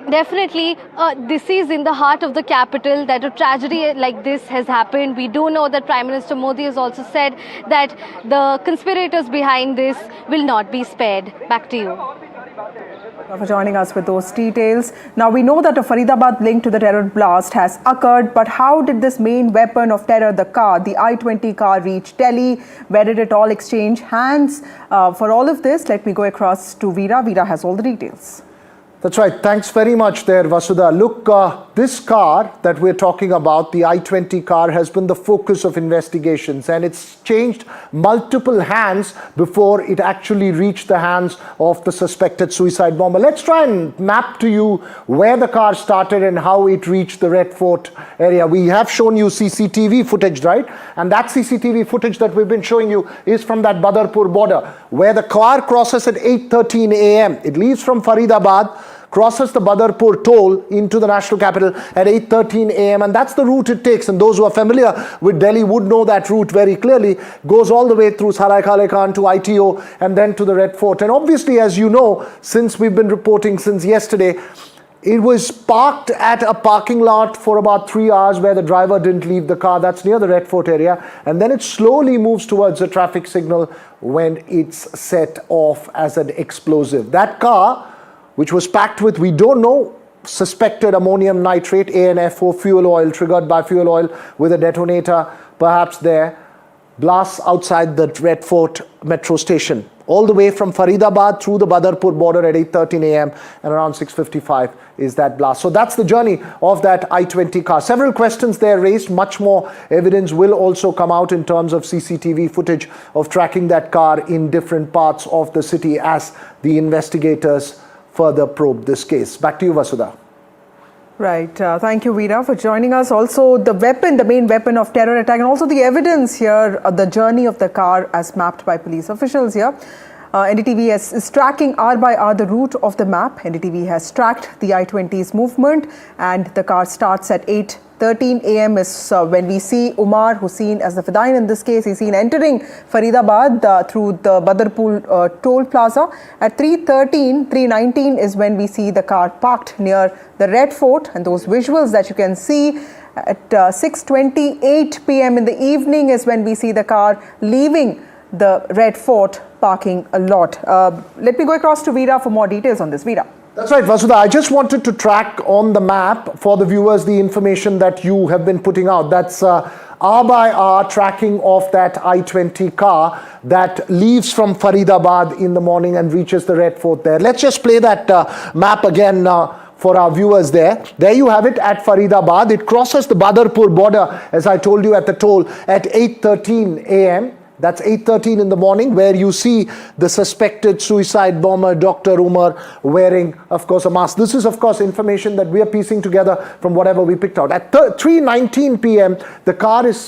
S8: definitely, this is in the heart of the capital that a tragedy like this has happened. We do know that Prime Minister Modi has also said that the conspirators behind this will not be spared. Back to you.
S1: For joining us with those details. Now, we know that a Faridabad link to the terror blast has occurred, but how did this main weapon of terror, the car, the I-20 car, reach Delhi? Where did it all exchange hands? For all of this, let me go across to Veera. Veera has all the details.
S4: That's right. Thanks very much there, Vasudha. Look, this car that we're talking about, the I-20 car, has been the focus of investigations, and it's changed multiple hands before it actually reached the hands of the suspected suicide bomber. Let's try and map to you where the car started and how it reached the Red Fort area. We have shown you CCTV footage, right? And that CCTV footage that we've been showing you is from that Badarpur border, where the car crosses at 8:13 a.m. It leaves from Faridabad, crosses the Badarpur toll into the national capital at 8:13 a.m. and that's the route it takes. And those who are familiar with Delhi would know that route very clearly. Goes all the way through Sarai Khale Khan to ITO and then to the Red Fort. And obviously, as you know, since we've been reporting since yesterday, it was parked at a parking lot for about 3 hours where the driver didn't leave the car. That's near the Red Fort area. And then it slowly moves towards the traffic signal when it's set off as an explosive. That car, which was packed with, we don't know, suspected ammonium nitrate, ANF, or fuel oil, triggered by fuel oil with a detonator perhaps there, blasts outside the Red Fort metro station, all the way from Faridabad through the Badarpur border at 8:13 a.m. and around 6:55 is that blast. So that's the journey of that I-20 car. Several questions there raised. Much more evidence will also come out in terms of CCTV footage of tracking that car in different parts of the city as the investigators further probe this case. Back to you, Vasudha.
S1: Right. Thank you, Veera, for joining us. Also, the weapon, the main weapon of terror attack, and also the evidence here, the journey of the car as mapped by police officials here. NDTV is tracking hour by hour the route of the map. NDTV has tracked the I-20's movement, and the car starts at 8:13 a.m. is when we see Umar, who's seen as the Fadain in this case. He's seen entering Faridabad through the Badarpur toll plaza. At 3:19 is when we see the car parked near the Red Fort, and those visuals that you can see at 6:28 p.m. in the evening is when we see the car leaving the Red Fort parking a lot. Let me go across to Veera for more details on this. Veera.
S4: That's right, Vasudha. I just wanted to track on the map for the viewers the information that you have been putting out. That's hour by hour tracking of that I-20 car that leaves from Faridabad in the morning and reaches the Red Fort there. Let's just play that map again for our viewers there. There you have it at Faridabad. It crosses the Badarpur border, as I told you, at the toll at 8:13 a.m. That's 8:13 in the morning, where you see the suspected suicide bomber, Dr. Umar, wearing, of course, a mask. This is, of course, information that we are piecing together from whatever we picked out. At 3:19 p.m., the car is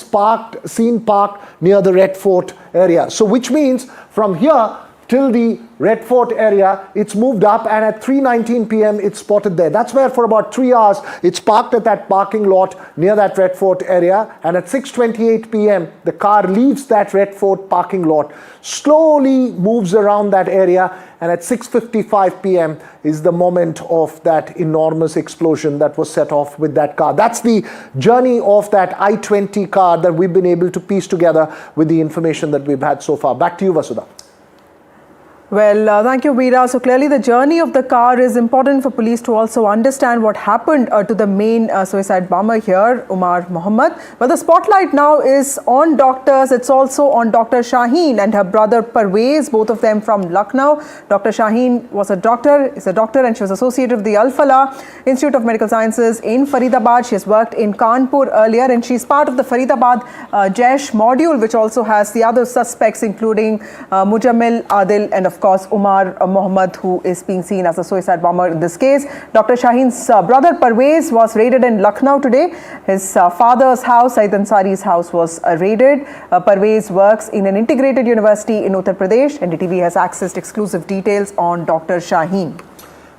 S4: seen parked near the Red Fort area. So, which means from here till the Red Fort area, it's moved up, and at 3:19 p.m. it's spotted there. That's where for about 3 hours it's parked at that parking lot near that Red Fort area, and at 6:28 p.m. the car leaves that Red Fort parking lot, slowly moves around that area, and at 6:55 p.m. is the moment of that enormous explosion that was set off with that car. That's the journey of that I-20 car that we've been able to piece together with the information that we've had so far. Back to you, Vasudha.
S1: Well, thank you, Veera. So clearly the journey of the car is important for police to also understand what happened to the main suicide bomber here, Umar Mohammed. But the spotlight now is on doctors. It's also on Dr. Shaheen and her brother Parvez, both of them from Lucknow. Dr. Shaheen is a doctor, and she was associated with the Al-Falah Institute of Medical Sciences in Faridabad. She has worked in Kanpur earlier, and she's part of the Faridabad Jaish module, which also has the other suspects, including Mujammil, Adil, and of course Umar Mohammed, who is being seen as a suicide bomber in this case. Dr. Shaheen's brother Parvez was raided in Lucknow today. His father's house, Said Ansari's house, was raided. Parvez works in an integrated university in Uttar Pradesh. NDTV has accessed exclusive details on Dr. Shaheen.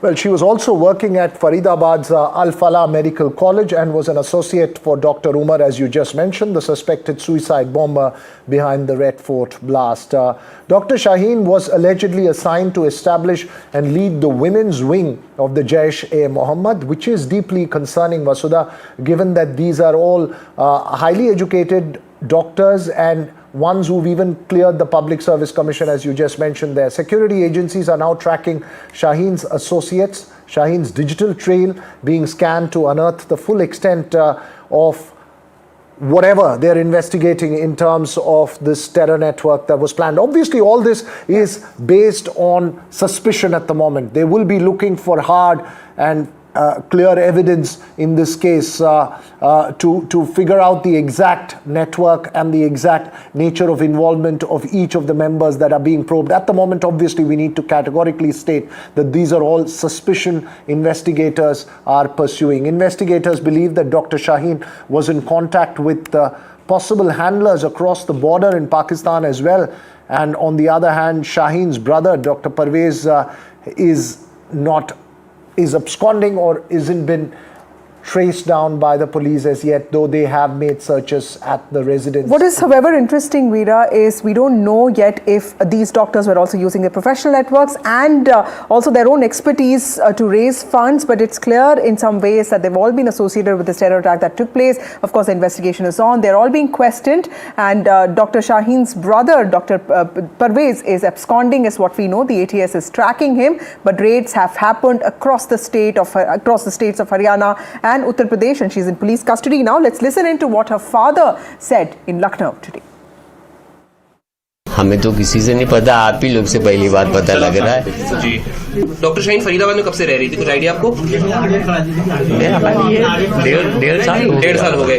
S4: Well, she was also working at Faridabad's Al-Falah Medical College and was an associate for Dr. Umar, as you just mentioned, the suspected suicide bomber behind the Red Fort blast. Dr. Shaheen was allegedly assigned to establish and lead the women's wing of the Jaish-e-Mohammed, which is deeply concerning, Vasudha, given that these are all highly educated doctors and ones who've even cleared the Public Service Commission, as you just mentioned there. Security agencies are now tracking Shaheen's associates, Shaheen's digital trail being scanned to unearth the full extent of whatever they're investigating in terms of this terror network that was planned. Obviously, all this is based on suspicion at the moment. They will be looking for hard and clear evidence in this case to figure out the exact network and the exact nature of involvement of each of the members that are being probed. At the moment, obviously, we need to categorically state that these are all suspicion investigators are pursuing. Investigators believe that Dr. Shaheen was in contact with possible handlers across the border in Pakistan as well. And on the other hand, Shaheen's brother, Dr. Parvez, is absconding or isn't been traced down by the police as yet, though they have made searches at the residence.
S1: What is, however, interesting, Veera, is we don't know yet if these doctors were also using their professional networks and also their own expertise to raise funds, but it's clear in some ways that they've all been associated with this terror attack that took place. Of course, the investigation is on. They're all being questioned, and Dr. Shaheen's brother, Dr. Parvez, is absconding, is what we know. The ATS is tracking him, but raids have happened across the states of Haryana and Uttar Pradesh, and she's in police custody now. Let's listen into what her father said in Lucknow today.
S14: हमें तो किसी से नहीं पता, आप ही लोग से पहली बार पता लग रहा है जी। डॉक्टर शाहीन फरीदाबाद में कब से रह रही थी, कुछ आइडिया आपको? डेढ़ साल हो गए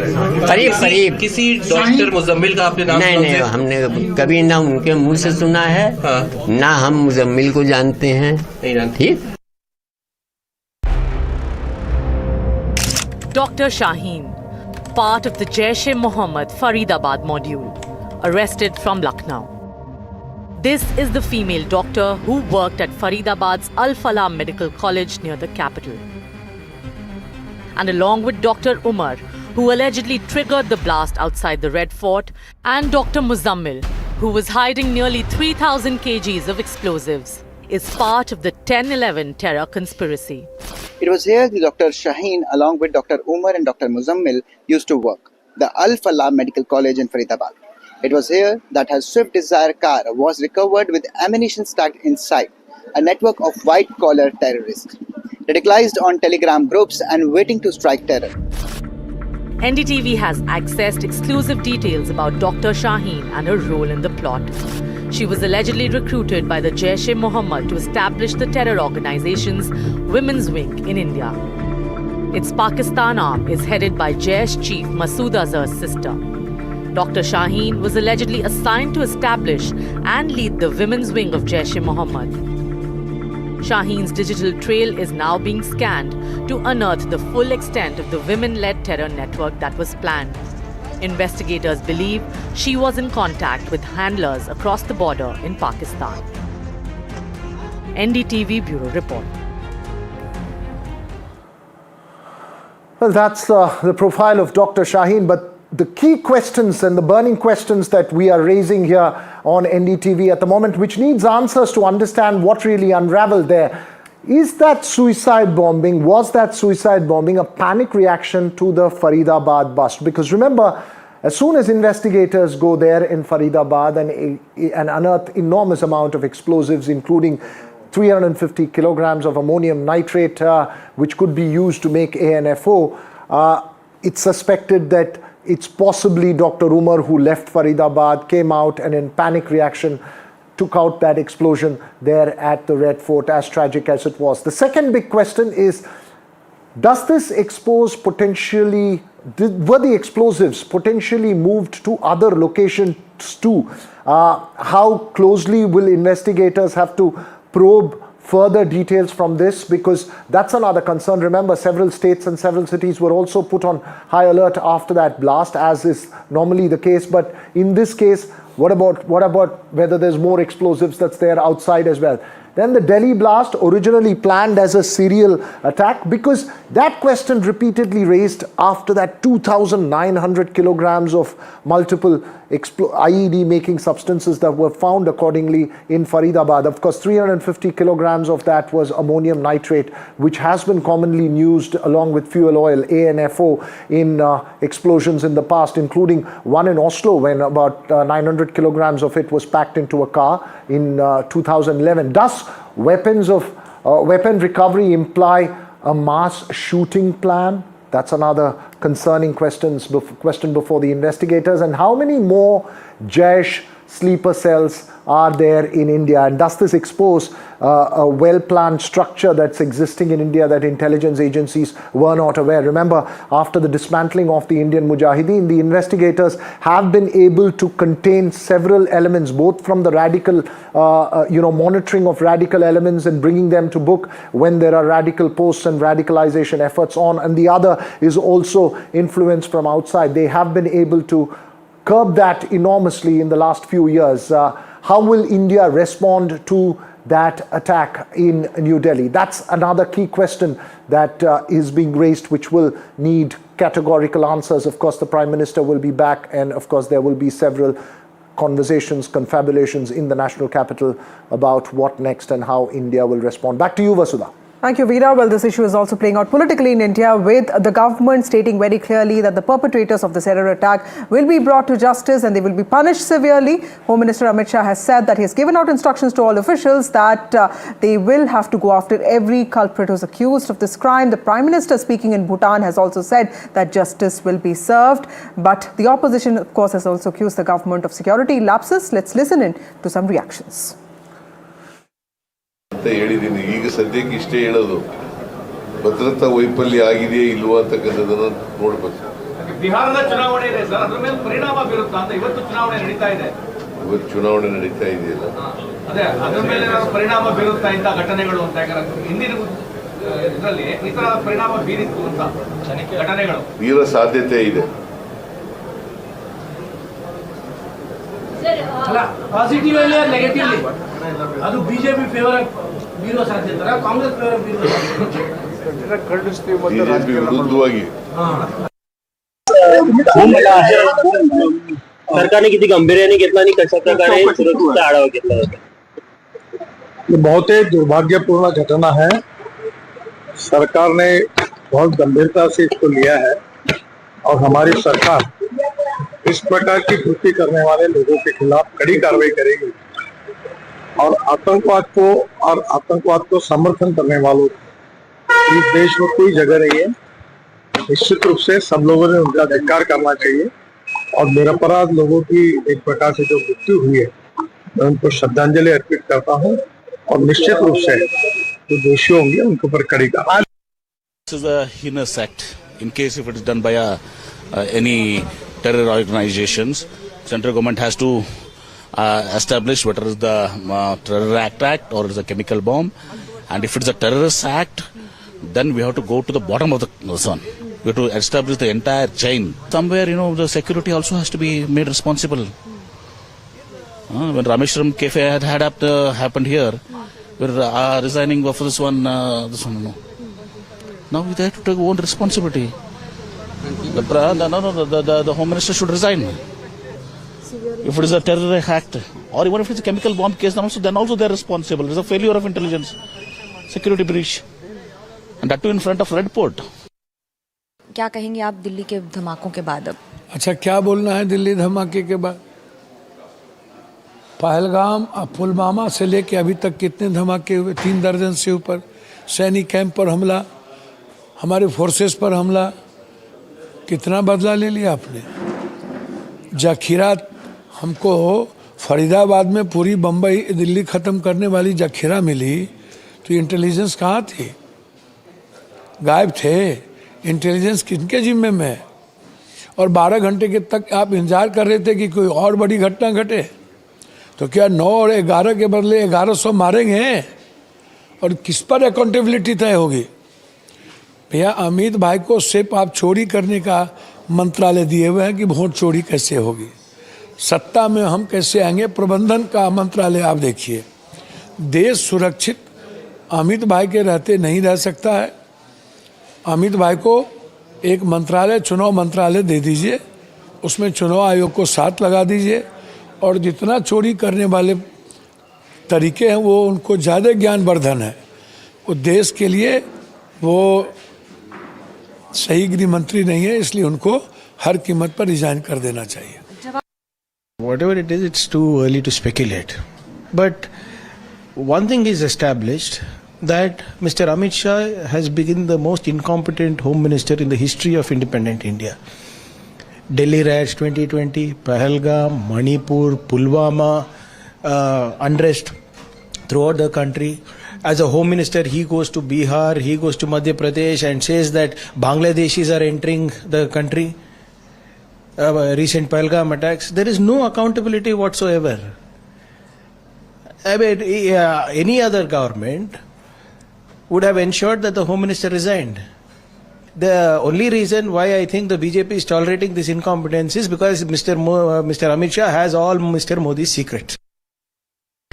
S14: करीब। किसी डॉक्टर मुजम्मिल का आपने नाम? नहीं, हमने कभी ना उनके मुंह से सुना है, ना हम मुजम्मिल को जानते हैं। ठीक।
S15: Dr. Shaheen, part of the Jaish-e-Mohammed Faridabad module, arrested from Lucknow. This is the female doctor who worked at Faridabad's Al-Falah Medical College near the capital. And along with Dr. Umar, who allegedly triggered the blast outside the Red Fort, and Dr. Muzammil, who was hiding nearly 3,000 kgs of explosives, is part of the 10/11 terror conspiracy.
S16: It was here that Dr. Shaheen, along with Dr. Umar and Dr. Muzammil, used to work, the Al-Falah Medical College in Faridabad. It was here that her Swift Desire car was recovered with ammunition stacked inside, a network of white-collar terrorists, radicalized on Telegram groups and waiting to strike terror.
S15: NDTV has accessed exclusive details about Dr. Shaheen and her role in the plot. She was allegedly recruited by the Jaish-e-Mohammed to establish the terror organization's women's wing in India. Its Pakistan arm is headed by Jaish chief Masood Azhar's sister. Dr. Shaheen was allegedly assigned to establish and lead the women's wing of Jaish-e-Mohammed. Shaheen's digital trail is now being scanned to unearth the full extent of the women-led terror network that was planned. Investigators believe she was in contact with handlers across the border in Pakistan. NDTV Bureau Report.
S4: Well, that's the profile of Dr. Shaheen, but the key questions and the burning questions that we are raising here on NDTV at the moment, which needs answers to understand what really unraveled there. Is that suicide bombing, was that suicide bombing a panic reaction to the Faridabad bust? Because remember, as soon as investigators go there in Faridabad and unearth enormous amount of explosives, including 350 kilograms of ammonium nitrate, which could be used to make ANFO, it's suspected that it's possibly Dr. Umar who left Faridabad, came out and in panic reaction took out that explosion there at the Red Fort, as tragic as it was. The second big question is, does this expose potentially, were the explosives potentially moved to other locations too? How closely will investigators have to probe further details from this? Because that's another concern. Remember, several states and several cities were also put on high alert after that blast, as is normally the case. But in this case, what about whether there's more explosives that's there outside as well? Then the Delhi blast, originally planned as a serial attack, because that question repeatedly raised after that 2,900 kilograms of multiple IED-making substances that were found accordingly in Faridabad. Of course, 350 kilograms of that was ammonium nitrate, which has been commonly used along with fuel oil, ANFO, in explosions in the past, including one in Oslo when about 900 kilograms of it was packed into a car in 2011. Does weapon recovery imply a mass shooting plan? That's another concerning question before the investigators. And how many more Jaish sleeper cells are there in India? And does this expose a well-planned structure that's existing in India that intelligence agencies were not aware? Remember, after the dismantling of the Indian Mujahideen, the investigators have been able to contain several elements, both from the radical, monitoring of radical elements and bringing them to book when there are radical posts and radicalization efforts on, and the other is also influence from outside. They have been able to curb that enormously in the last few years. How will India respond to that attack in New Delhi? That's another key question that is being raised, which will need categorical answers. Of course, the Prime Minister will be back, and of course there will be several conversations, confabulations in the national capital about what next and how India will respond. Back to you, Vasudha.
S1: Thank you, Veera. Well, this issue is also playing out politically in India, with the government stating very clearly that the perpetrators of the terror attack will be brought to justice and they will be punished severely. Home Minister Amit Shah has said that he has given out instructions to all officials that they will have to go after every culprit who's accused of this crime. The Prime Minister, speaking in Bhutan, has also said that justice will be served. But the opposition, of course, has also accused the government of security lapses. Let's listen in to some reactions.
S3: ಹೇಳಿದ್ದೀನಿ. ಈಗ ಸದ್ಯಕ್ಕೆ ಇಷ್ಟೇ ಹೇಳೋದು, ಭದ್ರತಾ ವೈಫಲ್ಯ ಆಗಿದೆಯೇ ಇಲ್ವಾ ಅಂತಕ್ಕಂಥದ್ದನ್ನು ನೋಡ್ಬೇಕು.
S17: ಬಿಹಾರದ ಚುನಾವಣೆ ಇದೆ ಸರ್, ಅದರ ಮೇಲೆ ಪರಿಣಾಮ ಬೀರುತ್ತಾ ಅಂತ ಇವತ್ತು ಚುನಾವಣೆ ನಡೀತಾ ಇದೆ.
S3: ಇವತ್ತು ಚುನಾವಣೆ ನಡೀತಾ ಇದೆಯಲ್ಲ,
S17: ಅದೇ ಅದರ ಮೇಲೆ ಪರಿಣಾಮ ಬೀರುತ್ತಾ ಇಂಥ ಘಟನೆಗಳು ಅಂತ. ಯಾಕಂದ್ರೆ ಹಿಂದಿನ ಇದರಲ್ಲಿ ಈ ತರ ಪರಿಣಾಮ ಬೀರಿತ್ತು ಅಂತ ಘಟನೆಗಳು
S3: ಬೀರೋ ಸಾಧ್ಯತೆ ಇದೆ.
S17: ಅಲ್ಲ, ಪಾಸಿಟಿವ್ ಅಲ್ಲಿ ನೆಗೆಟಿವ್ಲಿ ಅದು ಬಿಜೆಪಿ ಫೇವರ್ ಬೀರುವ ಸಾಧ್ಯತೆ, ಕಾಂಗ್ರೆಸ್ ಫೇವರ್ ಬೀರುವ
S3: ಬಿಜೆಪಿ ವಿರುದ್ಧವಾಗಿ.
S18: सरकारने किती गंभीर्याने घेतला आणि कशा प्रकारे सुरक्षेचा आढावा घेतला होता?
S19: बहुत ही दुर्भाग्यपूर्ण घटना है। सरकार ने बहुत गंभीरता से इसको लिया है और हमारी सरकार इस प्रकार की कृत्य करने वाले लोगों के खिलाफ कड़ी कार्रवाई करेगी और आतंकवाद को समर्थन करने वालों इस देश में कोई जगह नहीं है। निश्चित रूप से सब लोगों ने उनका धिक्कार करना चाहिए और निरपराध लोगों की एक प्रकार से जो मृत्यु हुई है मैं उनको श्रद्धांजलि अर्पित करता हूँ और निश्चित रूप से जो दोषी होंगे उनके ऊपर कड़ी कार्रवाई।
S20: This is a heinous act. In case if it is done by any terror organizations, central government has to establish whether it is the terror act or it is a chemical bomb, and if it is a terrorist act, then we have to go to the bottom of the sun. We have to establish the entire chain. Somewhere, the security also has to be made responsible. When Rameshwaram Cafe had happened here, we're resigning for this one. Now we have to take own responsibility. The Home Minister should resign. If it is a terror act, or even if it's a chemical bomb case, then also they're responsible. It's a failure of intelligence, security breach, and that too in front of Red Port.
S22: क्या कहेंगे आप दिल्ली के धमाकों के बाद अब?
S23: अच्छा, क्या बोलना है दिल्ली धमाके के बाद? पहलगाम और पुलवामा से लेके अभी तक कितने धमाके हुए? 3 दर्जन से ऊपर। सैनिक कैंप पर हमला, हमारे फोर्सेस पर हमला, कितना बदला ले लिया आपने? जखीरा हमको फरीदाबाद में पूरी बम्बई दिल्ली ख़त्म करने वाली जखीरा मिली, तो इंटेलिजेंस कहाँ थी? गायब थे। इंटेलिजेंस किनके जिम्मे में है? और 12 घंटे के तक आप इंतजार कर रहे थे कि कोई और बड़ी घटना घटे, तो क्या 9 और 11 के बदले 1100 मारेंगे? और किस पर अकाउंटेबिलिटी तय होगी? भैया, अमित भाई को सिर्फ आप चोरी करने का मंत्रालय दिए हुए हैं कि वोट चोरी कैसे होगी, सत्ता में हम कैसे आएंगे, प्रबंधन का मंत्रालय आप देखिए। देश सुरक्षित अमित भाई के रहते नहीं रह सकता है। अमित भाई को एक मंत्रालय, चुनाव मंत्रालय दे दीजिए, उसमें चुनाव आयोग को साथ लगा दीजिए, और जितना चोरी करने वाले तरीके हैं वो उनको ज़्यादा ज्ञानवर्धन है। वो देश के लिए वो सही गृह मंत्री नहीं है, इसलिए उनको हर कीमत पर रिजाइन कर देना चाहिए।
S24: Whatever it is, it's too early to speculate. But one thing is established, that Mr. Amit Shah has been the most incompetent Home Minister in the history of independent India. Delhi riots 2020, Pahalgam, Manipur, Pulwama, unrest throughout the country. As a Home Minister, he goes to Bihar, he goes to Madhya Pradesh and says that Bangladeshis are entering the country. Recent Pahalgam attacks, there is no accountability whatsoever. I mean, any other government would have ensured that the Home Minister resigned. The only reason why I think the BJP is tolerating this incompetence is because Mr. Amit Shah has all Mr. Modi's secrets.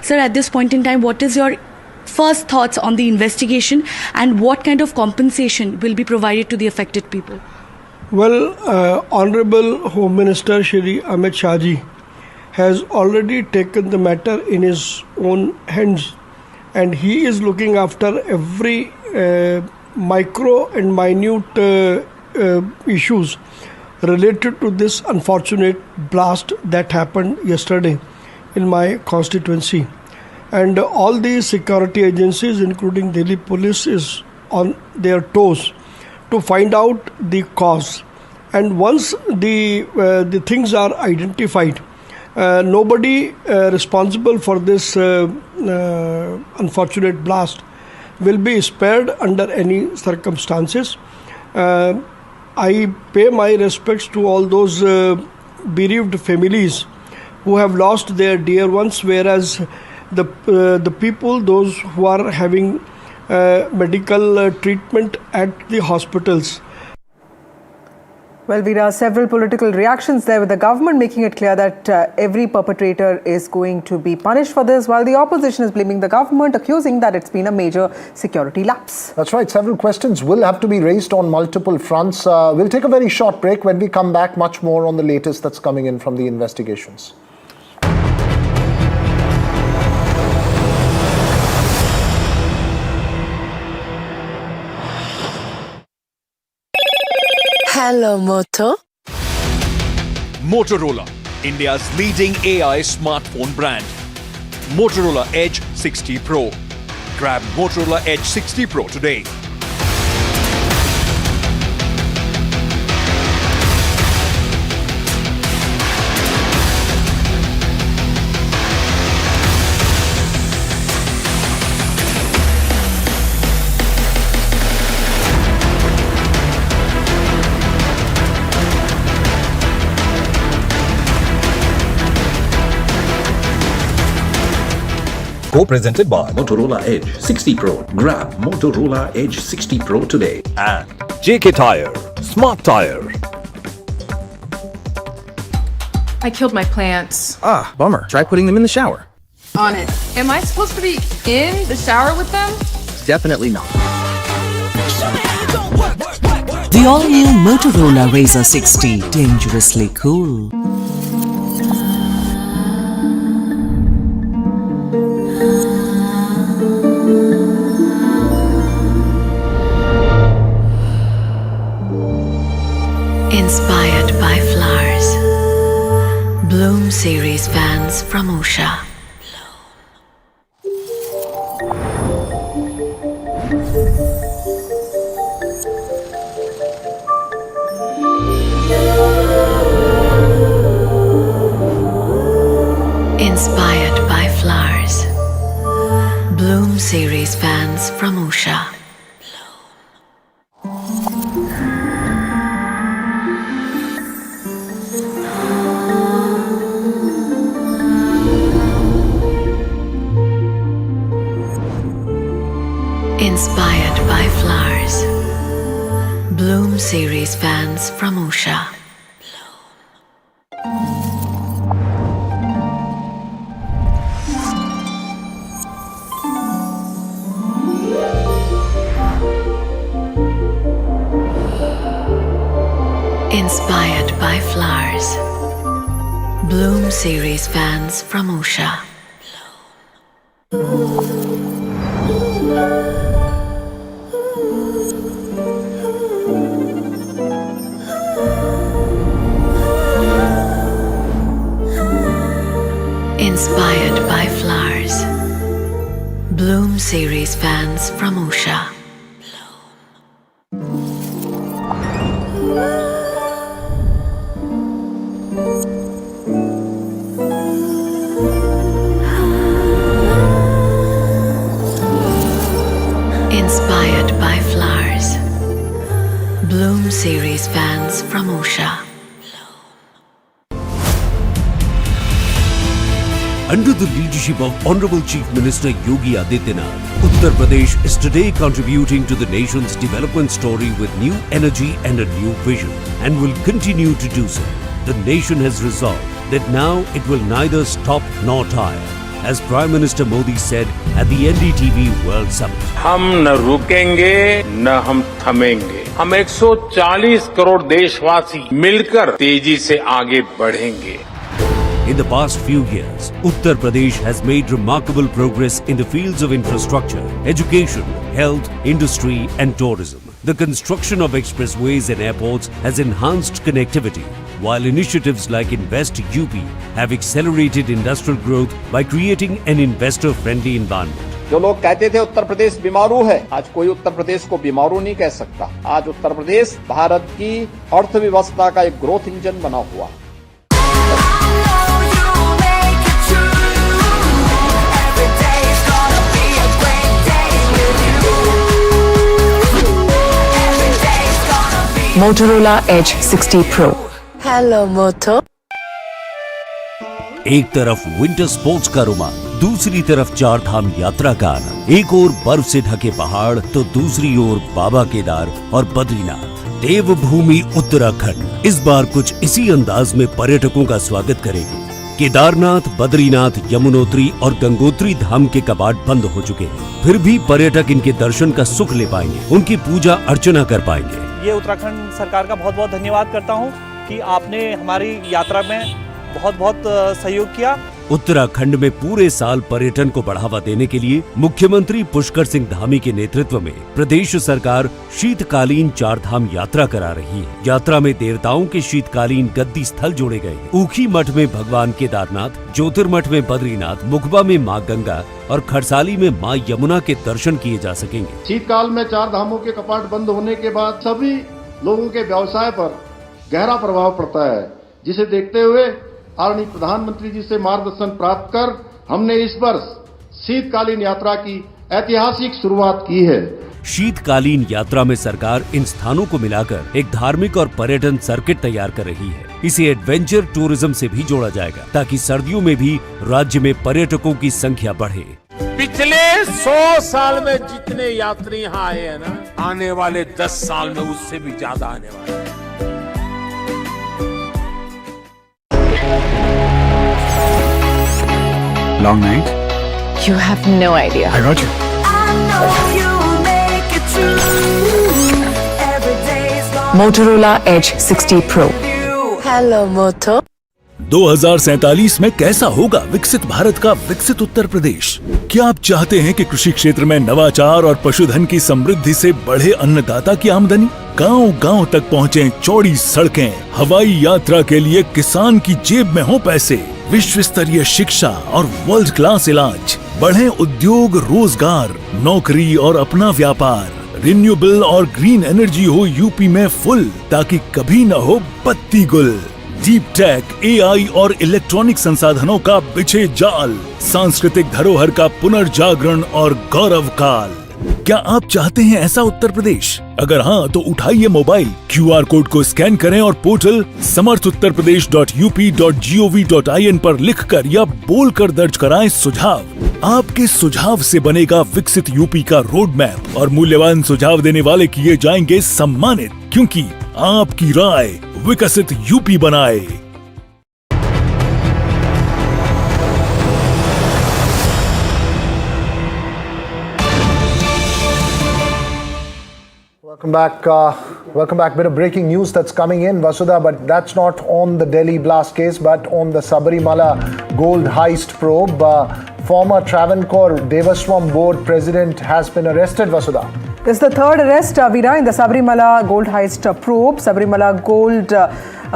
S22: Sir, at this point in time, what is your first thoughts on the investigation and what kind of compensation will be provided to the affected people?
S25: Well, Honorable Home Minister Shri Amit Shah ji has already taken the matter in his own hands, and he is looking after every micro and minute issues related to this unfortunate blast that happened yesterday in my constituency. And all the security agencies, including Delhi Police, is on their toes to find out the cause. And once the things are identified, nobody responsible for this unfortunate blast will be spared under any circumstances. I pay my respects to all those bereaved families who have lost their dear ones, whereas the people, those who are having medical treatment at the hospitals.
S1: Well, Veera, several political reactions there, with the government making it clear that every perpetrator is going to be punished for this, while the opposition is blaming the government, accusing that it's been a major security lapse.
S4: That's right. Several questions will have to be raised on multiple fronts. We'll take a very short break. When we come back, much more on the latest that's coming in from the investigations.
S12: Hello, Moto.
S26: Motorola, India's leading AI smartphone brand. Motorola Edge 60 Pro. Grab Motorola Edge 60 Pro today.
S2: Co-presented by Motorola Edge 60 Pro. Grab Motorola Edge 60 Pro today. And JK Tire, Smart Tire.
S6: I killed my plants.
S2: Ah, bummer. Try putting them in the shower.
S6: On it. Am I supposed to be in the shower with them?
S2: Definitely not.
S7: The all-new Motorola Razr 60, dangerously cool.
S12: Inspired by flowers. Bloom series fans from Usha. Inspired by flowers. Bloom series fans from Usha. Inspired by flowers. Bloom series fans from Usha. Inspired by flowers. Bloom series fans from Usha. Inspired by flowers. Bloom series fans from Usha. Inspired by flowers. Bloom series fans from Usha.
S9: Under the leadership of Honorable Chief Minister Yogi Adityanath, Uttar Pradesh is today contributing to the nation's development story with new energy and a new vision, and will continue to do so. The nation has resolved that now it will neither stop nor tire, as Prime Minister Modi said at the NDTV World Summit.
S5: हम न रुकेंगे न हम थमेंगे। हम 140 करोड़ देशवासी मिलकर तेजी से आगे बढ़ेंगे।
S9: In the past few years, Uttar Pradesh has made remarkable progress in the fields of infrastructure, education, health, industry and tourism. The construction of expressways and airports has enhanced connectivity, while initiatives like Invest UP have accelerated industrial growth by creating an investor-friendly environment.
S10: जो लोग कहते थे उत्तर प्रदेश बीमारू है, आज कोई उत्तर प्रदेश को बीमारू नहीं कह सकता। आज उत्तर प्रदेश भारत की अर्थव्यवस्था का एक ग्रोथ इंजन बना हुआ।
S12: Motorola Edge 60 Pro. Hello, Moto.
S9: एक तरफ विंटर स्पोर्ट्स का रोमांच, दूसरी तरफ चार धाम यात्रा का आनंद। एक ओर बर्फ से ढके पहाड़ तो दूसरी ओर बाबा केदार और बद्रीनाथ। देवभूमि उत्तराखंड इस बार कुछ इसी अंदाज में पर्यटकों का स्वागत करेगी। केदारनाथ, बद्रीनाथ, यमुनोत्री और गंगोत्री धाम के कपाट बंद हो चुके हैं, फिर भी पर्यटक इनके दर्शन का सुख ले पाएंगे, उनकी पूजा अर्चना कर पाएंगे।
S21: ये उत्तराखंड सरकार का बहुत बहुत धन्यवाद करता हूँ कि आपने हमारी यात्रा में बहुत बहुत सहयोग किया।
S9: उत्तराखंड में पूरे साल पर्यटन को बढ़ावा देने के लिए मुख्यमंत्री पुष्कर सिंह धामी के नेतृत्व में प्रदेश सरकार शीतकालीन चार धाम यात्रा करा रही है। यात्रा में देवताओं के शीतकालीन गद्दी स्थल जोड़े गए हैं। ऊखी मठ में भगवान केदारनाथ, ज्योतिर्मठ में बद्रीनाथ, मुखबा में माँ गंगा और खरसाली में माँ यमुना के दर्शन किए जा सकेंगे।
S10: शीतकाल में चार धामों के कपाट बंद होने के बाद सभी लोगों के व्यवसाय पर गहरा प्रभाव पड़ता है, जिसे देखते हुए आदरणीय प्रधानमंत्री जी से मार्गदर्शन प्राप्त कर हमने इस वर्ष शीतकालीन यात्रा की ऐतिहासिक शुरुआत की है।
S9: शीतकालीन यात्रा में सरकार इन स्थानों को मिलाकर एक धार्मिक और पर्यटन सर्किट तैयार कर रही है। इसे एडवेंचर टूरिज्म से भी जोड़ा जाएगा ताकि सर्दियों में भी राज्य में पर्यटकों की संख्या बढ़े।
S5: पिछले 100 साल में जितने यात्री यहाँ आए हैं ना, आने वाले 10 साल में उससे भी ज्यादा आने वाले हैं।
S8: Long night?
S12: You have no idea.
S8: I got you.
S12: Motorola Edge 60 Pro. Hello, Moto.
S9: 2047 में कैसा होगा विकसित भारत का विकसित उत्तर प्रदेश? क्या आप चाहते हैं कि कृषि क्षेत्र में नवाचार और पशुधन की समृद्धि से बढ़े अन्नदाता की आमदनी, गांव-गांव तक पहुंचे चौड़ी सड़कें, हवाई यात्रा के लिए किसान की जेब में हो पैसे, विश्व स्तरीय शिक्षा और वर्ल्ड क्लास इलाज, बढ़े उद्योग, रोजगार, नौकरी और अपना व्यापार, रिन्यूएबल और ग्रीन एनर्जी हो यूपी में फुल, ताकि कभी न हो बत्ती गुल। डीप टेक, एआई और इलेक्ट्रॉनिक संसाधनों का बिछे जाल, सांस्कृतिक धरोहर का पुनर्जागरण और गौरव काल। क्या आप चाहते हैं ऐसा उत्तर प्रदेश? अगर हाँ तो उठाइए मोबाइल, QR कोड को स्कैन करें और पोर्टल samarthuttarpradesh.up.gov.in पर लिखकर या बोलकर दर्ज कराएं सुझाव। आपके सुझाव से बनेगा विकसित यूपी का रोड मैप और मूल्यवान सुझाव देने वाले किए जाएंगे सम्मानित, क्योंकि आपकी राय विकसित यूपी बनाए।
S4: Welcome back. Bit of breaking news that's coming in, Vasudha, but that's not on the Delhi blast case, but on the Sabarimala gold heist probe. Former Travancore Devaswam Board president has been arrested, Vasudha.
S1: This is the third arrest, Veera, in the Sabarimala gold heist probe, Sabarimala gold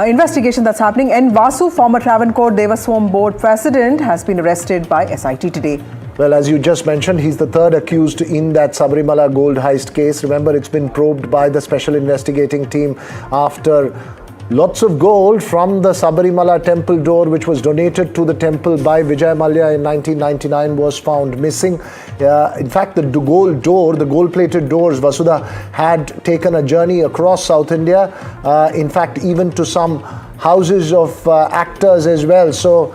S1: investigation that's happening. And Vasu, former Travancore Devaswam Board president, has been arrested by SIT today.
S4: Well, as you just mentioned, he's the third accused in that Sabarimala gold heist case. Remember, it's been probed by the special investigating team after lots of gold from the Sabarimala temple door, which was donated to the temple by Vijay Mallya in 1999, was found missing. In fact, the gold door, the gold-plated doors, Vasudha, had taken a journey across South India. In fact, even to some houses of actors as well. So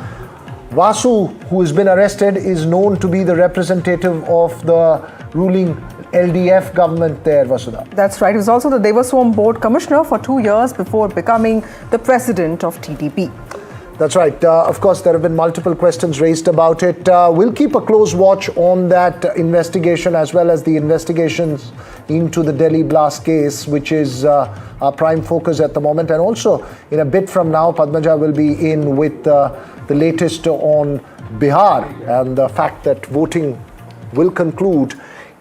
S4: Vasu, who has been arrested, is known to be the representative of the ruling LDF government there, Vasudha.
S1: That's right. He was also the Devaswam Board commissioner for 2 years before becoming the president of TDP.
S4: That's right. Of course, there have been multiple questions raised about it. We'll keep a close watch on that investigation as well as the investigations into the Delhi blast case, which is our prime focus at the moment. And also, in a bit from now, Padmaja will be in with the latest on Bihar and the fact that voting will conclude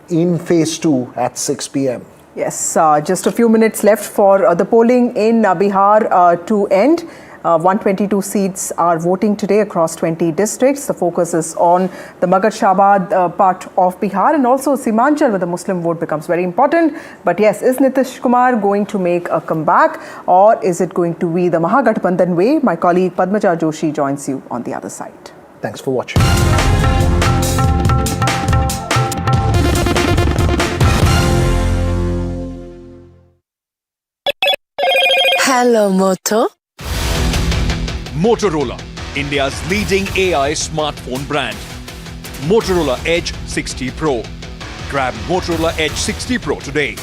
S4: in phase 2 at 6 p.m.
S1: Yes, just a few minutes left for the polling in Bihar to end. 122 seats are voting today across 20 districts. The focus is on the Magad Shabad part of Bihar, and also Simanchal, where the Muslim vote becomes very important. But yes, is Nitish Kumar going to make a comeback, or is it going to be the Mahagathbandhan way? My colleague Padmaja Joshi joins you on the other side.
S4: Thanks for watching.
S12: Hello, Moto.
S26: Motorola, India's leading AI smartphone brand. Motorola Edge 60 Pro. Grab Motorola Edge 60 Pro today.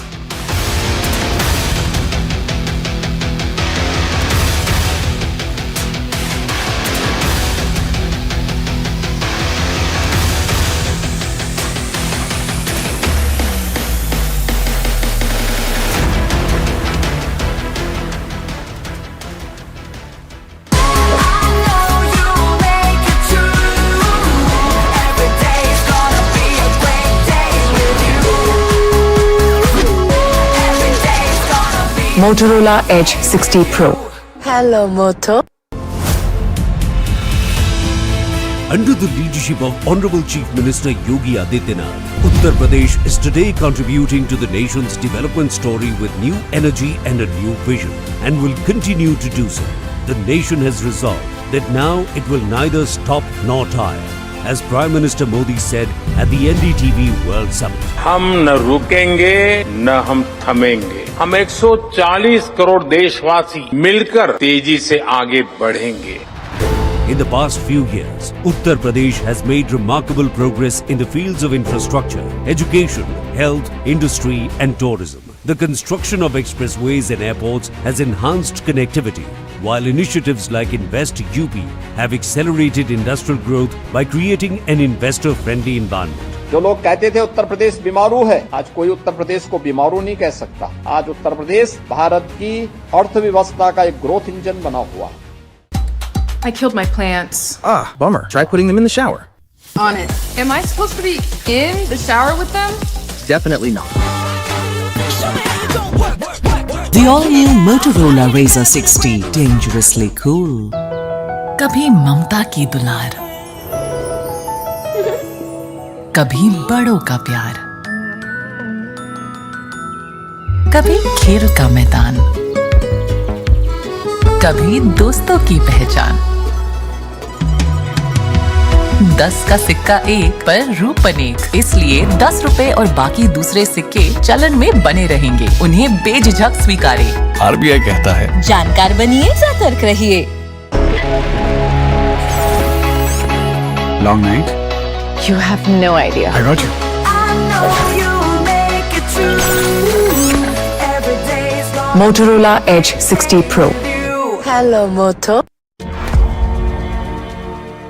S12: Motorola Edge 60 Pro. Hello, Moto.
S9: Under the leadership of Honorable Chief Minister Yogi Adityanath, Uttar Pradesh is today contributing to the nation's development story with new energy and a new vision, and will continue to do so. The nation has resolved that now it will neither stop nor tire, as Prime Minister Modi said at the NDTV World Summit.
S5: हम न रुकेंगे न हम थमेंगे। हम 140 करोड़ देशवासी मिलकर तेजी से आगे बढ़ेंगे।
S9: In the past few years, Uttar Pradesh has made remarkable progress in the fields of infrastructure, education, health, industry and tourism. The construction of expressways and airports has enhanced connectivity, while initiatives like Invest UP have accelerated industrial growth by creating an investor-friendly environment.
S8: जो लोग कहते थे उत्तर प्रदेश बीमारू है, आज कोई उत्तर प्रदेश को बीमारू नहीं कह सकता। आज उत्तर प्रदेश भारत की अर्थव्यवस्था का एक ग्रोथ इंजन बना हुआ है।
S6: I killed my plants.
S11: Ah, bummer. Try putting them in the shower.
S6: On it. Am I supposed to be in the shower with them?
S11: Definitely not.
S7: The all-new Motorola Razr 60, dangerously cool.
S12: कभी ममता की दुलार, कभी बड़ों का प्यार, कभी खेल का मैदान, कभी दोस्तों की पहचान। 10 का सिक्का एक पर रूप अनेक, इसलिए 10 रुपए और बाकी दूसरे सिक्के चलन में बने रहेंगे। उन्हें बेझिझक स्वीकारें।
S26: आरबीआई कहता है,
S12: जानकार बनिए, सतर्क रहिए।
S11: Long night?
S12: You have no idea.
S11: I got you.
S12: Motorola Edge 60 Pro. Hello, Moto.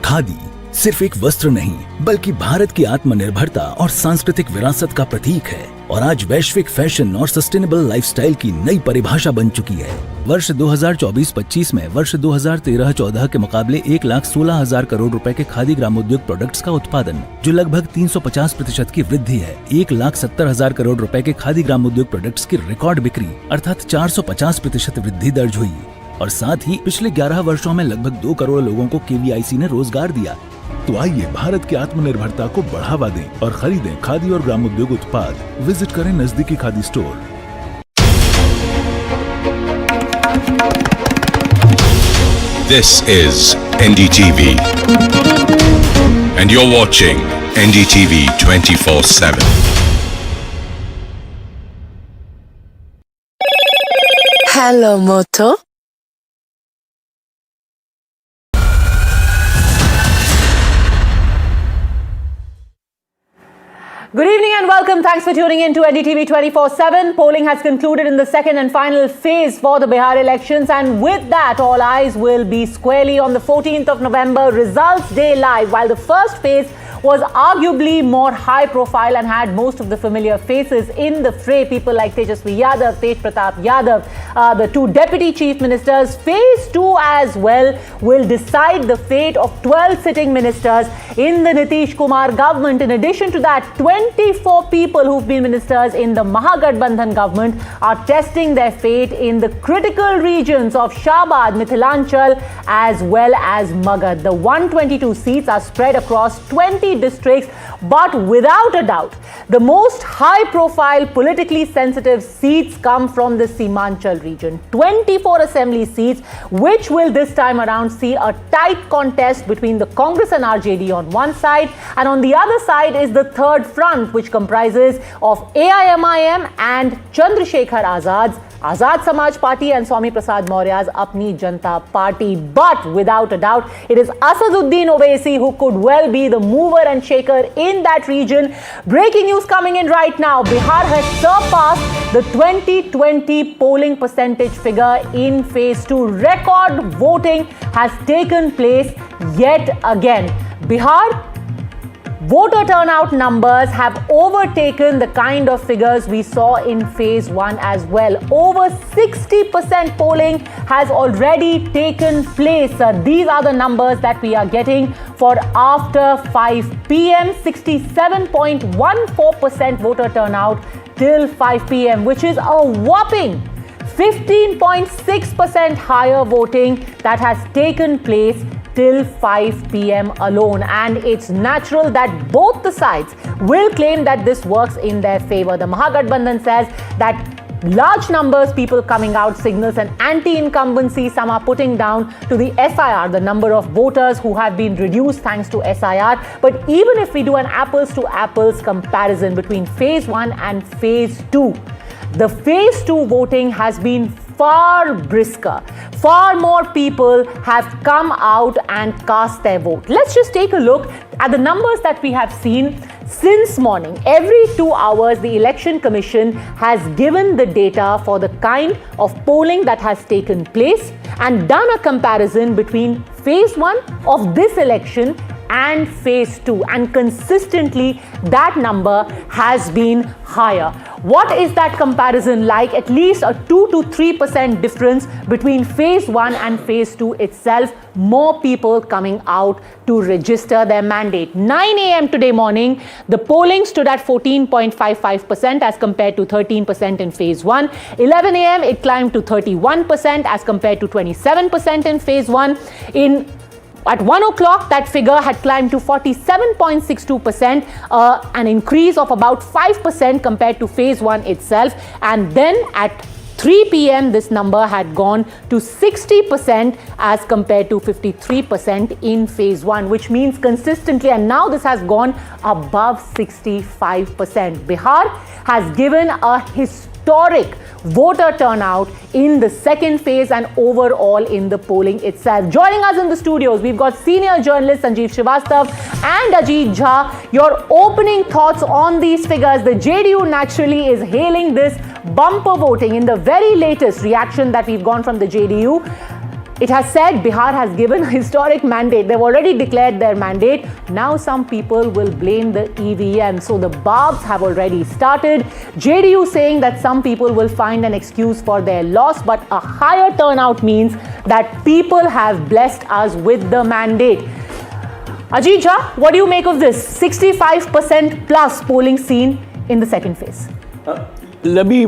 S9: Khadi सिर्फ एक वस्त्र नहीं, बल्कि भारत की आत्मनिर्भरता और सांस्कृतिक विरासत का प्रतीक है और आज वैश्विक फैशन और सस्टेनेबल लाइफस्टाइल की नई परिभाषा बन चुकी है। वर्ष 2024-25 में वर्ष 2013-14 के मुकाबले 1,16,000 करोड़ रुपए के खादी ग्रामोद्योग प्रोडक्ट्स का उत्पादन, जो लगभग 350% की वृद्धि है। 1,70,000 करोड़ रुपए के खादी ग्रामोद्योग प्रोडक्ट्स की रिकॉर्ड बिक्री अर्थात 450% वृद्धि दर्ज हुई और साथ ही पिछले 11 वर्षों में लगभग 2 करोड़ लोगों को केवीआईसी ने रोजगार दिया। तो आइए भारत की आत्मनिर्भरता को बढ़ावा दें और खरीदें खादी और ग्रामोद्योग उत्पाद। विजिट करें नजदीकी khadi store.
S13: This is NDTV and you're watching NDTV 24/7.
S12: Hello, Moto.
S14: Good evening and welcome. Thanks for tuning in to NDTV 24/7. Polling has concluded in the second and final phase for the Bihar elections, and with that, all eyes will be squarely on the 14th of November results day live. While the first phase was arguably more high profile and had most of the familiar faces in the fray, people like Tejasvi Yadav, Tej Pratap Yadav, the two deputy chief ministers. Phase 2 as well will decide the fate of 12 sitting ministers in the Nitish Kumar government. In addition to that, 24 people who've been ministers in the Mahagathbandhan government are testing their fate in the critical regions of Shabad, Mithilanchal as well as Magad. The 122 seats are spread across 20 districts, but without a doubt, the most high-profile, politically sensitive seats come from the Simanchal region. 24 assembly seats, which will this time around see a tight contest between the Congress and RJD on one side, and on the other side is the third front, which comprises of AIMIM and Chandrasekhar Azad's Azad Samaj Party and Swami Prasad Maurya's Apni Janta Party. But without a doubt, it is Asaduddin Owaisi who could well be the mover and shaker in that region. Breaking news coming in right now. Bihar has surpassed the 2020 polling percentage figure in phase 2. Record voting has taken place yet again. Bihar voter turnout numbers have overtaken the kind of figures we saw in phase 1 as well. Over 60% polling has already taken place. These are the numbers that we are getting for after 5 p.m. 67.14% voter turnout till 5 p.m., which is a whopping 15.6% higher voting that has taken place till 5 p.m. alone. And it's natural that both the sides will claim that this works in their favor. The Mahagathbandhan says that large numbers people coming out signals an anti-incumbency. Some are putting down to the SIR, the number of voters who have been reduced thanks to SIR. But even if we do an apples to apples comparison between phase 1 and phase 2, the phase 2 voting has been far brisker. Far more people have come out and cast their vote. Let's just take a look at the numbers that we have seen since morning. Every 2 hours, the Election Commission has given the data for the kind of polling that has taken place and done a comparison between phase 1 of this election and phase 2, and consistently that number has been higher. What is that comparison like? At least a 2 to 3% difference between phase 1 and phase 2 itself. More people coming out to register their mandate. 9 a.m. today morning, the polling stood at 14.55% as compared to 13% in phase 1. 11 a.m. it climbed to 31% as compared to 27% in phase 1. At 1 o'clock, that figure had climbed to 47.62%, an increase of about 5% compared to phase 1 itself. And then at 3 p.m., this number had gone to 60% as compared to 53% in phase 1, which means consistently, and now this has gone above 65%. Bihar has given a historic voter turnout in the second phase and overall in the polling itself. Joining us in the studios, we've got senior journalist Sanjeev Srivastav and Ajit Jha. Your opening thoughts on these figures. The JDU naturally is hailing this bumper voting. In the very latest reaction that we've gone from the JDU, it has said Bihar has given a historic mandate. They've already declared their mandate. Now some people will blame the EVM. So the barbs have already started. JDU saying that some people will find an excuse for their loss, but a higher turnout means that people have blessed us with the mandate. Ajit Jha, what do you make of this 65% plus polling seen in the second phase?
S3: Let me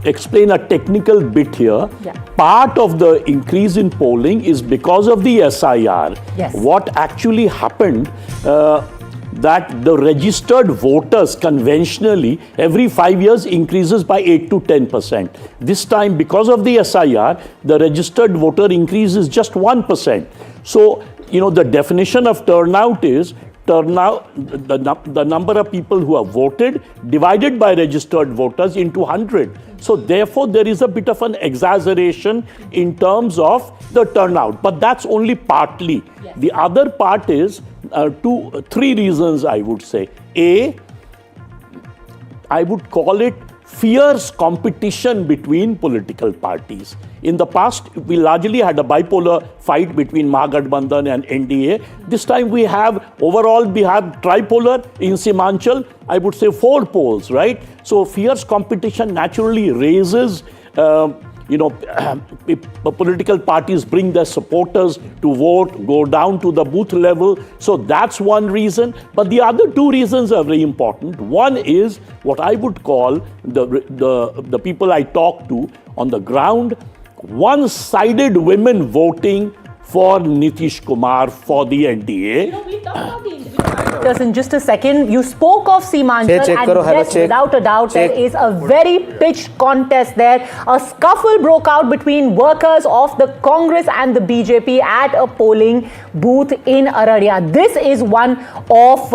S3: explain a technical bit here.
S14: Yeah.
S3: Part of the increase in polling is because of the SIR.
S14: Yes.
S3: What actually happened, that the registered voters conventionally every 5 years increases by 8 to 10%. This time, because of the SIR, the registered voter increase is just 1%. So, the definition of turnout is the number of people who have voted divided by registered voters into 100. So therefore, there is a bit of an exaggeration in terms of the turnout. But that's only partly. Yes. The other part is three reasons, I would say. I would call it fierce competition between political parties. In the past, we largely had a bipolar fight between Mahagathbandhan and NDA. This time we have overall Bihar tripolar. In Simanchal, I would say 4 poles, right? So fierce competition naturally raises, political parties bring their supporters to vote, go down to the booth level. So that's one reason. But the other 2 reasons are very important. One is what I would call the people I talk to on the ground, one-sided women voting for Nitish Kumar for the NDA.
S14: We'll talk about the individual factors in just a second. You spoke of Simanchal, and yes, without a doubt, there is a very pitched contest there. A scuffle broke out between workers of the Congress and the BJP at a polling booth in Araria. This is one of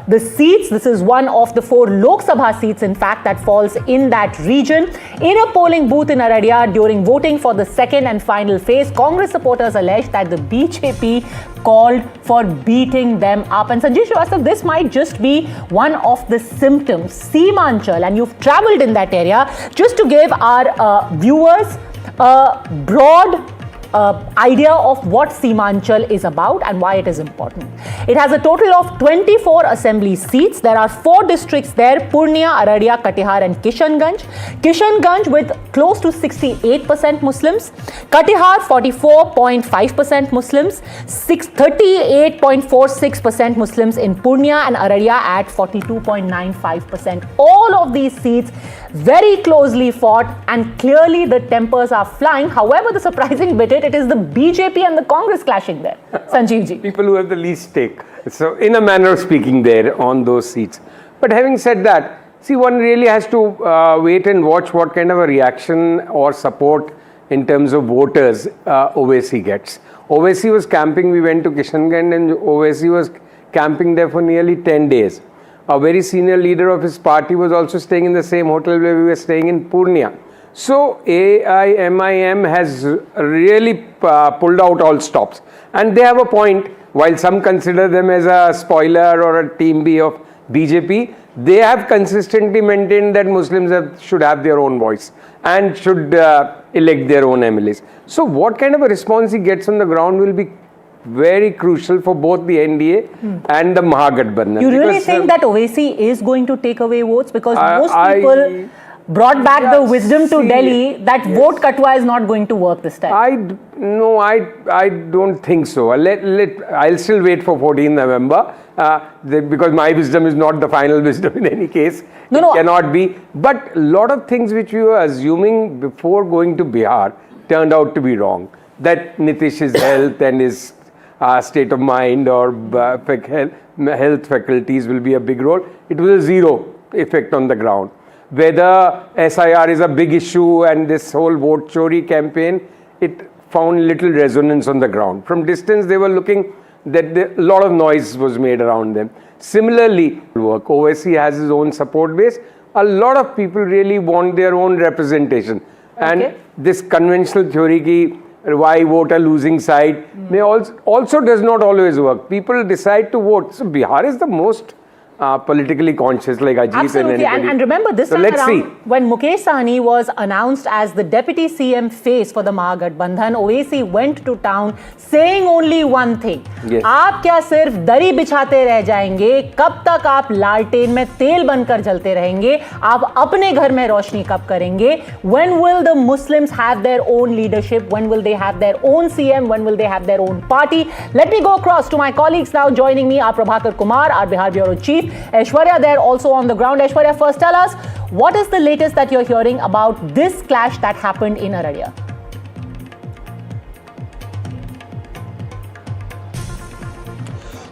S14: the seats. This is one of the 4 Lok Sabha seats, in fact, that falls in that region. In a polling booth in Araria during voting for the second and final phase, Congress supporters alleged that the BJP called for beating them up. And Sanjeev Srivastav, this might just be one of the symptoms. Simanchal, and you've traveled in that area, just to give our viewers a broad idea of what Simanchal is about and why it is important. It has a total of 24 assembly seats. There are 4 districts there: Purnia, Araria, Katihar and Kishanganj. Kishanganj with close to 68% Muslims, Katihar 44.5% Muslims, 38.46% Muslims in Purnia, and Araria at 42.95%. All of these seats very closely fought, and clearly the tempers are flying. However, the surprising bit, it is the BJP and the Congress clashing there. Sanjeev ji.
S15: People who have the least stake. So in a manner of speaking there on those seats. But having said that, see, one really has to wait and watch what kind of a reaction or support in terms of voters Owaisi gets. Owaisi was camping, we went to Kishanganj, and Owaisi was camping there for nearly 10 days. A very senior leader of his party was also staying in the same hotel where we were staying in Purnia. So AIMIM has really pulled out all stops. And they have a point, while some consider them as a spoiler or a team B of BJP, they have consistently maintained that Muslims should have their own voice and should elect their own MLAs. So what kind of a response he gets on the ground will be very crucial for both the NDA and the Mahagathbandhan.
S14: You really think that Owaisi is going to take away votes? Because most people brought back the wisdom to Delhi that vote katwa is not going to work this time.
S15: I don't think so. I'll still wait for 14th November because my wisdom is not the final wisdom in any case. It cannot be. But a lot of things which we were assuming before going to Bihar turned out to be wrong. That Nitish's health and his state of mind or health faculties will be a big role. It was a zero effect on the ground. Whether SIR is a big issue and this whole vote chori campaign, it found little resonance on the ground. From distance, they were looking that a lot of noise was made around them. Similarly, Owaisi has his own support base. A lot of people really want their own representation. And this conventional theory ki why vote a losing side may also does not always work. People decide to vote. So Bihar is the most politically conscious, like Ajit.
S14: Absolutely. And remember this time around, when Mukesh Sahni was announced as the Deputy CM face for the Mahagathbandhan, Owaisi went to town saying only one thing. आप क्या सिर्फ दरी बिछाते रह जाएंगे? कब तक आप लालटेन में तेल बनकर जलते रहेंगे? आप अपने घर में रोशनी कब करेंगे? When will the Muslims have their own leadership? When will they have their own CM? When will they have their own party? Let me go across to my colleagues now. Joining me are Prabhakar Kumar, our Bihar Bureau Chief. Aishwarya there also on the ground. Aishwarya, first tell us, what is the latest that you're hearing about this clash that happened in Araria?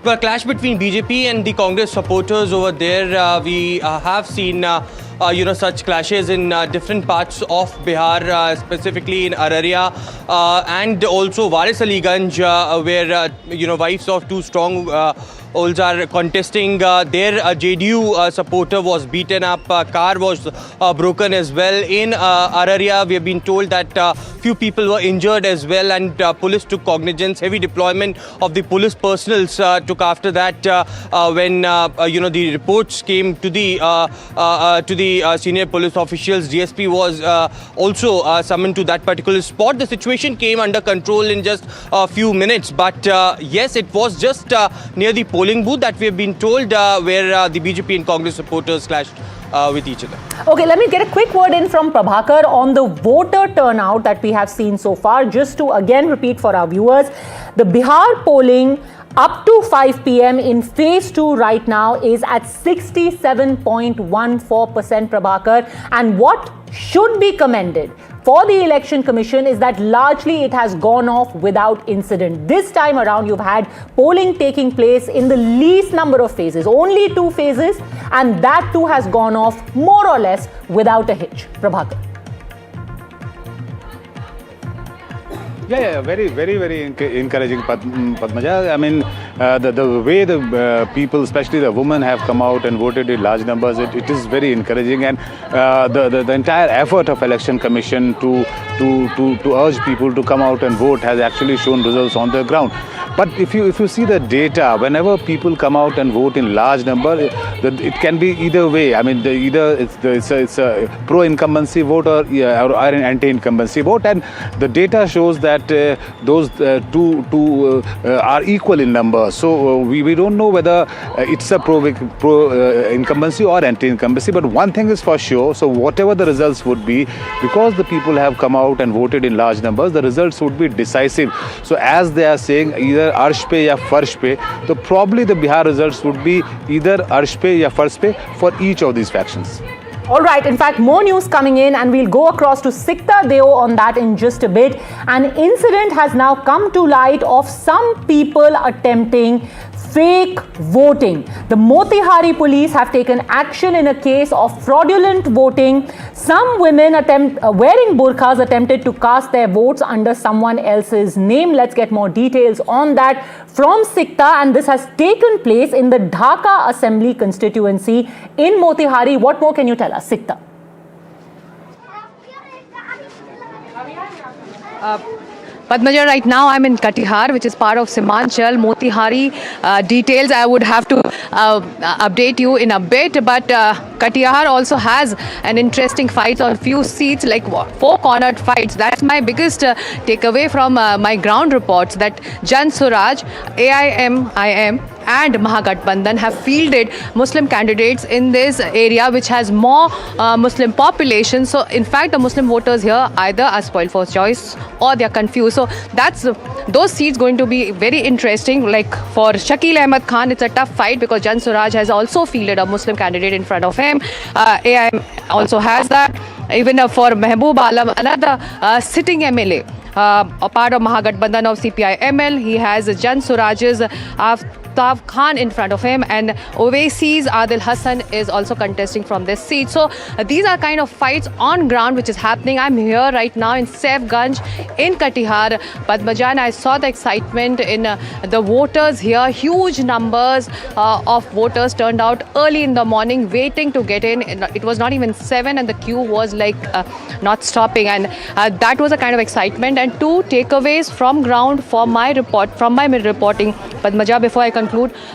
S16: Well, clash between BJP and the Congress supporters over there. We have seen such clashes in different parts of Bihar, specifically in Araria and also Waris Aliganj, where wives of two strong Olds are contesting. Their JDU supporter was beaten up. Car was broken as well. In Araria, we have been told that few people were injured as well, and police took cognizance. Heavy deployment of the police personals took after that when the reports came to the senior police officials. DSP was also summoned to that particular spot. The situation came under control in just a few minutes, but yes, it was just near the polling booth that we have been told where the BJP and Congress supporters clashed with each other.
S14: Okay, let me get a quick word in from Prabhakar on the voter turnout that we have seen so far. Just to again repeat for our viewers, the Bihar polling up to 5 p.m. in phase 2 right now is at 67.14%, Prabhakar. And what should be commended for the Election Commission is that largely it has gone off without incident. This time around, you've had polling taking place in the least number of phases, only 2 phases, and that too has gone off more or less without a hitch. Prabhakar.
S17: Yeah, very encouraging, Padmaja. I mean, the way the people, especially the women, have come out and voted in large numbers, it is very encouraging, and the entire effort of Election Commission to urge people to come out and vote has actually shown results on the ground. But if you see the data, whenever people come out and vote in large number, it can be either way. I mean, either it's a pro-incumbency vote or an anti-incumbency vote, and the data shows that those two are equal in number. So we don't know whether it's a pro-incumbency or anti-incumbency. But one thing is for sure. So whatever the results would be, because the people have come out and voted in large numbers, the results would be decisive. So as they are saying, either arsh pe ya farsh pe, so probably the Bihar results would be either arsh pe ya farsh pe for each of these factions.
S14: All right, in fact, more news coming in, and we'll go across to Sikta Deo on that in just a bit. An incident has now come to light of some people attempting fake voting. The Motihari police have taken action in a case of fraudulent voting. Some women wearing burqas attempted to cast their votes under someone else's name. Let's get more details on that from Sikta, and this has taken place in the Dhaka Assembly constituency in Motihari. What more can you tell us, Sikta?
S18: Padmaja, right now I'm in Katihar, which is part of Simanchal. Motihari details I would have to update you in a bit, but Katihar also has an interesting fight on few seats, like 4 cornered fights. That's my biggest takeaway from my ground reports, that Jan Swaraj, AIM, and Mahagathbandhan have fielded Muslim candidates in this area which has more Muslim population. So in fact the Muslim voters here either are spoiled for choice or they are confused. So that's those seats going to be very interesting. Like for Shakil Ahmed Khan, it's a tough fight because Jan Swaraj has also fielded a Muslim candidate in front of him. AIM also has that. Even for Mehboob Alam, another sitting MLA, a part of Mahagathbandhan of CPI-ML, he has Jan Suraj's Aftab Khan in front of him, and Owaisi's Adil Hassan is also contesting from this seat. So these are kind of fights on ground which is happening. I'm here right now in Saifganj in Katihar. Padmajan, I saw the excitement in the voters here. Huge numbers of voters turned out early in the morning waiting to get in. It was not even 7 and the queue was like not stopping, and that was a kind of excitement. And 2 takeaways from ground from my reporting, Padmaja, before I conclude.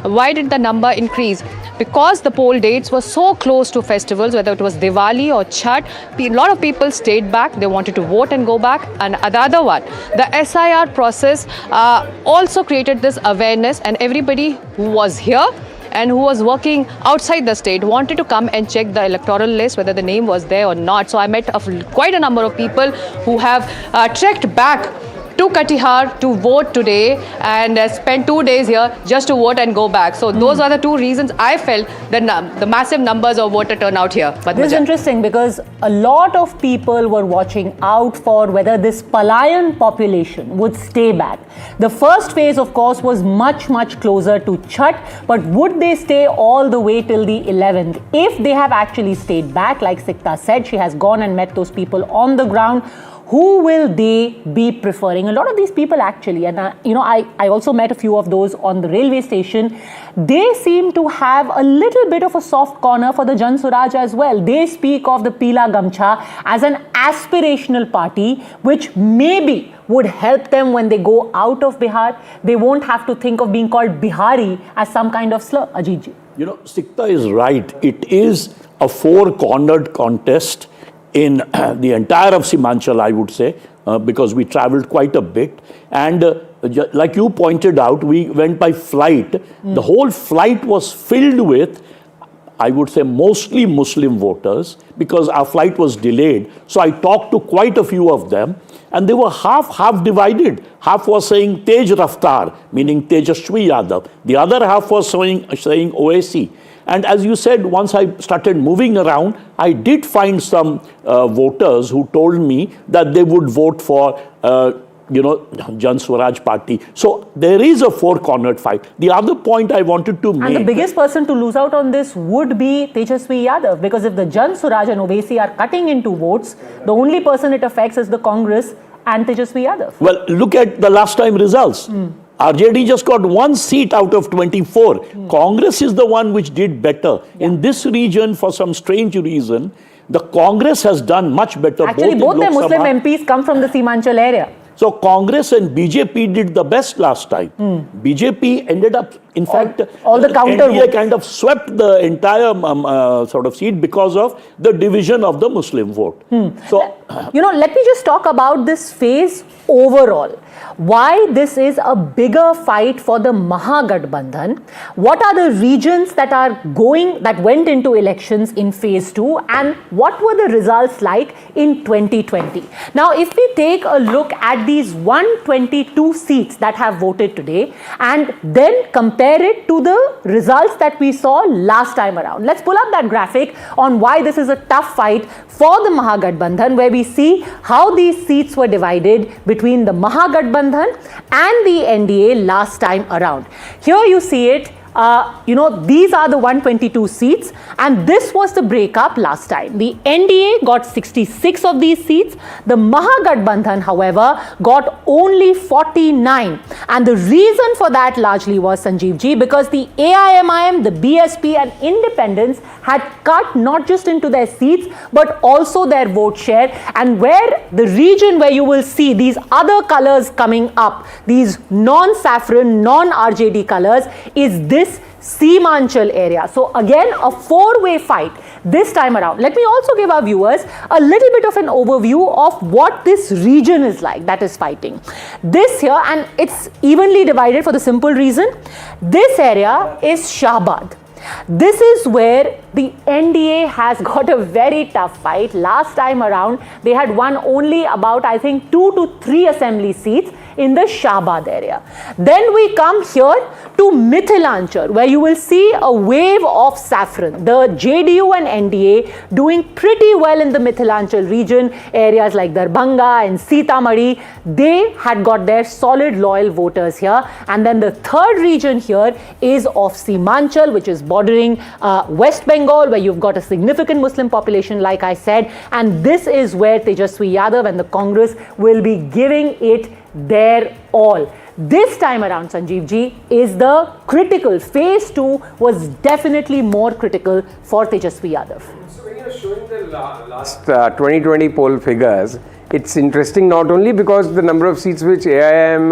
S18: Why did the number increase? Because the poll dates were so close to festivals, whether it was Diwali or Chhath, a lot of people stayed back. They wanted to vote and go back. And the other one, the SIR process also created this awareness, and everybody who was here and who was working outside the state wanted to come and check the electoral list, whether the name was there or not. So I met quite a number of people who have trekked back to Katihar to vote today and spent 2 days here just to vote and go back. So those are the 2 reasons I felt the massive numbers of voter turnout here.
S14: This is interesting because a lot of people were watching out for whether this Palayan population would stay back. The first phase, of course, was much closer to Chhath, but would they stay all the way till the 11th? If they have actually stayed back, like Sikta said, she has gone and met those people on the ground. Who will they be preferring? A lot of these people actually, and I also met a few of those on the railway station. They seem to have a little bit of a soft corner for the Jan Swaraj as well. They speak of the Pila Gamcha as an aspirational party, which maybe would help them when they go out of Bihar. They won't have to think of being called Bihari as some kind of slur. Ajit ji.
S3: Sikta is right. It is a 4-cornered contest in the entire of Simanchal, I would say, because we traveled quite a bit. And like you pointed out, we went by flight. The whole flight was filled with, I would say, mostly Muslim voters, because our flight was delayed. So I talked to quite a few of them, and they were half divided. Half was saying Tej Raftar, meaning Tejashwi Yadav. The other half was saying Owaisi. And as you said, once I started moving around, I did find some voters who told me that they would vote for, Jan Swaraj party. So there is a 4-cornered fight. The other point I wanted to make...
S14: And the biggest person to lose out on this would be Tejaswi Yadav, because if the Jan Swaraj and Owaisi are cutting into votes, the only person it affects is the Congress and Tejaswi Yadav.
S3: Well, look at the last time results. RJD just got 1 seat out of 24. Congress is the one which did better. In this region, for some strange reason, the Congress has done much better.
S14: Actually, both their Muslim MPs come from the Simanchal area.
S3: So Congress and BJP did the best last time. BJP ended up, in fact,
S14: all the counter
S3: NDA kind of swept the entire sort of seat because of the division of the Muslim vote. So,
S14: let me just talk about this phase overall. Why this is a bigger fight for the Mahagathbandhan? What are the regions that went into elections in phase 2, and what were the results like in 2020? Now, if we take a look at these 122 seats that have voted today and then compare it to the results that we saw last time around. Let's pull up that graphic on why this is a tough fight for the Mahagathbandhan, where we see how these seats were divided between the Mahagathbandhan and the NDA last time around. Here you see it these are the 122 seats, and this was the breakup last time. The NDA got 66 of these seats. The Mahagathbandhan, however, got only 49. And the reason for that largely was, Sanjeev ji, because the AIMIM, the BSP and independents had cut not just into their seats, but also their vote share. And where the region where you will see these other colors coming up, these non-saffron, non-RJD colors, is this Seemanchal area. So again, a four-way fight this time around. Let me also give our viewers a little bit of an overview of what this region is like that is fighting. This here, and it's evenly divided for the simple reason, this area is Shahabad. This is where the NDA has got a very tough fight. Last time around, they had won only about, I think, 2 to 3 assembly seats in the Shahabad area. Then we come here to Mithilanchal, where you will see a wave of saffron. The JDU and NDA doing pretty well in the Mithilanchal region, areas like Darbhanga and Sitamarhi. They had got their solid loyal voters here. And then the third region here is of Seemanchal, which is bordering West Bengal, where you've got a significant Muslim population, like I said. And this is where Tejaswi Yadav and the Congress will be giving it their all. This time around, Sanjeev ji, is the critical. Phase 2 was definitely more critical for Tejaswi Yadav.
S15: So when you're showing the last 2020 poll figures, it's interesting not only because the number of seats which AIM,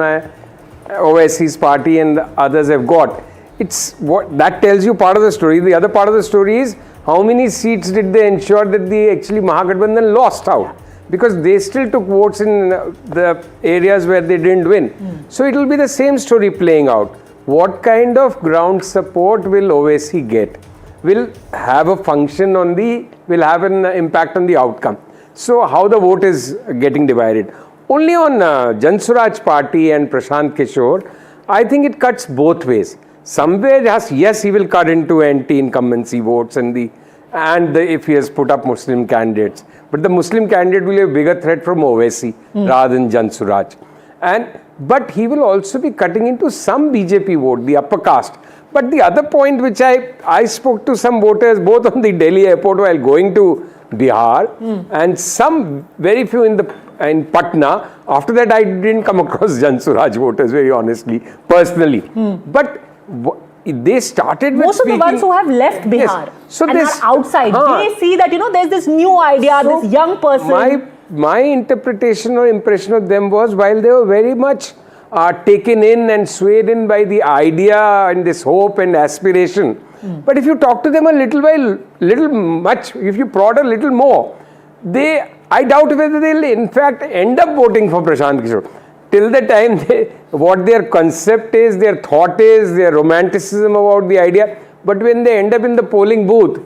S15: OIC's party and others have got, it's what that tells you part of the story. The other part of the story is how many seats did they ensure that the actually Mahagathbandhan lost out? Because they still took votes in the areas where they didn't win. So it will be the same story playing out. What kind of ground support will OIC get? Will have a function on will have an impact on the outcome. So how the vote is getting divided. Only on Jan Swaraj party and Prashant Kishore, I think it cuts both ways. Somewhere, yes, he will cut into anti-incumbency votes and if he has put up Muslim candidates. But the Muslim candidate will be a bigger threat from OIC rather than Jan Swaraj. But he will also be cutting into some BJP vote, the upper caste. But the other point which I spoke to some voters both on the Delhi airport while going to Bihar and some very few in Patna. After that, I didn't come across Jan Swaraj voters, very honestly, personally. But they started with
S14: most of the ones who have left Bihar and are outside, they see that, there's this new idea, this young person.
S15: My interpretation or impression of them was, while they were very much taken in and swayed in by the idea and this hope and aspiration, but if you talk to them a little much, if you prod a little more, I doubt whether they'll in fact end up voting for Prashant Kishore. Till the time what their concept is, their thought is, their romanticism about the idea, but when they end up in the polling booth,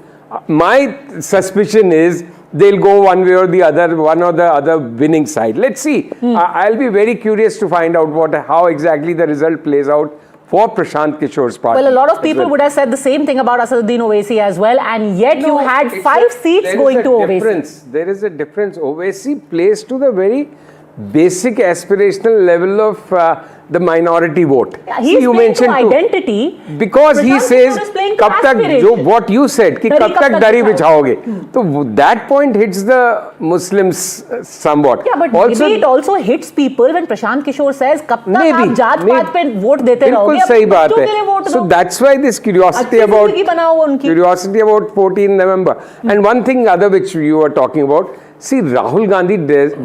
S15: my suspicion is they'll go one way or the other, one or the other winning side. Let's see. I'll be very curious to find out how exactly the result plays out for Prashant Kishore's party.
S14: Well, a lot of people would have said the same thing about Asaduddin Owaisi as well, and yet you had 5 seats going to Owaisi.
S15: There is a difference. Owaisi plays to the very basic aspirational level of the minority vote.
S14: Yeah, he's playing to identity.
S15: Because he says, what you said, कि कब तक दरी बिछाओगे? So that point hits the Muslims somewhat.
S14: Yeah, but maybe it also hits people when Prashant Kishore says, कब तक आप जात पात पे वोट देते रहोगे?
S15: बिल्कुल सही बात है. So that's why this curiosity about 14 November. And one thing other which you were talking about, see, Rahul Gandhi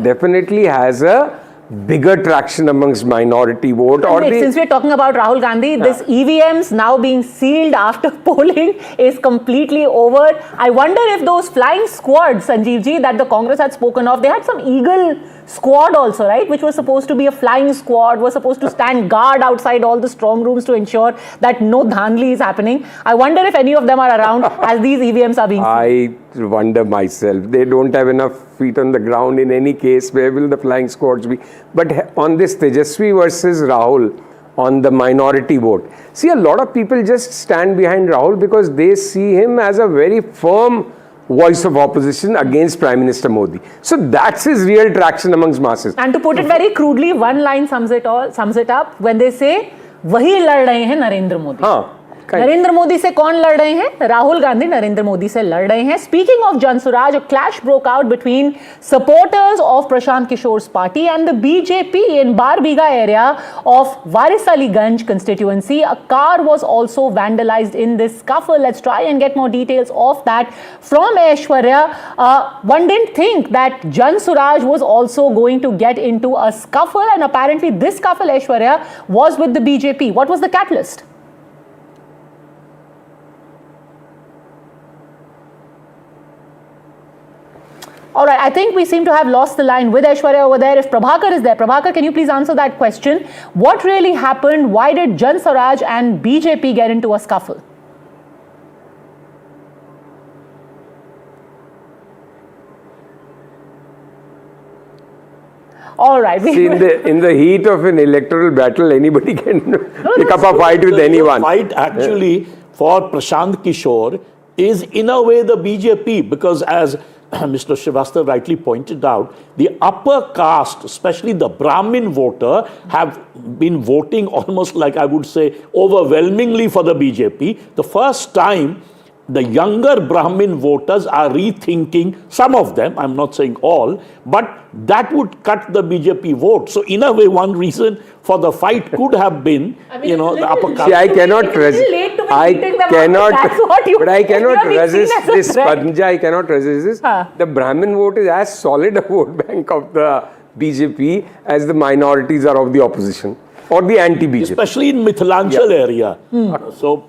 S15: definitely has a bigger traction amongst minority vote.
S14: Since we're talking about Rahul Gandhi, this EVMs now being sealed after polling is completely over. I wonder if those flying squads, Sanjeev ji, that the Congress had spoken of, they had some eagle squad also, right, which was supposed to be a flying squad, was supposed to stand guard outside all the strong rooms to ensure that no dhandli is happening. I wonder if any of them are around as these EVMs are being
S15: sealed. I wonder myself. They don't have enough feet on the ground in any case. Where will the flying squads be? But on this Tejaswi versus Rahul, on the minority vote, see, a lot of people just stand behind Rahul because they see him as a very firm voice of opposition against Prime Minister Modi. So that's his real traction amongst masses.
S14: And to put it very crudely, one line sums it up when they say, "Wahi lad rahe hain Narendra Modi." Narendra Modi से कौन लड़ रहे हैं? राहुल गांधी नरेंद्र मोदी से लड़ रहे हैं. Speaking of Jansuraj, a clash broke out between supporters of Prashant Kishore's party and the BJP in Barbiga area of Waris Aliganj constituency. A car was also vandalized in this scuffle. Let's try and get more details of that from Aishwarya. One didn't think that Jansuraj was also going to get into a scuffle, and apparently this scuffle, Aishwarya, was with the BJP. What was the catalyst? All right, I think we seem to have lost the line with Aishwarya over there. If Prabhakar is there, Prabhakar, can you please answer that question? What really happened? Why did Jansuraj and BJP get into a scuffle? All right.
S15: See, in the heat of an electoral battle, anybody can pick up a fight with anyone.
S3: The fight actually for Prashant Kishore is in a way the BJP, because as Mr. Srivastava rightly pointed out, the upper caste, especially the Brahmin voter, have been voting almost like, I would say, overwhelmingly for the BJP. The first time the younger Brahmin voters are rethinking, some of them, I'm not saying all, but that would cut the BJP vote. So in a way, one reason for the fight could have been, the upper caste.
S15: See, I cannot resist. I cannot resist this, Padmja, I cannot resist this. The Brahmin vote is as solid a vote bank of the BJP as the minorities are of the opposition or the anti-BJP.
S3: Especially in Mithilanchal area. So...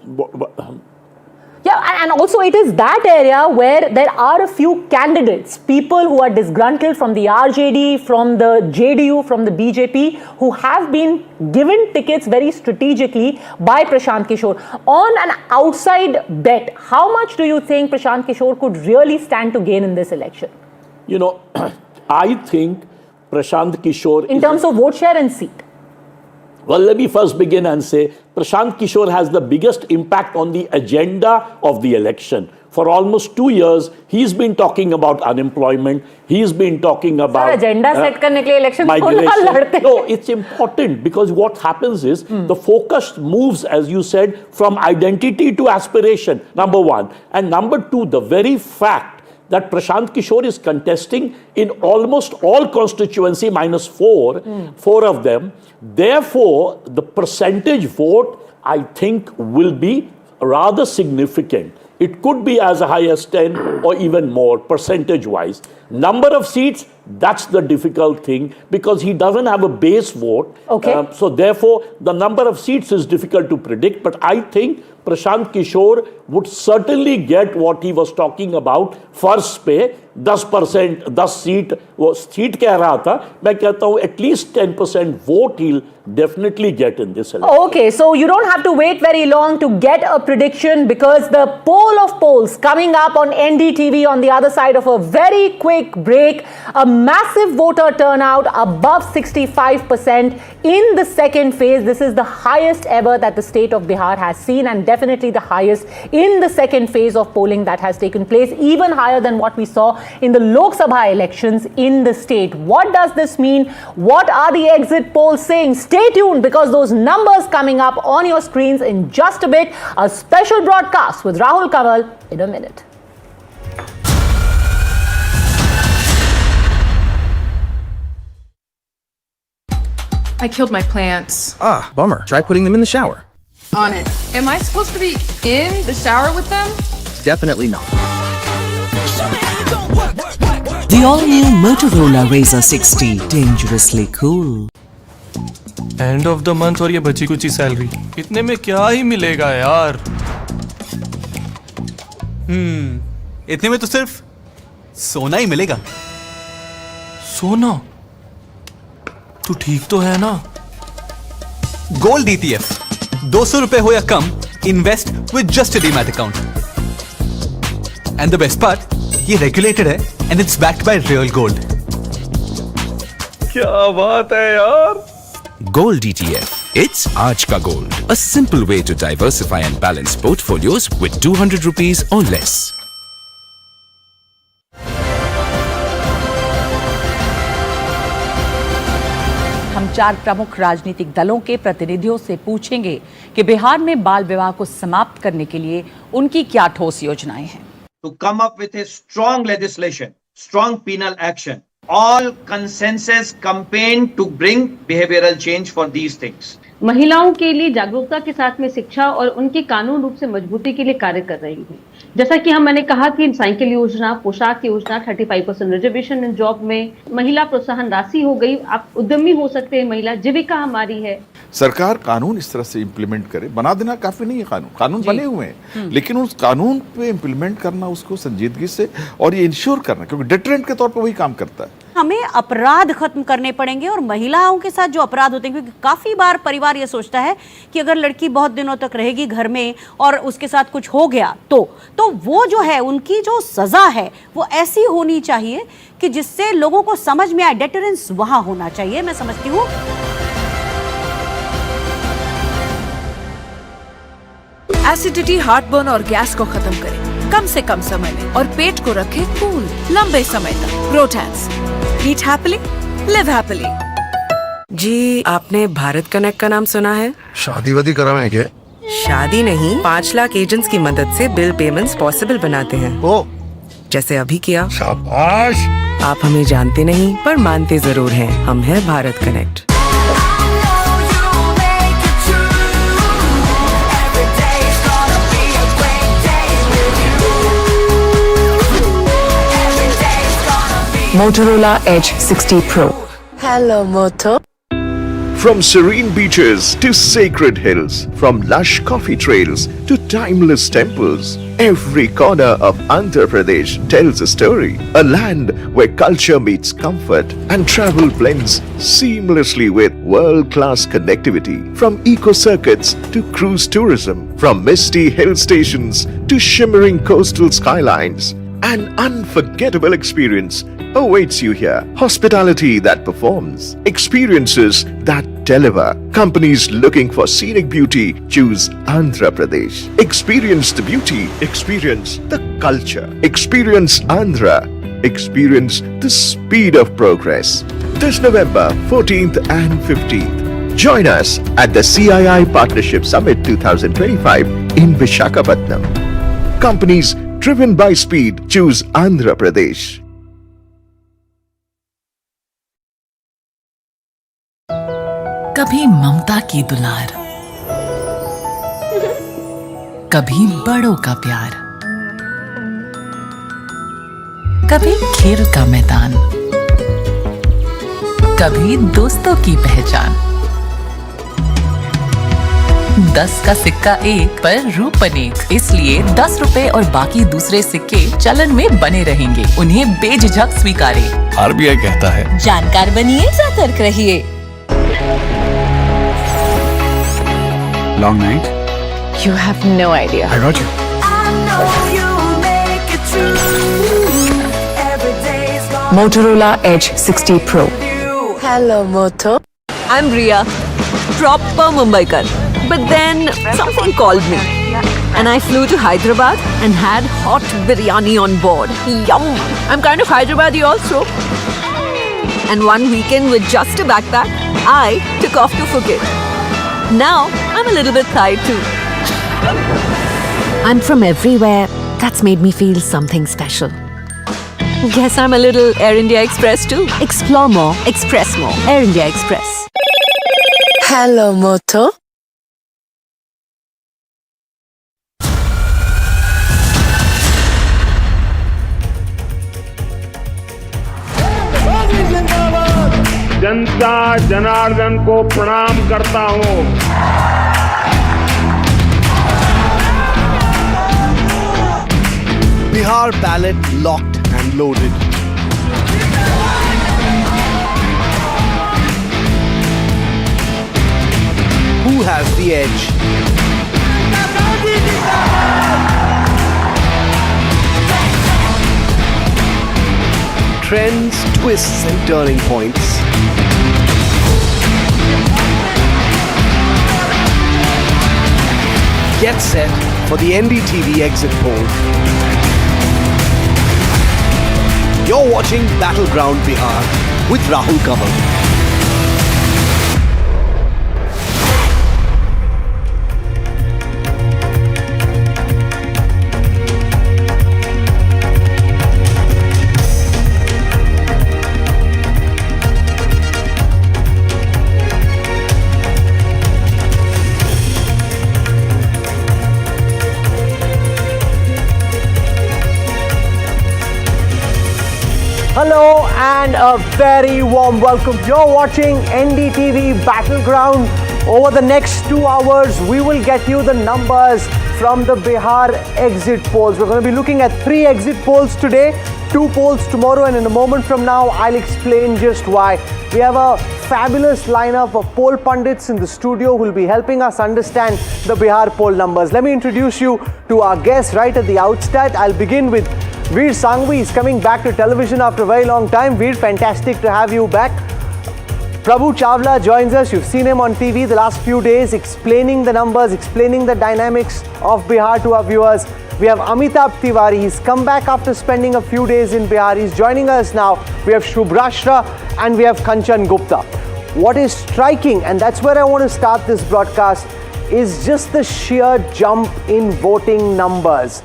S14: Yeah, and also it is that area where there are a few candidates, people who are disgruntled from the RJD, from the JDU, from the BJP, who have been given tickets very strategically by Prashant Kishore. On an outside bet, how much do you think Prashant Kishore could really stand to gain in this election?
S3: I think Prashant Kishore...
S14: In terms of vote share and seat.
S3: Well, let me first begin and say Prashant Kishore has the biggest impact on the agenda of the election. For almost 2 years, he's been talking about unemployment. He's been talking about
S14: agenda set karne ke liye election
S3: migration. No, it's important because what happens is the focus moves, as you said, from identity to aspiration, number one. And number two, the very fact that Prashant Kishore is contesting in almost all constituency minus four of them. Therefore, the percentage vote, I think, will be rather significant. It could be as high as 10 or even more percentage-wise. Number of seats, that's the difficult thing because he doesn't have a base vote.
S14: Okay.
S3: So therefore, the number of seats is difficult to predict. But I think Prashant Kishore would certainly get what he was talking about, first pay, 10%, 10 seat, वो seat कह रहा था, मैं कहता हूँ at least 10% vote he'll definitely get in this election.
S14: Okay, so you don't have to wait very long to get a prediction because the poll of polls coming up on NDTV on the other side of a very quick break, a massive voter turnout above 65% in the second phase. This is the highest ever that the state of Bihar has seen and definitely the highest in the second phase of polling that has taken place, even higher than what we saw in the Lok Sabha elections in the state. What does this mean? What are the exit polls saying? Stay tuned because those numbers coming up on your screens in just a bit. A special broadcast with Rahul Kamal in a minute.
S6: I killed my plants.
S11: Ah, bummer. Try putting them in the shower.
S6: On it. Am I supposed to be in the shower with them?
S11: Definitely not.
S7: The all-new Motorola Razr 60, dangerously cool.
S19: End of the month और ये बची कुची salary, इतने में क्या ही मिलेगा यार।
S11: इतने में तो सिर्फ सोना ही मिलेगा।
S19: सोना? तू ठीक तो है ना?
S11: गोल्ड ETF, 200 रुपए हो या कम, invest with just a demat account. And the best part, ये रेगुलेटेड है and it's backed by real gold.
S19: क्या बात है यार।
S13: Gold ETF. It's Aaj Ka Gold. A simple way to diversify and balance portfolios with 200 rupees or less.
S14: हम
S2: 4 प्रमुख राजनीतिक दलों के प्रतिनिधियों से पूछेंगे कि बिहार में बाल विवाह को समाप्त करने के लिए उनकी क्या ठोस योजनाएं हैं।
S20: To come up with a strong legislation, strong penal action, all consensus campaign to bring behavioral change for these things.
S22: महिलाओं के लिए जागरूकता के साथ में शिक्षा और उनके कानून रूप से मजबूती के लिए कार्य कर रही है। जैसा कि मैंने कहा कि साइकिल योजना, पोशाक योजना, 35% रिजर्वेशन इन जॉब में, महिला प्रोत्साहन राशि हो गई, आप उद्यमी हो सकते हैं, महिला जीविका हमारी है।
S23: सरकार कानून इस तरह से इम्प्लीमेंट करे, बना देना काफी नहीं है, कानून बने हुए हैं, लेकिन उस कानून पे इम्प्लीमेंट करना, उसको संजीदगी से और ये इंश्योर करना, क्योंकि डिटरेंट के तौर पे वही काम करता है।
S24: हमें अपराध खत्म करने पड़ेंगे और महिलाओं के साथ जो अपराध होते हैं, क्योंकि काफी बार परिवार ये सोचता है कि अगर लड़की बहुत दिनों तक रहेगी घर में और उसके साथ कुछ हो गया तो वो जो है उनकी जो सजा है वो ऐसी होनी चाहिए कि जिससे लोगों को समझ में आए। डेटरेंस वहां होना चाहिए, मैं समझती हूँ।
S25: एसिडिटी, हार्टबर्न और गैस को खत्म करें कम से कम समय में और पेट को रखें कूल लंबे समय तक। प्रोटैंस, ईट हैप्पीली, लिव हैप्पीली।
S27: जी, आपने भारत कनेक्ट का नाम सुना है?
S28: शादी वादी करा है क्या?
S27: शादी नहीं, 5 लाख एजेंट्स की मदद से बिल पेमेंट्स पॉसिबल बनाते हैं।
S28: ओ,
S27: जैसे अभी किया।
S28: शाबाश।
S27: आप हमें जानते नहीं पर मानते जरूर हैं, हम हैं Bharat connect.
S7: Motorola Edge 60 Pro.
S27: Hello, Moto.
S29: From serene beaches to sacred hills, from lush coffee trails to timeless temples, every corner of Andhra Pradesh tells a story. A land where culture meets comfort and travel blends seamlessly with world-class connectivity. From eco-circuits to cruise tourism, from misty hill stations to shimmering coastal skylines, an unforgettable experience awaits you here. Hospitality that performs, experiences that deliver. Companies looking for scenic beauty choose Andhra Pradesh. Experience the beauty, experience the culture. Experience Andhra, experience the speed of progress. This November 14th and 15th. Join us at the CII Partnership Summit 2025 in Visakhapatnam. Companies driven by speed choose Andhra Pradesh.
S12: कभी ममता की दुलार, कभी बड़ों का प्यार, कभी खेल का मैदान, कभी दोस्तों की पहचान। 10 का सिक्का एक पर रूप अनेक, इसलिए 10 रुपए और बाकी दूसरे सिक्के चलन में बने रहेंगे। उन्हें बेझिझक स्वीकारें।
S26: आरबीआई कहता है,
S12: जानकार बनिए, सतर्क रहिए।
S26: Long night?
S12: You have no idea.
S26: I got you.
S7: Motorola Edge 60 Pro.
S27: Hello, Moto.
S24: I'm Riya, proper Mumbaikar. But then something called me and I flew to Hyderabad and had hot biryani on board. Yum! I'm kind of Hyderabadi also. And one weekend with just a backpack, I took off to Phuket. Now I'm a little bit tired too.
S25: I'm from everywhere. That's made me feel something special.
S24: Guess I'm a little Air India Express too.
S25: Explore more, express more. Air India Express.
S27: Hello, Moto.
S30: जनता जनार्दन को प्रणाम करता हूं।
S31: Bihar ballot locked and loaded. Who has the edge? Trends, twists and turning points. Get set for the NDTV exit poll. You're watching Battleground Bihar with Rahul Kamal. Hello and a very warm welcome. You're watching NDTV Battleground. Over the next 2 hours, we will get you the numbers from the Bihar exit polls. We're going to be looking at 3 exit polls today, 2 polls tomorrow, and in a moment from now, I'll explain just why. We have a fabulous lineup of poll pundits in the studio who will be helping us understand the Bihar poll numbers. Let me introduce you to our guests right at the outset. I'll begin with Veer Sanghvi. Is coming back to television after a very long time. Veer, fantastic to have you back. Prabhu Chawla joins us. You've seen him on TV the last few days explaining the numbers, explaining the dynamics of Bihar to our viewers. We have Amitabh Tiwari. He's come back after spending a few days in Bihar. He's joining us now. We have Shubhrashra and we have Kanchan Gupta. What is striking, and that's where I want to start this broadcast, is just the sheer jump in voting numbers.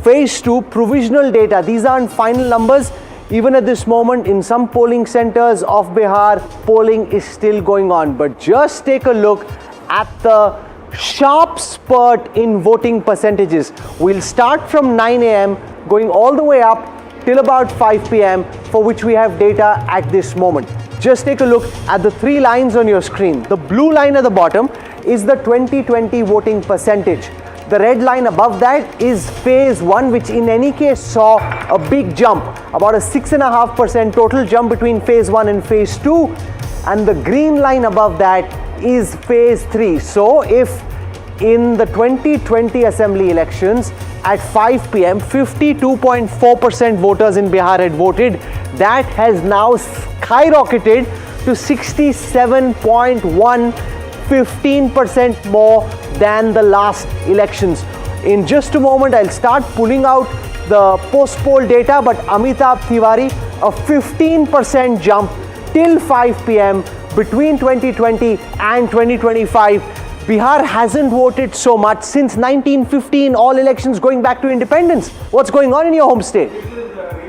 S31: Phase 2, provisional data. These aren't final numbers. Even at this moment, in some polling centers of Bihar, polling is still going on. But just take a look at the sharp spurt in voting percentages. We'll start from 9 a.m. going all the way up till about 5 p.m. for which we have data at this moment. Just take a look at the 3 lines on your screen. The blue line at the bottom is the 2020 voting percentage. The red line above that is phase 1, which in any case saw a big jump, about a 6.5% total jump between phase 1 and phase 2. And the green line above that is phase 3. So if in the 2020 assembly elections at 5 p.m. 52.4% voters in Bihar had voted, that has now skyrocketed to 67.1%, 15% more than the last elections. In just a moment, I'll start pulling out the post-poll data, but Amitabh Tiwari, a 15% jump till 5 p.m. between 2020 and 2025. Bihar hasn't voted so much since 1915, all elections going back to independence. What's going on in your home state?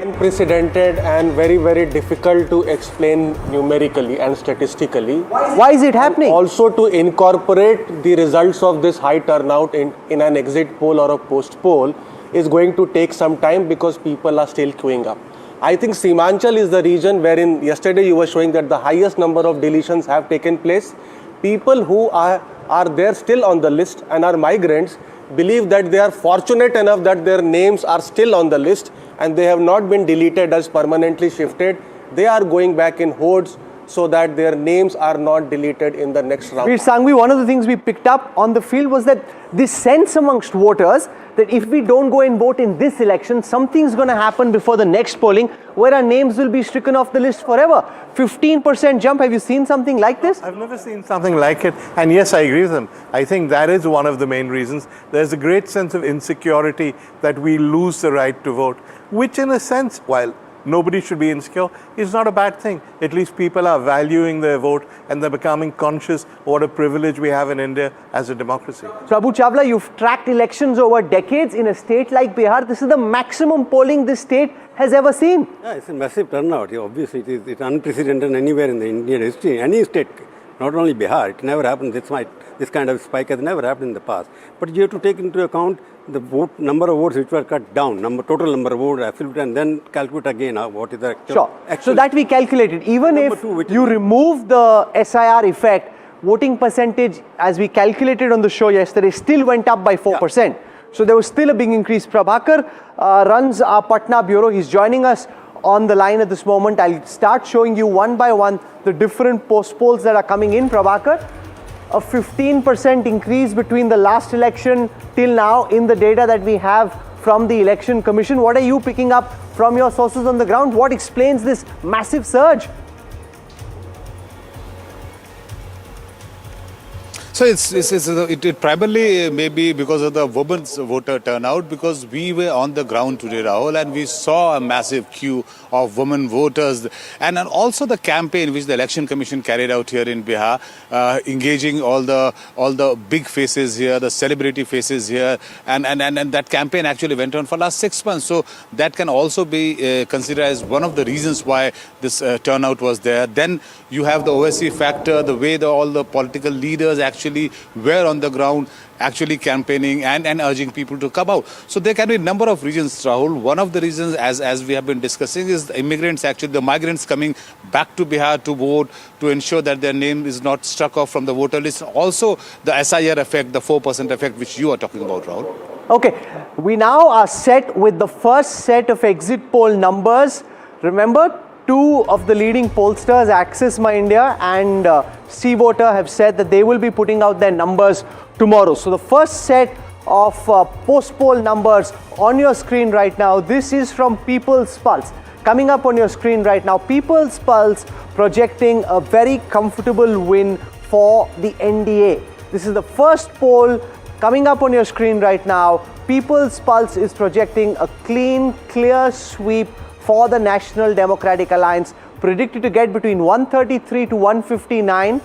S1: Unprecedented and very, very difficult to explain numerically and statistically.
S31: Why is it happening?
S1: Also to incorporate the results of this high turnout in an exit poll or a post poll is going to take some time because people are still queuing up. I think Simanchal is the region wherein yesterday you were showing that the highest number of deletions have taken place. People who are there still on the list and are migrants believe that they are fortunate enough that their names are still on the list and they have not been deleted as permanently shifted. They are going back in hordes so that their names are not deleted in the next round.
S31: Veer Sanghvi, one of the things we picked up on the field was that this sense amongst voters that if we don't go and vote in this election, something's going to happen before the next polling where our names will be stricken off the list forever. 15% jump. Have you seen something like this?
S4: I've never seen something like it. And yes, I agree with them. I think that is one of the main reasons. There's a great sense of insecurity that we lose the right to vote, which in a sense, while nobody should be insecure, is not a bad thing. At least people are valuing their vote and they're becoming conscious what a privilege we have in India as a democracy.
S31: Prabhu Chawla, you've tracked elections over decades in a state like Bihar. This is the maximum polling this state has ever seen.
S5: Yeah, it's a massive turnout. Yeah, obviously, it's unprecedented anywhere in the Indian history. Any state, not only Bihar, it never happened. This kind of spike has never happened in the past. But you have to take into account the number of votes which were cut down, total number of votes, absolute, and then calculate again what is the actual.
S31: Sure. So that we calculated. Even if you remove the SIR effect, voting percentage, as we calculated on the show yesterday, still went up by 4%. Yeah. So there was still a big increase. Prabhakar runs our Patna bureau. He's joining us on the line at this moment. I'll start showing you one by one the different post polls that are coming in. Prabhakar, a 15% increase between the last election till now in the data that we have from the Election Commission. What are you picking up from your sources on the ground? What explains this massive surge?
S8: So it primarily may be because of the women's voter turnout, because we were on the ground today, Rahul, and we saw a massive queue of women voters, and also the campaign which the Election Commission carried out here in Bihar, engaging all the big faces here, the celebrity faces here, and that campaign actually went on for last 6 months. So that can also be considered as one of the reasons why this turnout was there. Then you have the OSC factor, the way all the political leaders actually actually were on the ground, actually campaigning and urging people to come out. So there can be a number of reasons, Rahul. One of the reasons, as we have been discussing, is the immigrants, actually the migrants coming back to Bihar to vote, to ensure that their name is not struck off from the voter list. Also the SIR effect, the 4% effect, which you are talking about, Rahul.
S31: Okay, we now are set with the first set of exit poll numbers. Remember, two of the leading pollsters, Access My India and C Voter, have said that they will be putting out their numbers tomorrow. So the first set of post-poll numbers on your screen right now, this is from People's Pulse. Coming up on your screen right now, People's Pulse projecting a very comfortable win for the NDA. This is the first poll coming up on your screen right now. People's Pulse is projecting a clean, clear sweep for the National Democratic Alliance, predicted to get between 133 to 159.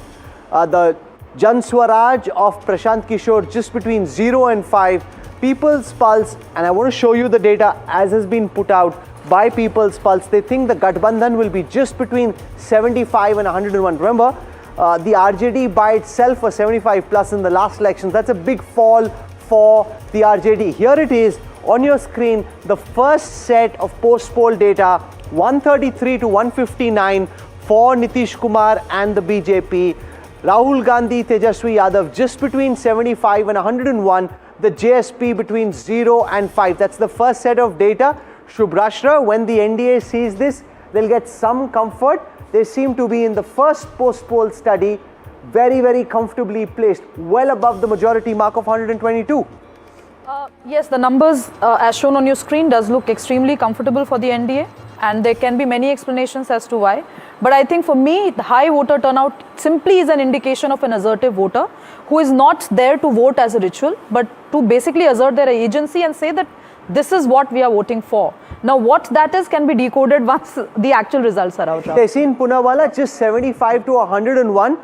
S31: The Jan Swaraj of Prashant Kishore just between 0 and 5. People's Pulse, and I want to show you the data as has been put out by People's Pulse. They think the Gathbandhan will be just between 75 and 101. Remember, the RJD by itself was 75 plus in the last election. That's a big fall for the RJD. Here it is on your screen, the first set of post-poll data, 133 to 159 for Nitish Kumar and the BJP. Rahul Gandhi, Tejaswi Yadav just between 75 and 101. The JSP between 0 and 5. That's the first set of data. Shubhrashra, when the NDA sees this, they'll get some comfort. They seem to be in the first post-poll study very, very comfortably placed, well above the majority mark of 122.
S3: Yes, the numbers as shown on your screen does look extremely comfortable for the NDA, and there can be many explanations as to why. But I think for me, the high voter turnout simply is an indication of an assertive voter who is not there to vote as a ritual, but to basically assert their agency and say that this is what we are voting for. Now, what that is can be decoded once the actual results are out.
S31: Tehseen Poonawalla just 75 to 101.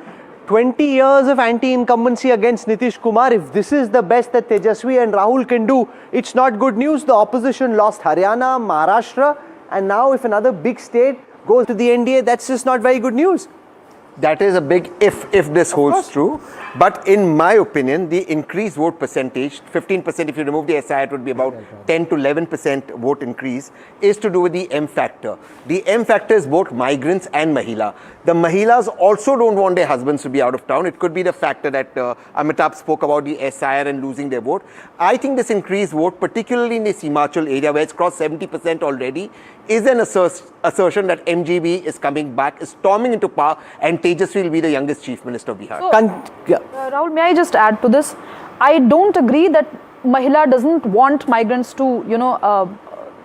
S31: 20 years of anti-incumbency against Nitish Kumar. If this is the best that Tejaswi and Rahul can do, it's not good news. The opposition lost Haryana, Maharashtra, and now if another big state goes to the NDA, that's just not very good news.
S6: That is a big if this holds true. But in my opinion, the increased vote percentage, 15% if you remove the SI, it would be about 10 to 11% vote increase, is to do with the M factor. The M factor is both migrants and Mahila. The Mahilas also don't want their husbands to be out of town. It could be the factor that Amitabh spoke about, the SIR and losing their vote. I think this increased vote, particularly in the Himachal area where it's crossed 70% already, is an assertion that MGB is coming back, is storming into power, and Tejaswi will be the youngest chief minister of Bihar.
S3: Rahul, may I just add to this? I don't agree that Mahila doesn't want migrants to,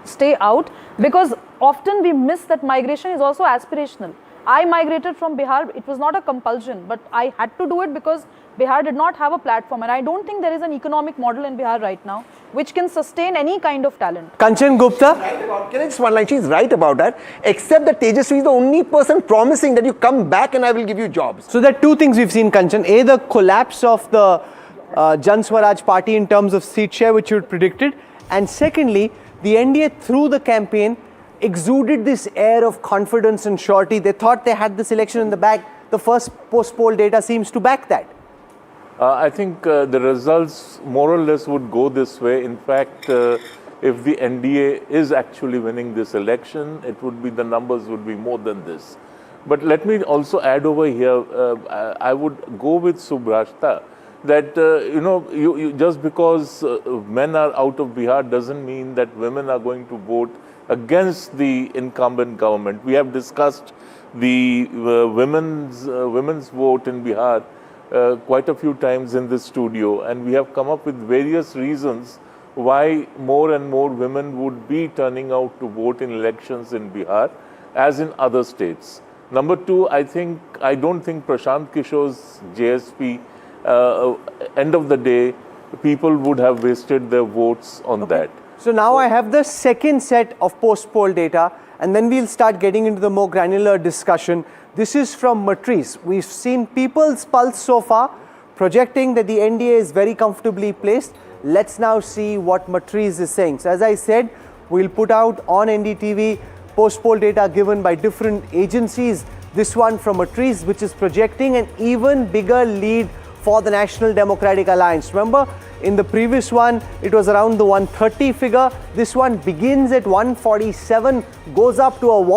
S3: stay out, because often we miss that migration is also aspirational. I migrated from Bihar. It was not a compulsion, but I had to do it because Bihar did not have a platform, and I don't think there is an economic model in Bihar right now which can sustain any kind of talent.
S31: Kanchan Gupta?
S6: Can I just one line? She's right about that, except that Tejaswi is the only person promising that you come back and I will give you jobs.
S31: So there are two things we've seen, Kanchan. A, the collapse of the Jan Swaraj party in terms of seat share, which you had predicted. And secondly, the NDA through the campaign exuded this air of confidence and surety. They thought they had this election in the bag. The first post-poll data seems to back that.
S9: I think the results more or less would go this way. In fact, if the NDA is actually winning this election, it would be, the numbers would be more than this. But let me also add over here, I would go with Subhrashta, that you just because men are out of Bihar doesn't mean that women are going to vote against the incumbent government. We have discussed the women's vote in Bihar quite a few times in this studio, and we have come up with various reasons why more and more women would be turning out to vote in elections in Bihar as in other states. Number two, I don't think Prashant Kishore's JSP, end of the day, people would have wasted their votes on that.
S31: So now I have the second set of post-poll data, and then we'll start getting into the more granular discussion. This is from Matrice. We've seen People's Pulse so far, projecting that the NDA is very comfortably placed. Let's now see what Matrice is saying. So as I said, we'll put out on NDTV post-poll data given by different agencies. This one from Matrice, which is projecting an even bigger lead for the National Democratic Alliance. Remember, in the previous one, it was around the 130 figure. This one begins at 147, goes up to a whopping